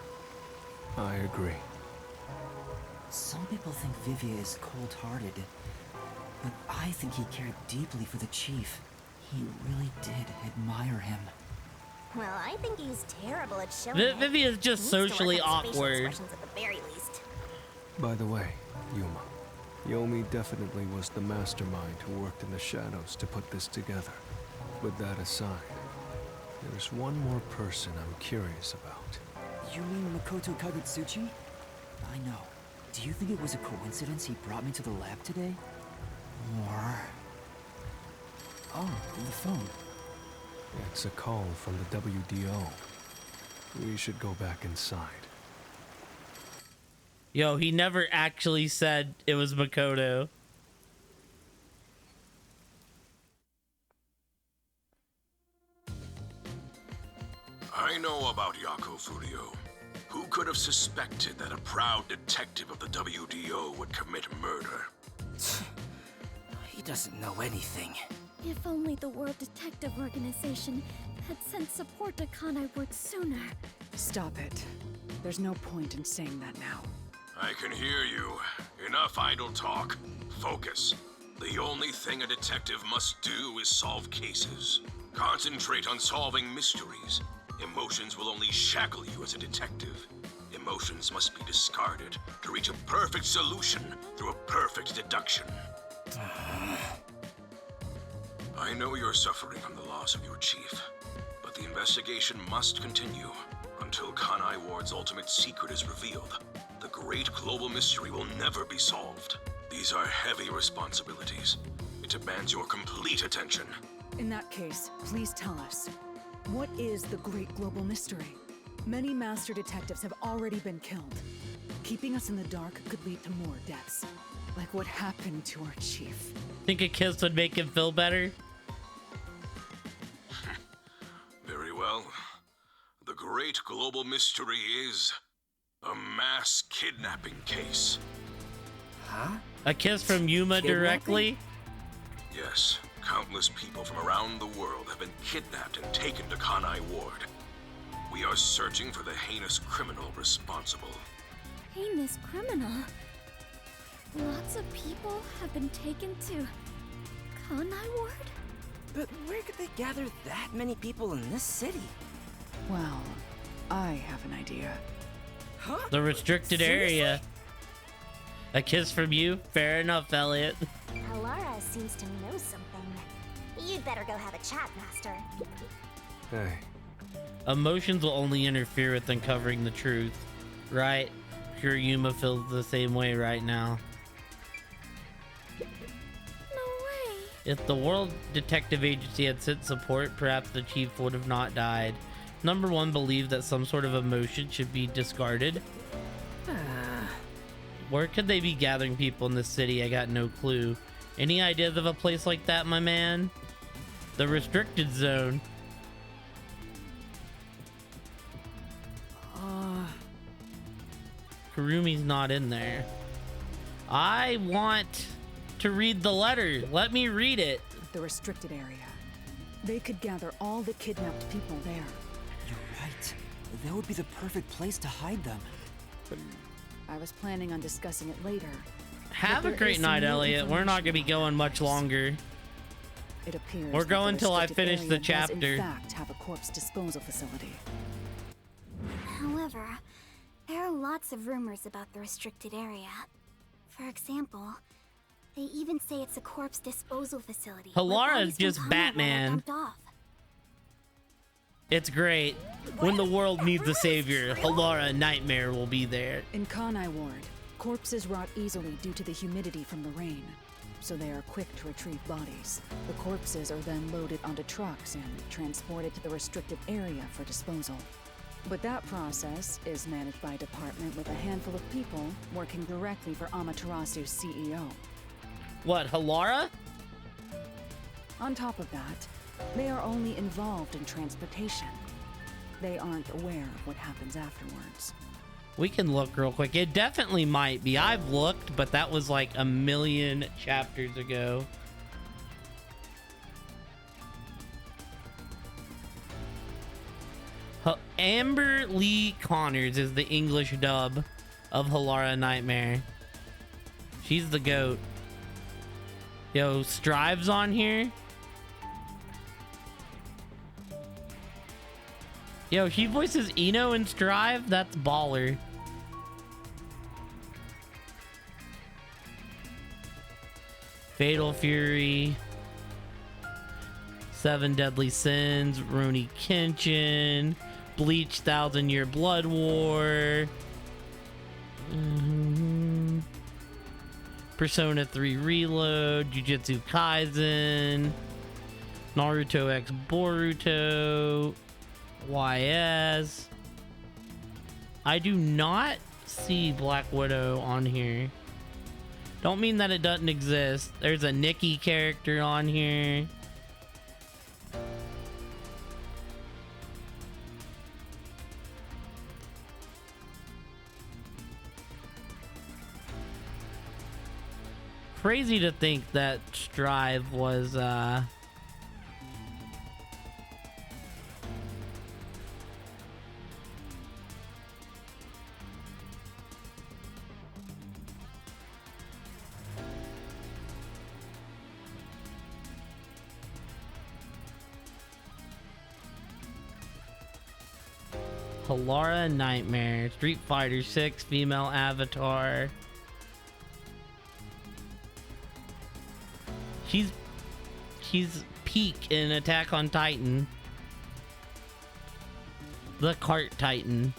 I agree. Some people think Vivia is cold-hearted, but I think he cared deeply for the chief. He really did admire him. Well, I think he's terrible at showing Vivia's just He needs to socially work on his facial awkward. expressions at the very least. By the way, Yuma, Yomi definitely was the mastermind who worked in the shadows to put this together. With that aside, there's one more person I'm curious about. You mean Makoto Kagutsuchi? I know. Do you think it was a coincidence he brought me to the lab today? Or... Oh, the phone. It's a call from the WDO. We should go back inside. Yo, he never actually said it was Makoto. I know about Yako Furio. Who could have suspected that a proud detective of the WDO would commit murder? He doesn't know anything. If only the World Detective Organization had sent support to Kanai Ward sooner. Stop it. There's no point in saying that now. I can hear you. Enough idle talk. Focus. The only thing a detective must do is solve cases. Concentrate on solving mysteries. Emotions will only shackle you as a detective. Emotions must be discarded to reach a perfect solution through a perfect deduction. I know you're suffering from the loss of your chief, but the investigation must continue until Kanai Ward's ultimate secret is revealed. The great global mystery will never be solved. These are heavy responsibilities. It demands your complete attention. In that case, please tell us. What is the great global mystery? Many master detectives have already been killed. Keeping us in the dark could lead to more deaths. Like what happened to our chief. Think a kiss would make him feel better? Very well. The great global mystery is a mass kidnapping case. Huh? A kiss from Yuma directly? Yes, countless people from around the world have been kidnapped and taken to Kanai Ward. We are searching for the heinous criminal responsible. Heinous criminal? Lots of people have been taken to Kanai Ward? But where could they gather that many people in this city? Well, I have an idea. Huh? The restricted area. A kiss from you? Fair enough, Elliot. Alara seems to know something. You'd better go have a chat, Master. Hey. Emotions will only interfere with uncovering the truth, right? Sure, Yuma feels the same way right now. If the World Detective Agency had sent support, perhaps the chief would have not died. Number 1 believed that some sort of emotion should be discarded. Where could they be gathering people in this city? I got no clue. Any ideas of a place like that, my man? The restricted zone. Kurumi's not in there. I want to read the letter. Let me read it. The restricted area. They could gather all the kidnapped people there. You're right. That would be the perfect place to hide them. I was planning on discussing it later. Have a great night, Elliot. We're not going to be going much longer. It appears we're going till I restricted finish the area does, chapter. in fact, have a corpse disposal facility. However, there are lots of rumors about the restricted area. For example, they even say it's a corpse disposal facility. Halara is just Batman. It's great. When the world needs a savior, Halara Nightmare will be there. In Kanai Ward, corpses rot easily due to the humidity from the rain, so they are quick to retrieve bodies. The corpses are then loaded onto trucks and transported to the restricted area for disposal. But that process is managed by a department with a handful of people working directly for Amaterasu's CEO. What, Halara? On top of that, they are only involved in transportation. They aren't aware of what happens afterwards. We can look real quick. It definitely might be. I've looked, but that was like a million chapters ago. Amber Lee Connors is the English dub of Halara Nightmare. She's the GOAT. Yo, Strive's on here. Yo, she voices Eno in Strive? That's baller. Fatal Fury. 7 Deadly Sins. Rurouni Kenshin. Bleach 1000-Year Blood War. Persona 3 Reload. Jujutsu Kaisen. Naruto X Boruto. YS. I do not see Black Widow on here. Don't mean that it doesn't exist. There's a Nikki character on here. Crazy to think that Strive was Halara Nightmare, Street Fighter 6 female avatar. She's peak in Attack on Titan. The Cart Titan.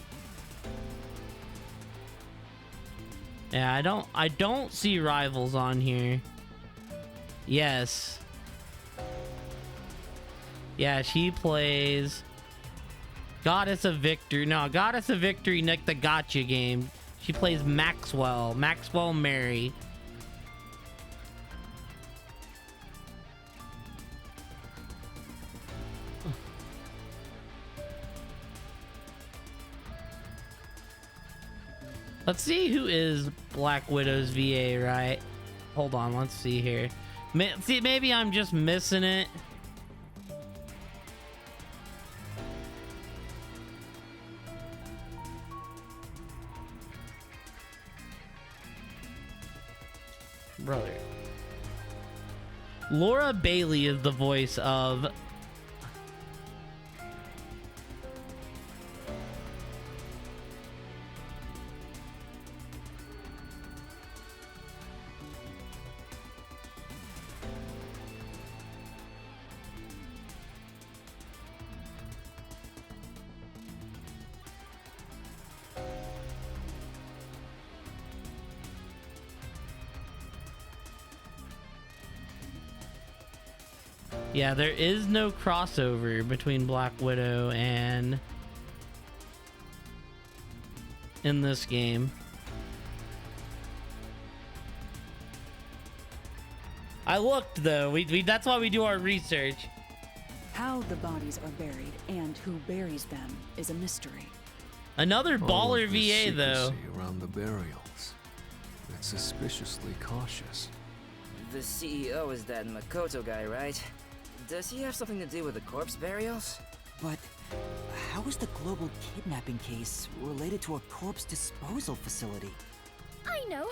Yeah, I don't see Rivals on here. Yes. Yeah, she plays Goddess of Victory. No, Goddess of Victory, like the gotcha game. She plays Maxwell Mary. Let's see who is Black Widow's VA, right? Hold on, let's see here. See, maybe I'm just missing it. Brother. Laura Bailey is the voice of Yeah, there is no crossover between Black Widow and in this game. I looked though. We that's why we do our research. How the bodies are buried and who buries them is a mystery. Another All baller of this VA though. secrecy around the burials. It's suspiciously cautious. The CEO is that Makoto guy, right? Does he have something to do with the corpse burials? But how is the global kidnapping case related to a corpse disposal facility? I know!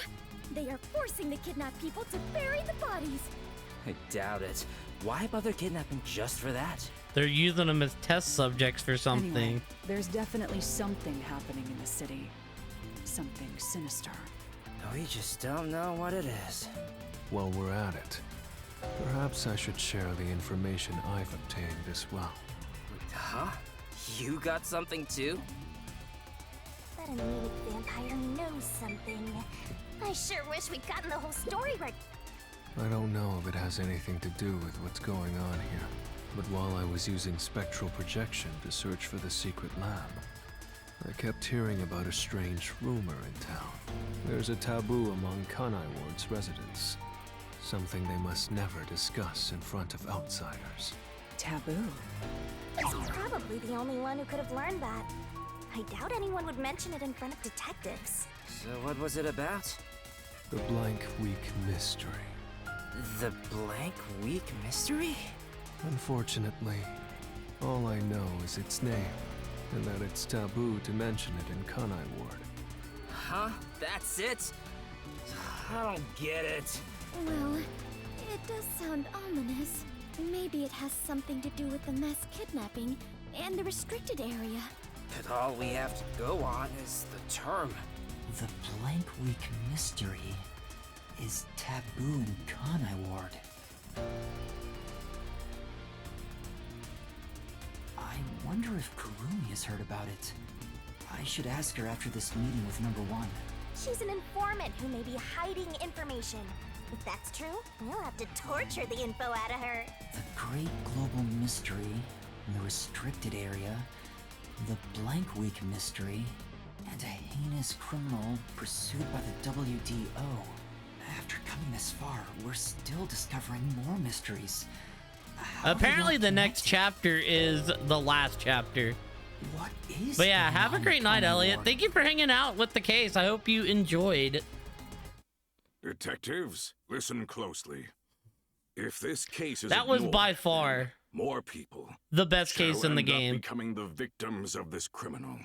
They are forcing the kidnapped people to bury the bodies! I doubt it. Why bother kidnapping just for that? They're using them as test subjects for something. Anyway, there's definitely something happening in the city. Something sinister. We just don't know what it is. While we're at it, perhaps I should share the information I've obtained as well. Huh? You got something too? That anemic vampire knows something. I sure wish we'd gotten the whole story right. I don't know if it has anything to do with what's going on here, but while I was using spectral projection to search for the secret lab, I kept hearing about a strange rumor in town. There's a taboo among Kanai Ward's residents. Something they must never discuss in front of outsiders. Taboo? He's probably the only one who could have learned that. I doubt anyone would mention it in front of detectives. So what was it about? The Blank Week Mystery. The Blank Week Mystery? Unfortunately, all I know is its name, and that it's taboo to mention it in Kanai Ward. Huh? That's it? I don't get it. Well, it does sound ominous. Maybe it has something to do with the mass kidnapping and the restricted area. But all we have to go on is the term. The Blank Week Mystery is taboo in Kanai Ward. I wonder if Kurumi has heard about it. I should ask her after this meeting with number 1. She's an informant who may be hiding information. If that's true, we'll have to torture the info out of her. The Great Global Mystery, the Restricted Area, the Blank Week Mystery, and a heinous criminal pursued by the WDO. After coming this far, we're still discovering more mysteries. Apparently the next chapter is the last chapter. What is But yeah, going have a on great in night, Kanai Elliot. Ward? Thank you for hanging out with the case. I hope you enjoyed. Detectives, listen closely. If this case is That was ignored, by far more people the best shall case in the end up game. becoming the victims of this criminal.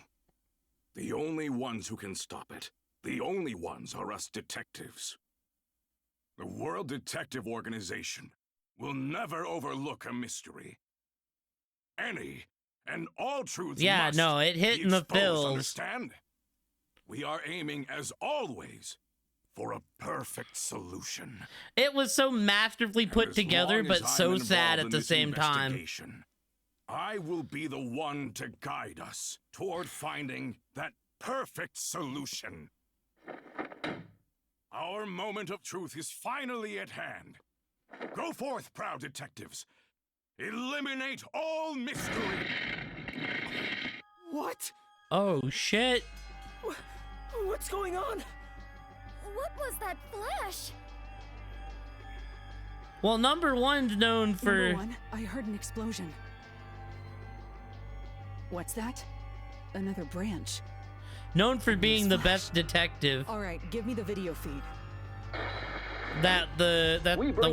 The only ones who can stop it, the only ones are us detectives. The World Detective Organization will never overlook a mystery. Any and all truths Yeah, must no, it hit be in the exposed, feels. Understand? We are aiming, as always, for a perfect solution. It was so masterfully put As together, long but as so I'm sad involved at in the this same time. investigation, I will be the one to guide us toward finding that perfect solution. Our moment of truth is finally at hand. Go forth, proud detectives. Eliminate all mystery. What? Oh, shit. What's going on? What was that flash? Well, number 1's known for... Number 1, I heard an explosion. What's that? Another branch. Known for being the best detective. All right, give me the video feed. That the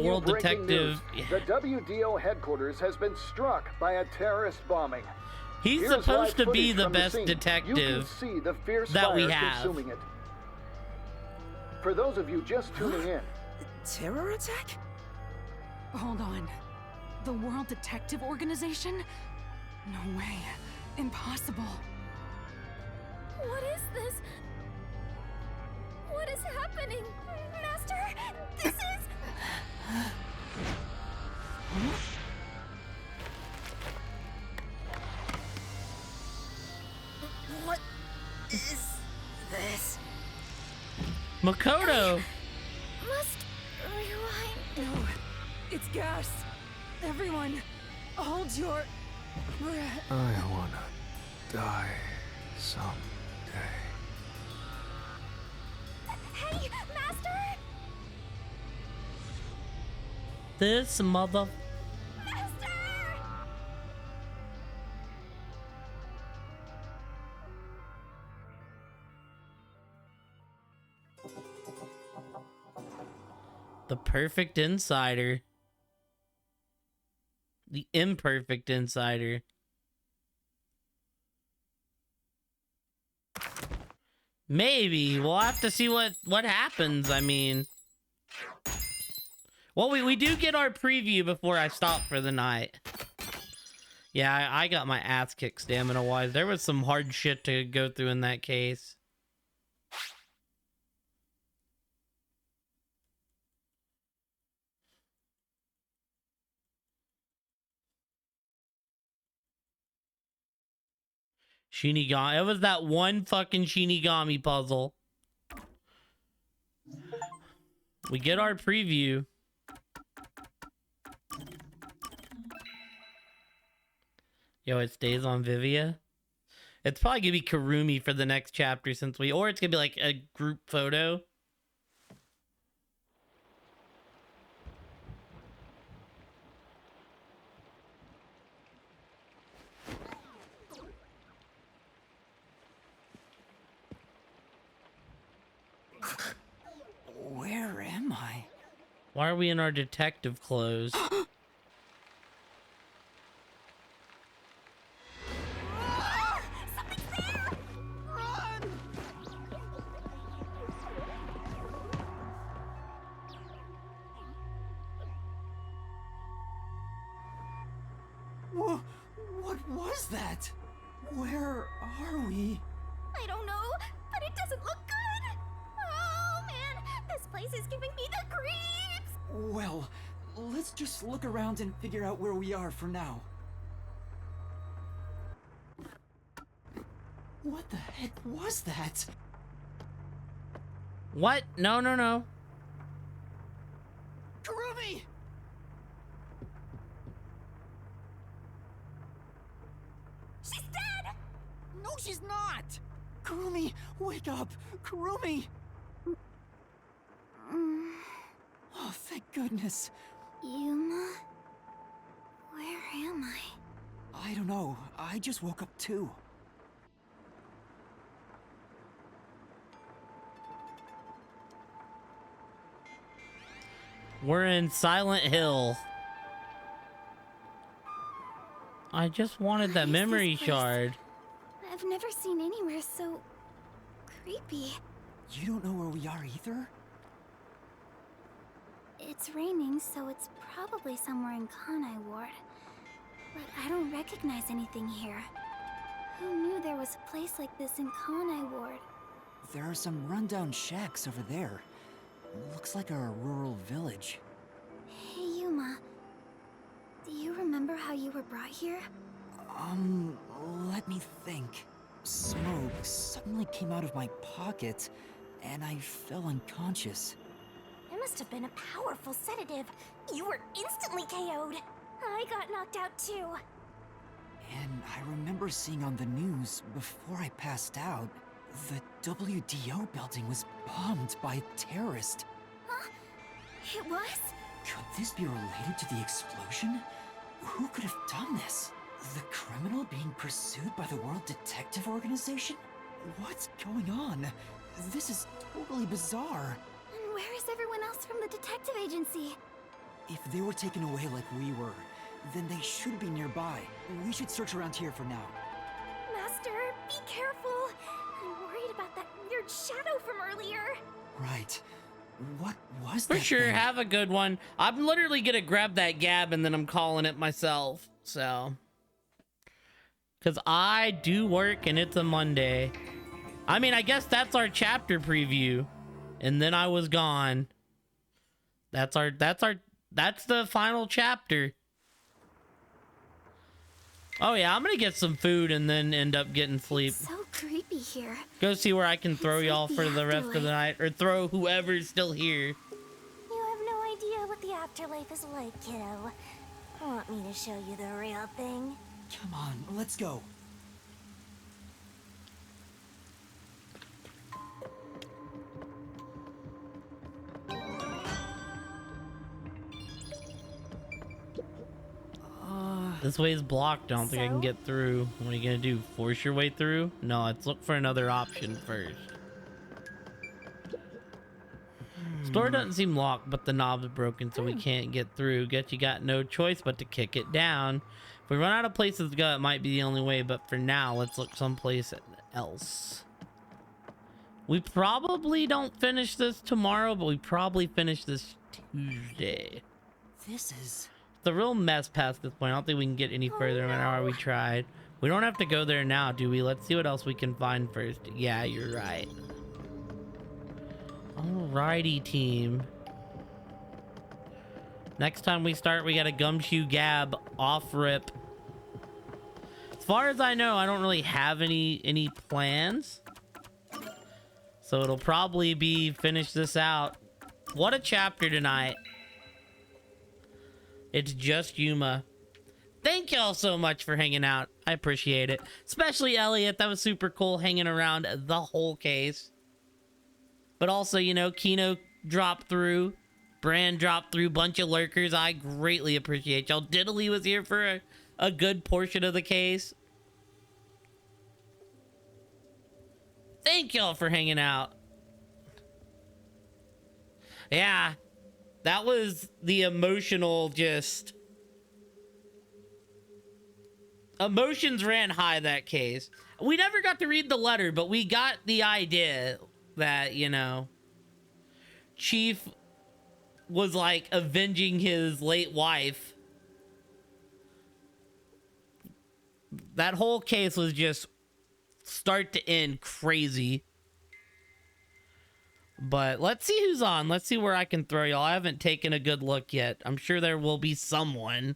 World Detective... The WDO headquarters has been struck by a terrorist bombing. He's Here's supposed live to be footage the from best scene. detective You can see the fierce that we fire have. consuming it. For those of you just tuning in, Terror attack? Hold on. The World Detective Organization? No way. Impossible. What is this? What is happening? Master, this is... What is this? Makoto! Must rewind. No, it's gas. Everyone, hold your breath. I wanna die someday. Hey, Master! This mother... The perfect insider. The imperfect insider. Maybe. We'll have to see what happens. I mean... Well, we do get our preview before I stop for the night. Yeah, I got my ass kicked stamina-wise. There was some hard shit to go through in that case. Shinigami. It was that one fucking Shinigami puzzle. We get our preview. Yo, it stays on Vivia. It's probably gonna be Karumi for the next chapter since or it's gonna be like a group photo. Where am I? Why are we in our detective clothes? What was that? Where are we? I don't know, but it doesn't look good. Oh man, this place is giving me the creeps. Well, let's just look around and figure out where we are for now. What the heck was that? What? No, no, no. Karumi! She's dead! No, she's not! Karumi, wake up! Karumi! Oh, thank goodness. Yuma? Where am I? I don't know. I just woke up too. We're in Silent Hill. I just wanted that memory shard. I've never seen anywhere so creepy. You don't know where we are either? It's raining, so it's probably somewhere in Kanai Ward. But I don't recognize anything here. Who knew there was a place like this in Kanai Ward? There are some rundown shacks over there. Looks like a rural village. Hey, Yuma. Do you remember how you were brought here? Let me think. Smoke suddenly came out of my pocket, and I fell unconscious. It must have been a powerful sedative. You were instantly KO'd. I got knocked out too. And I remember seeing on the news before I passed out, the WDO building was bombed by a terrorist. Huh? It was? Could this be related to the explosion? Who could have done this? The criminal being pursued by the World Detective Organization? What's going on? This is totally bizarre. And where is everyone else from the detective agency? If they were taken away like we were, then they should be nearby. We should search around here for now. Master, be careful. I'm worried about that weird shadow from earlier. Right. What was For that sure, thing? have a good one. I'm literally gonna grab that gab and then I'm calling it myself, so. Because I do work and it's a Monday. I mean, I guess that's our chapter preview. And then I was gone. That's the final chapter. Oh yeah, I'm gonna get some food and then end up getting sleep. So creepy here. Go see where I can throw It's y'all like for the the rest of the night. Or throw whoever's still here. You have no idea what the afterlife is like, kiddo. Want me to show you the real thing? Come on, let's go. This way is blocked. I don't think I can get through. What are you gonna do? Force your way through? No, let's look for another option first. Store doesn't seem locked, but the knob's broken, so we can't get through. Guess you got no choice but to kick it down. If we run out of places to go, it might be the only way, but for now, let's look someplace else. We probably don't finish this tomorrow, but we probably finish this Tuesday. This is... It's a real mess past this point. I don't think we can get any further no matter how we tried. We don't have to go there now, do we? Let's see what else we can find first. Yeah, you're right. Alrighty, team. Next time we start, we got a Gumshoe Gab off rip. As far as I know, I don't really have any plans. So it'll probably be finish this out. What a chapter tonight. It's just Yuma. Thank y'all so much for hanging out. I appreciate it. Especially Elliot. That was super cool hanging around the whole case. But also, you know, Kino dropped through. Brand dropped through. Bunch of lurkers. I greatly appreciate y'all. Diddley was here for a good portion of the case. Thank y'all for hanging out. Yeah. That was the emotional just... Emotions ran high that case. We never got to read the letter, but we got the idea that, you know, Chief was like avenging his late wife. That whole case was just start to end crazy. But let's see who's on. Let's see where I can throw y'all. I haven't taken a good look yet. I'm sure there will be someone.